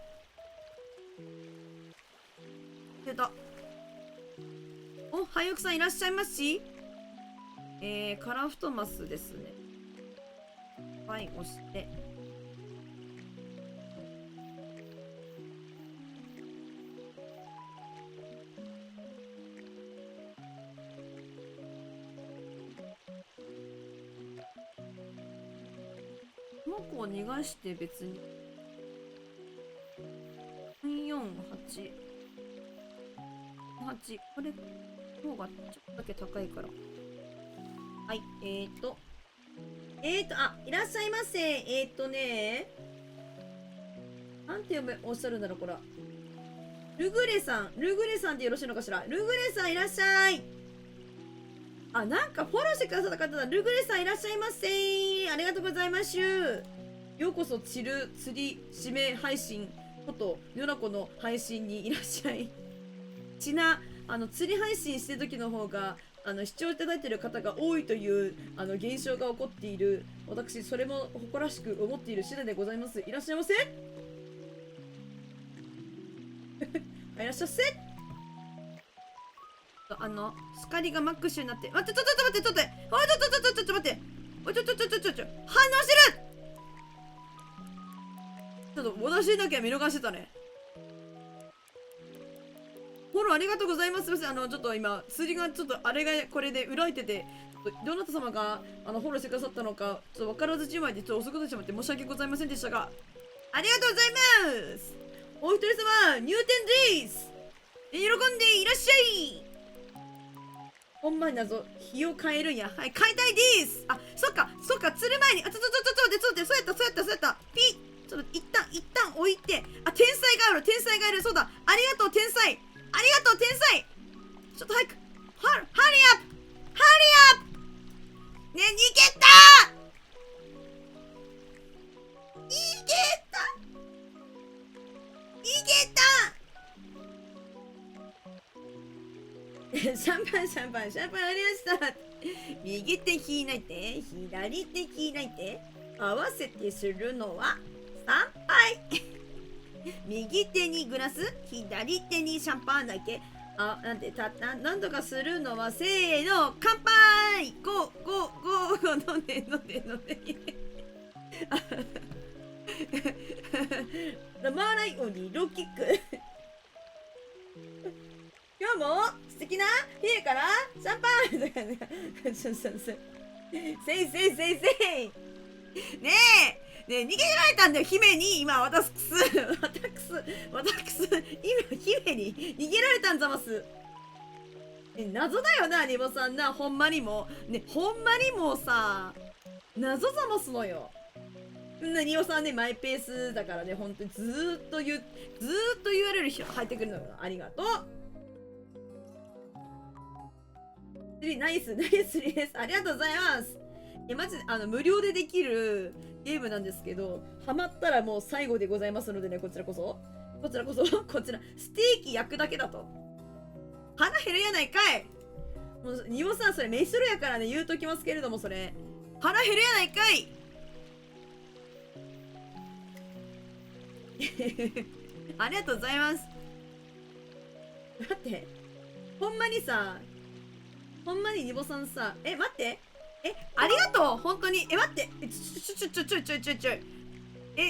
出た。お、はゆくさんいらっしゃいますし。カラフトマスですね。はい、押して。この子を逃がして別に。448。8。これ、方がちょっとだけ高いから。はい、いらっしゃいませ。なんておっしゃるんだろう、これ。ルグレさんでよろしいのかしら。ルグレさんいらっしゃい。あ、なんかフォローしてくださった方だ。ルグレさんいらっしゃいませ。ありがとうございます。ようこそ釣り指名配信ことヨナコの配信にいらっしゃい。釣り配信してる時の方が視聴いただいている方が多いという現象が起こっている。私それも誇らしく思っている次第でございます。いらっしゃいませ。いらっしゃいませ。光がマックスになって、待って、ちょっと待って、ちょっと待って、おい、ちょっと待って、おい、反応してる。ちょっと私だけは見逃してたね。フォローありがとうございます。すみません、ちょっと今釣りがちょっとあれがこれで裏いてて、どなた様がフォローしてくださったのかちょっと分からずじまいでちょっと遅くなってしまって申し訳ございませんでしたが、ありがとうございます。お一人様入店です。喜んでいらっしゃい。ほんまに謎、日を変えるんや。はい、変えたいです。あ、そっか、釣る前に、ちょっと待って、そうやった。ピッ、ちょっと一旦置いて、天才がいる、そうだ、ありがとう、天才。ちょっと早く、ハリアップね、逃げたシャンパンありました。右手引いないて、左手引いないて、合わせてするのは参拝。右手にグラス、左手にシャンパンだけ。なんとかするのはせーの、乾杯。ゴー飲んで。マーライオンにローキック。今日も素敵な日からシャンパンとかね。せい。ねえ、逃げられたんだよ、姫に。今、今、姫に逃げられたんざます。謎だよな、リボさんな、ほんまにもさ、謎ざますのよ。リボさんね、マイペースだからね、ほんとにずーっと言われる人入ってくるのよ。ありがとう。ナイスです。ありがとうございます。マジで無料でできるゲームなんですけど、ハマったらもう最後でございますのでね、こちらこそステーキ焼くだけだと腹減るやないかい。もうニオさん、それ飯ロやからね、言うときますけれども、それ腹減るやないかい。ありがとうございます。待って、ほんまにニボさんさ、待って、ありがとう、本当に。待って、ちょい。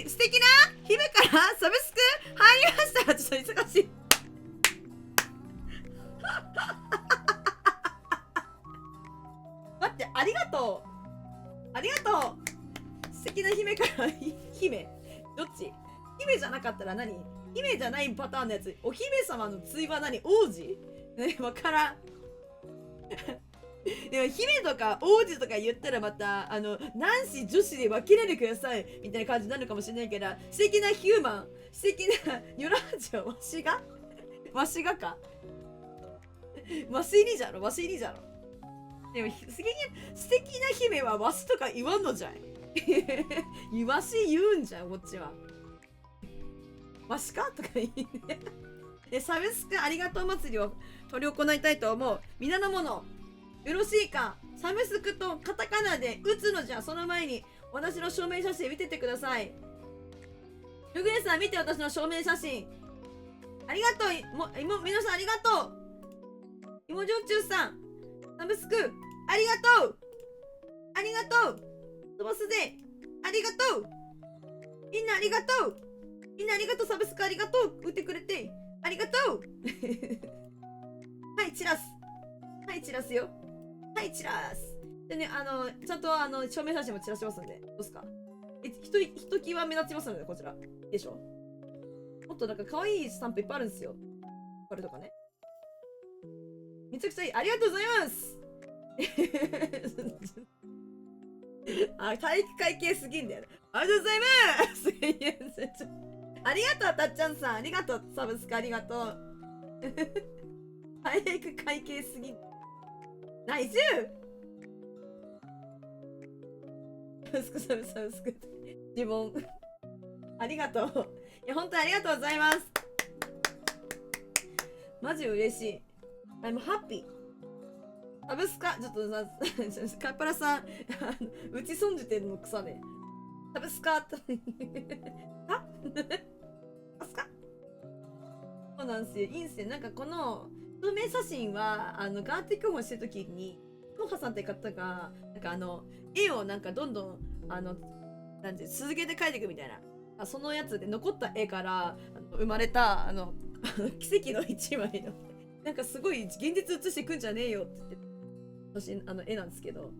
素敵な姫からサブスク入りました。ちょっと忙しい。待って、ありがとう。素敵な姫から姫。どっち？姫じゃなかったら何？姫じゃないパターンのやつ。お姫様の対は何？王子？ね、わからん。でも姫とか王子とか言ったらまた男子女子で分けないでくださいみたいな感じになるかもしれないけど、素敵なヒューマン、素敵なニョラージョ、わしがかわし入りじゃろ。でも素敵な姫はわしとか言わんのじゃい。わし言うんじゃん、こっちは。わしかとか言ってサブスクありがとう祭りを執り行いたいと思う。皆の者よろしいか。サブスクとカタカナで打つのじゃ。その前に私の証明写真見ててください。ルグレさん見て、私の証明写真。ありがとう。皆さんありがとう。芋焼酎さん、サブスクありがとう。飛ばすぜ。ありがとう。みんなありがとう。サブスクありがとう。打ってくれてありがとう。はい、チラスよ。でね、ちゃんと証明写真も散らしますんで、どうすか。ひときわ目立ちますので、こちら。でしょ。もっとなんか可愛いスタンプいっぱいあるんですよ。これとかね。めちゃくちゃいい。ありがとうございます。あ、体育会系すぎんだよね。ありがとうございます。ありがとう、たっちゃんさん。ありがとう、サブスクありがとう。体育会系すぎん。ナイスサブスク、サブスク。自分。ありがとう。いや、本当にありがとうございます。マジ嬉しい。I'm happy。サブスカ、ちょっとさ、カッパラさん、うち損じてるの草ね。サブスカあサブスカそうなんですよ。いいんすよ。なんかこの、透明写真は、ガーティック本してるときに、トハさんって方が、なんか絵をなんかどんどん、なんて、続けて描いていくみたいな。そのやつで残った絵から生まれた、奇跡の一枚の、なんかすごい現実写していくんじゃねえよって言って、絵なんですけど。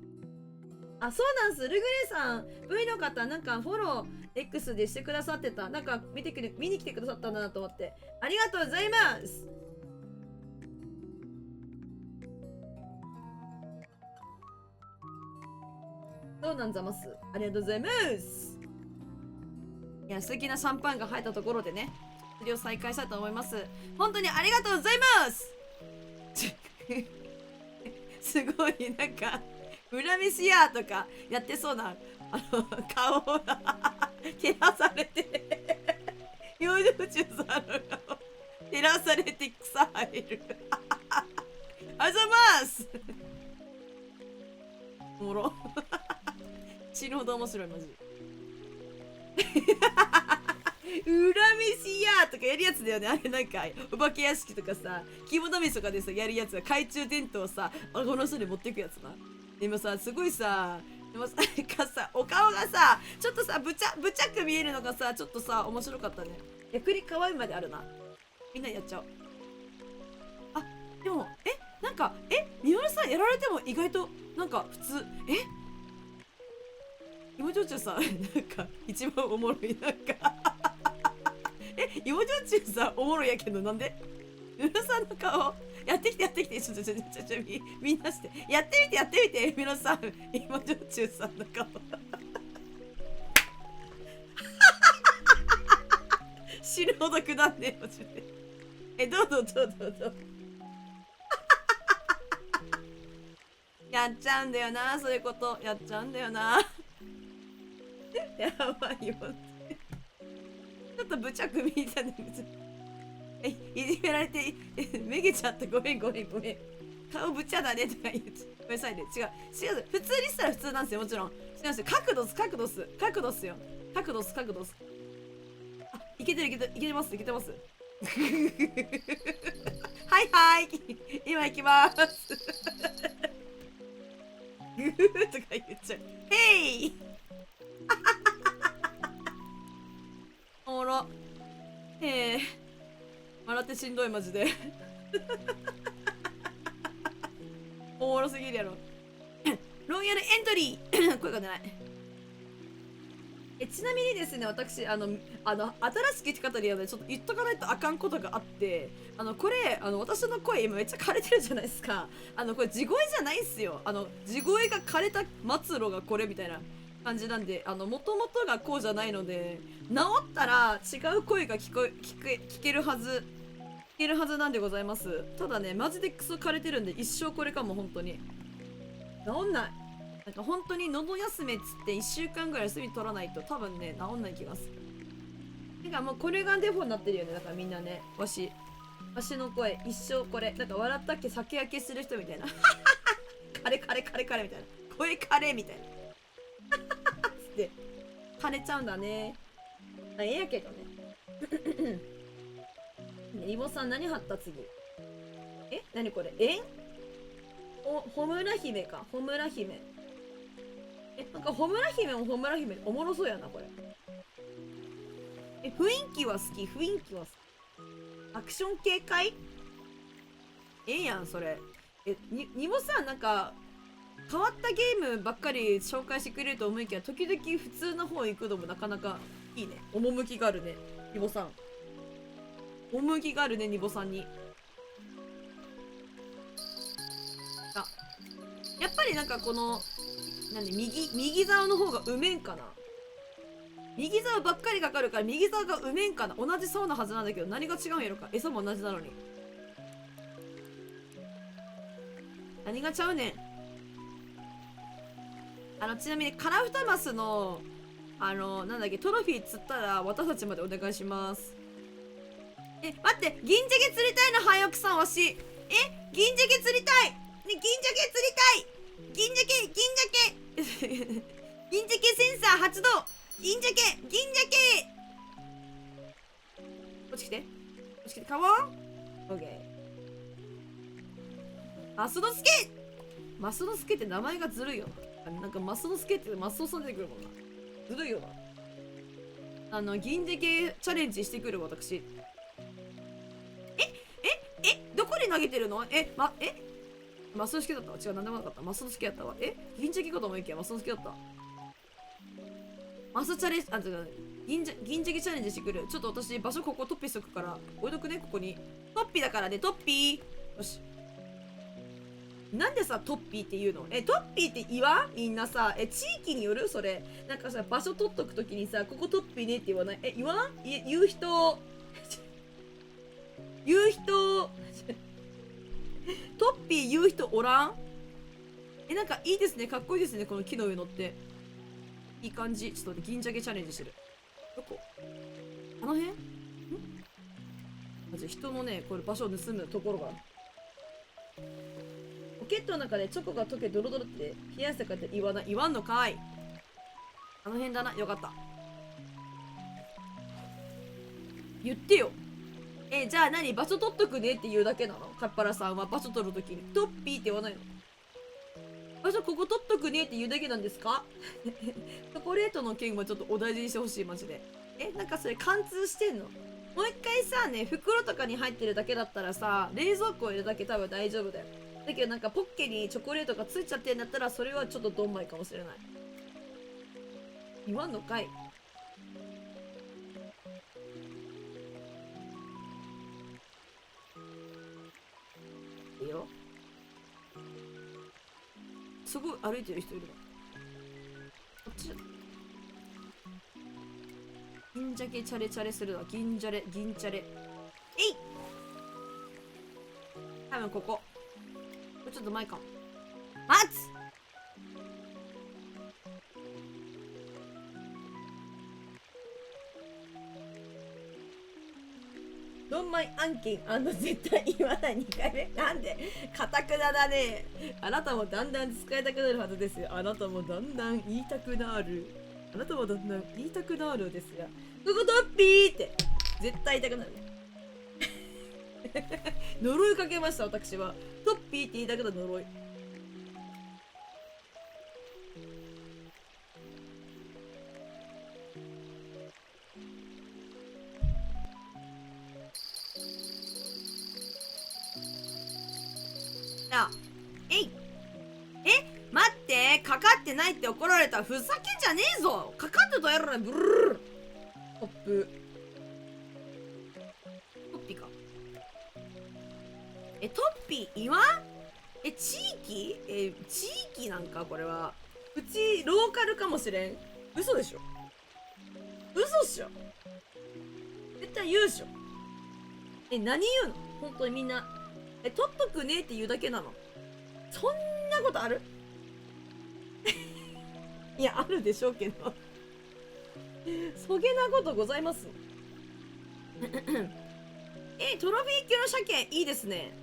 あ、そうなんです。ルグレイさん、V の方、なんかフォロー X でしてくださってた。なんか見に来てくださったんだなと思って。ありがとうございます。そうなんざます。ありがとうございます。いや、素敵なシャンパンが入ったところでね、釣りを再開したいと思います。本当にありがとうございますすごい、なんか、恨みしやとかやってそうな、顔を照らされて、養生中さんの顔、照らされて草生える。ありがとうございますおもろ。死ぬほど面白い、マジ。恨みしやとかやるやつだよね。あれなんか、お化け屋敷とかさ、肝試しとかでさ、やるやつは懐中電灯をさ、顎の人に持っていくやつな。でもさ、すごいさ、でもさ、なんかさ、お顔がさ、ちょっとさ、ぶちゃく見えるのがさ、ちょっとさ、面白かったね。逆に可愛いまであるな。みんなやっちゃおう。あ、でも、なんか、みのるさんやられても意外と、なんか普通、芋焼酎さん、なんか、一番おもろい、なんか芋焼酎さん、おもろいやけど、なんでみのるさんの顔、やってきて、みんなして、やってみて、みのるさん、芋焼酎さんの顔。死ぬほどくだんねえ、マジで。どうぞ。やっちゃうんだよな、そういうこと。やっちゃうんだよな。やばいよ。ちょっとぶちゃく見たね。いじめられて、めげちゃった。ごめん。顔ぶちゃだねとか言って。ごめんなさいね。違う。普通にしたら普通なんですよ、もちろん。違うんですよ。角度っすよ。角度っす。あ、いけてます。はい。今行きます。グーとか言っちゃう。ヘイおもろ。笑ってしんどい、マジで。おもろすぎるやろ。ロイヤルエントリー声が出ない。ちなみにですね、私、新しき生き方でちょっと言っとかないとあかんことがあって、これ、私の声今めっちゃ枯れてるじゃないですか。これ地声じゃないんすよ。地声が枯れた末路がこれみたいな感じなんで、もともとがこうじゃないので、治ったら違う声が聞けるはずなんでございます。ただね、マジでクソ枯れてるんで、一生これかも、本当に。治んない。なんか本当に喉休めっつって1週間ぐらい休み取らないと多分ね、治んない気がする。なんかもうこれがデフォになってるよね。だからみんなね、わしの声、一生これ。なんか笑ったっけ酒焼けする人みたいな。カレみたいな。声カレみたいな。つって、枯れちゃうんだね。やけどね。リボさん何貼った次。何これホムラ姫か。ホムラ姫。なんかホムラ姫おもろそうやな、これ。雰囲気は好き。アクション系かい？やん、それ。ニモさん、なんか、変わったゲームばっかり紹介してくれると思いきや、時々普通の方行くのもなかなかいいね。趣があるね、ニボさん。趣があるね、ニボさんに。あ、やっぱりなんかこの、右竿の方がうめんかな。右竿ばっかりかかるから右竿がうめんかな。同じそうなはずなんだけど、何が違うんやろか。餌も同じなのに。何がちゃうねん。ちなみにカラフトマスのなんだっけ、トロフィー釣ったら私たちまでお願いします。待って、銀ジャケ釣りたいの、廃屋さんわし。銀ジャケ釣りたいね、銀ジャケ釣りたい。銀ジャケ銀ジャケセンサー発動。銀ジャケこっち来てカモン。オッケー。マスノスケって名前がずるいよな。なんかマスノスケってマスオさん出てくるもんな。ずるいよな。銀ジャケチャレンジしてくる私。どこに投げてるの？マスノスケだったわ。違う、なんでもなかった。マスノスケやったわ。銀ジャケかと思いきやマスノスケだった。マスチャレンジ、銀ジャケチャレンジしてくる。ちょっと私、場所ここトッピーしとくから、置いとくね、ここに。トッピーだからね、トッピー。よし。なんでさ、トッピーって言うの？トッピーって言わん？みんなさ、地域による？それ。なんかさ、場所取っとくときにさ、ここトッピーねって言わない？言わん？言う人、トッピー言う人おらん？なんかいいですね。かっこいいですね。この木の上乗って。いい感じ。ちょっと待って、銀ジャケチャレンジしてる。どこ？あの辺？まず人のね、これ場所を盗むところがある。ポケットの中でチョコが溶けドロドロって冷やしたかって言わんのかい。あの辺だな。よかった。言ってよ。じゃあ何？場所取っとくねって言うだけなの？カッパラさんは場所取るときにトッピーって言わないの？場所ここ取っとくねって言うだけなんですか？チョコレートの件はちょっとお大事にしてほしい、マジで。なんかそれ貫通してんの？もう一回さ、ね、袋とかに入ってるだけだったらさ、冷蔵庫入れるだけ多分大丈夫だよ。だけどなんかポッケにチョコレートがついちゃってんだったら、それはちょっとドンマイかもしれない。言わんのかい。いいよ。すごい歩いてる人いるわ。こっちだ。銀ジャケチャレチャレするわ。銀チャレ。多分ここ。これちょっと前かも。待つ！ドンマイ案件絶対言わない2回目。なんで？かたくなだね。あなたもだんだん使いたくなるはずですよ。あなたもだんだん言いたくなるですが。ここトッピーって絶対言いたくなる。呪いかけました、私は。トッピーって言いたくなる呪い。待って、かかってないって怒られたらふざけんじゃねえぞ。かかってとやろな、ブルルル。トップ。トッピーか。トッピー言わん？地域なんかこれは。うち、ローカルかもしれん。嘘でしょ？嘘っしょ？絶対言うっしょ？何言うの？本当にみんな。取っとくねって言うだけなの？そんなことある？いや、あるでしょうけど。そげなことございます。トロフィー級の鮭、いいですね。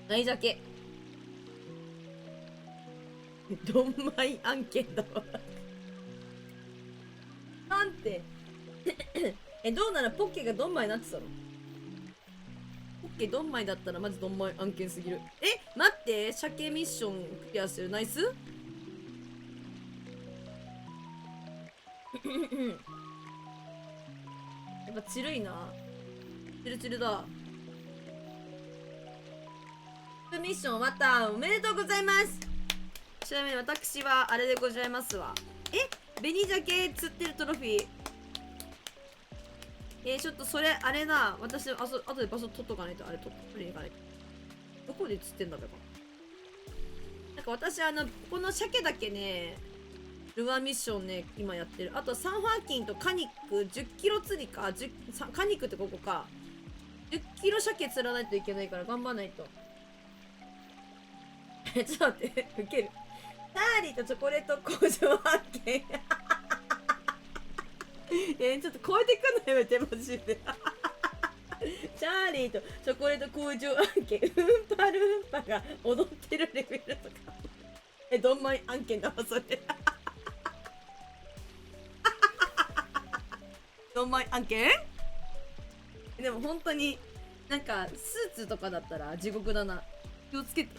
何鮭？ドンマイ案件だわ。なんて。どうならポッケがドンマイになってたの？ポッケドンマイだったらマジドンマイ案件すぎる。待って、鮭ミッションクリアしてる。ナイス？やっぱチルいな。チルだ。ミッション終わった。おめでとうございます。ちなみに私はあれでございますわ。紅鮭釣ってるトロフィー。ちょっとそれ、あれだ。私、後で場所取っとかないと、あれ取りに行かないと。どこで釣ってんだべか。なんか私、ここの鮭だけね、ルアーミッションね、今やってる。あと、サンファーキンとカニック、10キロ釣りか。カニックってここか。10キロ鮭釣らないといけないから頑張んないと。ちょっと待って、ウケる。チャーリーとチョコレート工場発見。ちょっと超えてくんのやめて、マジで。チャーリーとチョコレート工場案件、ウンパルンパが踊ってるレベルとか。どんまい案件だわ、それ。どんまい案件でも本当に、なんか、スーツとかだったら地獄だな。気をつけて。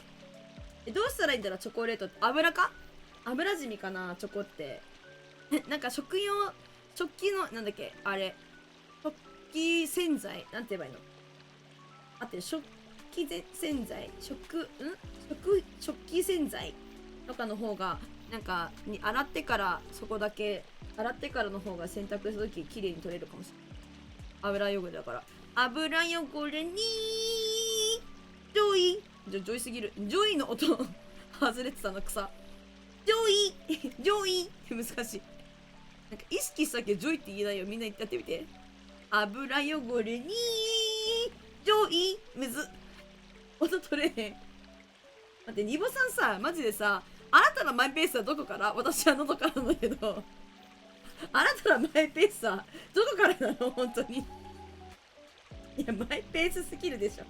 どうしたらいいんだろう、チョコレートって。油か油染みかな、チョコって。なんか食器の、なんだっけ、あれ。食器洗剤なんて言えばいいのあって、食器洗剤食器洗剤とかの方が、なんか、洗ってから、そこだけ、洗ってからの方が洗濯した時綺麗に取れるかもしれない。油汚れだから。油汚れにジョイジョイすぎる。ジョイの音外れてたの草。ジョイって難しい。なんか意識したっけジョイって言えないよ。みんなやってみて。油汚れにジョイむず音取れへん。待って、ニボさんさ、マジでさ、あなたのマイペースはどこから？私は喉からなんだけど。あなたのマイペースはどこからなの本当に。いや、マイペースすぎるでしょ。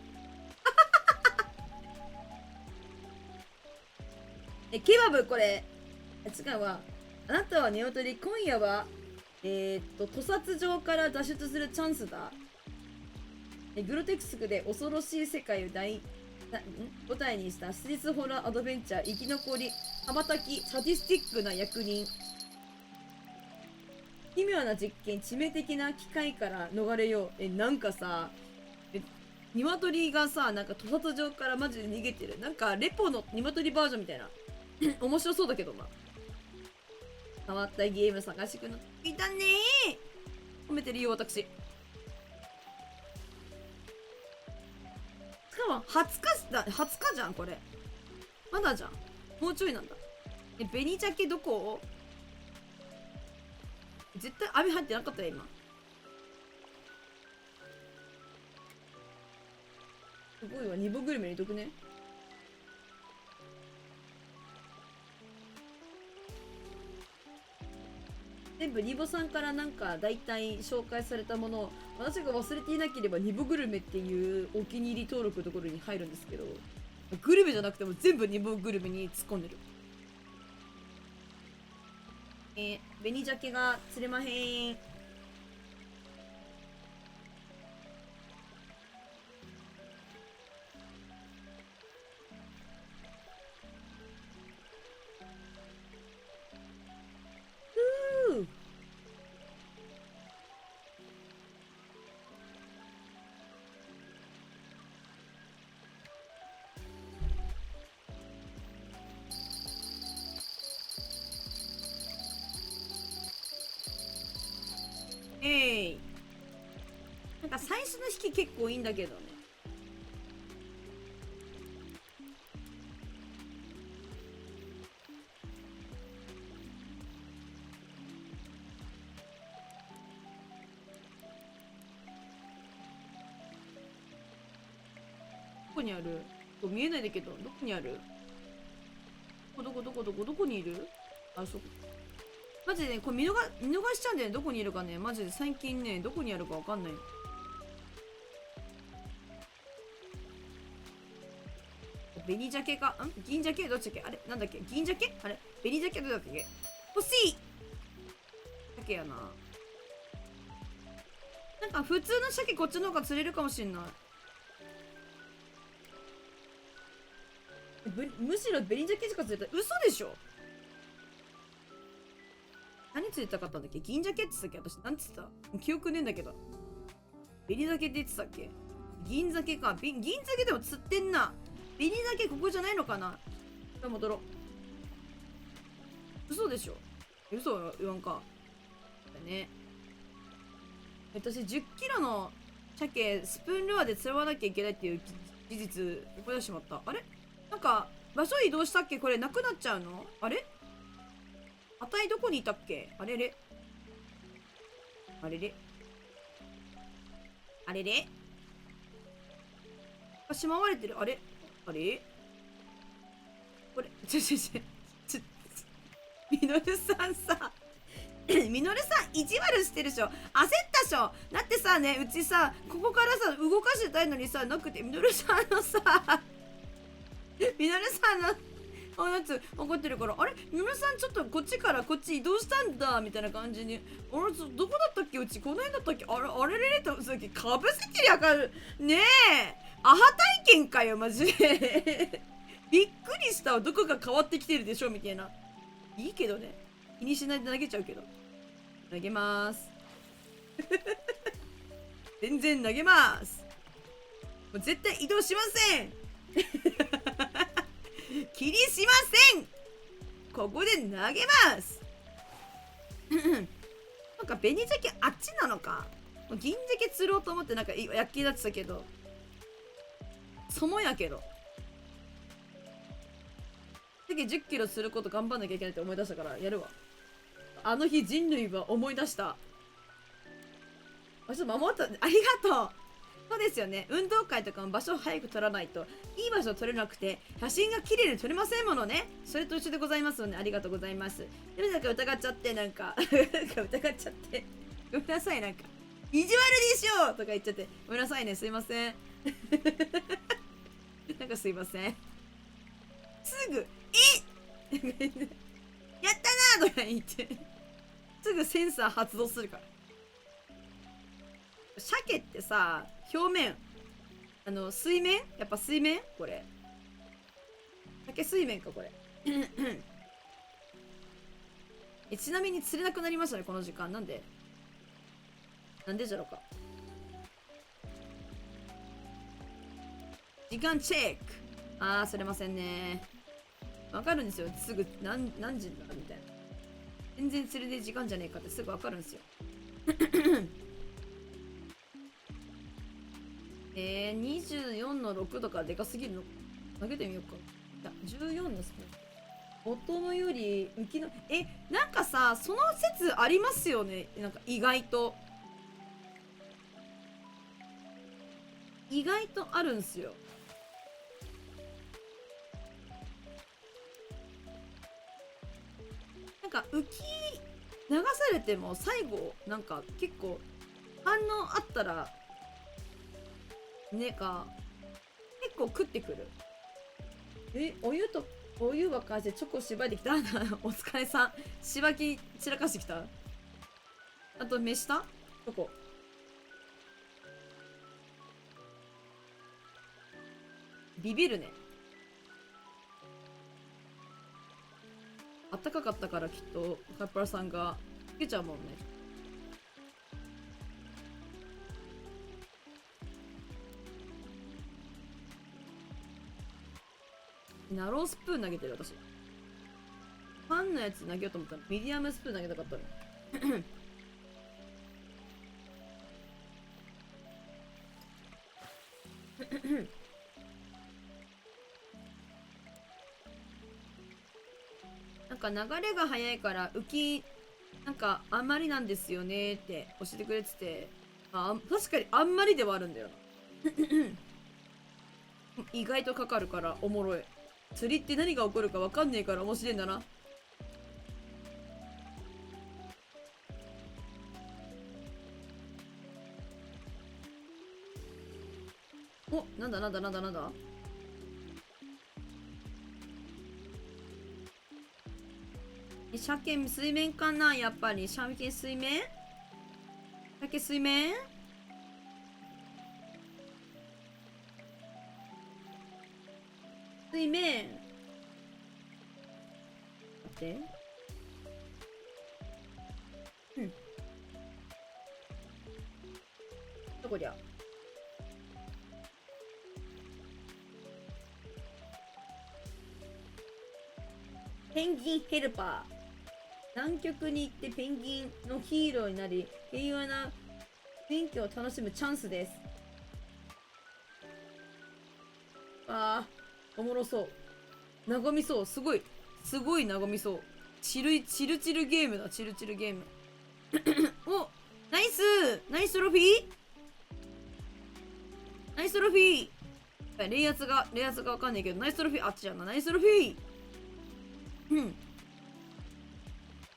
ケバブこれ。違うわ。あなたはネオトリ、今夜は、屠殺場から脱出するチャンスだ。グロテクスクで恐ろしい世界を舞台にしたスリスホラーアドベンチャー、生き残り、羽ばたき、サディスティックな役人。奇妙な実験、致命的な機械から逃れよう。なんかさ、鶏がさ、なんか屠殺場からマジで逃げてる。なんかレポの鶏バージョンみたいな。面白そうだけどな。変わったゲーム探してくの。いたねー。褒めてるよ、私。しかも、20日じゃん、これ。まだじゃん。もうちょいなんだ。紅鮭どこ？絶対網入ってなかったよ、今。すごいわ、ニボグルメにとくね。全部ニボさんからなんか大体紹介されたものを私が忘れていなければニボグルメっていうお気に入り登録のところに入るんですけど、グルメじゃなくても全部ニボグルメに突っ込んでる。紅鮭が釣れまへん。なんか最初の引き結構いいんだけどね。どこにある？見えないんだけど、どこにある？どこにいる？あ、そこ。マジでね、これ見逃しちゃうんだよね。どこにいるかね。マジで最近ね、どこにあるかわかんない。紅鮭か銀鮭どっちだっけあれなんだっけ銀鮭あれ紅鮭どうだっけ欲しい鮭やな。なんか普通の鮭こっちの方が釣れるかもしんない。むしろ紅鮭しか釣れた。嘘でしょ。何釣りたかったんだっけ銀鮭って言ってたっけ私。なんて言ってた記憶ねえんだけど。紅鮭って言ってたっけ銀鮭か。銀鮭でも釣ってんな。紅鮭ここじゃないのかな。戻ろう。嘘でしょ。嘘言わんか。ね。私10キロの鮭スプーンルアーで釣らなきゃいけないっていう事実思い出してしまった。あれなんか場所移動したっけ？これなくなっちゃうの？あれあたいどこにいたっけ？あれれあれれあれれしまわれてる。あれあれこれみのるさんさみのるさん意地悪してるでしょ。焦ったでしょ。だってさね、うちさここからさ動かしてたいのにさなくて、みのるさんのさみのるさんのやつ怒ってるから、あれみのるさんちょっとこっちからこっち移動したんだみたいな感じに、あれどこだったっけ、うちこの辺だったっけ、あれれれとさっきかぶせてりゃかるねえ、アハ体験かよマジでびっくりしたわ。どこが変わってきてるでしょみたいな。いいけどね、気にしないで投げちゃうけど。投げます全然投げます。もう絶対移動しません気にしません。ここで投げますなんか紅鮭あっちなのか。銀鮭釣ろうと思ってなんか焼き立ってたけど、そのやけど次10キロすること頑張んなきゃいけないって思い出したからやるわ。あの日人類は思い出した。ちょっと守った。ありがとう。そうですよね。運動会とかも場所を早く取らないといい場所取れなくて写真が綺麗に撮れませんものね。それと一緒でございますので、ありがとうございます。でもなんか疑っちゃってなんか疑っちゃってごめんなさい、なんか意地悪でしょとか言っちゃってごめんなさいね、すいませんなんかすいません。すぐやったなーとか言ってすぐセンサー発動するから。鮭ってさ、表面水面、やっぱ水面これ鮭水面かこれちなみに釣れなくなりましたねこの時間。なんでじゃろうか。時間チェック。釣れませんね。わかるんですよ、すぐ何時だみたいな。全然釣れねえ時間じゃねえかってすぐわかるんですよ24の6とかでかすぎるの。投げてみようか。いや14ですね。ボトムより浮きのなんかさ、その説ありますよね。なんか意外とあるんすよ。なんか浮き流されても最後なんか結構反応あったらねか結構食ってくる。お湯沸かしてチョコしばいてきたお疲れさん。しばき散らかしてきた。あと飯したチョコ。ビビるね。あったかかったからきっとカッパラさんがつけちゃうもんね。ナロースプーン投げてる私。パンのやつ投げようと思ったらミディアムスプーン投げたかったのなんか流れが速いから浮きなんかあんまりなんですよねって教えてくれてて、確かにあんまりではあるんだよな意外とかかるからおもろい。釣りって何が起こるか分かんねえから面白いんだな。なんだ鮭水面かな。やっぱり鮭水面水面待ってどこりゃ。ペンギンヘルパー南極に行ってペンギンのヒーローになり、平和な雰囲気を楽しむチャンスです。あー、おもろそう。和みそう。すごい和みそう。チルゲームだ、チルゲーム。お、ナイストロフィーレイアツがわかんないけど、ナイストロフィー、あっちじゃんな、ナイストロフィー。うん。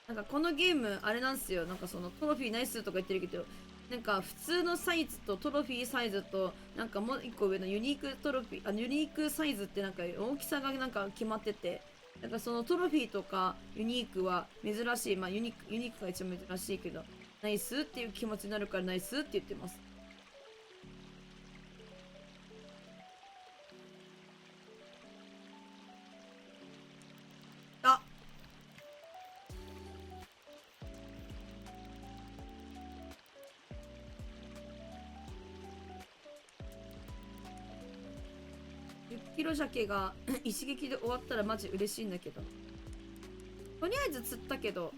なんかこのゲーム、あれなんすよ。なんかそのトロフィーナイスとか言ってるけど、なんか普通のサイズとトロフィーサイズと、なんかもう一個上のユニークトロフィー、ユニークサイズってなんか大きさがなんか決まってて、なんかそのトロフィーとかユニークは珍しい。まあユニークが一番珍しいけど、ナイスっていう気持ちになるからナイスって言ってます。あ、10キロ鮭が一撃で終わったらマジ嬉しいんだけど。とりあえず釣ったけど、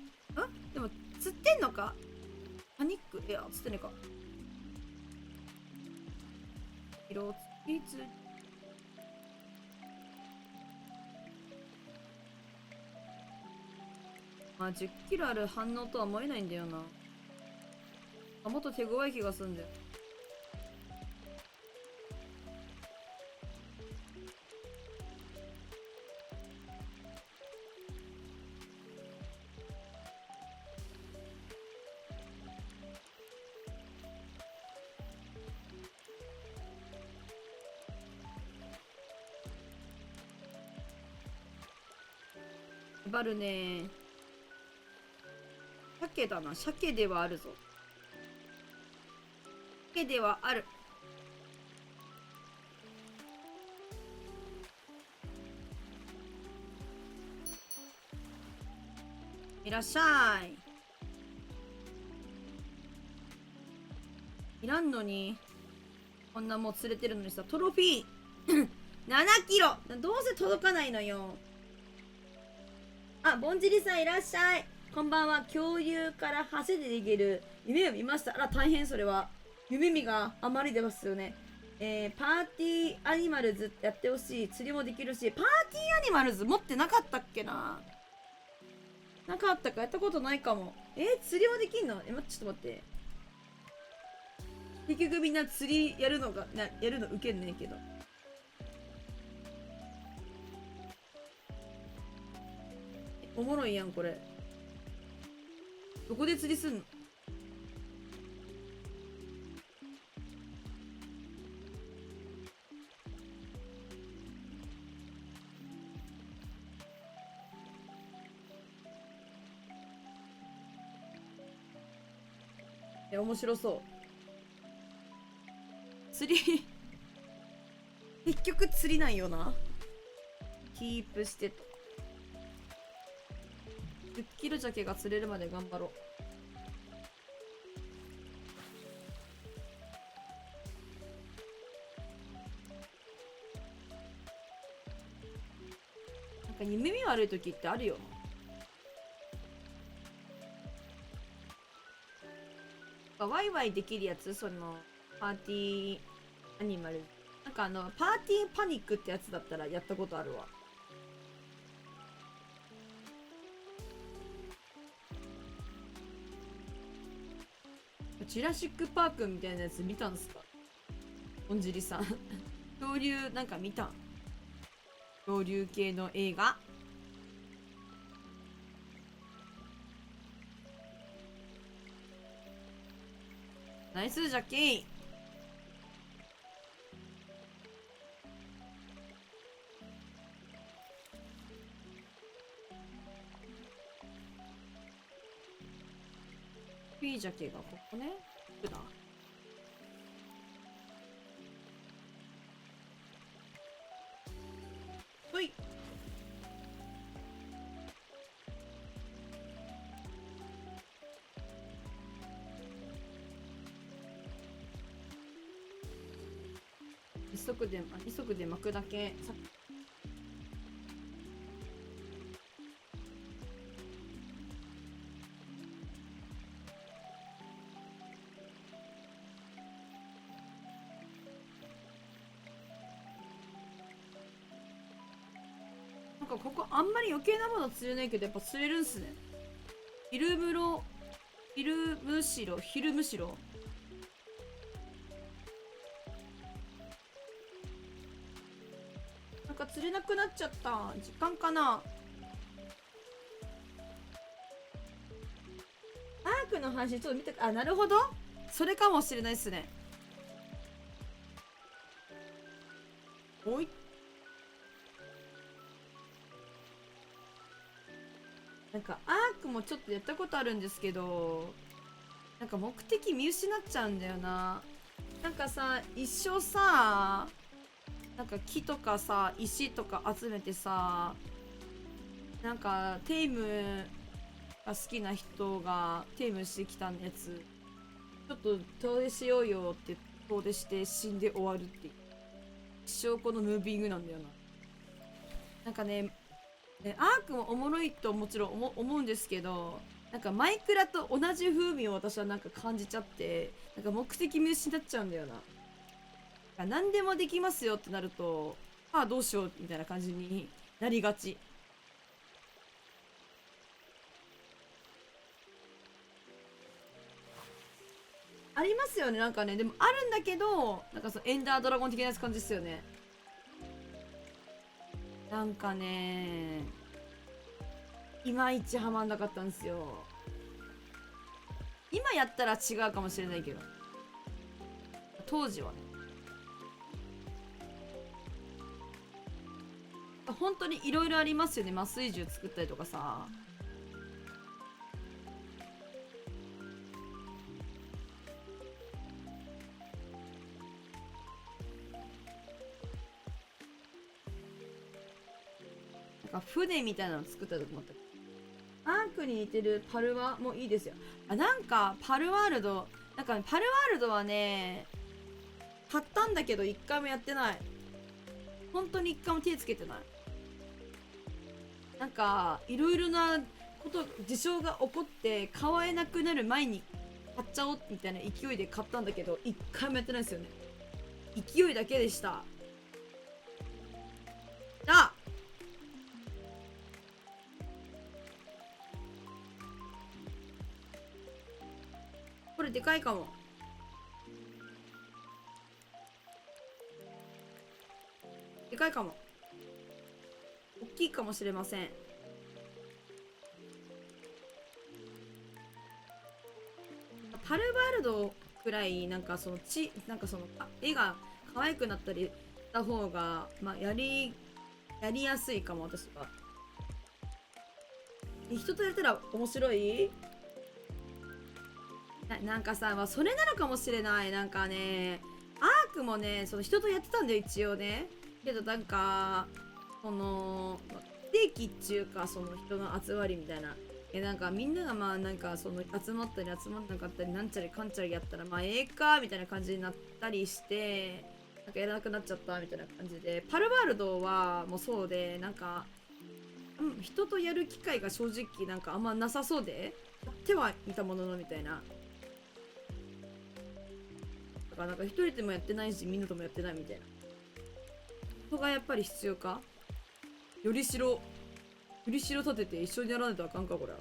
でも釣ってんのか。パニック、いや、釣ってねえか。色つきつ。まあ、10キロある反応とは思えないんだよな。あ、もっと手強い気がするんだよ。バルね。鮭だな。鮭ではあるぞ。鮭ではある。いらっしゃい。いらんのに。こんなもう釣れてるのにさ、トロフィー7キロどうせ届かないのよ。あ、ぼんじりさんいらっしゃい。こんばんは。恐竜から橋で逃げる夢を見ました。あら、大変それは。夢見があまり出ますよね。パーティーアニマルズやってほしい。釣りもできるし、パーティーアニマルズ持ってなかったっけな。なかったか、やったことないかも。釣りもできんの？ちょっと待って。結局みんな釣りやるのウケんねんけど。おもろいやん、これ。どこで釣りすんの？面白そう。釣り結局釣りなんよな。キープしてと。10キロ鮭が釣れるまで頑張ろう。なんか夢見悪い時ってあるよな。ワイワイできるやつ、そのパーティーアニマル。なんかパーティーパニックってやつだったらやったことあるわ。ジュラシックパークみたいなやつ見たんすか？おんじりさん恐竜なんか見たん？恐竜系の映画。ナイスジャッキー。ピージャケがここね。どこだ？ほい。二足で巻くだけ。かここあんまり余計なもの釣れないけど、やっぱ釣れるんすね。昼むしろ。なんか釣れなくなっちゃった。時間かな。アークの配信ちょっと見て、あ、なるほど。それかもしれないっすね。おい。なんかアークもちょっとやったことあるんですけど、なんか目的見失っちゃうんだよな。なんかさ、一生さ、なんか木とかさ、石とか集めてさ、なんかテイムが好きな人がテイムしてきたやつ、ちょっと遠出しようよって遠出して死んで終わるっていう。一生このムービングなんだよな。なんかね、アークもおもろいともちろん思うんですけど、なんかマイクラと同じ風味を私はなんか感じちゃって、なんか目的見失っちゃうんだよな。何でもできますよってなると、ああどうしようみたいな感じになりがち。ありますよね、なんかね。でもあるんだけど、なんかそのエンダードラゴン的なやつ感じですよね。なんかね、いまいちハマんなかったんですよ。今やったら違うかもしれないけど、当時はね、本当にいろいろありますよね。麻酔銃作ったりとかさ。なんか船みたいなの作ったりとかもあった。アークに似てるパルワもいいですよ。あ、なんかパルワールド、なんか、ね、パルワールドはね、買ったんだけど一回もやってない。本当に一回も手つけてない。なんかいろいろなこと事象が起こって買えなくなる前に買っちゃおうみたいな勢いで買ったんだけど一回もやってないですよね。勢いだけでした。あ、これでかいかも。でかいかも。大きいかもしれません。パルバルドくらいなんかそのなんかその絵が可愛くなったりした方がまあやりやすいかも。私は人とやったら面白い。なんかさ、まあ、それなのかもしれない。なんかね、アークもね、その人とやってたんだよ一応ね。けどなんかその不定期っていうか、その人の集まりみたいな、なんかみんながまあなんかその集まったり集まんなかったりなんちゃりかんちゃりやったらまあええかみたいな感じになったりして、なんかやらなくなっちゃったみたいな感じで、パルワールドはもうそうで、なんか、人とやる機会が正直なんかあんまなさそうで、やっては見たもののみたいな。だからなんか一人でもやってないしみんなともやってないみたいな。人がやっぱり必要か。よりしろ立てて一緒にやらないとあかんかこれは。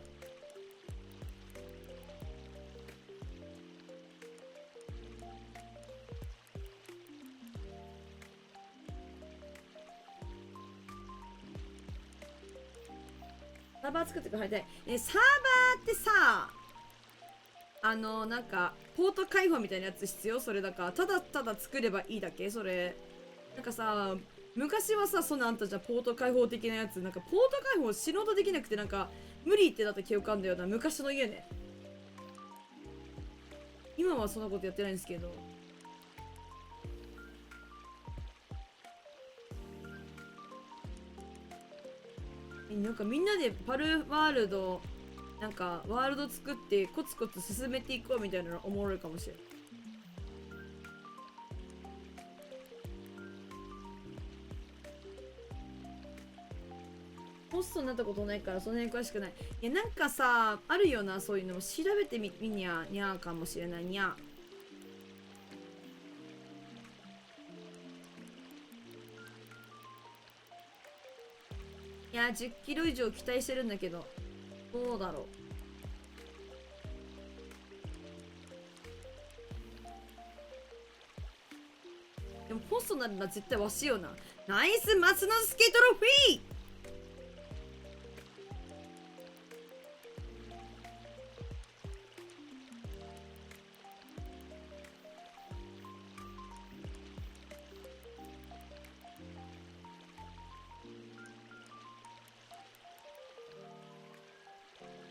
サーバー作ってくれたい。サーバーってさ、なんかポート開放みたいなやつ必要？それだからただただ作ればいいだけ？それなんかさ、昔はさ、そんなあんたじゃポート開放的なやつ、なんかポート開放死ぬほどできなくてなんか無理ってなった記憶あんだよな、昔の家ね。今はそんなことやってないんですけど。なんかみんなでパルワールド、なんかワールド作ってコツコツ進めていこうみたいなのおもろいかもしれない。ホストになったことないからその辺詳しくない。いやなんかさ、あるよな、そういうのも調べてみにゃにゃーかもしれないにゃ。いや、10キロ以上期待してるんだけど、どうだろう。でもポストなるのは絶対わしよな。ナイス松之助トロフィー。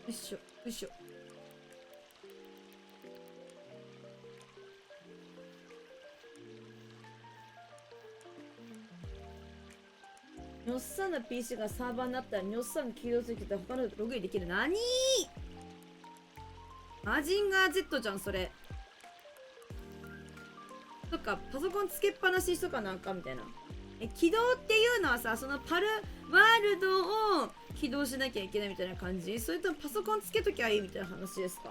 よいしょよいしょ。ニョッサンの PC がサーバーになったらニョッサン起動するけど他のログインできる。何？マジンガー Z じゃんそれ。そっか、パソコンつけっぱなしにしとかなんかみたいな。起動っていうのはさ、そのパルワールドを起動しなきゃいけないみたいな感じ？それともパソコンつけときゃいいみたいな話ですか？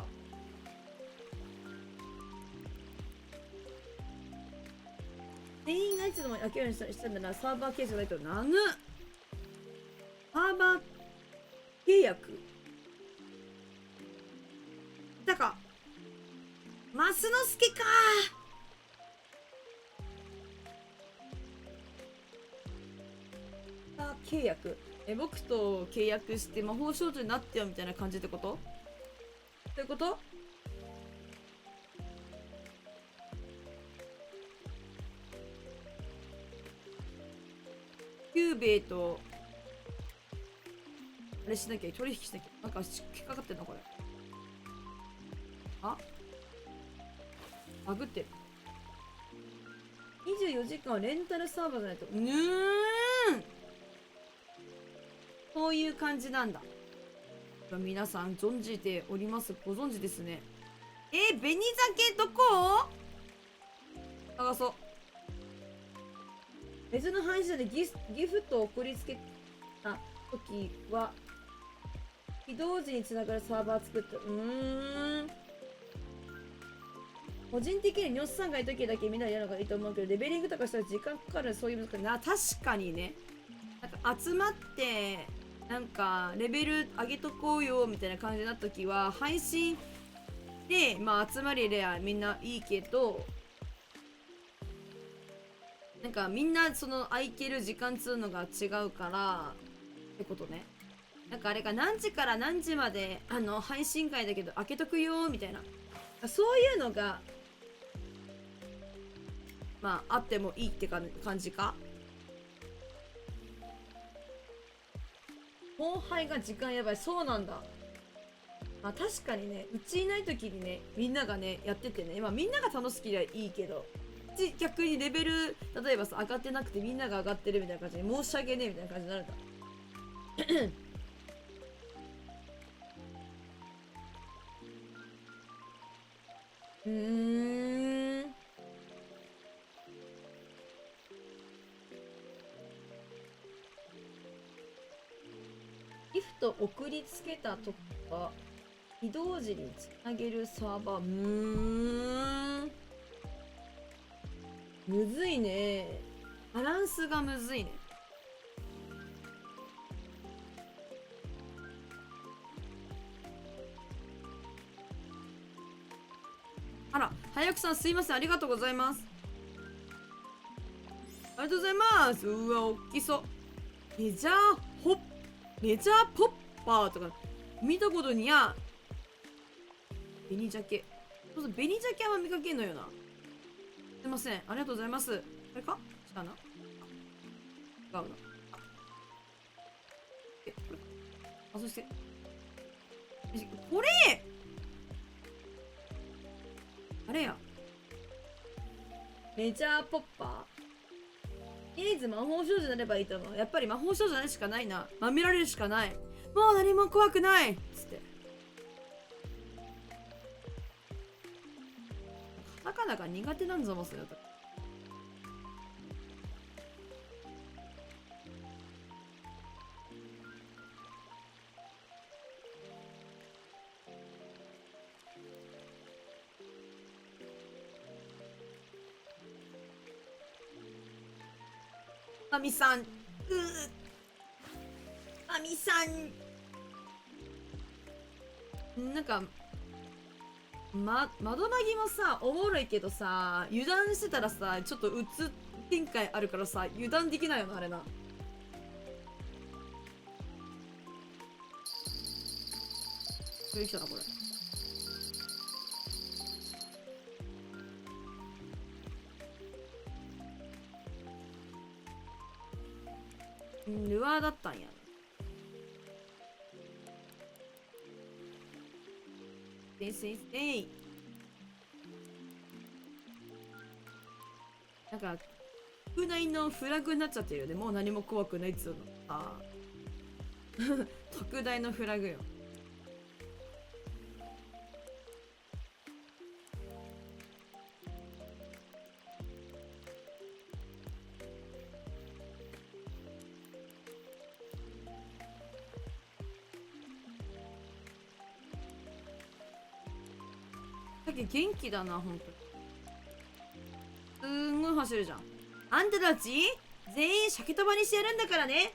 店員がいつでも開けるようにしたんだならサーバーケースがないとなぬ。サーバー契約だかマスノスケか契約。僕と契約して魔法少女になってよみたいな感じってこと？そういうこと？キューベイとあれしなきゃ、取引しなきゃ。なんか引っかかってんのこれ。あ、バグってる。24時間レンタルサーバーじゃないと。そういう感じなんだ。皆さん存じております。ご存知ですね。紅鮭どこ？探そう。別の配信でギフトを送りつけた時は起動時につながるサーバー作った。個人的にニョッサンがいる時だけみんなでやるのがいいと思うけど、レベリングとかしたら時間かかる。そういう難しいな。確かにね。なんか集まってなんかレベル上げとこうよみたいな感じになった時は配信でまあ集まりではみんないいけど、なんかみんなその空いてる時間つうのが違うからってことね。なんかあれが何時から何時まで配信会だけど開けとくよみたいな、そういうのがまああってもいいって感じか。後輩が時間やばい。そうなんだ。まあ確かにね、うちいない時にね、みんながねやっててね、まあみんなが楽しければいいけど、うち逆にレベル例えばさ上がってなくてみんなが上がってるみたいな感じで申し訳ねえみたいな感じになるんだ。ギフト送りつけたとか移動時につなげるサーバー。むずいね。バランスがむずいね。あら、早くさんすいません。ありがとうございます。ありがとうございます。うわ、おっきそう。メジャーポッパーとか見たことにゃ。紅鮭。そうそう、紅鮭は見かけんのよな。すいません。ありがとうございます。あれか違うな。違うな。これ。あ、そして。これあれや。メジャーポッパーとりあえず魔法少女になればいいと思う。やっぱり魔法少女になるしかないな。まみられるしかない。もう何も怖くないつって。カタカナが苦手なんぞもすよ。マミさん。あみさん、なんか、窓マギもさ、おもろいけどさ、油断してたらさ、ちょっと鬱展開あるからさ、油断できないよな、あれな。びっくりしたな、これ。ルアーだったんや。せいせいせい。なんか、国内のフラグになっちゃってるよね。もう何も怖くないっつうの。ああ。特大のフラグよ。さっき元気だな、ほんとに。すんごい走るじゃん。あんたたち全員鮭とばにしてやるんだからね。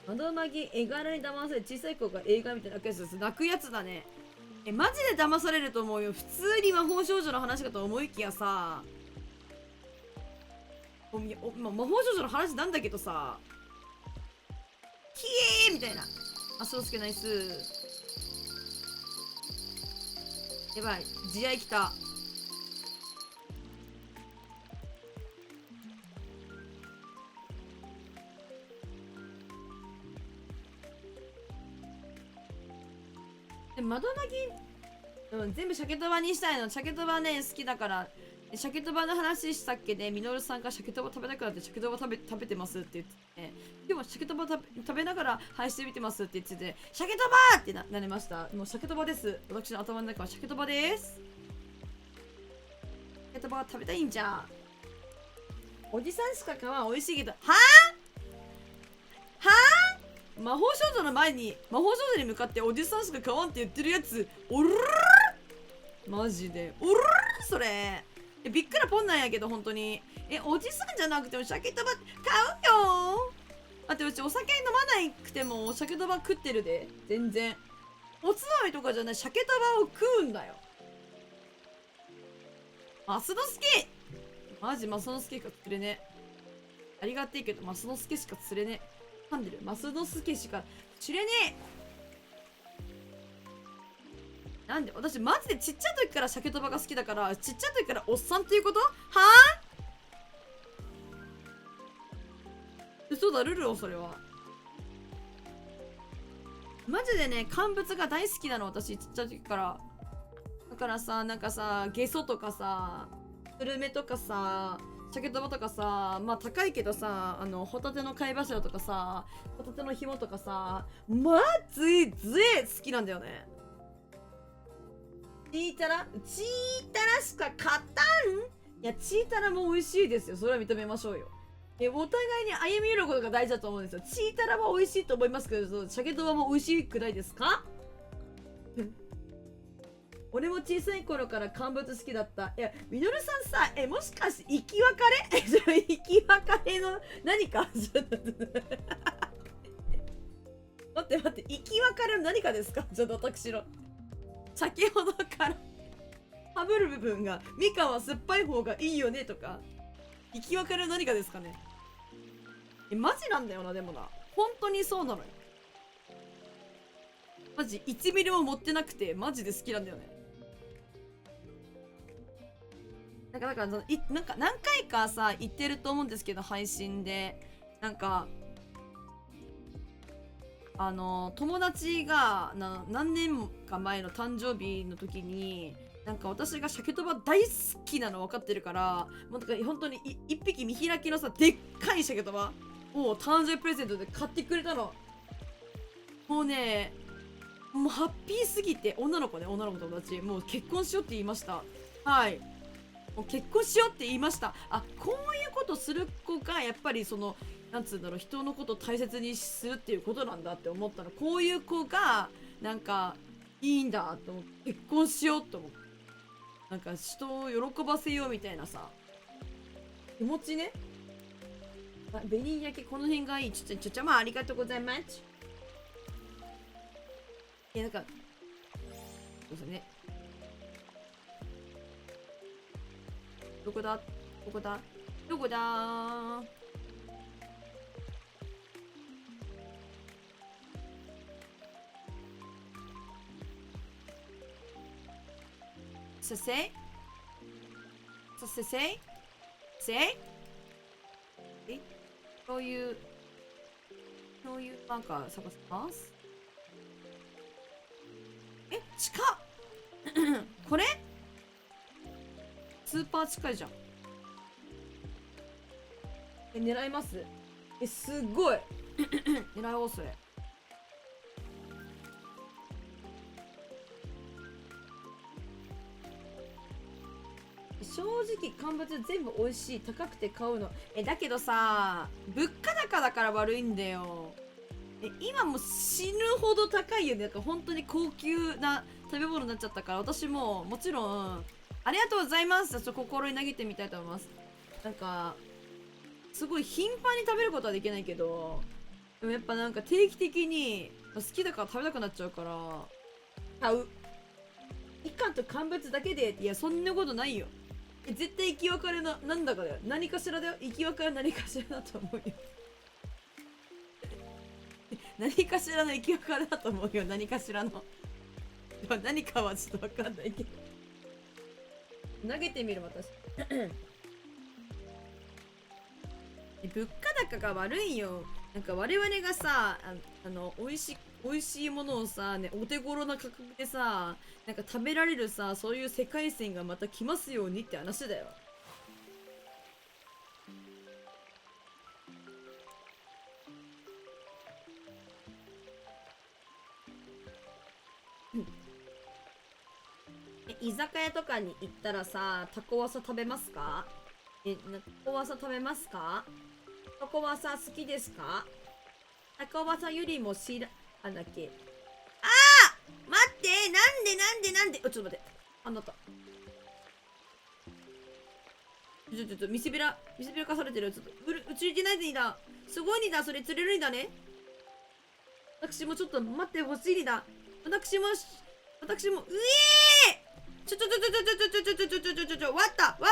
窓マギ絵柄に騙され小さい子が映画みたいな泣くやつです。泣くやつだね。マジで騙されると思うよ。普通に魔法少女の話かと思いきやさ、魔法少女の話なんだけどさ、キエーみたいな。あ、そうすけナイス。やばい、地合いきた。で窓マギ、全部鮭とばにしたいの。鮭とばね、好きだから。鮭とばの話したっけで、みのるさんが鮭とば食べたくなって鮭とば食べてますって言ってて、でも鮭とば食べながら配信見てますって言ってて、鮭とばってなりました。もう鮭とばです。私の頭の中は鮭とばです。鮭とばが食べたいんじゃ。おじさんしか買わん美味しいけど、はぁはぁ魔法少女の前に、魔法少女に向かっておじさんしか買わんって言ってるやつ、おるるマジで。おるるそれ。びっくらぽんなんやけど、本当に。おじさんじゃなくても鮭とば買うよ。だってうちお酒飲まないくても鮭とば食ってるで。全然。おつまみとかじゃない、鮭とばを食うんだよ。マスノスケマジマスノスケしか釣れねえ。ありがてえけど、マスノスケしか釣れねえ。噛んでる。マスノスケしか釣れねえ。なんで私マジでちっちゃい時から鮭とばが好きだから、ちっちゃい時からおっさんっていうことはぁ嘘だルルをそれはマジでね、乾物が大好きなの私ちっちゃい時から。だからさ、なんかさ、ゲソとかさ、スルメとかさ、鮭とばとかさ、まあ高いけどさ、ホタテの貝柱とかさ、ホタテの紐とかさ、マジで好きなんだよね。チータラしか勝たん。いや、チータラも美味しいですよ。それは認めましょうよ。お互いに歩み寄ることが大事だと思うんですよ。チータラは美味しいと思いますけど、鮭とばも美味しくないですか？俺も小さい頃から乾物好きだった。いや、みのるさんさ、もしかして生き別れ生き別れの何かちょっと待って、生き別れの何かですか？ちょっと私の。先ほどからハブる部分がみかんは酸っぱい方がいいよねとか、生き別れの何かですかね。マジなんだよな。でもな、本当にそうなのよ。マジ1ミリも持ってなくてマジで好きなんだよね。なんか何回かさ言ってると思うんですけど、配信でなんか友達が何年か前の誕生日の時に、なんか私が鮭とば大好きなの分かってるから、もうなんか本当に一匹見開きのさ、でっかい鮭とばを誕生日プレゼントで買ってくれたの。もうね、もうハッピーすぎて、女の子友達、もう結婚しようって言いました。はい。もう結婚しようって言いました。あ、こういうことする子がやっぱりその、なんつうんだろう、人のことを大切にするっていうことなんだって思ったの。こういう子がなんかいいんだと思って、結婚しようと思って、なんか人を喜ばせようみたいなさ、気持ちね。紅焼きこの辺がいい。ちょちょまあありがとうございます。いやなんかそうですね。どこだどこだどこだー。させさせせせそういうなんか探します。近っこれスーパー近いじゃん。狙います。すごい狙おうそれ。正直乾物全部美味しい。高くて買うの。だけどさ、物価高だから悪いんだよ。今も死ぬほど高いよね。なんか本当に高級な食べ物になっちゃったから、私ももちろんありがとうございます。心に投げてみたいと思います。なんかすごい頻繁に食べることはできないけど、でもやっぱなんか定期的に好きだから食べたくなっちゃうから買う。みかんと乾物だけで、いやそんなことないよ。絶対生き別れなんだかだよ。何かしらだよ。生き別れは何かしらだと思うよ何かしらの生き別れだと思うよ。何かしらの何かはちょっと分かんないけど投げてみる私物価高が悪いよ。なんか我々がさ、美味しいものをさ、ね、お手頃な価格でさ、なんか食べられるさ、そういう世界線がまた来ますようにって話だよ。居酒屋とかに行ったらさ、タコワサ食べますか？タコワサ食べますか？タコワサ好きですか？タコワサよりもなんだっけ。待って、なんでちょっと待って。あなた。ちょっと見せびらかされてる。ちょっとうち行けないでいいだ。すごいにだ。それ釣れるにだね。私もちょっと待ってほしいにだ。私もうえちょわったファ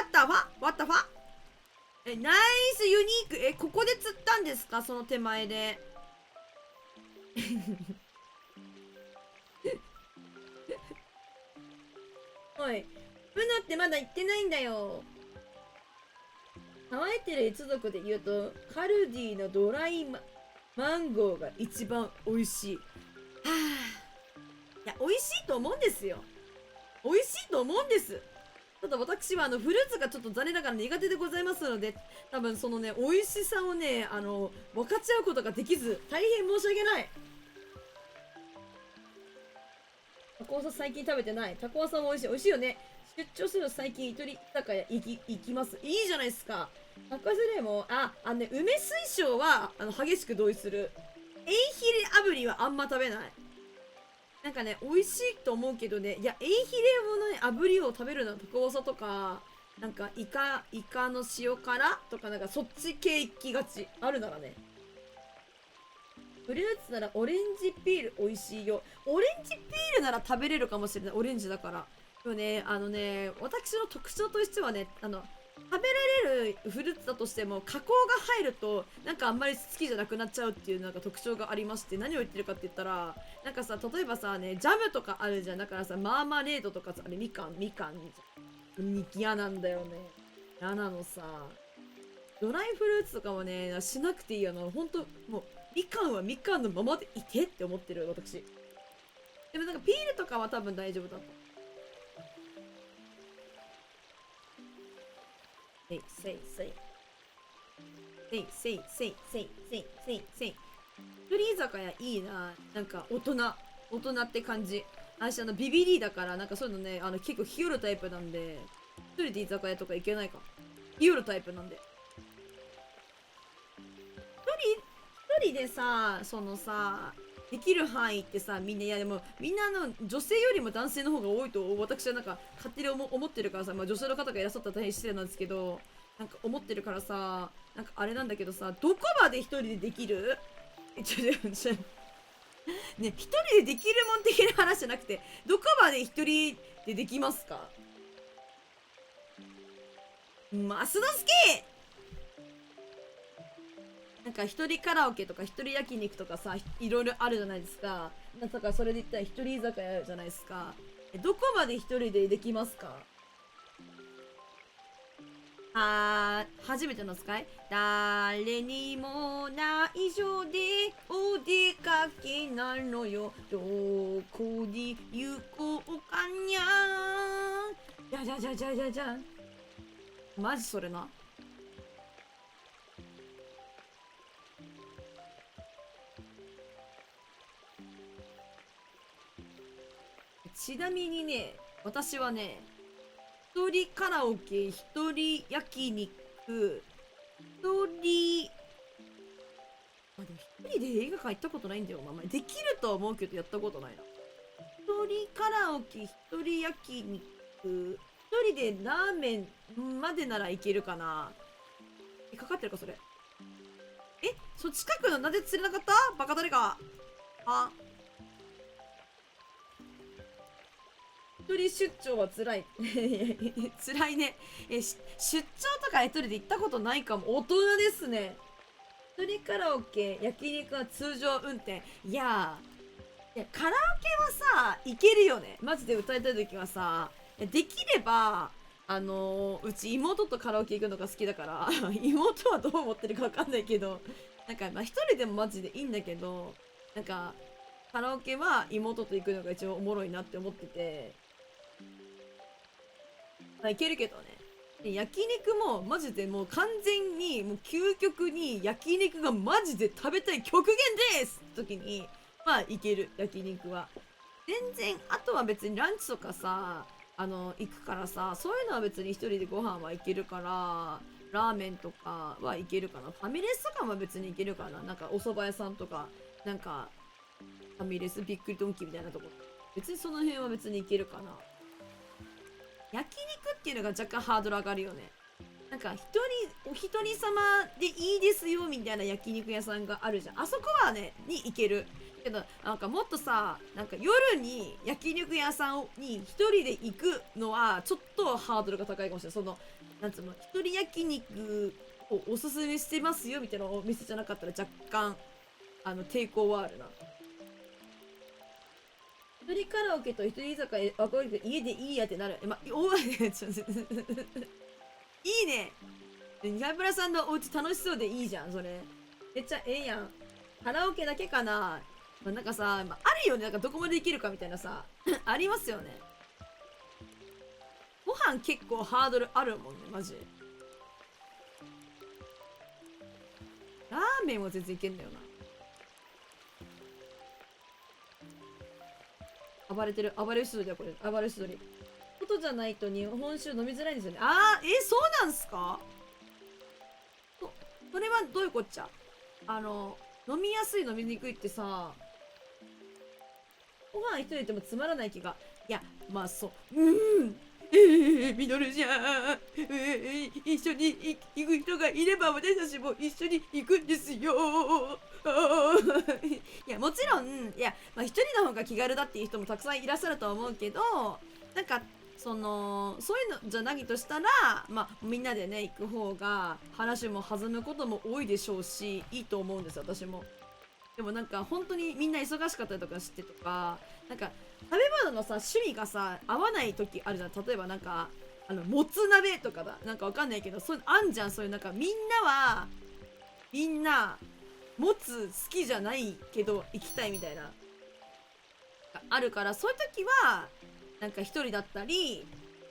ナイスユニーク。ここで釣ったんですか？その手前でおい、ブナってまだ行ってないんだよ。乾いてる一族で言うと、カルディのドライマンゴーが一番美味しい。はあ。いや、美味しいと思うんですよ。美味しいと思うんです。ただ私はフルーツがちょっと残念ながら苦手でございますので、多分そのね、美味しさをね、分かち合うことができず、大変申し訳ない。タコワサ最近食べてない。タコワサも美味しい。美味しいよね。出張するの最近、居酒屋行きます。いいじゃないですか。タコワサでも、梅水晶は、激しく同意する。エイヒレ炙りはあんま食べない。なんかね、美味しいと思うけどね、いや、エイヒレのね、炙りを食べるのはタコワサとか、なんかイカの塩辛とか、なんかそっち系行きがち。あるならね。フルーツならオレンジピール美味しいよ。オレンジピールなら食べれるかもしれない。オレンジだから。でもね、私の特徴としてはね、食べられるフルーツだとしても、加工が入ると、なんかあんまり好きじゃなくなっちゃうっていうなんか特徴がありまして、何を言ってるかって言ったら、なんかさ、例えばさ、ね、ジャムとかあるじゃん。だからさ、マーマレードとかさ、あれ、みかん嫌なんだよね。嫌なのさ。ドライフルーツとかもね、しなくていいよな。ほんと、もう、みかんはみかんのままでいてって思ってる、私。でもなんかピールとかは多分大丈夫だと。せいせいせい。せいせいせいせいせいせいせい。一人居酒屋いいな。なんか大人って感じ。私ビビリだから、なんかそういうのね、結構日和るタイプなんで、一人で居酒屋とか行けないか。日和るタイプなんで。一人でさ、そのさ、できる範囲ってさ、みんな、いやでも、みんな女性よりも男性の方が多いと、私はなんか、勝手に思ってるからさ、まあ女性の方がいらっしゃったら大変失礼なんですけど、なんか思ってるからさ、なんかあれなんだけどさ、どこまで一人でできる？ね、一人でできるもん的な話じゃなくて、どこまで一人でできますか？マスノスケ！なんか一人カラオケとか一人焼肉とかさ、いろいろあるじゃないですか。なんかそれで言ったら一人居酒屋あるじゃないですか。どこまで一人でできますか？初めての使い誰にも内緒でお出かけなのよ。どこに行こうかにゃー。じゃじゃじゃじゃじゃじゃん。マジそれな。ちなみにね、私はね、一人カラオケ、一人焼肉、一人、でも一人で映画館行ったことないんだよ。まあ、できるとは思うけどやったことないな。一人カラオケ、一人焼肉、一人でラーメンまでならいけるかな。かかってるか、それ。そ近くのなぜ釣れなかった？バカ誰か。一人出張は辛い。辛いね。出張とか一人で行ったことないかも。大人ですね。一人カラオケ、焼肉は通常運転。いや、カラオケはさ、いけるよね。マジで歌いたい時はさ、できれば、うち妹とカラオケ行くのが好きだから妹はどう思ってるかわかんないけど、なんか、まあ一人でもマジでいいんだけど、なんか、カラオケは妹と行くのが一番おもろいなって思ってて、まあいけるけどね。で焼肉もマジでもう完全にもう究極に焼肉がマジで食べたい極限です時にまあいける。焼肉は全然。あとは別にランチとかさ行くからさ、そういうのは別に一人でご飯はいけるから、ラーメンとかはいけるかな。ファミレスとかは別にいけるかな。なんかお蕎麦屋さんとか、なんかファミレスびっくりドンキみたいなとこ、別にその辺は別にいけるかな。焼肉っていうのが若干ハードル上がるよね。なんかお一人様でいいですよみたいな焼肉屋さんがあるじゃん。あそこはねに行けるけど、なんかもっとさ、なんか夜に焼肉屋さんに一人で行くのはちょっとハードルが高いかもしれない。そのなんつうの、一人焼肉をおすすめしてますよみたいなお店じゃなかったら若干抵抗はあるな。一人カラオケと一人居酒屋、あ、これ家でいいやってなる。いいね。ニブラさんのお家楽しそうでいいじゃん、それ。めっちゃええやん。カラオケだけかな。まあ、なんかさ、まあ、あるよね。なんかどこまでできるかみたいなさ、ありますよね。ご飯結構ハードルあるもんね、マジ。ラーメンは全然いけんだよな。暴れてる。暴れ牛取りだ、これ。暴れ牛取り。外じゃないと日本酒飲みづらいんですよね。そうなんすか？それはどういうこっちゃ？飲みやすい飲みにくいってさ、ご飯一人でいてもつまらない気が。いや、まあそう。ミノルじゃん。一緒に行く人がいれば私たちも一緒に行くんですよ。いや、もちろん、いや、まあ、一人の方が気軽だっていう人もたくさんいらっしゃるとは思うけど、なんか、そういうのじゃないとしたら、まあ、みんなでね、行く方が話も弾むことも多いでしょうし、いいと思うんですよ、私も。でもなんか本当にみんな忙しかったりとかしてとか、なんか食べ物のさ趣味がさ合わない時あるじゃん。例えばなんかもつ鍋とかだ、なんかわかんないけど、そういうのあんじゃん。そういうなんかみんなもつ好きじゃないけど行きたいみたいなあるから、そういう時はなんか一人だったり、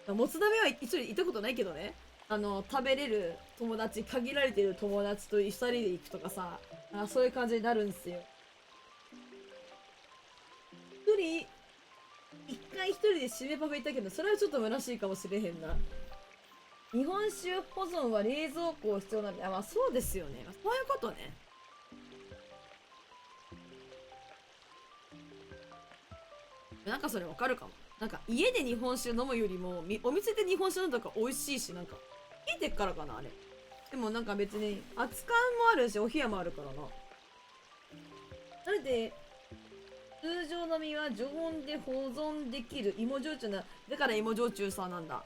もつ鍋は一人行ったことないけどね、食べれる友達、限られてる友達と二人で行くとかさ、そういう感じになるんですよ。一人一回一人で締めパフェ行ったけど、それはちょっと虚しいかもしれへんな。日本酒保存は冷蔵庫必要なんで、まあそうですよね。そういうことね。なんかそれわかるかも。なんか家で日本酒飲むよりもお店で日本酒飲んだ方が美味しいし、なんかえてっからかな、あれ。でもなんか別に、熱燗もあるし、お冷やもあるからな。なので、通常のみは常温で保存できる芋焼酎な、だから芋焼酎さなんだ。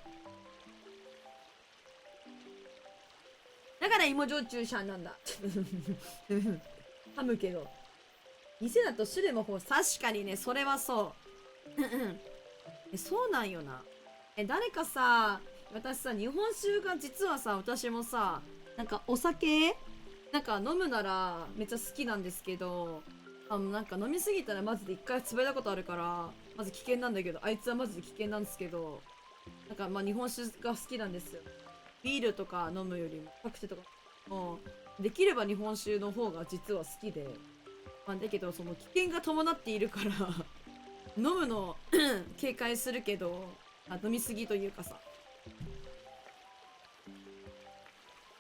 だから芋焼酎さんなんだ。噛むけど。店だと種類も確かにね、それはそう。そうなんよな。誰かさ、私さ、日本酒が実はさ、私もさ、なんかお酒なんか飲むならめっちゃ好きなんですけど、なんか飲みすぎたらマジで一回潰れたことあるから、まず危険なんだけど、あいつはマジで危険なんですけど、なんかまあ日本酒が好きなんですよ。ビールとか飲むよりも、カクテルとかも、できれば日本酒の方が実は好きで、まあ、だけどその危険が伴っているから飲むのを警戒するけど、飲みすぎというかさ、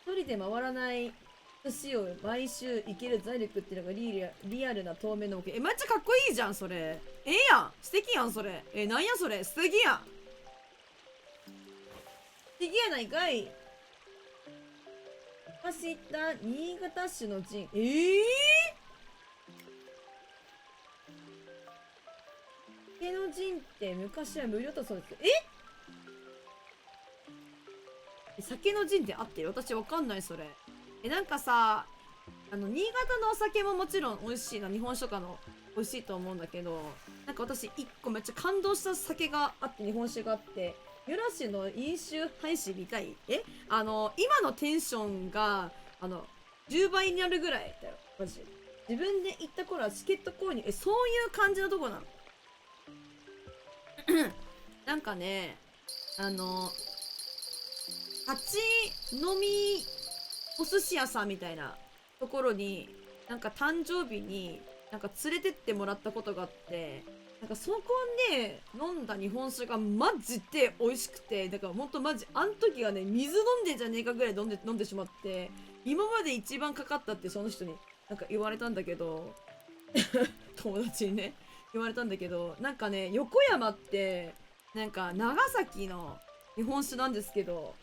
一人で回らない寿司を毎週生きる財力っていうのがリアルな透明のめっちゃかっこいいじゃんそれ。ええやん、素敵やんそれ。なんやそれ、素敵やん、素敵やないかい。走った新潟市の陣。酒の陣って昔は無料だったそうですけど、酒の陣ってあってる？私わかんないそれ。なんかさ、新潟のお酒ももちろん美味しいな、日本酒とかの美味しいと思うんだけど、なんか私一個めっちゃ感動した酒があって、日本酒があって、ユラシの飲酒配信見たい？今のテンションが、10倍になるぐらいだよ、マジ。自分で行った頃はチケット購入、そういう感じのとこなの。なんかね、立ち飲みお寿司屋さんみたいなところに、なんか誕生日になんか連れてってもらったことがあって、なんかそこで飲んだ日本酒がマジで美味しくて、だからほんとマジあん時はね、水飲んでんじゃねえかぐらい飲んでしまって、今まで一番かかったってその人になんか言われたんだけど友達にね言われたんだけど、なんかね、横山ってなんか長崎の日本酒なんですけど、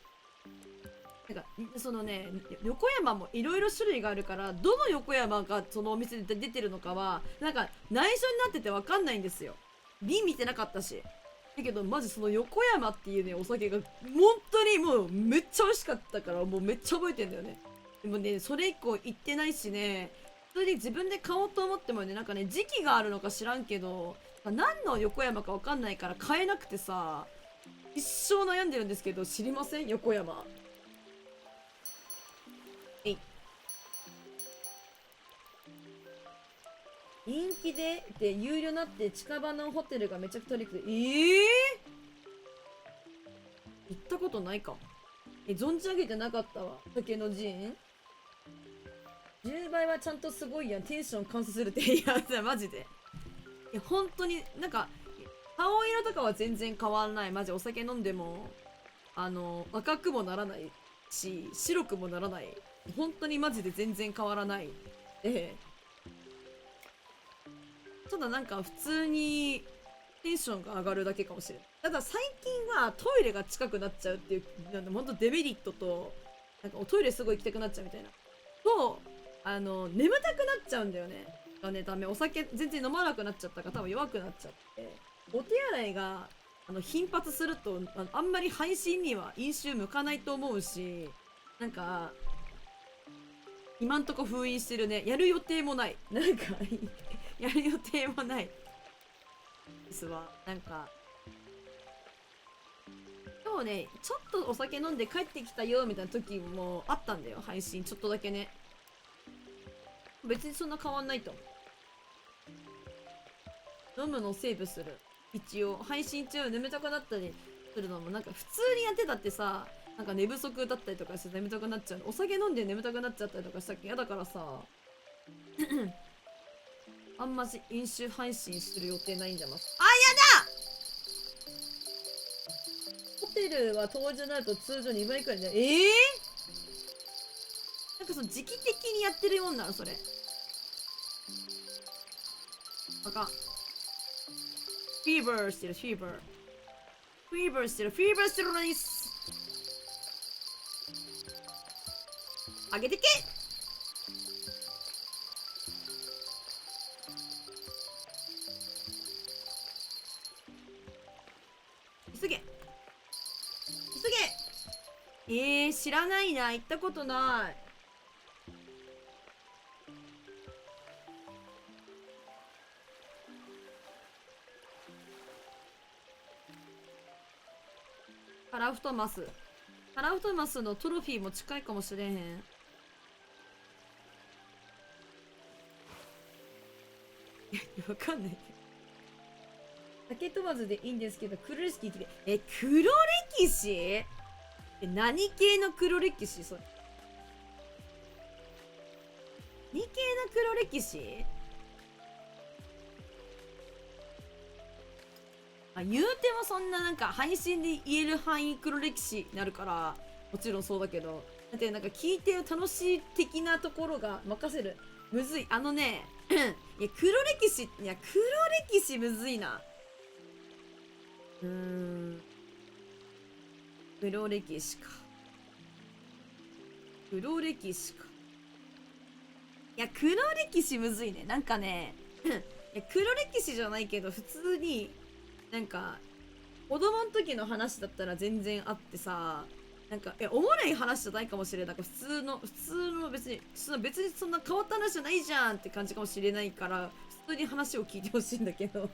なんかそのね、横山もいろいろ種類があるから、どの横山がそのお店で出てるのかはなんか内緒になってて分かんないんですよ。瓶見てなかったし。だけどマジその横山っていうね、お酒が本当にもうめっちゃ美味しかったから、もうめっちゃ覚えてんだよね。でもね、それ以降行ってないしね、それで自分で買おうと思ってもね、なんかね、時期があるのか知らんけど、何の横山か分かんないから買えなくてさ、一生悩んでるんですけど、知りません横山。人気で有料になって近場のホテルがめちゃくちゃ取りくて、行ったことないかも。存じ上げてなかったわ。竹の陣10倍はちゃんとすごいやん。テンション完成するって。いや、マジで。いや、本当に、なんか、顔色とかは全然変わらない。マジお酒飲んでも、赤くもならないし、白くもならない。本当にマジで全然変わらない。ただなんか普通にテンションが上がるだけかもしれない。ただ最近はトイレが近くなっちゃうっていう、なんかほんとデメリットと、なんかおトイレすごい行きたくなっちゃうみたいな。と、眠たくなっちゃうんだよね。ダメ。お酒全然飲まなくなっちゃったから多分弱くなっちゃって。お手洗いが、頻発すると、あんまり配信には飲酒向かないと思うし、なんか、今んとこ封印してるね。やる予定もない。なんかやる予定もないですわ。なんか、今日ね、ちょっとお酒飲んで帰ってきたよみたいな時もあったんだよ。配信ちょっとだけね。別にそんな変わんないと思う。飲むのをセーブする。一応配信中眠たくなったりするのもなんか普通にやってたってさ、なんか寝不足だったりとかして眠たくなっちゃう。お酒飲んで眠たくなっちゃったりとかしたっけ嫌だからさあんまし飲酒配信する予定ないんじゃます。ホテルは当日になると通常2倍くらいね。なんかその時期的にやってるもんなのそれ。あかん。フィーバーしてる、フィーバーしてるナイス。上げてけ。急げ急げ。知らないな。行ったことない。カラフトマスのトロフィーも近いかもしれへん。いや、わかんないけど。酒問わずでいいんですけど、黒歴史で。黒歴史？何系の黒歴史それ。何系の黒歴史？言うてもそんななんか配信で言える範囲黒歴史になるからもちろんそうだけど、だってなんか聞いて楽しい的なところが任せる。むずい。いや黒歴史むずいな。黒歴史か。いや黒歴史むずいね。なんかねいや黒歴史じゃないけど普通になんか子供の時の話だったら全然あってさ、なんかおもろい話じゃないかもしれない。なんか普通の別にそんな変わった話じゃないじゃんって感じかもしれないから普通に話を聞いてほしいんだけど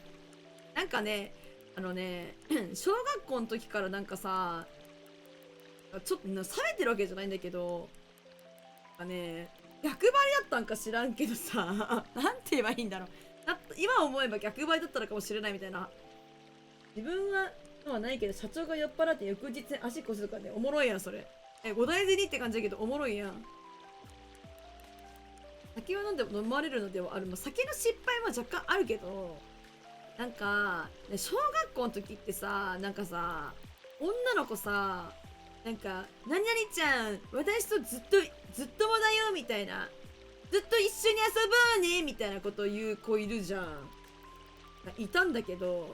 なんかね小学校の時からなんかさ、ちょっと冷めてるわけじゃないんだけど、なんかね逆張りだったんか知らんけどさなんて言えばいいんだろう。今思えば逆張りだったのかもしれないみたいな。自分はないけど社長が酔っ払って翌日足こするからね。おもろいやんそれ。五大銭って感じだけどおもろいやん。酒は飲まれるのではある。酒の失敗は若干あるけど、なんか小学校の時ってさ、なんかさ女の子さ、なんか何々ちゃん私とずっともだよみたいな、ずっと一緒に遊ぼうねみたいなことを言う子いるじゃん。いたんだけど、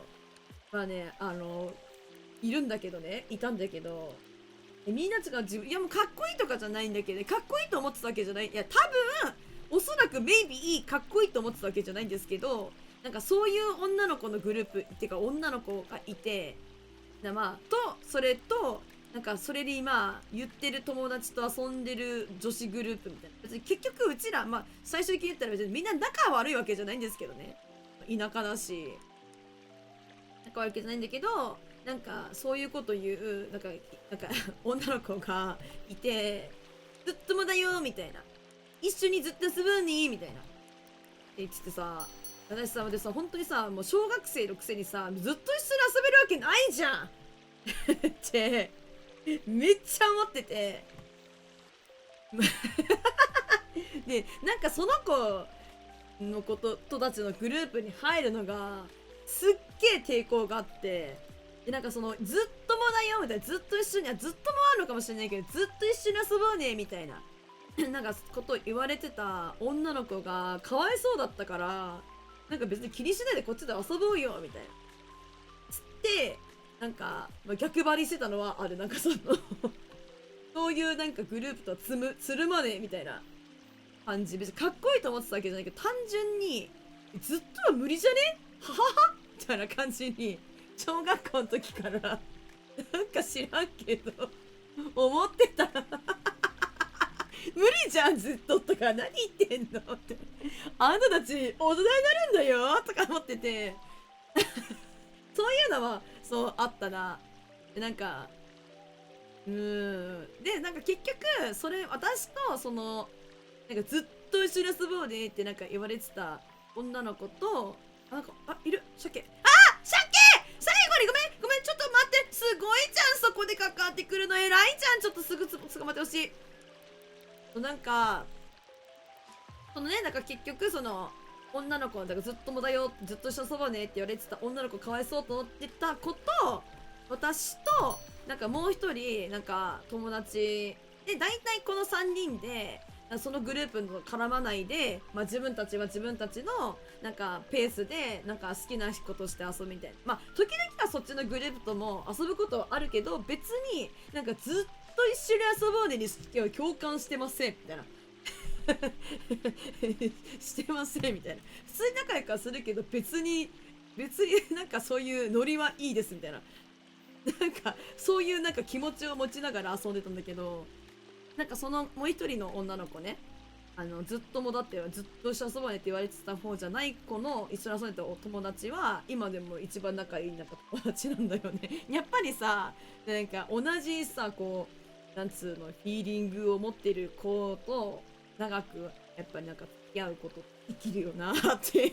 いるんだけどね、いたんだけど、みんながいやもうかっこいいとかじゃないんだけど、かっこいいと思ってたわけじゃない。いや、多分、おそらくメイビーかっこいいと思ってたわけじゃないんですけど、なんかそういう女の子のグループ、っていうか女の子がいて、それと、なんかそれで今言ってる友達と遊んでる女子グループみたいな。別に結局うちら、最初に言ったら別にみんな仲悪いわけじゃないんですけどね。田舎だし。仲悪いわけじゃないんだけど、なんかそういうこと言う、なんか女の子がいて、ずっともだよみたいな。一緒にずっと遊ぶにみたいな。って言っててさ、私さ、本当にさ、もう小学生のくせにさ、ずっと一緒に遊べるわけないじゃんってめっちゃ思っててでなんかその子の子たちのグループに入るのがすっげえ抵抗があって、でなんかそのずっともだよみたいな、ずっと一緒にずっともあるのかもしれないけどずっと一緒に遊ぼうねみたいななんかこと言われてた女の子がかわいそうだったから、なんか別に気にしないでこっちで遊ぼうよみたいなつってなんか、逆張りしてたのはある。なんかそういうなんかグループとつるまねみたいな感じ。別にかっこいいと思ってたわけじゃないけど、単純にずっとは無理じゃねはははみたいな感じに小学校の時からなんか知らんけど思ってた無理じゃんずっととか何言ってんのってあんたたち大人になるんだよとか思っててそういうのはそうあったな。なんかでなんか結局それ私とそのなんかずっと一緒に遊ぼうねってなんか言われてた女の子といる鮭鮭最後にごめんちょっと待って、すごいじゃんそこでかかってくるの偉いじゃん、ちょっとすぐ捕まってほしい。なんかなんか結局その女の子だからずっともだよずっと一緒に遊ぼうねって言われてた女の子かわいそうと思ってた子と私となんかもう一人なんか友達で、大体この3人でそのグループと絡まないで、自分たちは自分たちのなんかペースでなんか好きなことして遊ぶみたいな。時々はそっちのグループとも遊ぶことはあるけど、別になんかずっと一緒に遊ぼうねに共感してませんみたいな。してませんみたいな。普通に仲良くはするけど別になんかそういうノリはいいですみたいな。なんかそういうなんか気持ちを持ちながら遊んでたんだけど、なんかそのもう一人の女の子ね、ずっともだってずっと一緒に遊ばねって言われてた方じゃない子の一緒に遊んでたお友達は今でも一番仲いいなんか友達なんだよね。やっぱりさ、なんか同じさ、こうなんつうのフィーリングを持ってる子と長くやっぱりなんか付き合うことできるよなって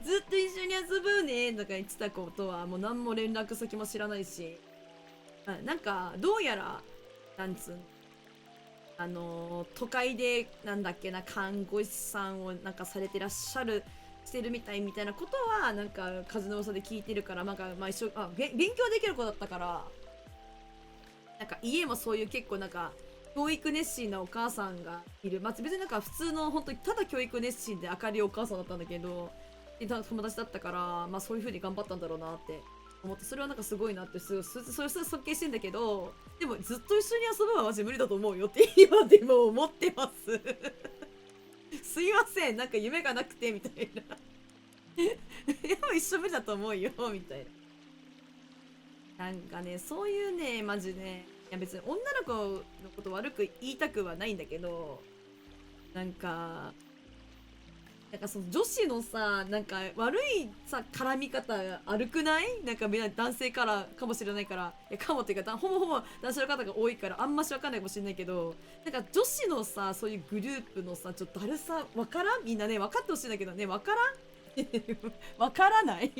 ずっと一緒に遊ぶねとか言ってたことはもう何も連絡先も知らないし、なんかどうやらなんつう都会でなんだっけな、看護師さんをなんかされてらっしゃるしてるみたいなことはなんか風の噂で聞いてるから、なんかまあ勉強できる子だったから、なんか家もそういう結構なんか教育熱心なお母さんがいる、まあ、別になんか普通の本当にただ教育熱心で明るいお母さんだったんだけど、友達だったから、まあそういう風に頑張ったんだろうなって思って、それはなんかすごいなってそれ尊敬してんだけど、でもずっと一緒に遊ぶのはマジ無理だと思うよって今でも思ってますすいません、なんか夢がなくてみたいなでも一緒無理だと思うよみたいな。なんかね、そういうね、マジね、いや別に女の子のこと悪く言いたくはないんだけど、なんかその女子のさ、なんか悪いさ絡み方悪くない？なんかみんな男性からかもしれないから、いやかもっていうかほぼほぼ男性の方が多いからあんましわかんないかもしれないけど、なんか女子のさそういうグループのさちょっとだるさわからん？みんなね分かってほしいんだけどね、わからんわからない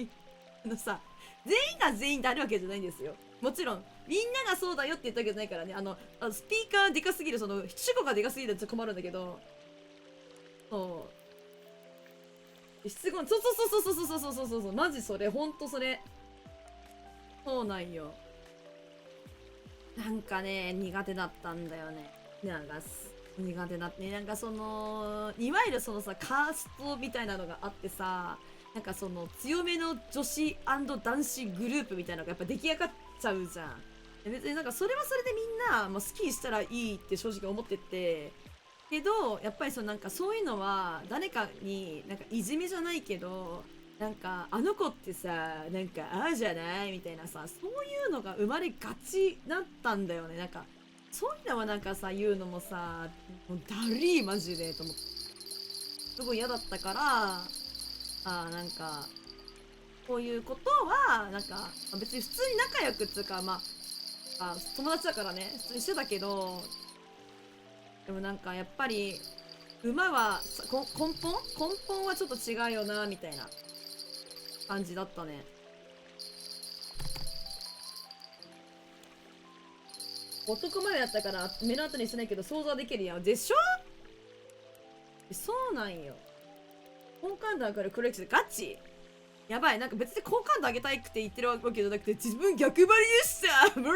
さ、全員が全員であるわけじゃないんですよ。もちろんみんながそうだよって言ったわけじゃないからね。スピーカーでかすぎる、その主語がでかすぎるとちょっと困るんだけど、そうそうマジそれ、ほんとそれ。そうなんよ。なんかね、苦手だったんだよね。なんか苦手だって、なんかその、いわゆるそのさ、カーストみたいなのがあってさ、なんかその強めの女子男子グループみたいなのがやっぱ出来上がっちゃうじゃん。別になんかそれはそれでみんな、まあ、好きにしたらいいって正直思ってて、けどやっぱりなんかそういうのは誰かになんかいじめじゃないけど、なんかあの子ってさなんかああじゃないみたいなさ、そういうのが生まれがちだったんだよね。なんかそういうのはなんかさ言うのもさ、もうだりーマジでと思って、すごい嫌だったから、なんかこういうことはなんか別に普通に仲良くっつうか、まあ友達だからね普通にしてたけど、でもなんかやっぱり馬は根本はちょっと違うよなみたいな感じだったね。男前だったから目の当たりにしないけど想像できるやんでしょ。そうなんよ。好感度上がる黒歴史ガチやばい。なんか別に好感度上げたいくて言ってるわけじゃなくて、自分逆張りでしたブルブ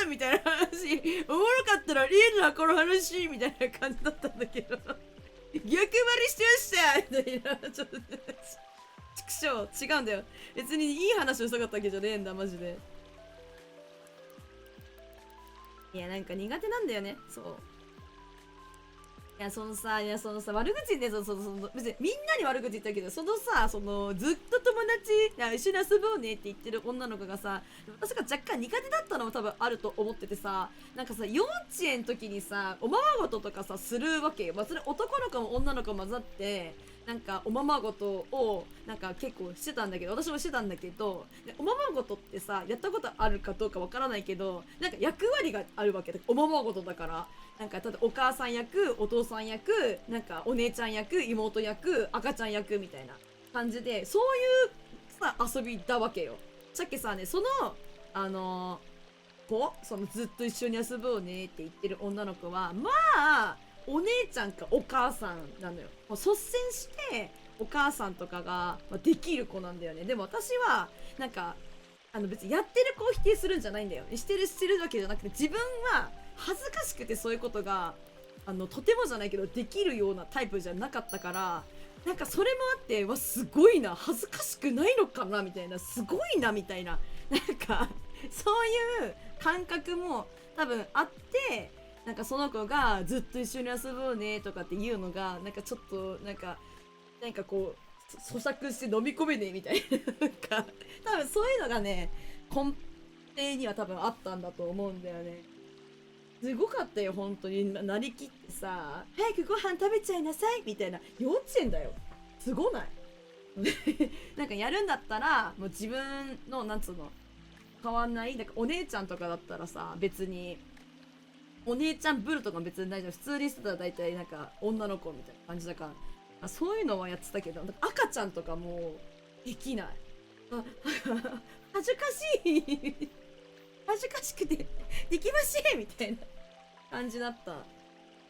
ルみたいな話、おもろかったらいいなこの話みたいな感じだったんだけど逆張りしてましたみたいな、ちょっと畜生違うんだよ。別にいい話をしたかったわけじゃねえんだマジで。いやなんか苦手なんだよね。そう、いやそのさ悪口で別にみんなに悪口言ったけど、そのさずっと友達一緒に遊ぼうねって言ってる女の子がさ、私が若干苦手だったのも多分あると思っててさ、なんかさ幼稚園の時にさおままごととかさするわけよ。まあそれ男の子も女の子も混ざってなんかおままごとをなんか結構してたんだけど、私もしてたんだけど、おままごとってさやったことあるかどうかわからないけど、なんか役割があるわけだ。おままごとだから、なんか例えばお母さん役、お父さん役、なんかお姉ちゃん役、妹役、赤ちゃん役みたいな感じで、そういうさ遊びだわけよ。さっきさね、そのそのずっと一緒に遊ぼうねって言ってる女の子はまあお姉ちゃんかお母さんなのよ。もう率先してお母さんとかができる子なんだよね。でも私はなんか別にやってる子を否定するんじゃないんだよ。してるわけじゃなくて、自分は恥ずかしくてそういうことがとてもじゃないけどできるようなタイプじゃなかったから、なんかそれもあってすごいな、恥ずかしくないのかなみたいな、すごいなみたいな、なんかそういう感覚も多分あって、なんかその子がずっと一緒に遊ぼうねとかっていうのが、なんかちょっとなんかこう咀嚼して飲み込めねえみたいな、なんか多分そういうのがね、根底には多分あったんだと思うんだよね。すごかったよ本当に、なりきってさ、早くご飯食べちゃいなさいみたいな。幼稚園だよ。すごない？なんかやるんだったらもう自分のなんつうの、変わんない。なんかお姉ちゃんとかだったらさ、別にお姉ちゃんブルとかも別に大丈夫。普通にしてたら大体なんか女の子みたいな感じだから、そういうのはやってたけど、なんか赤ちゃんとかもできない。あ恥ずかしい恥ずかしくてできませんみたいな感じだった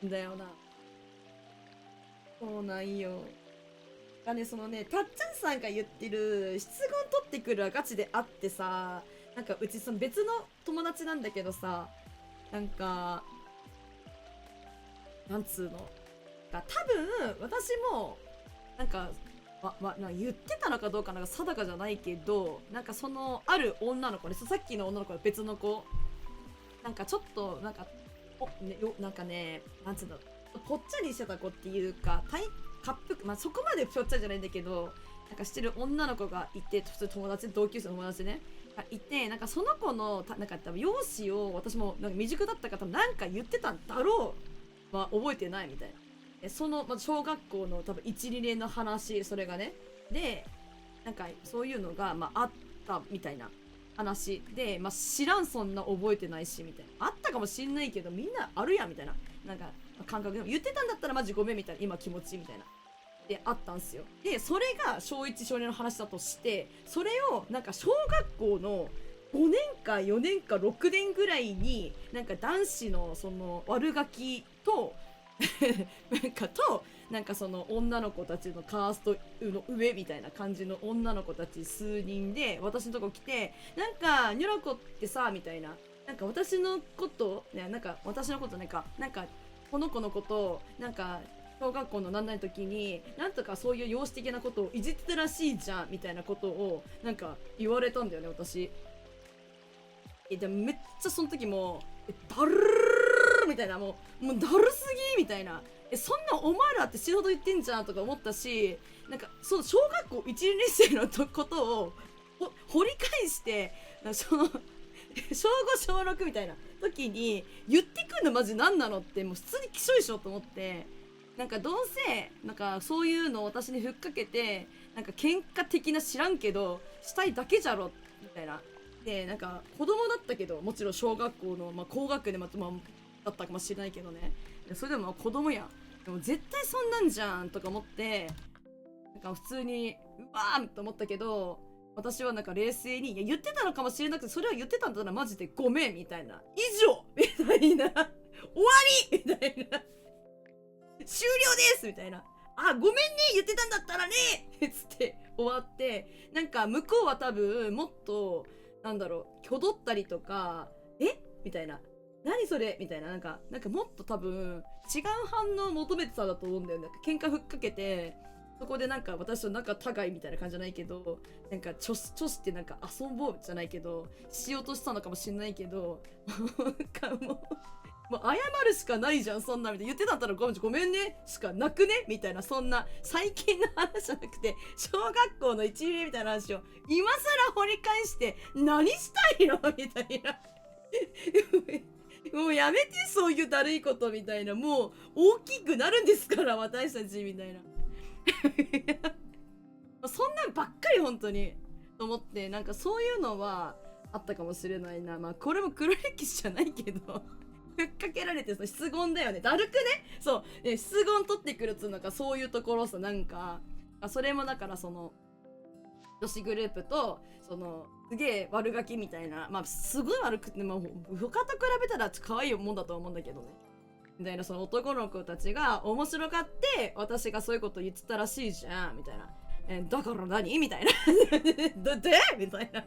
んだよな。そうなんよ。がね、そのね、たっちゃんさんが言ってる質問取ってくるはガチであってさ、なんかうちその別の友達なんだけどさ、なんか、なんつうの、多分私も、なんか、なんか言ってたのかどうかなんか定かじゃないけど、なんかその、ある女の子ね、さっきの女の子は別の子、なんかちょっと、なんか、なんかね、なんつうの、ぽっちゃりしてた子っていうか、滑腹、まあ、そこまでぽっちゃりじゃないんだけど、なんかしてる女の子がいて、普通友達、同級生の友達ね、がいて、なんかその子の、なんか多分容姿を私もなんか未熟だった方なんか言ってたんだろうは覚えてないみたいな。その、まあ、小学校の多分1、2年の話、それがね。で、なんかそういうのが、まあ、あったみたいな話で、まあ、知らん、そんな覚えてないしみたいな、あったかもしんないけどみんなあるやんみたいな、なんか感覚でも言ってたんだったらマジごめんみたいな、今気持ちみたいなであったんすよ。でそれが小1小2の話だとして、それをなんか小学校の5年か4年か6年ぐらいになんか男子のその悪ガキとなんかその女の子たちのカーストの上みたいな感じの女の子たち数人で私のとこ来て、なんかニョロコってさみたいな、なんか私のことね、なんか私のことなんかこの子のことなんか小学校の何々の時になんとかそういう容姿的なことをいじってたらしいじゃんみたいなことをなんか言われたんだよね私。でもめっちゃその時もだるーみたいな、もうだるすぎみたいな、そんなお前らって仕事言ってんじゃんとか思ったし、なんかその小学校1、2年生のことを掘り返してその小5小6みたいな時に言ってくんのマジ何なのって、もう普通にきしょいしょと思って、なんかどうせなんかそういうのを私にふっかけてなんか喧嘩的な知らんけどしたいだけじゃろみたいな。でなんか子供だったけど、もちろん小学校の、まあ、高学年だったかもしれないけどね、それでも子供やん、でも絶対そんなんじゃんとか思って、なんか普通にうわーと思ったけど、私はなんか冷静に、いや言ってたのかもしれなくて、それは言ってたんだったらマジでごめんみたいな、以上みたいな、終わりみたいな、終了ですみたいな、あ、ごめんね言ってたんだったらねつって終わって、なんか向こうは多分もっとなんだろう、挙動ったりとか、みたいな、何それみたいな、なんかもっと多分違う反応を求めてたんだと思うんだよね。喧嘩ふっかけてそこでなんか私と仲違いみたいな感じじゃないけど、なんかちょしてなんか遊ぼうじゃないけどしようとしたのかもしんないけどなんかもう謝るしかないじゃんそんなみたいな、言ってたんだったらごめんねしかなくねみたいな、そんな最近の話じゃなくて小学校の一例みたいな話を今更掘り返して何したいのみたいなもうやめてそういうだるいことみたいな、もう大きくなるんですから私たちみたいなそんなんばっかり本当にと思って、なんかそういうのはあったかもしれないな。まあこれも黒歴史じゃないけどふっかけられて、質問だよね、だるくね、そう、質問取ってくるっつうのか、そういうところさ、なんかそれもだからその女子グループとそのすげえ悪ガキみたいな、まあすごい悪くても他と比べたら可愛いもんだと思うんだけどね、みたいな、その男の子たちが面白がって私がそういうこと言ってたらしいじゃんみたいな、だから何みたいなでみたいな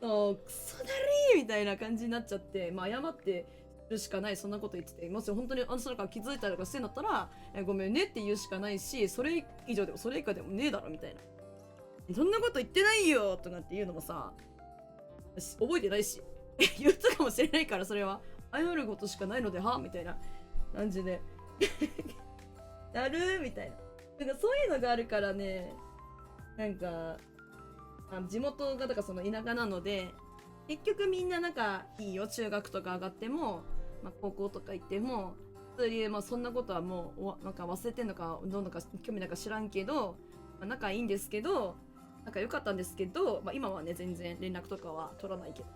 そうクソだるいみたいな感じになっちゃって、まあ謝ってるしかない、そんなこと言ってて、もし本当にあの人が気づいたりとかしてんだったら、ごめんねって言うしかないし、それ以上でもそれ以下でもねえだろみたいな、そんなこと言ってないよとかっていうのもさ、覚えてないし言ったかもしれないから、それは謝ることしかないのではみたいな感じでやるみたいな。なんかそういうのがあるからね、なんか地元がだからその田舎なので、結局みんななんかいいよ、中学とか上がっても、まあ、高校とか行っても普通に、まあ、そんなことはもうなんか忘れてんのかどうのか興味なんか知らんけど、まあ、仲いいんですけど、仲良かったんですけど、まあ、今はね全然連絡とかは取らないけど、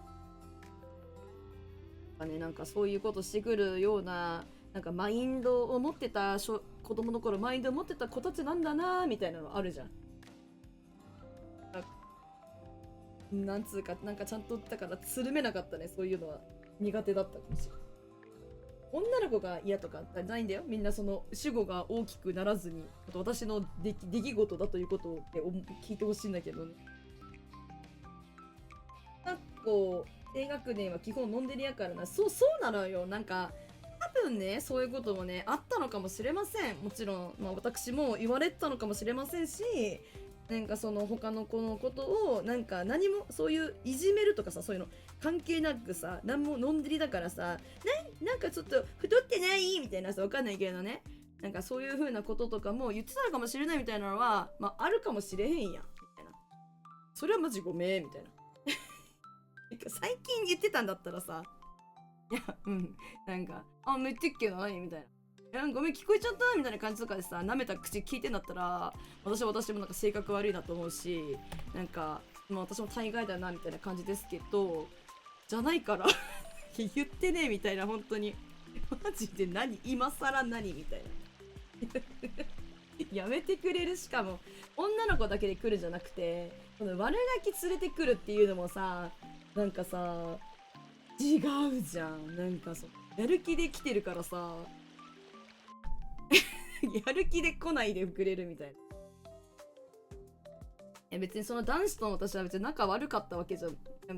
なんかそういうことしてくるようななんかマインドを持ってた子供の頃マインドを持ってた子たちなんだなみたいなのあるじゃん。なんつうか、なんかちゃんとだからつるめなかったね、そういうのは苦手だったかもしれない。女の子が嫌とかないんだよ。みんなその主語が大きくならずに、あと私の出来事だということを聞いてほしいんだけどね。なんかこう、低学年は基本飲んでるやからな。そうなのよ。なんか、多分ね、そういうこともね、あったのかもしれません。もちろん、まあ私も言われたのかもしれませんし、なんかその他の子のことをなんか何もそういういじめるとかさ、そういうの関係なくさ、何も飲んでりだからさ、なんかちょっと太ってないみたいなさ、わかんないけどね、なんかそういう風なこととかも言ってたのかもしれないみたいなのは、まああるかもしれへんやんみたいな。それはマジごめんみたいな。最近言ってたんだったらさ、いや、なんか、めっちゃっけど何みたいな。ごめん聞こえちゃったみたいな感じとかでさ、舐めた口聞いてんだったら、私もなんか性格悪いなと思うし、なんか、まあ、私も大概だなみたいな感じですけど、じゃないから言ってねえみたいな、本当にマジで今更何みたいなやめてくれる。しかも女の子だけで来るんじゃなくて、この悪ガキ連れてくるっていうのもさ、なんかさ違うじゃん。なんかやる気で来てるからさやる気で来ないでくれるみたいな。別にその男子と私は別に仲悪かったわけじゃ、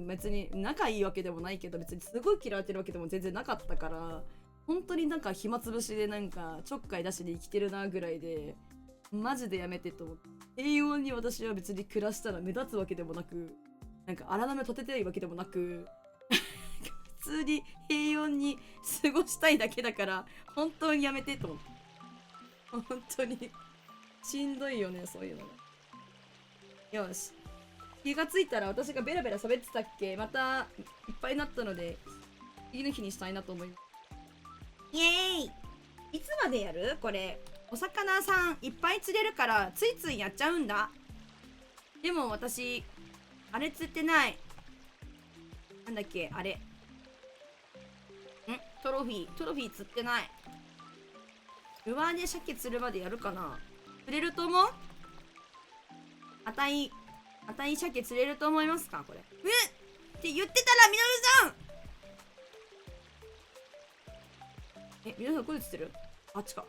別に仲いいわけでもないけど、別にすごい嫌われてるわけでも全然なかったから、本当になんか暇つぶしでなんかちょっかい出しで生きてるなぐらいで、マジでやめてと思って。平穏に私は別に暮らしたら目立つわけでもなく、なんか荒波を立てたいわけでもなく普通に平穏に過ごしたいだけだから、本当にやめてと思って。本当にしんどいよね、そういうのが。よし、気がついたら私がベラベラ喋ってたっけ。またいっぱいになったので次の日にしたいなと思います。イエーイ。いつまでやるこれ。お魚さんいっぱい釣れるからついついやっちゃうんだ。でも私あれ釣ってない。なんだっけあれ、トロフィー釣ってない。ルアーで鮭釣るまでやるかな。釣れると思う。あたい鮭釣れると思いますかこれ。って言ってたらみのるさん。みのるさんどこで釣ってる。あっちか。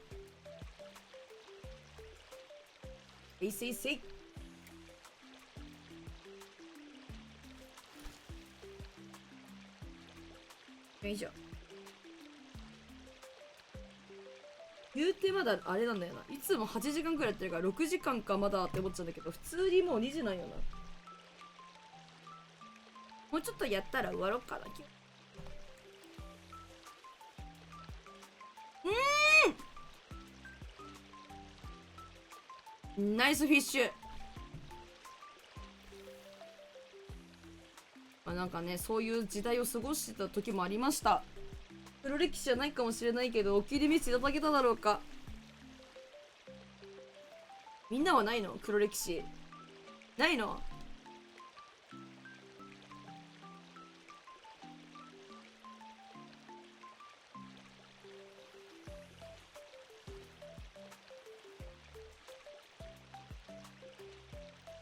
いせいせい。よいしょ。言うてまだあれなんだよな。いつも8時間くらいやってるから6時間かまだって思っちゃうんだけど、普通にもう2時なんよな。もうちょっとやったら終わろうかな。ナイスフィッシュ。まあなんかね、そういう時代を過ごしてた時もありました。黒歴史じゃないかもしれないけど、お気に召していただけただろうか。みんなはないの？黒歴史ないの？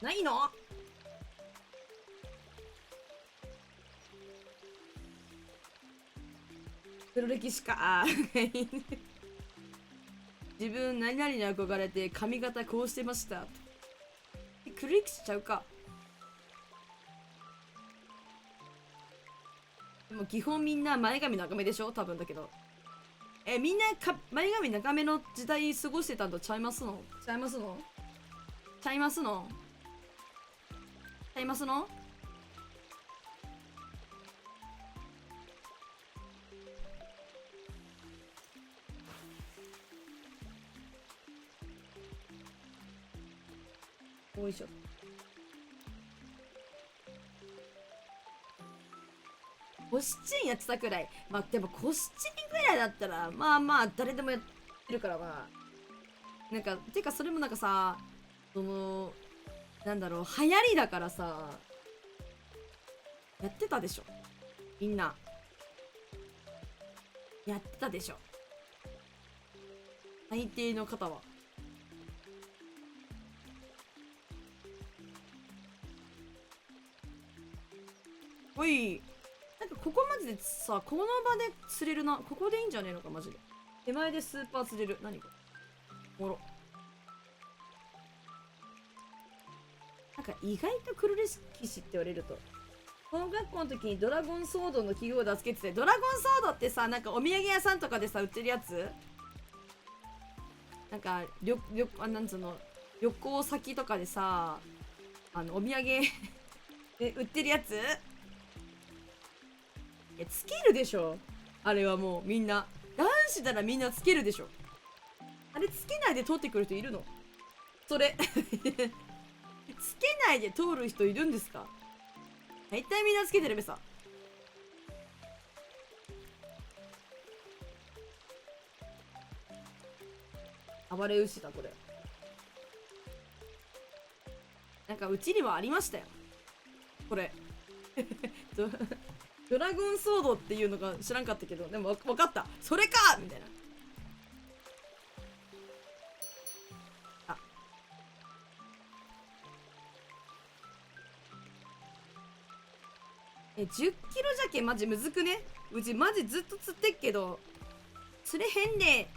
ないの？黒歴史か。自分何々に憧れて髪型こうしてました。黒歴史ちゃうか。でも基本みんな前髪長めでしょ多分だけど。みんな前髪長めの時代過ごしてたんとちゃいますの？ちゃいますの？ちゃいますの？ちゃいますの？よいしょ。コスチンやってたくらい。まあでもコスチンぐらいだったら、まあまあ誰でもやってるからまあ。なんか、てかそれもなんかさ、なんだろう、流行りだからさ、やってたでしょ。みんな。やってたでしょ。大抵の方は。おい。なんかここマジでさ、この場で釣れるな。ここでいいんじゃねえのか、マジで。手前でスーパー釣れる。何これ。おもろ。なんか意外と黒歴史って言われると。小学校の時にドラゴンソードの記号を助けてて、ドラゴンソードってさ、なんかお土産屋さんとかでさ、売ってるやつなんか、なんつうの、旅行先とかでさ、お土産で売ってるやつつけるでしょあれはもうみんな。男子ならみんなつけるでしょ。あれつけないで通ってくる人いるのそれ。つけないで通る人いるんですか？大体みんなつけてるべさ。暴れ牛だこれ。なんかうちにはありましたよこれ。ドラゴンソードっていうのが知らんかったけど、でも分かった、それかみたいな。あ、10キロ鮭マジむずくね。うちマジずっと釣ってっけど釣れへんで。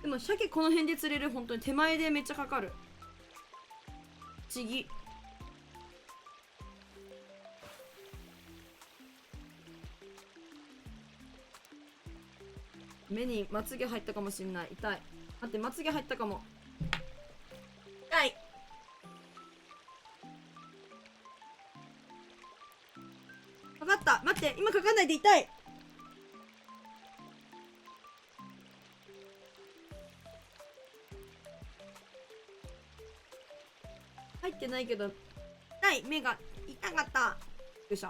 でも鮭この辺で釣れる。本当に手前でめっちゃかかる。不思議。目にまつげ入ったかもしんない。痛い。待って、まつげ入ったかも。痛い。かかった。待って、今かかんないで痛い。入ってないけど痛い。目が痛かった。よいしょ。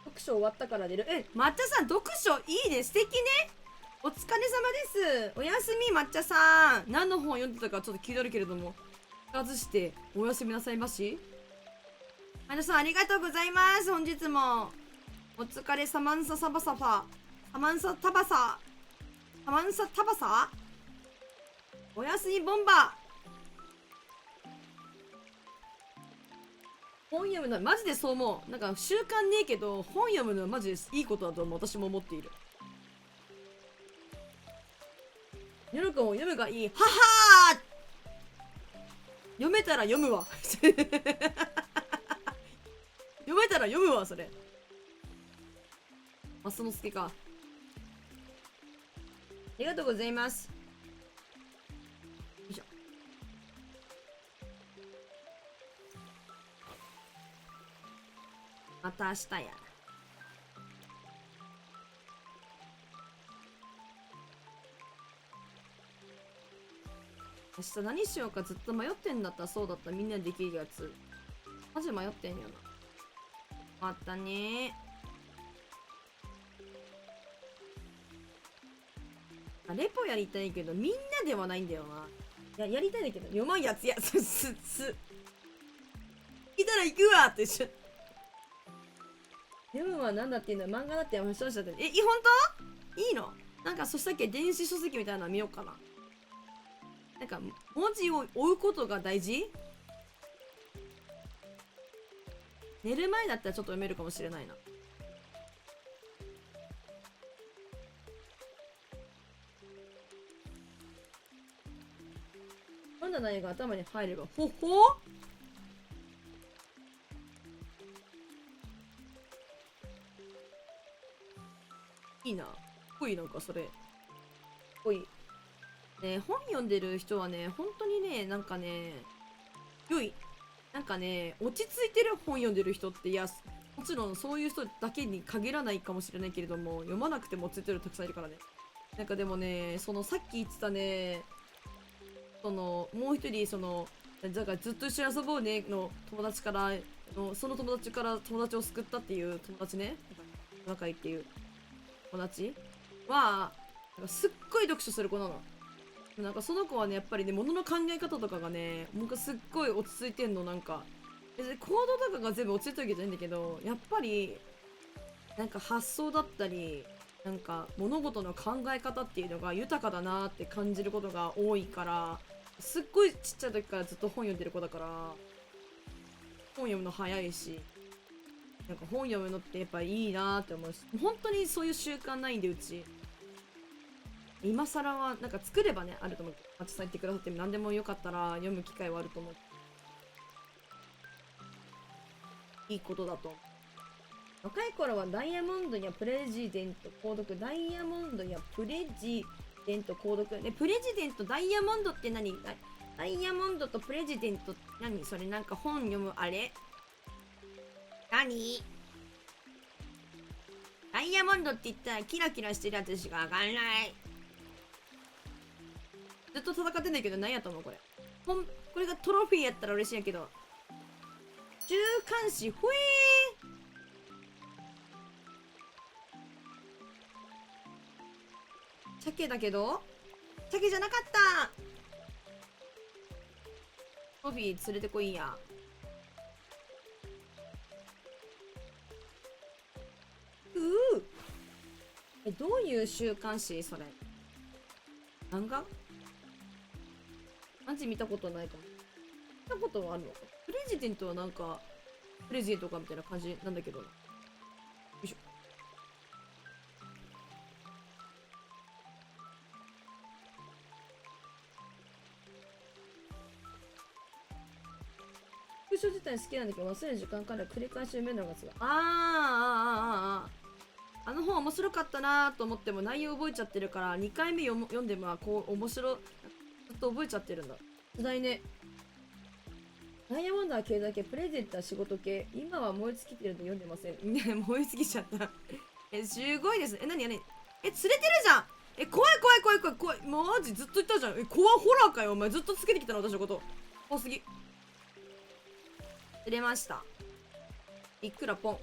読書終わったから出る。抹茶さん読書いいね、素敵ね。お疲れ様です。おやすみ抹茶さん。何の本読んでたかちょっと気になるけれども、聞かずしておやすみなさいまし。抹茶さんありがとうございます。本日もお疲れサマンササバサファサマンサタバササマンサタバサおやすみボンバ。本読むのはマジでそう思う。なんか習慣ねえけど本読むのはマジでいいことだと私も思っている。夜くんも読むがいい。ははー。読めたら読むわ。読めたら読むわそれ。マスノスケか。ありがとうございます。よいしょ。また明日や。明日何しようかずっと迷ってんだった。そうだった。みんなできるやつマジ迷ってんよな。またねー。レポやりたいけどみんなではないんだよな。やりたいんだけど読まんやつや。いたら行くわって一緒。読むは何だっていうのは漫画だって話しちゃって。本当いいの？なんかそしたっけ電子書籍みたいなの見ようかな。なんか文字を追うことが大事。寝る前だったらちょっと読めるかもしれないな。どんな内容が頭に入ればほほいいな。ごいなんかそれ、すごい。ね、本読んでる人はね、本当にね、なんかね、良い。なんかね、落ち着いてる本読んでる人って、いや、もちろんそういう人だけに限らないかもしれないけれども、読まなくても落ち着いてる人たくさんいるからね。なんかでもね、そのさっき言ってたね、もう一人、だからずっと一緒に遊ぼうねの友達から、その友達から友達を救ったっていう友達ね、仲いいっていう友達は、なんかすっごい読書する子なの。なんかその子はね、やっぱりね、物の考え方とかがね、僕すっごい落ち着いてんの、なんか。別に行動とかが全部落ち着いてるわけじゃないんだけど、やっぱり、なんか発想だったり、なんか物事の考え方っていうのが豊かだなって感じることが多いから、すっごいちっちゃい時からずっと本読んでる子だから、本読むの早いし、なんか本読むのってやっぱいいなって思うし、本当にそういう習慣ないんで、うち。今更は、なんか作ればね、あると思う。マチさん言ってくださって何でもよかったら読む機会はあると思う。いいことだと思う。若い頃はダイヤモンドやプレジデント購読、ダイヤモンドやプレジデント購読。ね、プレジデント、ダイヤモンドって何？ダイヤモンドとプレジデントって何？それなんか本読むあれ？何？ダイヤモンドって言ったらキラキラしてるやつしかわかんない。ずっと戦ってんだけど何やと思うこれ。これがトロフィーやったら嬉しいんやけど。週刊誌、ほえー。鮭だけど鮭じゃなかった。トロフィー連れてこいや。どういう週刊誌それ？漫画？マジ見たことないかも。見たことはあるのか。プレジデントはなんか、プレゼントかみたいな感じなんだけど。よいしょ。復唱自体好きなんだけど、忘れる時間から繰り返し読めるのがすごい。あの本面白かったなと思っても内容覚えちゃってるから、2回目読んでもこう、面白、ずっと覚えちゃってるんだ。時代ね。ダイヤモンドは系だけ、プレゼントは仕事系。今は燃え尽きてるんで読んでません。ね、燃え尽きちゃった。すごいです。なに連れてるじゃん。怖い怖い怖い怖い怖い。マジずっと言ったじゃん。怖ホラーかよ。お前ずっとつけてきたの、私のこと。怖すぎ。釣れました。いくらポン。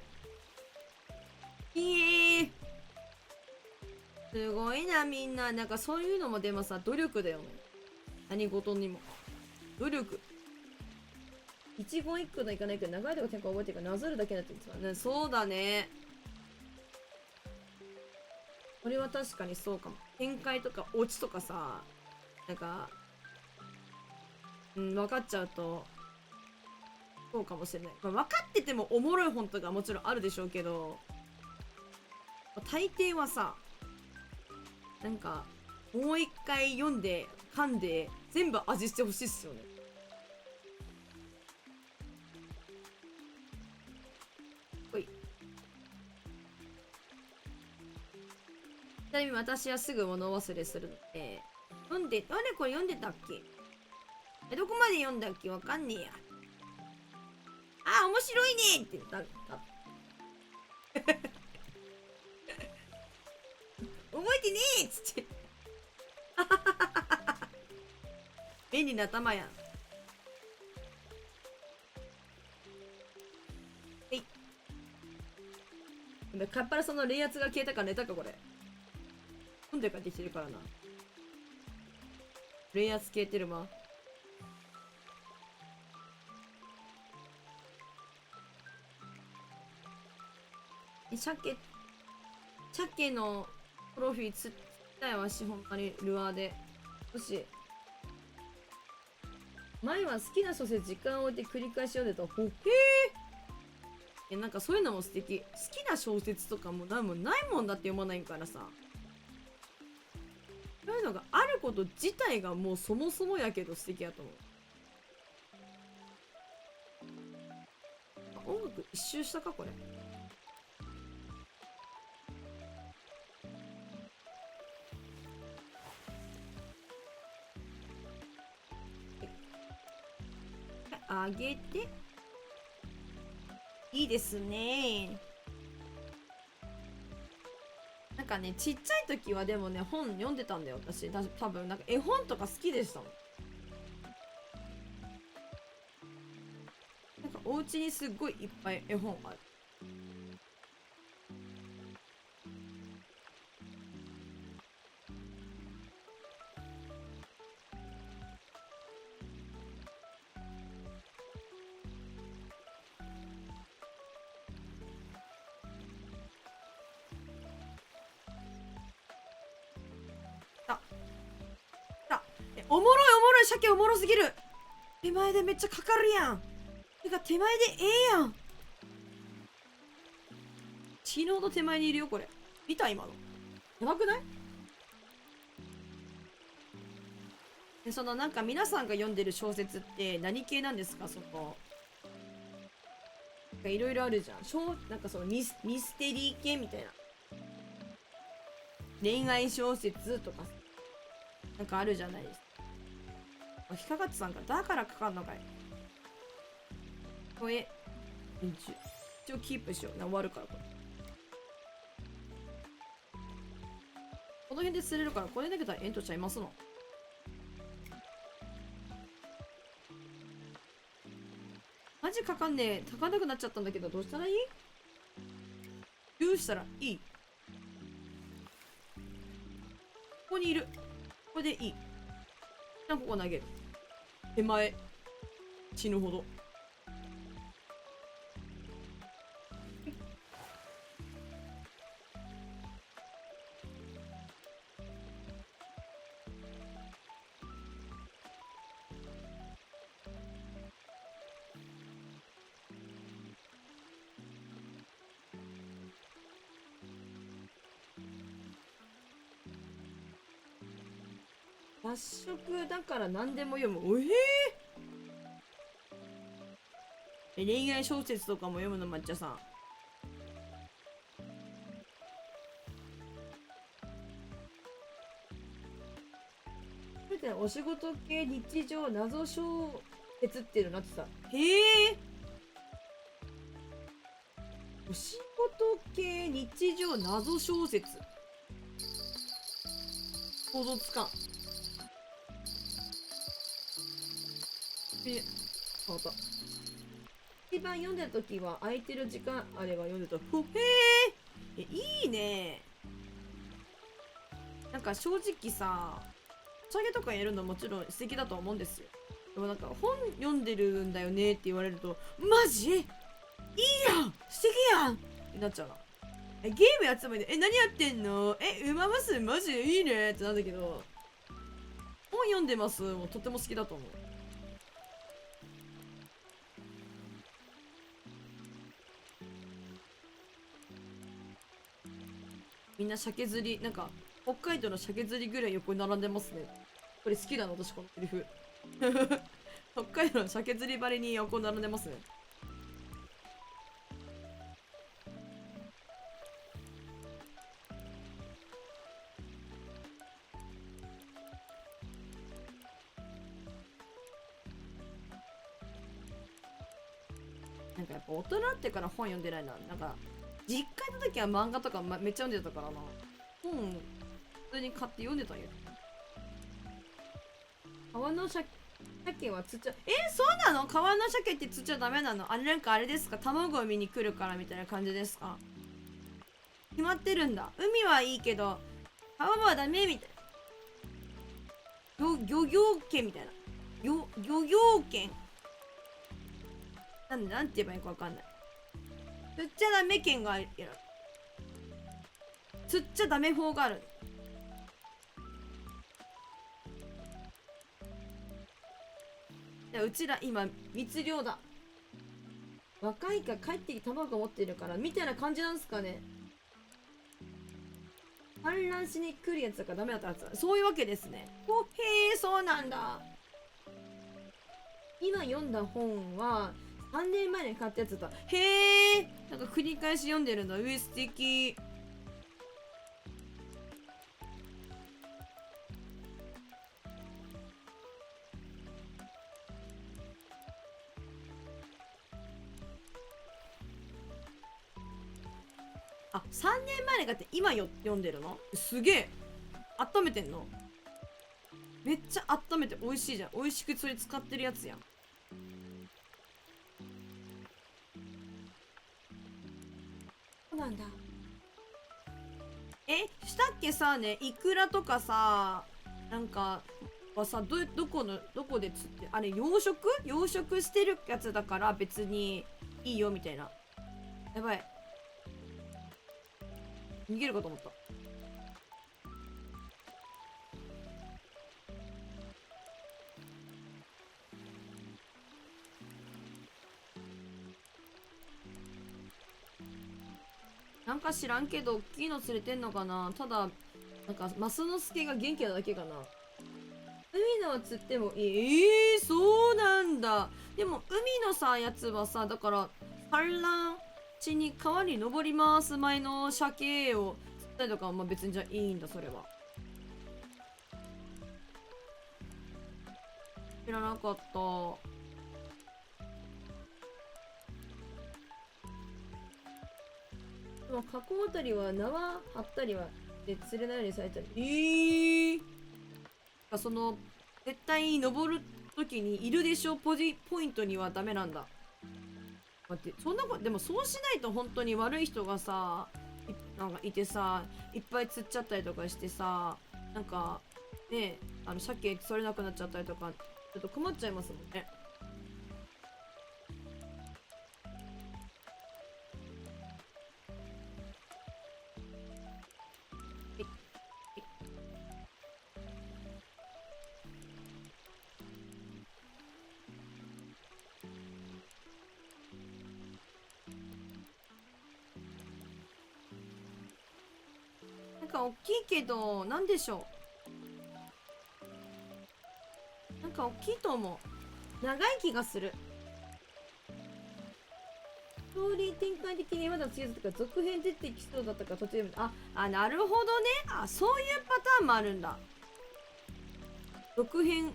すごいな、みんな。なんかそういうのもでもさ、努力だよね。何事にも。努力。一言一句のいかないけど、長いとこ展開覚えてるからなぞるだけだって言ってたね。そうだね。これは確かにそうかも。展開とかオチとかさ、なんか、分かっちゃうと、そうかもしれない。まあ、分かっててもおもろい本とかもちろんあるでしょうけど、大抵はさ、なんか、もう一回読んで、噛んで、全部味してほしいっすよね。ほい。ちなみに私はすぐ物忘れするので、あれこれ読んでたっけ？どこまで読んだっけ？わかんねえや。面白いねって言った。覚えてねえっつって。便利な頭やん。はい。カッパラさんの冷圧が消えたか寝たかこれ。飲んで帰ってきてるからな。冷圧消えてるわ。鮭のトロフィー釣ったよ、わし、ほんまに、ルアーで。もし、前は好きな小説時間を置いて繰り返し読んでた。ほへえ。なんかそういうのも素敵。好きな小説とかもないもんだって読まないからさ。そういうのがあること自体がもうそもそもやけど素敵やと思う。音楽一周したかこれ。げて、いいですね。なんかね、ちっちゃい時はでもね、本読んでたんだよ、私。多分なんか絵本とか好きでしたもん。なんかお家にすっごいいっぱい絵本ある。おもろいおもろい、鮭おもろすぎる。手前でめっちゃかかるやん。てか手前でええやん。死ぬほど手前にいるよこれ。見た今の。やばくない？でそのなんか皆さんが読んでる小説って何系なんですか？そこいろいろあるじゃん。なんかそのミステリー系みたいな、恋愛小説とかなんかあるじゃないですか。ひかがつさんがだからかかんのかい。これ一応キープしような。終わるからこれ。この辺で釣れるから、これだけだらエントちゃいますの。マジかかんねえ。高かなくなっちゃったんだけど、どうしたらいい？どうしたらいい？ここにいる。これでいい。ここ投げる。手前。死ぬほど。雑食だから何でも読む。恋愛小説とかも読むの、抹茶さん。それでお仕事系日常謎小説っていうのになってた。へえ。お仕事系日常謎小説。想像つかん。変わった。一番読んでる時は空いてる時間あれば読んでた。へえ。いいね。なんか正直さ、お下げとかやるのもちろん素敵だと思うんですよ。でもなんか本読んでるんだよねって言われると、マジいいやん素敵やんってなっちゃうな。ゲームやってたもんね。何やってんの？ウマ娘マジいいねってなんだけど、本読んでますもうとっても好きだと思う。みんな鮭釣り、なんか北海道の鮭釣りぐらい横に並んでますね。これ好きなの私このセリフ。北海道の鮭釣りばりに横に並んでますね。なんかやっぱ大人ってから本読んでないな。なんか実家の時は漫画とか、めっちゃ読んでたからな。本普通に買って読んでたんよ。川の鮭は釣っちゃそうなの？川の鮭って釣っちゃダメなの？あれなんかあれですか？卵を見に来るからみたいな感じですか？決まってるんだ。海はいいけど川はダメみたいな。漁業権みたいな。漁業権なんて言えばいいかわかんない。釣っちゃダメ権がある。釣っちゃダメ法がある。うちら今密漁だ。若いか帰ってきて卵持ってるからみたいな感じなんすかね。産卵しに来るやつだからダメだったやつ。そういうわけですね。へえ、そうなんだ。今読んだ本は3年前に買ったやつだった。へえ、なんか繰り返し読んでるんだ。素敵。あ、3年前に買って今読んでるの？すげえ。温めてんの？めっちゃ温めて美味しいじゃん。美味しくそれ使ってるやつやん。そうなんだ。したっけさね、イクラとかさ、なんか、はさ、どこで釣って、あれ、養殖してるやつだから別にいいよみたいな。やばい。逃げるかと思った。なんか知らんけど、大きいの釣れてんのかな。ただ、なんか、マスノスケが元気なだけかな。海のは釣ってもいい。そうなんだ。でも、海のさ、やつはさ、だから、産卵地に川に登ります前の鮭を釣ったりとかは、まあ別にじゃいいんだ、それは。知らなかった。でも河口あたりは縄張ったりはで釣れないようにされたり。その絶対登る時にいるでしょポイントにはダメなんだ。待って、そんなことでもそうしないと本当に悪い人がさなんかいてさ、いっぱい釣っちゃったりとかしてさ、なんかね、鮭釣れなくなっちゃったりとかちょっと困っちゃいますもんね。なんか大きいけど、なんでしょう。なんか大きいと思う。長い気がする。ストーリー展開的にまだ強いとか続編出てきそうだったから途中で、なるほどね。そういうパターンもあるんだ。続編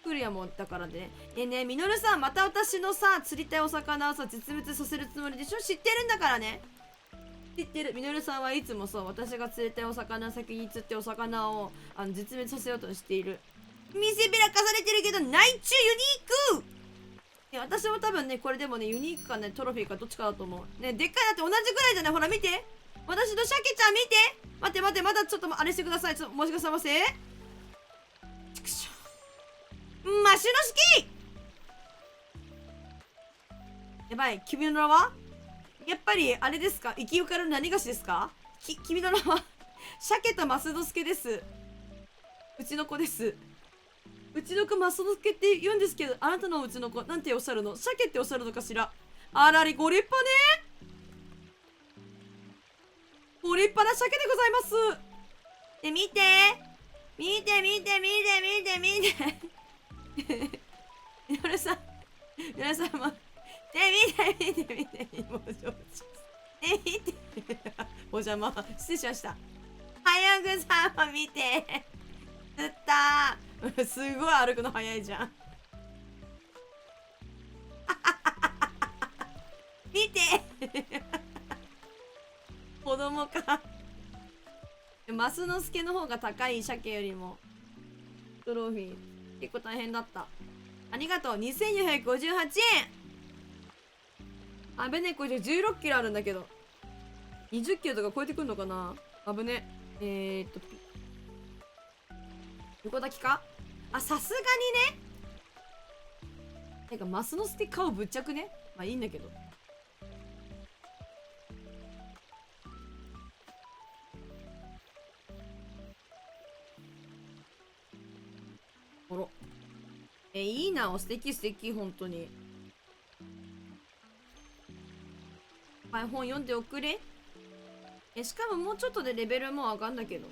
来るやもんだからね。ねえ、みのるさん、また私のさ、釣りたいお魚をさ、絶滅させるつもりでしょ？知ってるんだからね。知ってる。みのるさんはいつもそう、私が釣りたいお魚先に釣ってお魚を絶滅させようとしている。見せびらかされてるけど、ナイチュユニーク。いや、私も多分ね、これでもね、ユニークかね、トロフィーかどっちかだと思う。ね、でっかいなって同じぐらいじゃない？ほら見て。私の鮭ちゃん見て。待って待って、まだちょっとあれしてください。ちょっと申し訳ません。ちくしょう。マシュの式。やばい、君の名はやっぱり、あれですか？生き浮かる何菓子ですか？君の名は鮭とマスノスケです。うちの子です。うちの子マスノスケって言うんですけど、あなたのうちの子、なんておっしゃるの？鮭っておっしゃるのかしら？あらり、ご立派ね。ご立派な鮭でございます。で、見て。見て、見て、見て、見て、見て。みのるさん。皆さんも。見て、見て、見て。もう上手。見て。お邪魔。失礼しました。はやぐさんも見て。釣ったー。すごい歩くの早いじゃん。見て。子供か。マスノスケの方が高い鮭よりもトロフィー結構大変だった。ありがとう。2458円。あぶね、これ16キロあるんだけど20キロとか超えてくんのかな。あぶね。横抱きか。さすがにね。なんかマスノスケ顔ぶっちゃくね。まあいいんだけど。あら。いいな。素敵素敵、本当に。はい、本読んでおくれ。しかももうちょっとでレベルも上がんだけど。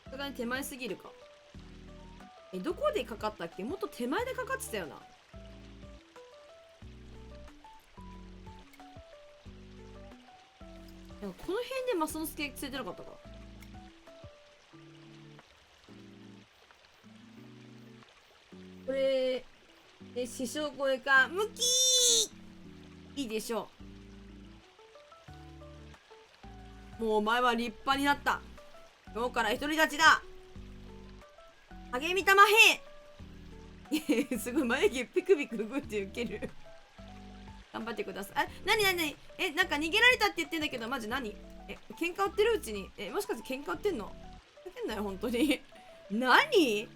さすがに手前すぎるか。どこでかかったっけ？もっと手前でかかってたよな。この辺でマスノスケ釣れてなかったか。これで師匠声かムキーいいでしょう。もうお前は立派になった。今日から独り立ちだ。励みたまへんすごい眉毛ピクピク動いてウケる頑張ってください。なになんか逃げられたって言ってんだけど、マジ何喧嘩売ってるうちに。もしかして喧嘩売ってんの？ふざけんなよ、本当に何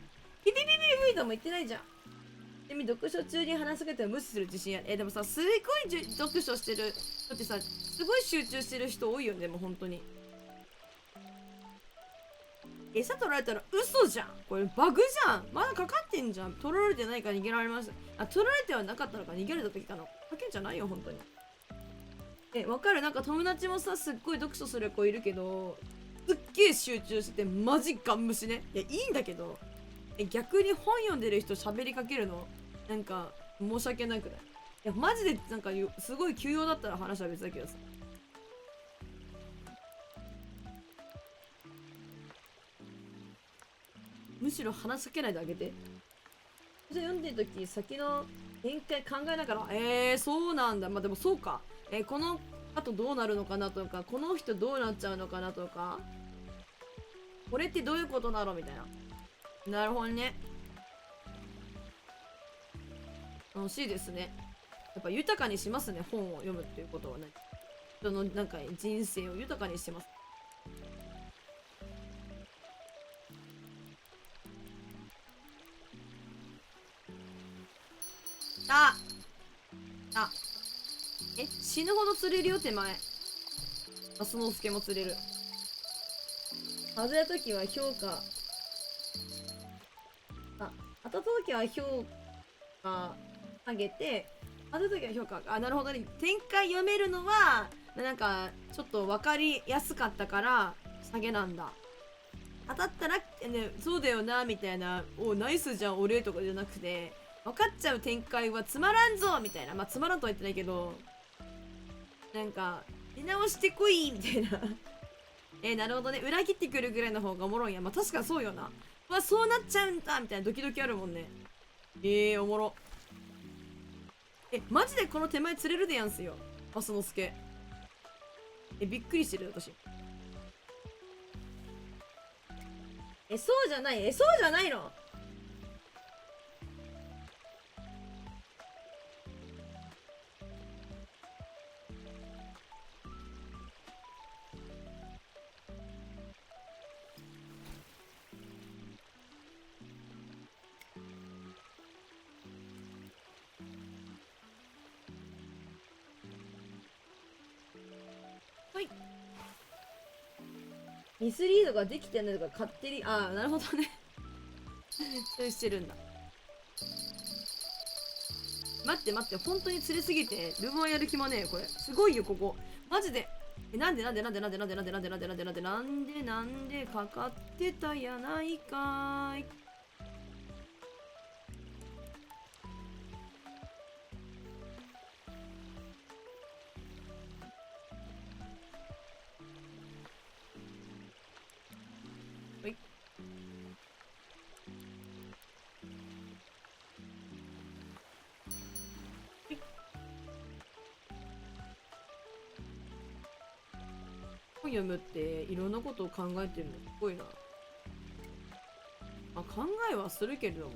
ピピピピピとも言ってないじゃん。でも読書中に話しかけては無視する自信ある。でもさ、すごい読書してるだってさ、すごい集中してる人多いよね。でも本当に餌取られたら嘘じゃん。これバグじゃん。まだかかってんじゃん。取られてないから逃げられました。取られてはなかったのか、逃げられた時かな。かけんじゃないよ本当に。わかる。なんか友達もさ、すっごい読書する子いるけど、すっげえ集中しててマジガン無視ね。いや、いいんだけど、逆に本読んでる人喋りかけるのなんか申し訳なくない？いやマジでなんかすごい急用だったら話は別だけどさ。むしろ話しかけないであげて。読んでる時先の展開考えながら、そうなんだ。まあでもそうか。この後どうなるのかなとか、この人どうなっちゃうのかなとか、これってどういうことだろうみたいな。なるほどね。楽しいですね。やっぱ豊かにしますね、本を読むっていうことはね。人のなんか人生を豊かにしてます。死ぬほど釣れるよ、手前。そのすけも釣れる。外れた時は評価。当たった時は評価上げて、当たった時は評価。なるほどね。展開読めるのは、なんか、ちょっと分かりやすかったから、下げなんだ。当たったら、そうだよな、みたいな、ナイスじゃん、俺とかじゃなくて、分かっちゃう展開はつまらんぞみたいな。まあ、つまらんとは言ってないけど、なんか、出直してこいみたいななるほどね。裏切ってくるぐらいの方がおもろいんや。まあ、確かそうよな。そうなっちゃうんだみたいなドキドキあるもんね。おもろ。マジでこの手前釣れるでやんすよ。マスノスケ。びっくりしてる、私。そうじゃない。そうじゃないの？はい。ミスリードができてないとか勝手に、なるほどねそうしてるんだ。待って本当に釣れすぎてルームはやる気もねえ。これすごいよ、ここマジで。なんでかかってたやないかーい。本読むっていろんなことを考えてるのすごいな。考えはするけれども。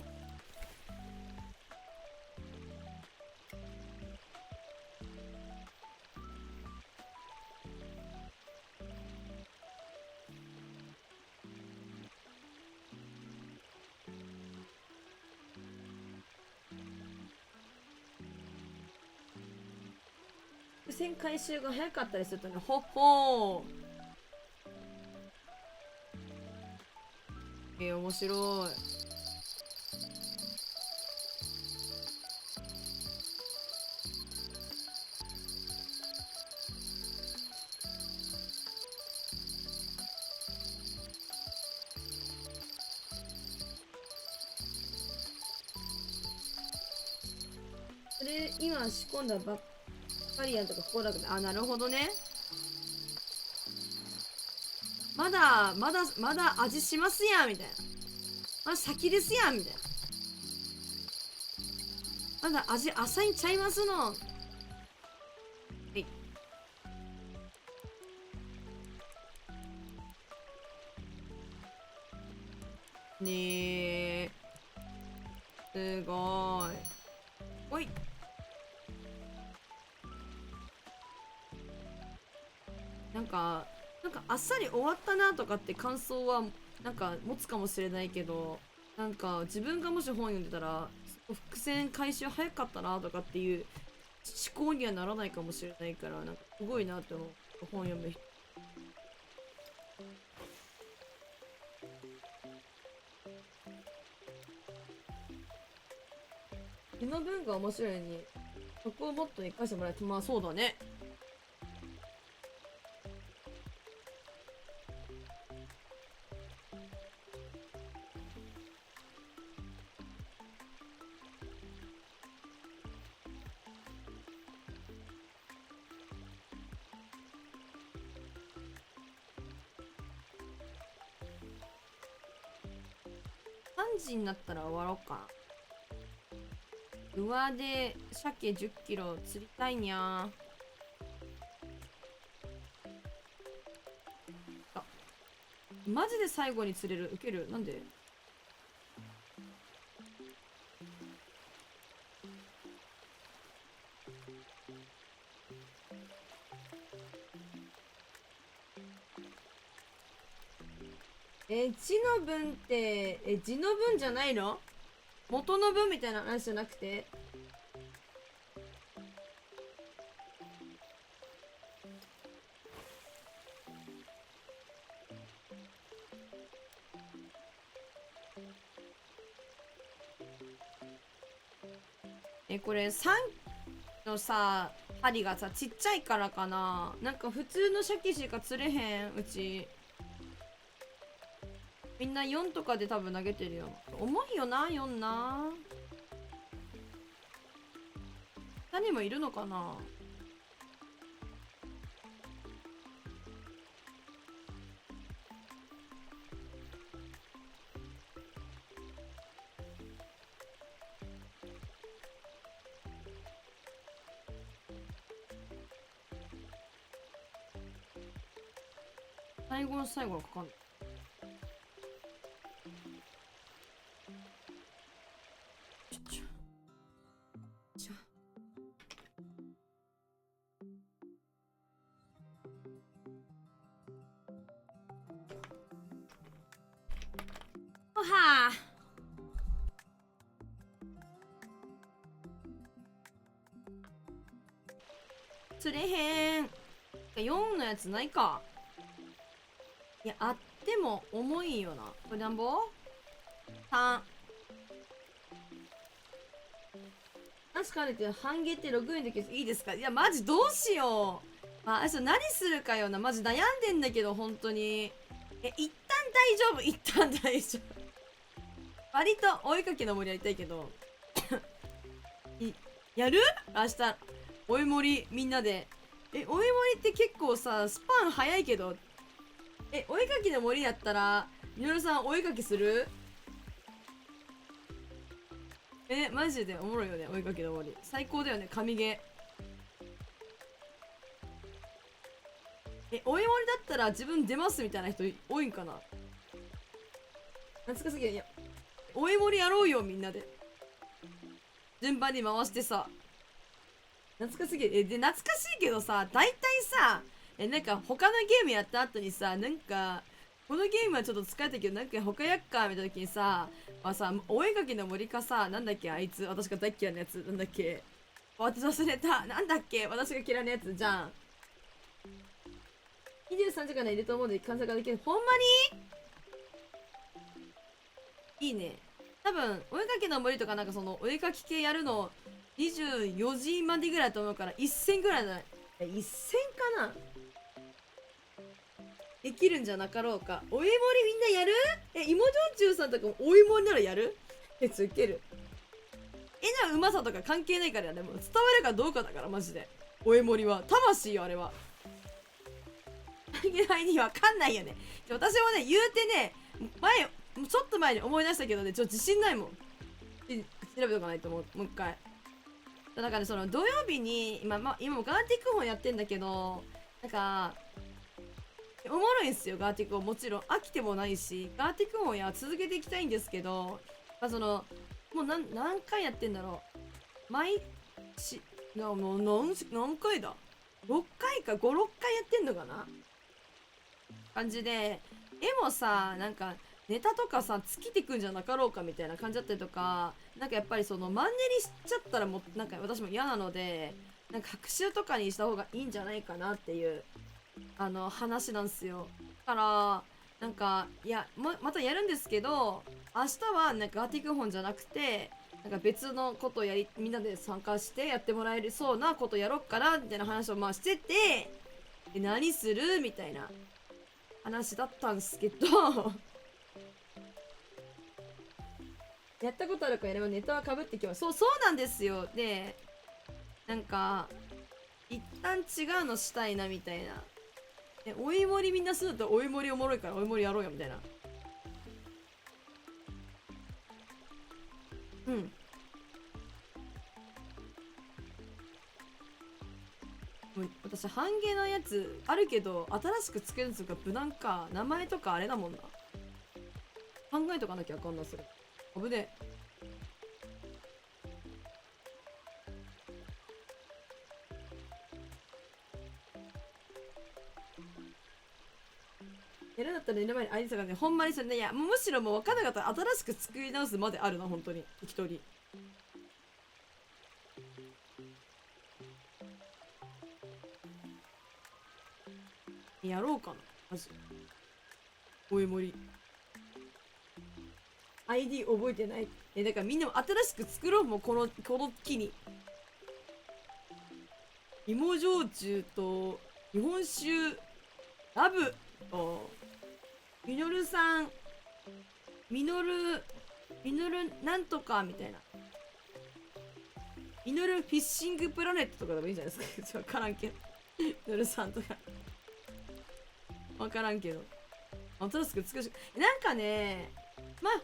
伏線回収が早かったりするとね、ほっほー。面白い。それ今仕込んだばっかりやんとかここだけど、なるほどね。まだ味しますやんみたいな。先ですやんみたいな。まだ味浅いんちゃいますの。はい。ねえ。すごーい。おい。なんかあっさり終わったなとかって感想はなんか持つかもしれないけど、なんか自分がもし本読んでたら伏線回収早かったなとかっていう思考にはならないかもしれないから、なんかすごいなって思う。本読む人。詩の文が面白いのにそこをもっと生かしてもらえて、まあそうだね。3時になったら終わろうか。上で鮭10キロ釣りたいにゃー。あ、マジで最後に釣れる。ウケる。なんで？字の文って、字の文じゃないの？元の文みたいな話じゃなくて？これ3のさ、針がさ、ちっちゃいからかな。なんか普通の鮭しか釣れへん、うち。みんな4とかで多分投げてるよ。重いよな、4な。他にもいるのかな。最後の最後のかかんない。おは釣れへん。4のやつないか。いや、あっても重いよな。これなんぼ ?3。確かにって半減って6円でいいですか？いや、マジどうしよう。何するかよな。マジ悩んでんだけど、本当に。一旦大丈夫。一旦大丈夫。割とお絵かきの森やりたいけど。やる？明日。お絵森みんなで。お絵森って結構さ、スパン早いけど。お絵かきの森やったら、みのるさんお絵かきする？マジでおもろいよね、お絵かきの森。最高だよね、神ゲー。お絵森だったら自分出ますみたいな人多いんかな？懐かしい。いや、お絵森やろうよ、みんなで。順番に回してさ。懐かしい。で、懐かしいけどさ、大体さ、なんか他のゲームやった後にさ、なんか、このゲームはちょっと疲れたけど、なんか他やっか、みたいな時にさ、お絵かきの森かさ、なんだっけ、あいつ、私が大嫌いなやつ、なんだっけ、私忘れた、なんだっけ、私が嫌いなやつ、じゃん。23時間でいると思うので観察ができる。ほんまにいいね。多分、お絵かきの森とかなんかその、お絵かき系やるの、24時までぐらいだと思うから、1000ぐらいだ。1000かな？できるんじゃなかろうか。お絵盛りみんなやる？芋焼酎さんとかもお芋にならやる？つける。絵のうまさとか関係ないからやね。もう伝わるかどうかだから、マジで。お絵盛りは。魂よ、あれは。にわかんないよね。私もね、言うてね、ちょっと前に思い出したけどね、自信ないもん。調べとかないともう一回。だからその土曜日に今もガーティック本やってんだけど、なんかおもろいんすよ。ガーティック本もちろん飽きてもないし、ガーティック本や続けていきたいんですけど、そのもう何回やってんだろう。何回だ、6回か5、6回やってんのかな感じで、絵もさ、なんかネタとかさ尽きてくんじゃなかろうかみたいな感じだったりとか、なんかやっぱりそのマンネリしちゃったら、もうなんか私も嫌なので、なんか学習とかにした方がいいんじゃないかなっていう話なんですよ。だからなんかいや、またやるんですけど、明日はなんかガーティック本じゃなくて、なんか別のことをみんなで参加してやってもらえるそうなことやろっかなみたいな話をまあしてて、で何するみたいな話だったんですけどやったことあるからやればネタはかぶってきます。そうなんですよ。で、なんか一旦違うのしたいなみたいな。おいもりみんなするとおいもりおもろいからおいもりやろうよみたいな。うん。もう私半毛のやつあるけど、新しく作るやつが無難か、名前とかあれだもんな。考えとかなきゃあかんな、それ。危ねえ。やるんだったら寝る前にあいつがね、ほんまにそれね、いや、むしろもう分かんなかったら新しく作り直すまであるな、本当に。適当に。やろうかな。マジ。おいもり。ID 覚えてない。だからみんなも新しく作ろう、もうこの木に。芋焼酎と日本酒ラブとミノルさん、ミノルなんとかみたいな、ミノルフィッシングプラネットとかでもいいんじゃないですか。分からんけど、ミノルさんとか分からんけど、新しく作るし、なんかね、なん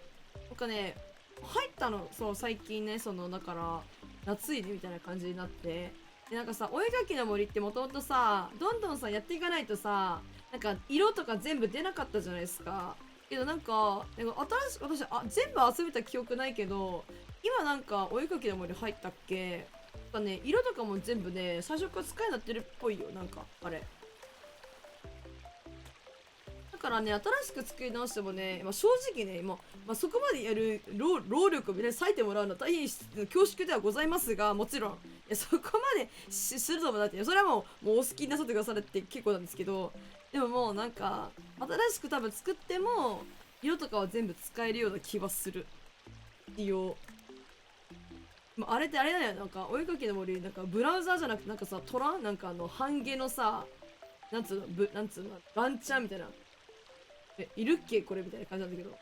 かね、入ったの、そう最近ね、だから夏いねみたいな感じになって、でなんかさ、お絵描きの森ってもともとさ、どんどんさやっていかないとさ、なんか色とか全部出なかったじゃないですか。けどなんか新しく私全部集めた記憶ないけど、今なんかお絵描きの森入ったっけ。なんかね、色とかも全部ね、最初から使いになってるっぽいよ。なんかあれだからね、新しく作り直してもね、正直ね、そこまでやる労力をね、割いてもらうのは大変恐縮ではございますが、もちろん、そこまでするともだって、それはもうお好きになさってくださるって結構なんですけど、でももうなんか、新しく多分作っても、色とかは全部使えるような気はする。一応。あれってあれだよ、なんか、お絵かきの森、なんかブラウザーじゃなくて、なんかさ、なんか半毛のさ、なんつうの、ランチャーみたいな。いるっけこれみたいな感じなんだけど。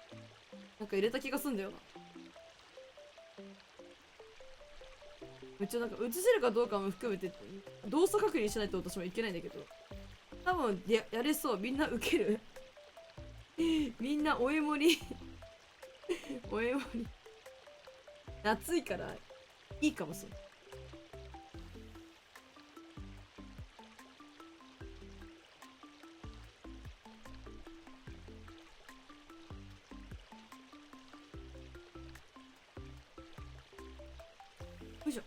なんか入れた気がすんだよな。一応なんか映せるかどうかも含めて動作確認しないと私もいけないんだけど。多分やれそう。みんな受ける。みんなおえもりおえもり。夏いからいいかもしれない。よいしょ。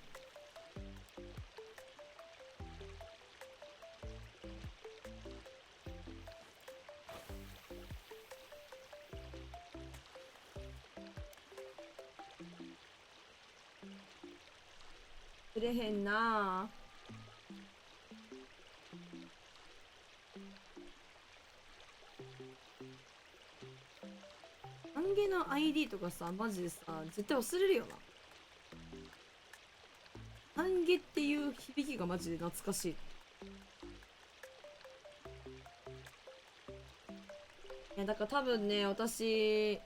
触れへんなぁ。半毛の ID とかさ、マジでさ、絶対忘れるよな。半毛っていう響きがマジで懐かしい。だから多分ね、私、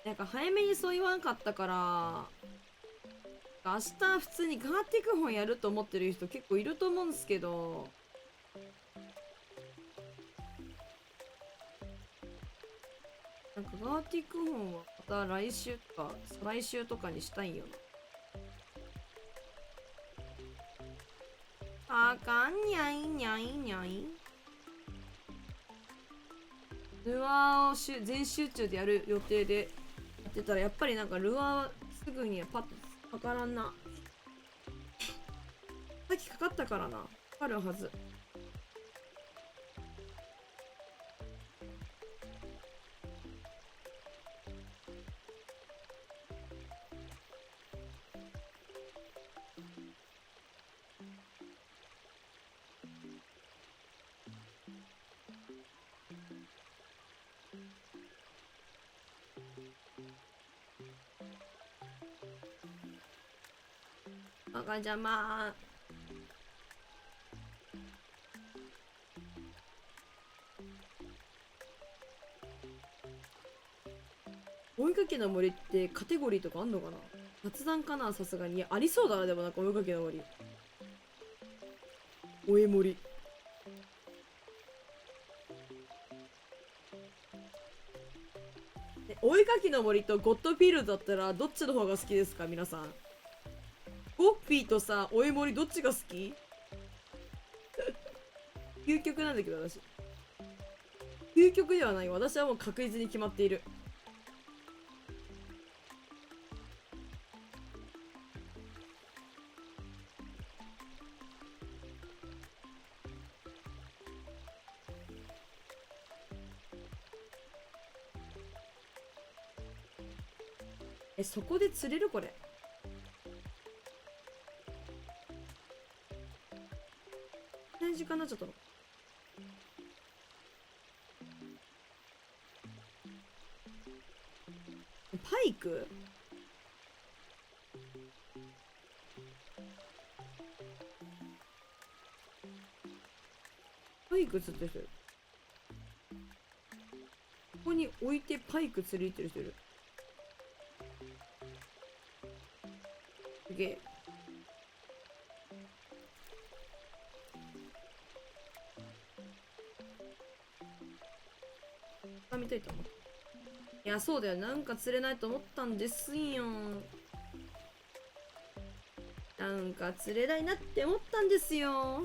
なんか早めにそう言わんかったから、明日普通にガーティック本やると思ってる人結構いると思うんですけど、なんかガーティック本はまた来週とか再来週とかにしたいんよな。あかんにゃいにゃいにゃい。ルアーを全集中でやる予定でやってたら、やっぱりなんかルアーすぐにはパッとかからんな。さっきかかったからな。かかるはず。赤じゃま追いかけの森ってカテゴリーとかあんのかな。雑談かな、さすがに。いや、ありそうだな、でもなんか追いかけの森。追え森。追いかけの森とゴッドフィールドだったらどっちの方が好きですか皆さん。ゴッフィーとさ、追え森どっちが好き？究極なんだけど私。究極ではない。私はもう確実に決まっている。そこで釣れるこれ。何時間になっちゃったの？パイク？パイク釣ってる人いる。ここに置いてパイク釣り入ってる人いる。すげえ。見たいと思う。いや、そうだよ。なんか釣れないと思ったんですよ。なんか釣れないなって思ったんですよ。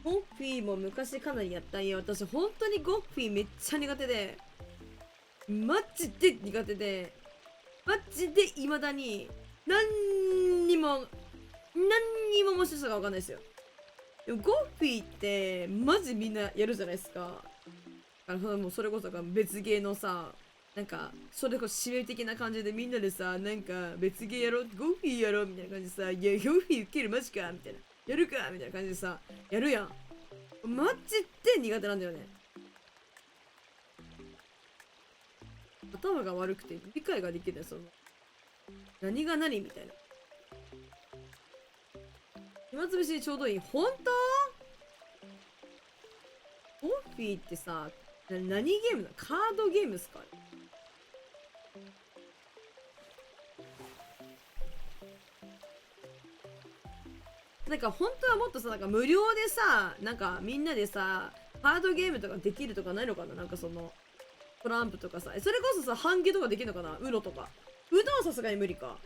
ゴッフィーも昔かなりやったんよ。私本当にゴッフィーめっちゃ苦手で、マジで苦手で、マジで未だに何にも面白さが分かんないですよ。でもゴッフィーってマジみんなやるじゃないですか。もうそれこそ別ゲーのさ、なんかそれこそ指名的な感じでみんなでさ、なんか別ゲーやろう、ゴッフィーやろうみたいな感じでさ、いやゴッフィー受けるマジかみたいな、やるかみたいな感じでさ、やるやん。マジで苦手なんだよね。頭が悪くて理解ができない、その何が何みたいな。暇つぶしにちょうどいい。本当？ゴッフィーってさ、何ゲームなの？カードゲームっすか？なんか本当はもっとさ、なんか無料でさ、なんかみんなでさ、カードゲームとかできるとかないのかな。なんかそのトランプとかさ、それこそさ、半ゲとかできるのかな。ウノとか。ウノはさすがに無理か。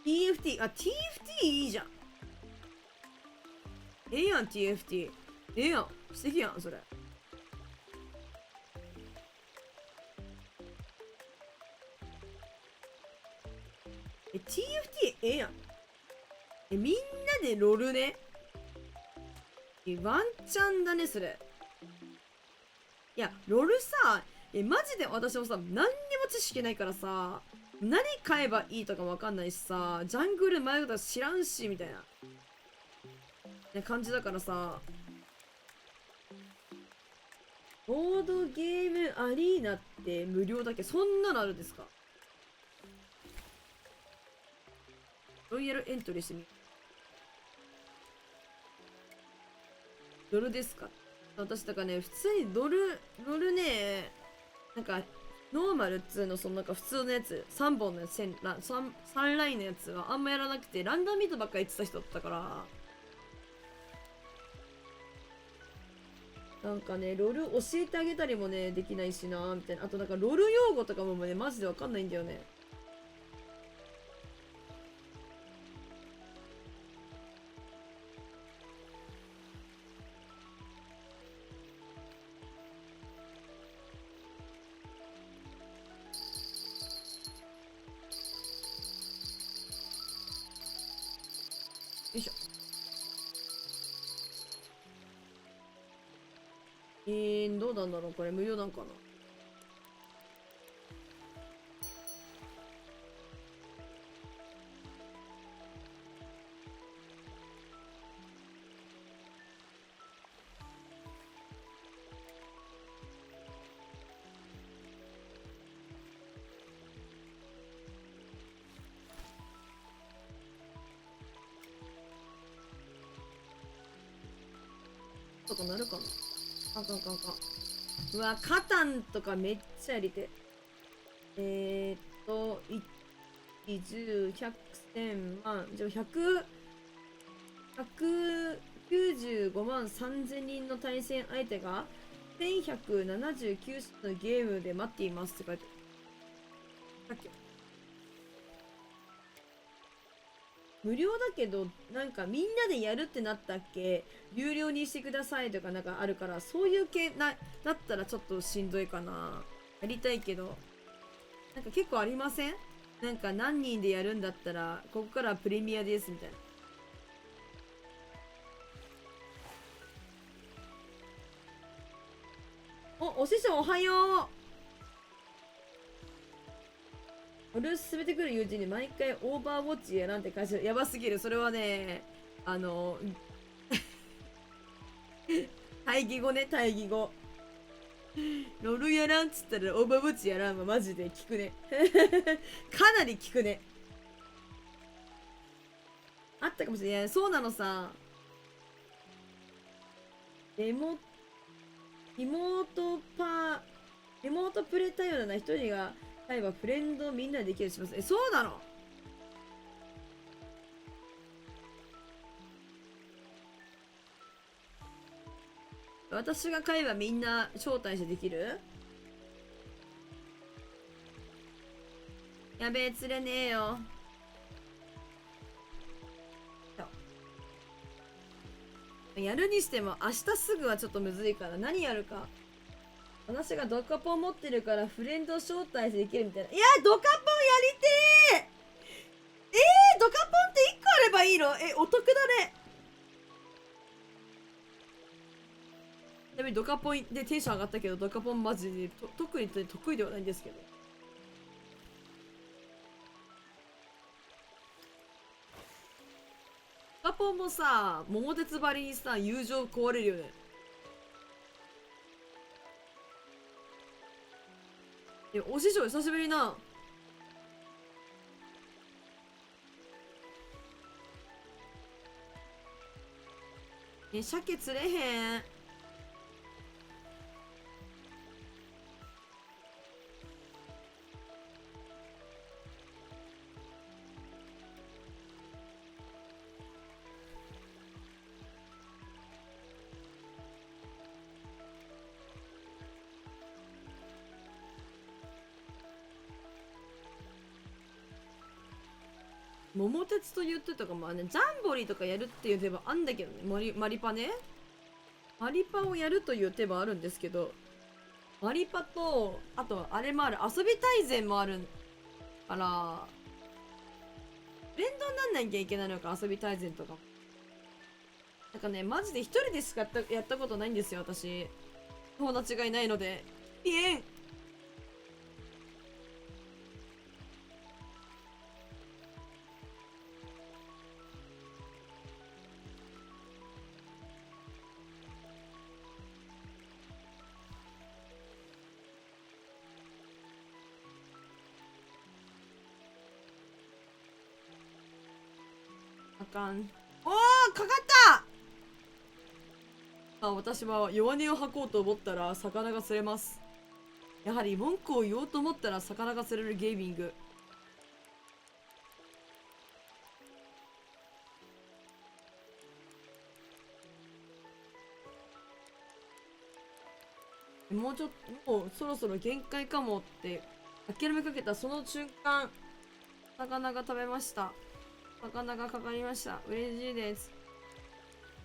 TFT、あ、TFT いいじゃん。ええやん、TFT。ええやん。素敵やん、それ。TFT ええやん。みんなでロルね。ワンチャンだね、それ。いや、ロルさ、マジで私もさ、何にも知識ないからさ、何買えばいいとかわかんないしさ、ジャングル迷うこと知らんし、みたいな、ね、感じだからさ、ボードゲームアリーナって無料だけ？そんなのあるんですか？ロイヤルエントリーしてみ。ドルですか？私だからね、普通にドルね、なんか、ノーマルっつうの、そのなんか普通のやつ、3本のやつ、3ラインのやつはあんまやらなくて、ランダムミートばっかり言ってた人だったから、なんかね、ロール教えてあげたりもね、できないしな、みたいな。あとなんかロール用語とかもね、マジでわかんないんだよね。よいしょ。どうなんだろうこれ無料なんかな。とかなるかな。あかんかんかん。うわ、カタンとかめっちゃやりて。1、10、100、1000万。じゃあ195万3000人の対戦相手が1179種のゲームで待っていますって書いてある。さっき無料だけど、なんかみんなでやるってなったっけ、有料にしてくださいとかなんかあるから、そういう系だったらちょっとしんどいかな。やりたいけど。なんか結構ありません？なんか何人でやるんだったら、ここからプレミアですみたいな。お師匠おはよう。俺進めてくる友人に毎回オーバーウォッチやなんて会社やばすぎる。それはね、対義語ね、対義語。ロールやらんっつったらオーバーウォッチやらんはマジで効くね。かなり効くね。あったかもしれない。そうなのさ。レモ、リモートパリモートプレイ対応な一人が会はフレンドみんなでできるようにします。そうなの？私が会はみんな招待してできる？やべえ、釣れねえよ。やるにしても明日すぐはちょっとむずいから何やるか。私がドカポン持ってるからフレンド招待できるみたいな。いや、ドカポンやりてー。ドカポンって1個あればいいの？お得だね。やべ、ドカポンでテンション上がったけど、ドカポンマジで特に得意ではないんですけど。ドカポンもさ、桃鉄張りにさ、友情壊れるよね。お師匠久しぶりな。鮭釣れへん。桃鉄と言ってたかもね、ジャンボリーとかやるっていう手はあんだけどね、マリパね。マリパをやるという手はあるんですけど、マリパと、あとあれもある、遊び大全もあるから、連動になんなきゃいけないのか、遊び大全とか。なんかね、マジで一人でしかやったことないんですよ、私。友達がいないので。ピエン。あかん。おー、かかった。私は弱音を吐こうと思ったら魚が釣れます。やはり文句を言おうと思ったら魚が釣れるゲーミング。もうちょっと、もうそろそろ限界かもって諦めかけたその瞬間、魚が食べました。魚がかかりました。嬉しいです。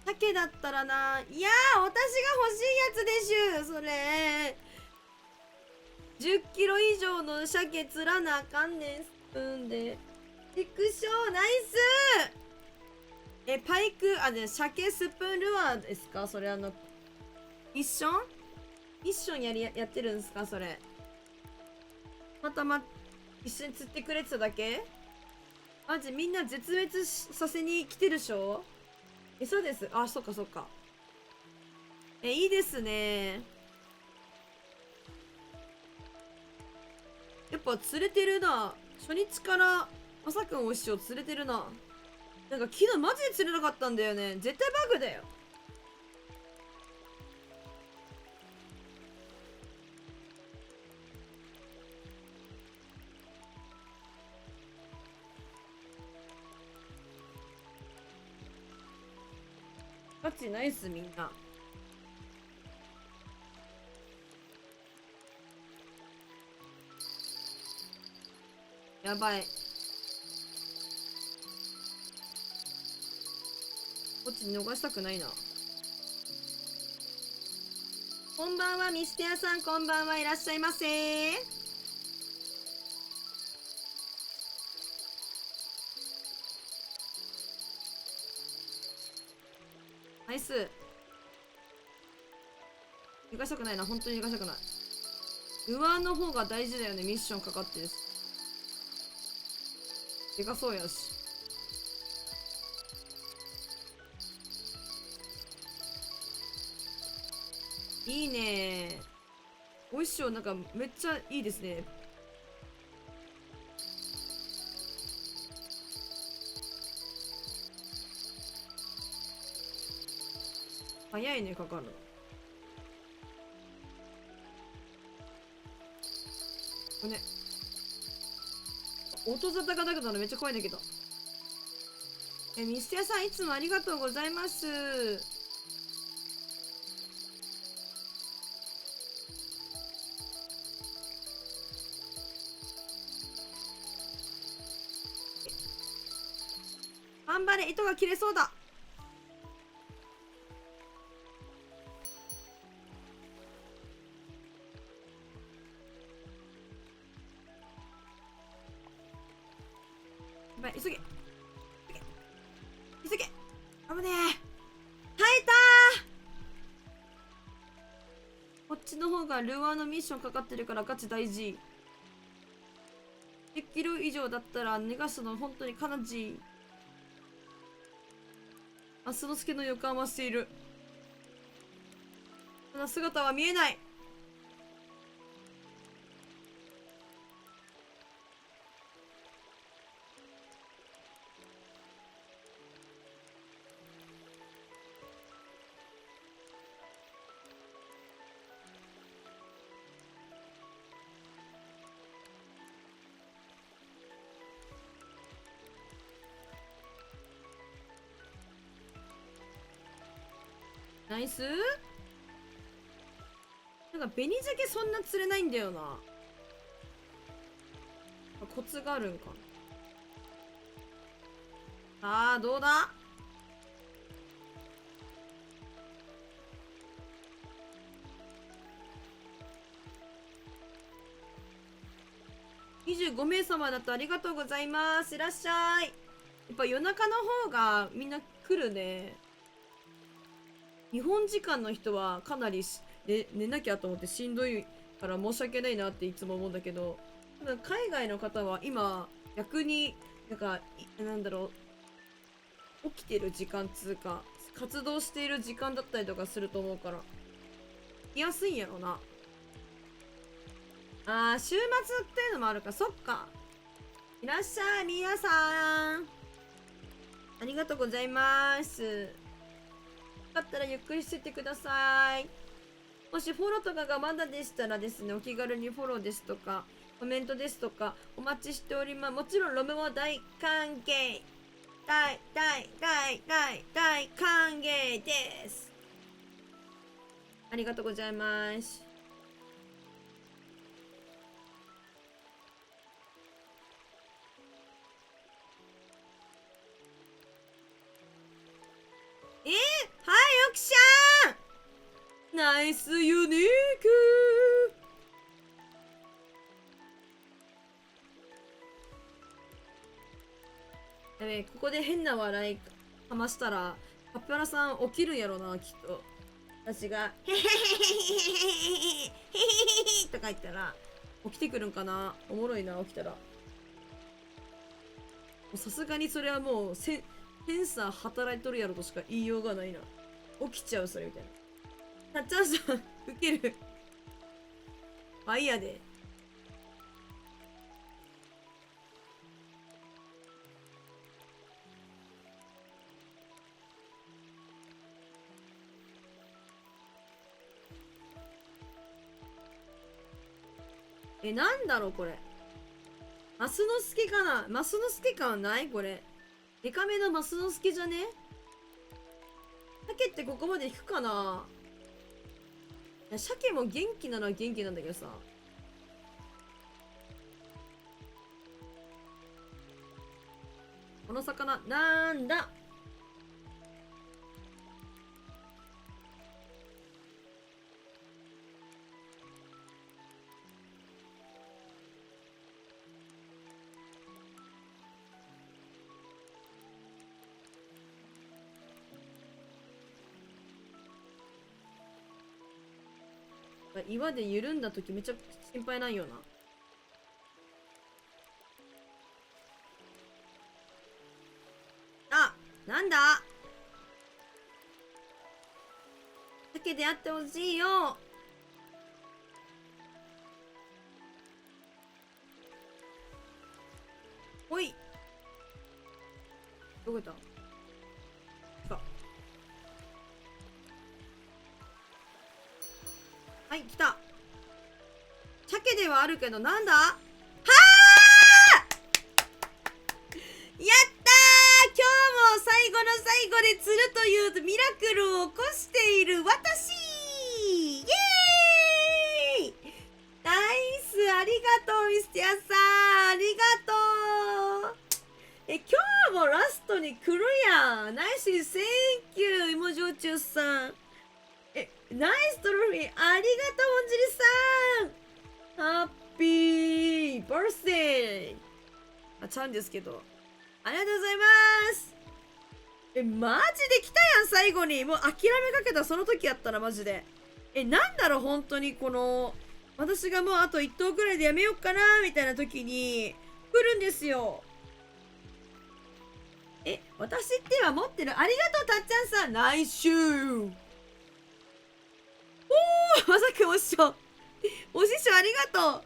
鮭だったらな、いやー、私が欲しいやつでしゅ、それ。10キロ以上の鮭釣らなあかんねん、スプーンで。チクショー、ナイス。パイク、鮭スプーンルアーですかそれ？ミッションやってるんですかそれ？一緒に釣ってくれてただけ？マジみんな絶滅させに来てるでしょ？そうです。あ、そっかそっか。いいですね。やっぱ釣れてるな。初日からまさくんおいしを釣れてるな。なんか昨日マジで釣れなかったんだよね。絶対バグだよ。ガチナイスみんな。やばい。こっち逃したくないな。こんばんは、ミステアさん、こんばんはいらっしゃいませ。ナイス。逃がしたくないな、本当に逃がしたくない。上の方が大事だよね、ミッションかかってるし。でかそうやし。いいね。おいしそう、なんかめっちゃいいですね。早いね、かかるの。これね。音沙汰がなくなるのめっちゃ怖いんだけど。ミステアさんいつもありがとうございます。頑張れ、糸が切れそうだ。やばい、急げ。急げ。危ねえ。耐えたー。こっちの方がルアーのミッションかかってるからガチ大事。10キロ以上だったら逃がすの本当に悲しい。あすのすけの予感はしている。ただ姿は見えない。ナイス。なんか紅鮭そんな釣れないんだよな。コツがあるんかな。どうだ。25名様だとありがとうございます。いらっしゃい。やっぱ夜中の方がみんな来るね。日本時間の人はかなり寝なきゃと思ってしんどいから申し訳ないなっていつも思うんだけど、海外の方は今逆になんかなんだろう、起きてる時間つうか活動している時間だったりとかすると思うから来やすいんやろな。週末っていうのもあるか。そっか。いらっしゃい皆さん、ありがとうございます。よかったらゆっくりしてってください。もしフォローとかがまだでしたらですね、お気軽にフォローですとか、コメントですとか、お待ちしております。もちろん、ロムも大歓迎。大歓迎です。ありがとうございます。はい、奥さんナイスユニークやべえ、ここで変な笑いかましたら、カッパラさん起きるんやろな、きっと。私が、へへへへへへへへへとか言ったら、起きてくるんかな。おもろいな、起きたら。さすがにそれはもうセンサー働いとるやろとしか言いようがないな。起きちゃう、それみたいな。たっちゃんさん、ウケる。ファイヤーで。なんだろうこれ。マスノスケかな。マスノスケ感ないこれ。デカめのマスノスケじゃね。鮭ってここまで引くかな。いや、鮭も元気なのは元気なんだけどさ。この魚、なんだ。岩で緩んだ時めっちゃ心配ないよな。あ、なんだ。鮭であってほしいよ。ほい。どこ行った？はい、来た。鮭ではあるけど、なんだ？はあ！やったー！今日も最後の最後で釣るというミラクルを起こしている私！イエーイ！ナイス！ありがとう、ミスティアさん！ありがとう！今日もラストに来るやん！ナイスセンキュー、芋焼酎さん！ナイストロフィーありがとう、もんじりさん！ハッピーバースデー！ちゃうんですけど。ありがとうございます。マジで来たやん、最後に。もう諦めかけたその時やったら、マジで。なんだろう、本当に、この、私がもうあと1投くらいでやめようかな、みたいな時に、来るんですよ。私っては持ってる。ありがとう、たっちゃんさん。ナイスシュー。おー、まさかお師匠。お師匠ありがとう。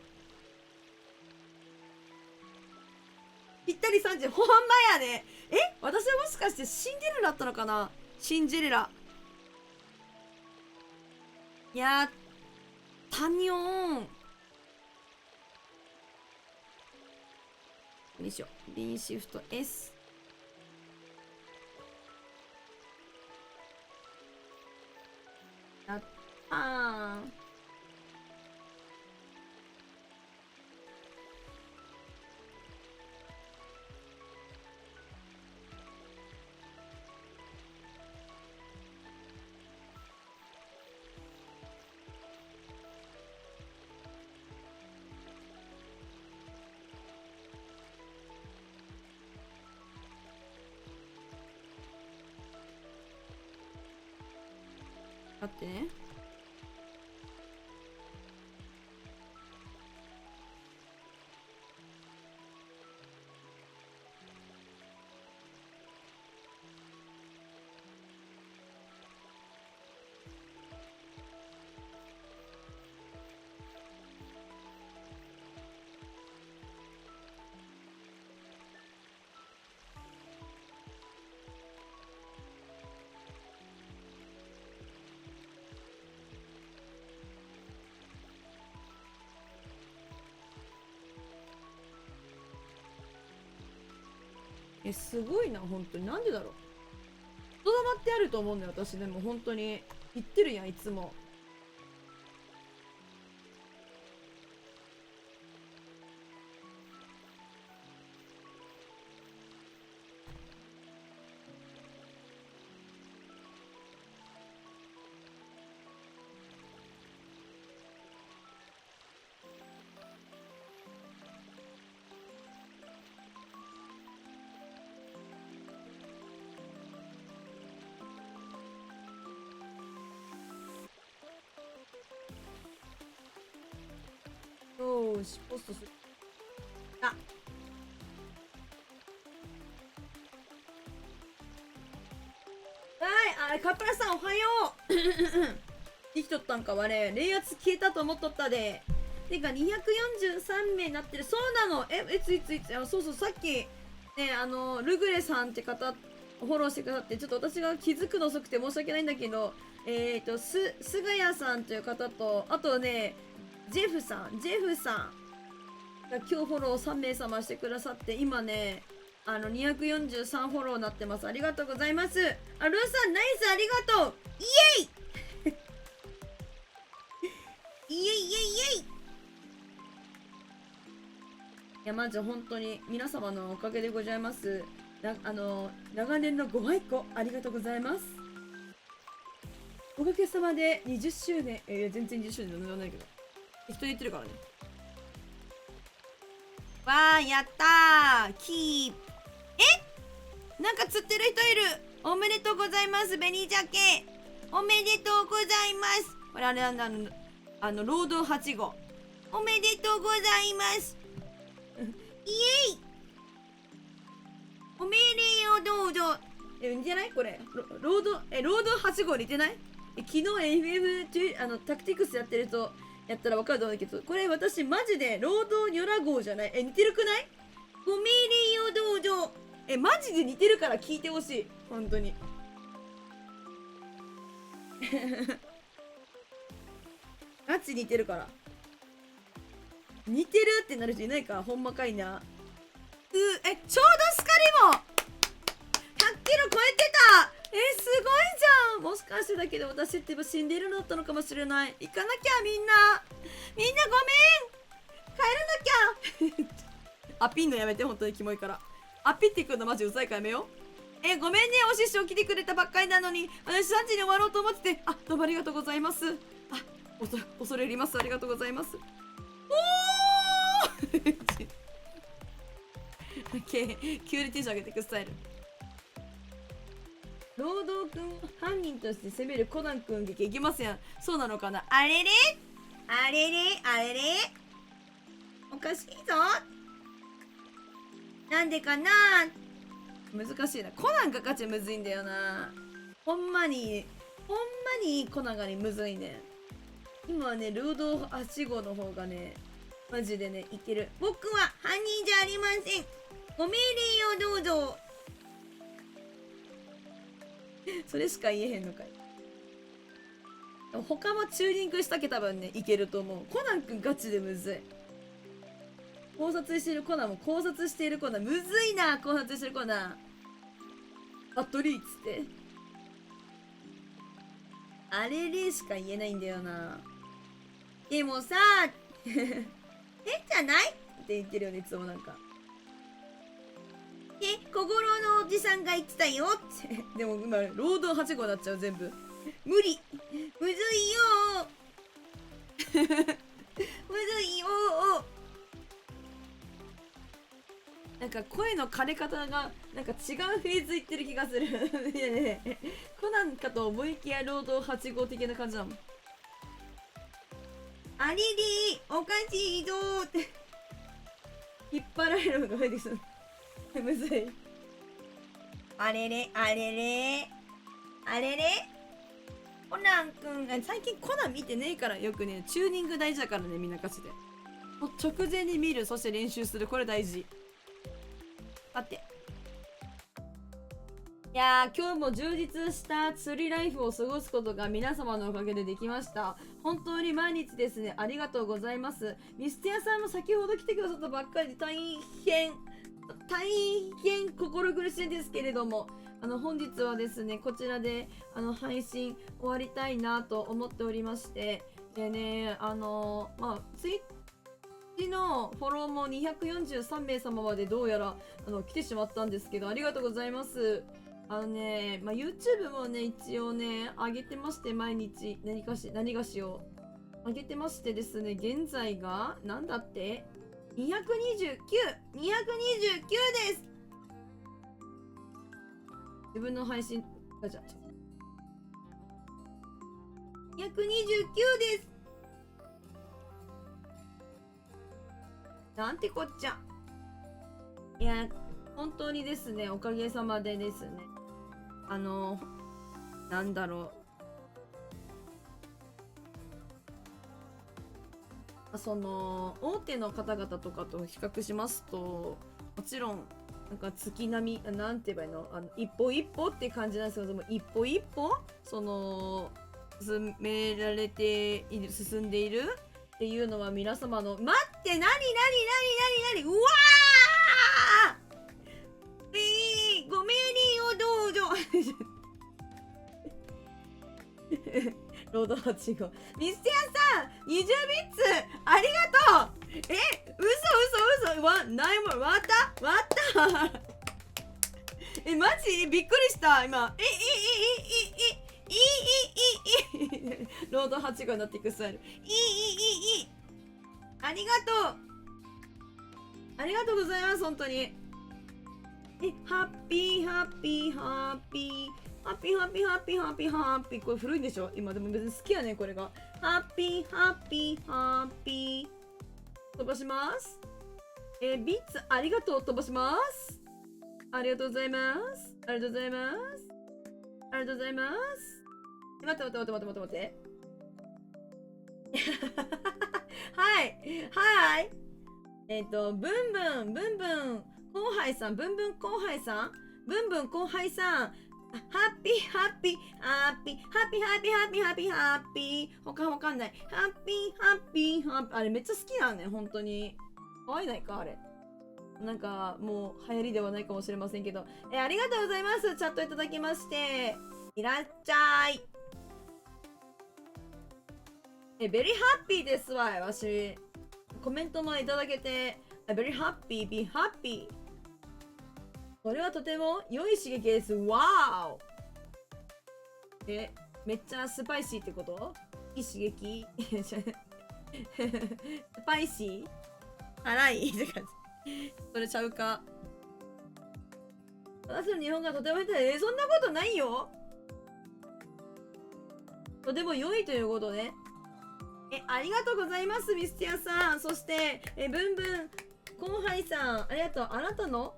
ぴったり3時、ほんまやね。私はもしかしてシンデレラだったのかな。シンデレラ。やったにょーん。よいしょ。B シフト S。やったー。待ってね。すごいな、本当に。なんでだろう。言霊ってあると思うんだよ、私。でも本当に。言ってるやん、いつも。よーし、ポストする。あ、はい、カプラさんおはよう。生きとったんか、我。冷圧消えたと思っとったで。てか、243名になってる。そうなの。いつ、そうそう、さっき、ね、ルグレさんって方、フォローしてくださって、ちょっと私が気づくの遅くて申し訳ないんだけど、菅谷さんという方と、あとね、ジェフさんが今日フォロー3名様してくださって、今ね、243フォローになってます。ありがとうございます。あ、ルーさん、ナイス、ありがとう。イエイイエイイエイイエイ。いや、まず本当に皆様のおかげでございます。長年のご愛顧ありがとうございます。おかげさまで20周年、全然20周年なんないけど。人言ってるからね。わー、やったー。キープ。なんか釣ってる人いる。おめでとうございます、紅鮭。おめでとうございます。これあれなんだ、労働8号。おめでとうございます。イエイ。おめでようどうぞ。似てないこれ。労働8号似てない？昨日 FM タクティクスやってると、やったらわかると思うんだけど、これ私マジで労働ニョラ号じゃない？似てるくない？おめでようどうぞ。マジで似てるから聞いてほしい。本当に。ガチ似てるから。似てるってなる人いないか？ほんまかいな。ちょうどスカリも100キロ超えてた。すごいじゃん。もしかしてだけど私って死んでるのだったのかもしれない。行かなきゃみんなごめん。帰らなきゃ。アピンのやめて、本当にキモいから。アピってくるのマジうざいからやめよう。ごめんね、お師匠来てくれたばっかりなのに、私3時に終わろうと思ってて、どうもありがとうございます。恐れ入ります。ありがとうございます。おーキュールテンション上げていくスタイル。労働くん犯人として攻めるコナンくん劇いきますやん。そうなのかな。あれれおかしいぞ。なんでかな。難しいな。コナンがガチむずいんだよな。ほんまにコナンがねむずいね。今はね、労働8号の方がねマジでねいける。僕は犯人じゃありません。ご命令をどうぞ。それしか言えへんのかい。他もチューニングしたけ多分ねいけると思う。コナンくんガチでむずい。考察してるコナンも考察しているコナンむずいな。考察してるコナンバットリーっつってあれでしか言えないんだよな。でもさ変じゃないって言ってるよねいつも。なんか小五郎のおじさんが言ってたよってでも今労働8号になっちゃう全部。無理むずいよむずいよ。なんか声の枯れ方がなんか違うフェーズいってる気がするねえコナンかと思いきや労働8号的な感じだもん。あれでおかしいぞーって引っ張られるのが増えてきそうむずい。あれれコナンくん最近コナン見てねえから。よくねチューニング大事だからねみんなガチで。もう直前に見る、そして練習する、これ大事。待って。いやー今日も充実した釣りライフを過ごすことが皆様のおかげでできました。本当に毎日ですねありがとうございます。ミスティアさんも先ほど来てくださったばっかりで大変大変心苦しいですけれども、本日はですね、こちらで配信終わりたいなと思っておりまして、でね、ツイッチのフォローも243名様までどうやら来てしまったんですけど、ありがとうございます。YouTube もね、一応ね、上げてまして、毎日何がしを上げてましてですね、現在が、なんだって229です。自分の配信、229です。なんてこっちゃ。いや、本当にですね、おかげさまでですね、なんだろう。その、大手の方々とかと比較しますと、もちろん、なんか月並み、なんて言えばいいの、一歩一歩って感じなんですけども、一歩一歩、その、進められている、進んでいるっていうのは皆様の、待って、なにうわーご命令をどうぞロード8号。ミステアさん !20 ビッツありがとう嘘ないもん割ったマジびっくりした今ロード8号になっていくスタイルありがとうございます本当にハッピーこれ古いんでしょ今でも別に好きやねこれがハッピー飛ばしますビッツありがとう飛ばしますありがとうございます待ってはいブンブン後輩さんハッピー他わかんないハッピーあれめっちゃ好きなのね本当に可愛いないかあれなんかもう流行りではないかもしれませんけどありがとうございますチャットいただきましていらっしゃいベリーハッピーですわわしコメントもいただけてベリーハッピー be happyこれはとても良い刺激ですわーめっちゃスパイシーってこといい刺激スパイシー辛いって感じそれちゃうか私の日本がとても下手そんなことないよとても良いということねありがとうございますミスティアさんそしてブンブン後輩さんありがとうあなたの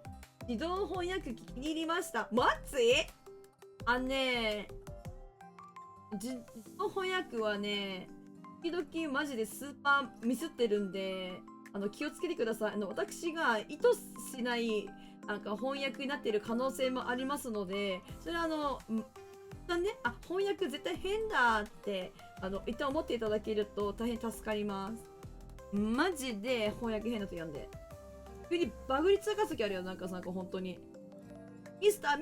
自動翻訳機気に入りましたマッツ自動翻訳はね時々マジでスーパーミスってるんで気をつけてください私が意図しないなんか翻訳になっている可能性もありますのでそれは翻訳絶対変だって一旦思っていただけると大変助かりますマジで翻訳変だとやんで急にバグりつかす時あるよなんか本当にミスター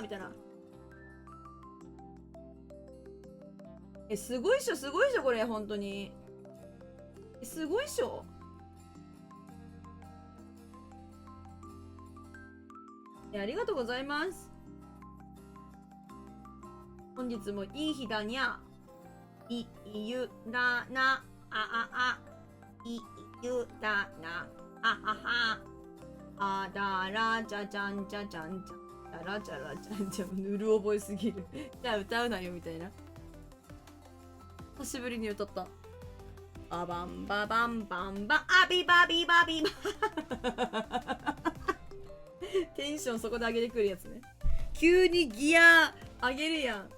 みたいなすごいっしょこれ本当にすごいっしょありがとうございます本日もいい日だにゃいゆだないゆだなだらちゃちゃんちゃちゃんちゃだらちゃらちゃんちゃうる覚えすぎるじゃあ歌うなよみたいな久しぶりに歌ったババンババンバンバアビバビバビバテンションそこで上げてくるやつね急にギア上げるやん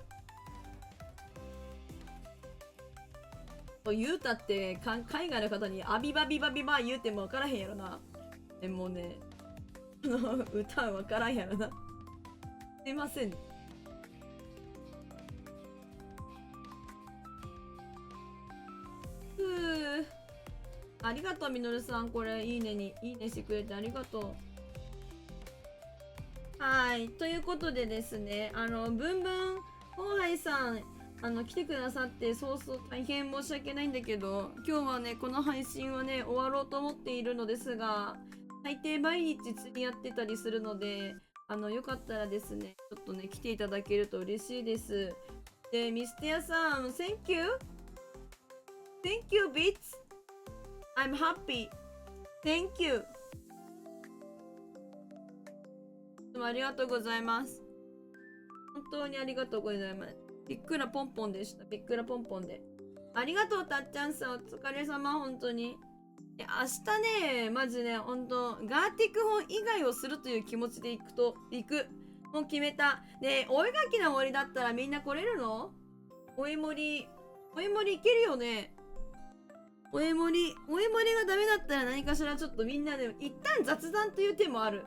言うたって海外の方にアビバビバビバ言うても分からへんやろなもうね歌分からんやろなすいませんありがとう、みのるさん。これ、いいねしてくれてありがとう。はい。ということでですね、ブンブン後輩さん、来てくださって、そう大変申し訳ないんだけど、今日はね、この配信はね、終わろうと思っているのですが、大抵毎日釣りやってたりするので、よかったらですね、ちょっとね、来ていただけると嬉しいです。で、ミステアさん、Thank you! Thank you, Bits! I'm happy! Thank you! どうもありがとうございます。本当にありがとうございます。びっくらポンポンでした。びっくらポンポンで。ありがとう、たっちゃんさん。お疲れ様、本当に。明日ね、マジね、本当ガーティック本以外をするという気持ちで行く。もう決めた。ねえ、お絵描きな森だったらみんな来れるの？お絵森行けるよね。お絵森がダメだったら何かしらちょっとみんなで、一旦雑談という手もある。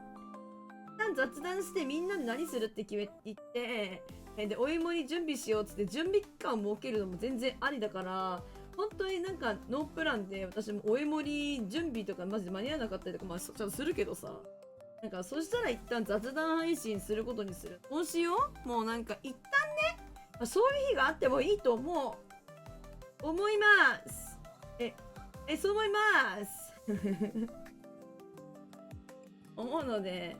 一旦雑談してみんなで何するって言って、で、お芋に準備しようっつって準備期間を設けるのも全然ありだから、本当になんかノープランで私もお芋に準備とかマジで間に合わなかったりとか、まあちょっとするけどさ、なんかそしたら一旦雑談配信することにする。どうしよう？もうなんか一旦ね、そういう日があってもいいと思います。そう思います思うので、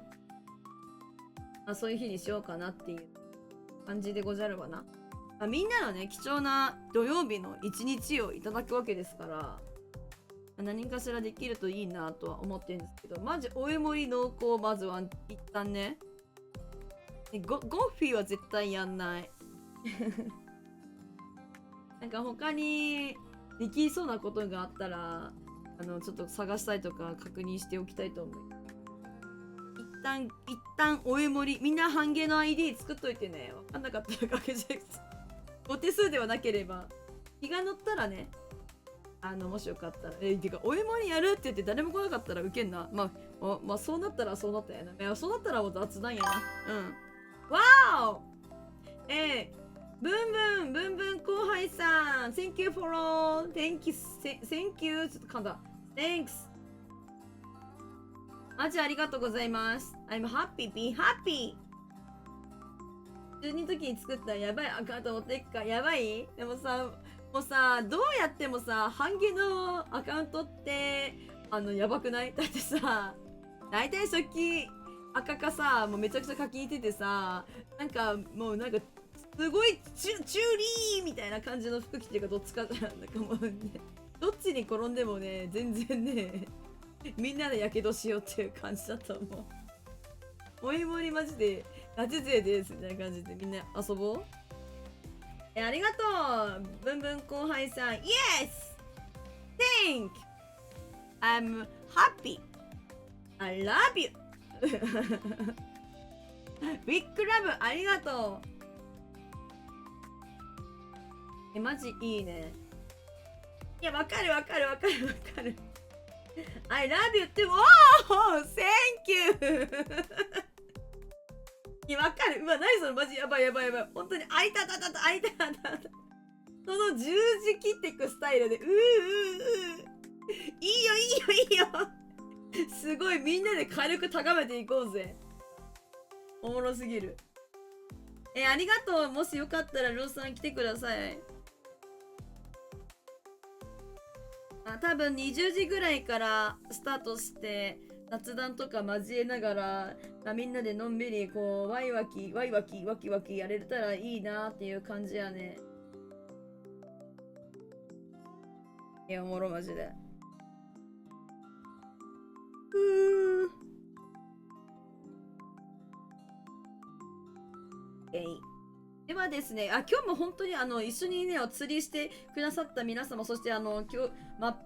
そういう日にしようかなっていう感じでござるわな。みんなのね、貴重な土曜日の一日をいただくわけですから、何かしらできるといいなとは思ってるんですけど、マジお絵盛り濃厚、まずは一旦ね、ゴッフィーは絶対やんないなんか他にできそうなことがあったら、ちょっと探したいとか確認しておきたいと思う。一旦お絵盛り、みんな半毛の ID 作っといてね。わかんなかったらかけちゃう。お手数ではなければ、気が乗ったらね、もしよかったら、てか、お絵盛りやるって言って誰も来なかったらウケんな。まあ、そうなったらそうなったやな。そうなったらもう雑談やな。うん。わーおブンブン後輩さん Thank you for all Thank you ちょっと噛んだ Thanks マジありがとうございます I'm happy be happy 12の時に作ったやばいアカウント持っていくかやばいでもさもうさどうやってもさ半毛のアカウントってやばくないだってさ大体初期赤かさもうめちゃくちゃ課金しててさなんかもうなんかすごいチューリーみたいな感じの服着てるかどっちかじゃん。なんかもうね、どっちに転んでもね、全然ね、みんなでやけどしようっていう感じだと思う。おいもりマジで、ガチ勢ですみたいな感じでみんな遊ぼう。ありがとうブンブン後輩さん Yes! Thank! I'm happy! I love you! ビッグラブありがとうマジいいね。いや、わかる。I love you って、おー Thank you! いや、わかる。うわ、何それマジやばい。本当に、あいた。その十字切っていくスタイルで、いいよ。すごい、みんなで火力高めていこうぜ。おもろすぎる。ありがとう。もしよかったら、ローさん来てください。多分20時ぐらいからスタートして雑談とか交えながらみんなでのんびりこうワイワキやれたらいいなっていう感じやね。いやおもろマジで。ではですね、今日も本当に一緒にね、釣りしてくださった皆様、そして今日、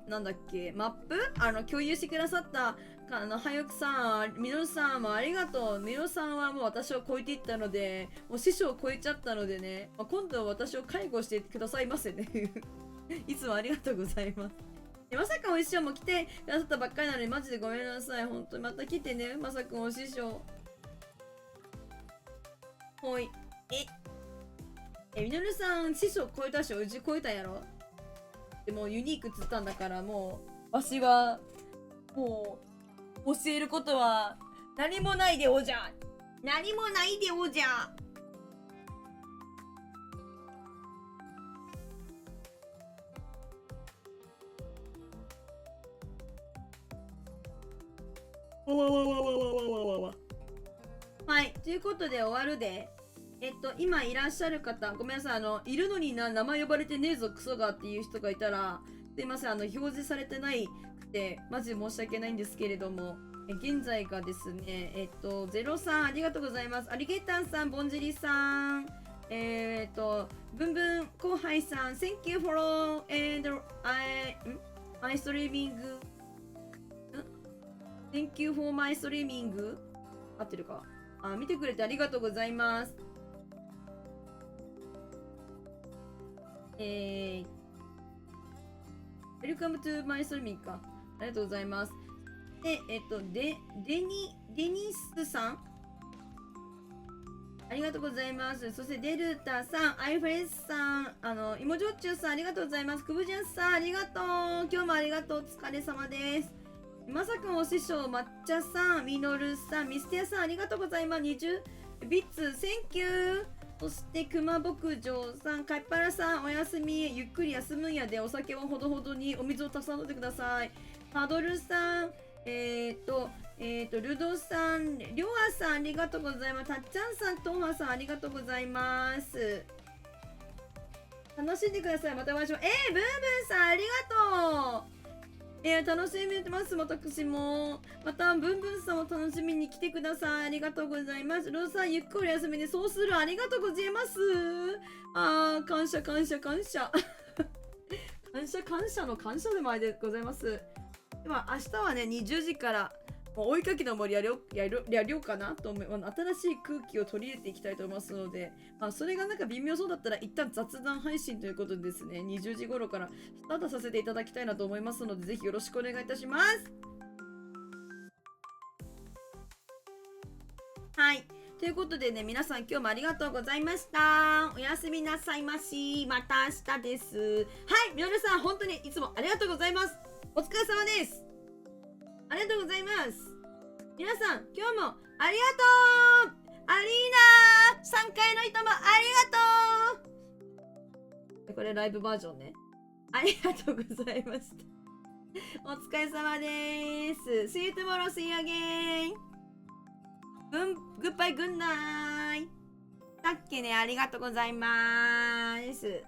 なんだっけ、マップ共有してくださった、はよくさん、みのるさんもありがとう。みのるさんはもう私を超えていったので、もう師匠を超えちゃったのでね、今度は私を介護してくださいませね。いつもありがとうございます。まさかお師匠も来てくださったばっかりなのに、マジでごめんなさい。本当にまた来てね、まさかお師匠。ほい。みのるさん師匠超えたしうち超えたんやろでもユニークっつったんだからもわしは、もう、教えることは何もないでおじゃ。何もないでおじゃ。はい、ということで終わるで。今いらっしゃる方、ごめんなさい、いるのに名前呼ばれてねえぞ、クソがっていう人がいたら、すいません、表示されてないくて、マジ申し訳ないんですけれども、現在がですね、03ありがとうございます。アリゲーターさん、ぼんじりさん、ブンブン後輩さん、Thank you for and my streaming. Thank you for my streaming. 合ってるか？見てくれてありがとうございます。Welcome to my streaming か。ありがとうございます。で、デニスさん。ありがとうございます。そして、デルタさん、アイフレスさん、イモジョッチュさん、ありがとうございます。クブジャンさん、ありがとう。今日もありがとう。お疲れ様です。まさくんお師匠、抹茶さん、ミノルさん、ミステアさん、ありがとうございます。20ビッツ、センキュー。そして、熊牧場さん、カイパラさん、おやすみ。ゆっくり休むんやで、お酒はほどほどに、お水をたくさん飲んでください。パドルさん、ルドさん、りょうあさん、ありがとうございます。たっちゃんさん、とうはさん、ありがとうございます。楽しんでください。またお会いしましょう。ブーブーさん、ありがとう。楽しみにます。私も。また、ブンブンさんも楽しみに来てください。ありがとうございます。ローさん、ゆっくり休みに、そうする。ありがとうございます。感謝、感謝、感謝。感謝、感謝の感謝でもあれでございます。では、明日はね、20時から、追いかけの森やりょうかなと思います。新しい空気を取り入れていきたいと思いますので、それがなんか微妙そうだったら、一旦雑談配信ということでですね、20時頃からスタートさせていただきたいなと思いますので、ぜひよろしくお願いいたします。はい。ということでね、皆さん今日もありがとうございました。おやすみなさいまし。また明日です。はい。みのるさん、本当にいつもありがとうございます。お疲れ様です。ありがとうございます。皆さん、今日もありがとう。アリーナ3回の人もありがとう。これライブバージョンね。ありがとうございました。お疲れ様です。See you tomorrow, see you again. Goodbye, good night. さっきね、ありがとうございます。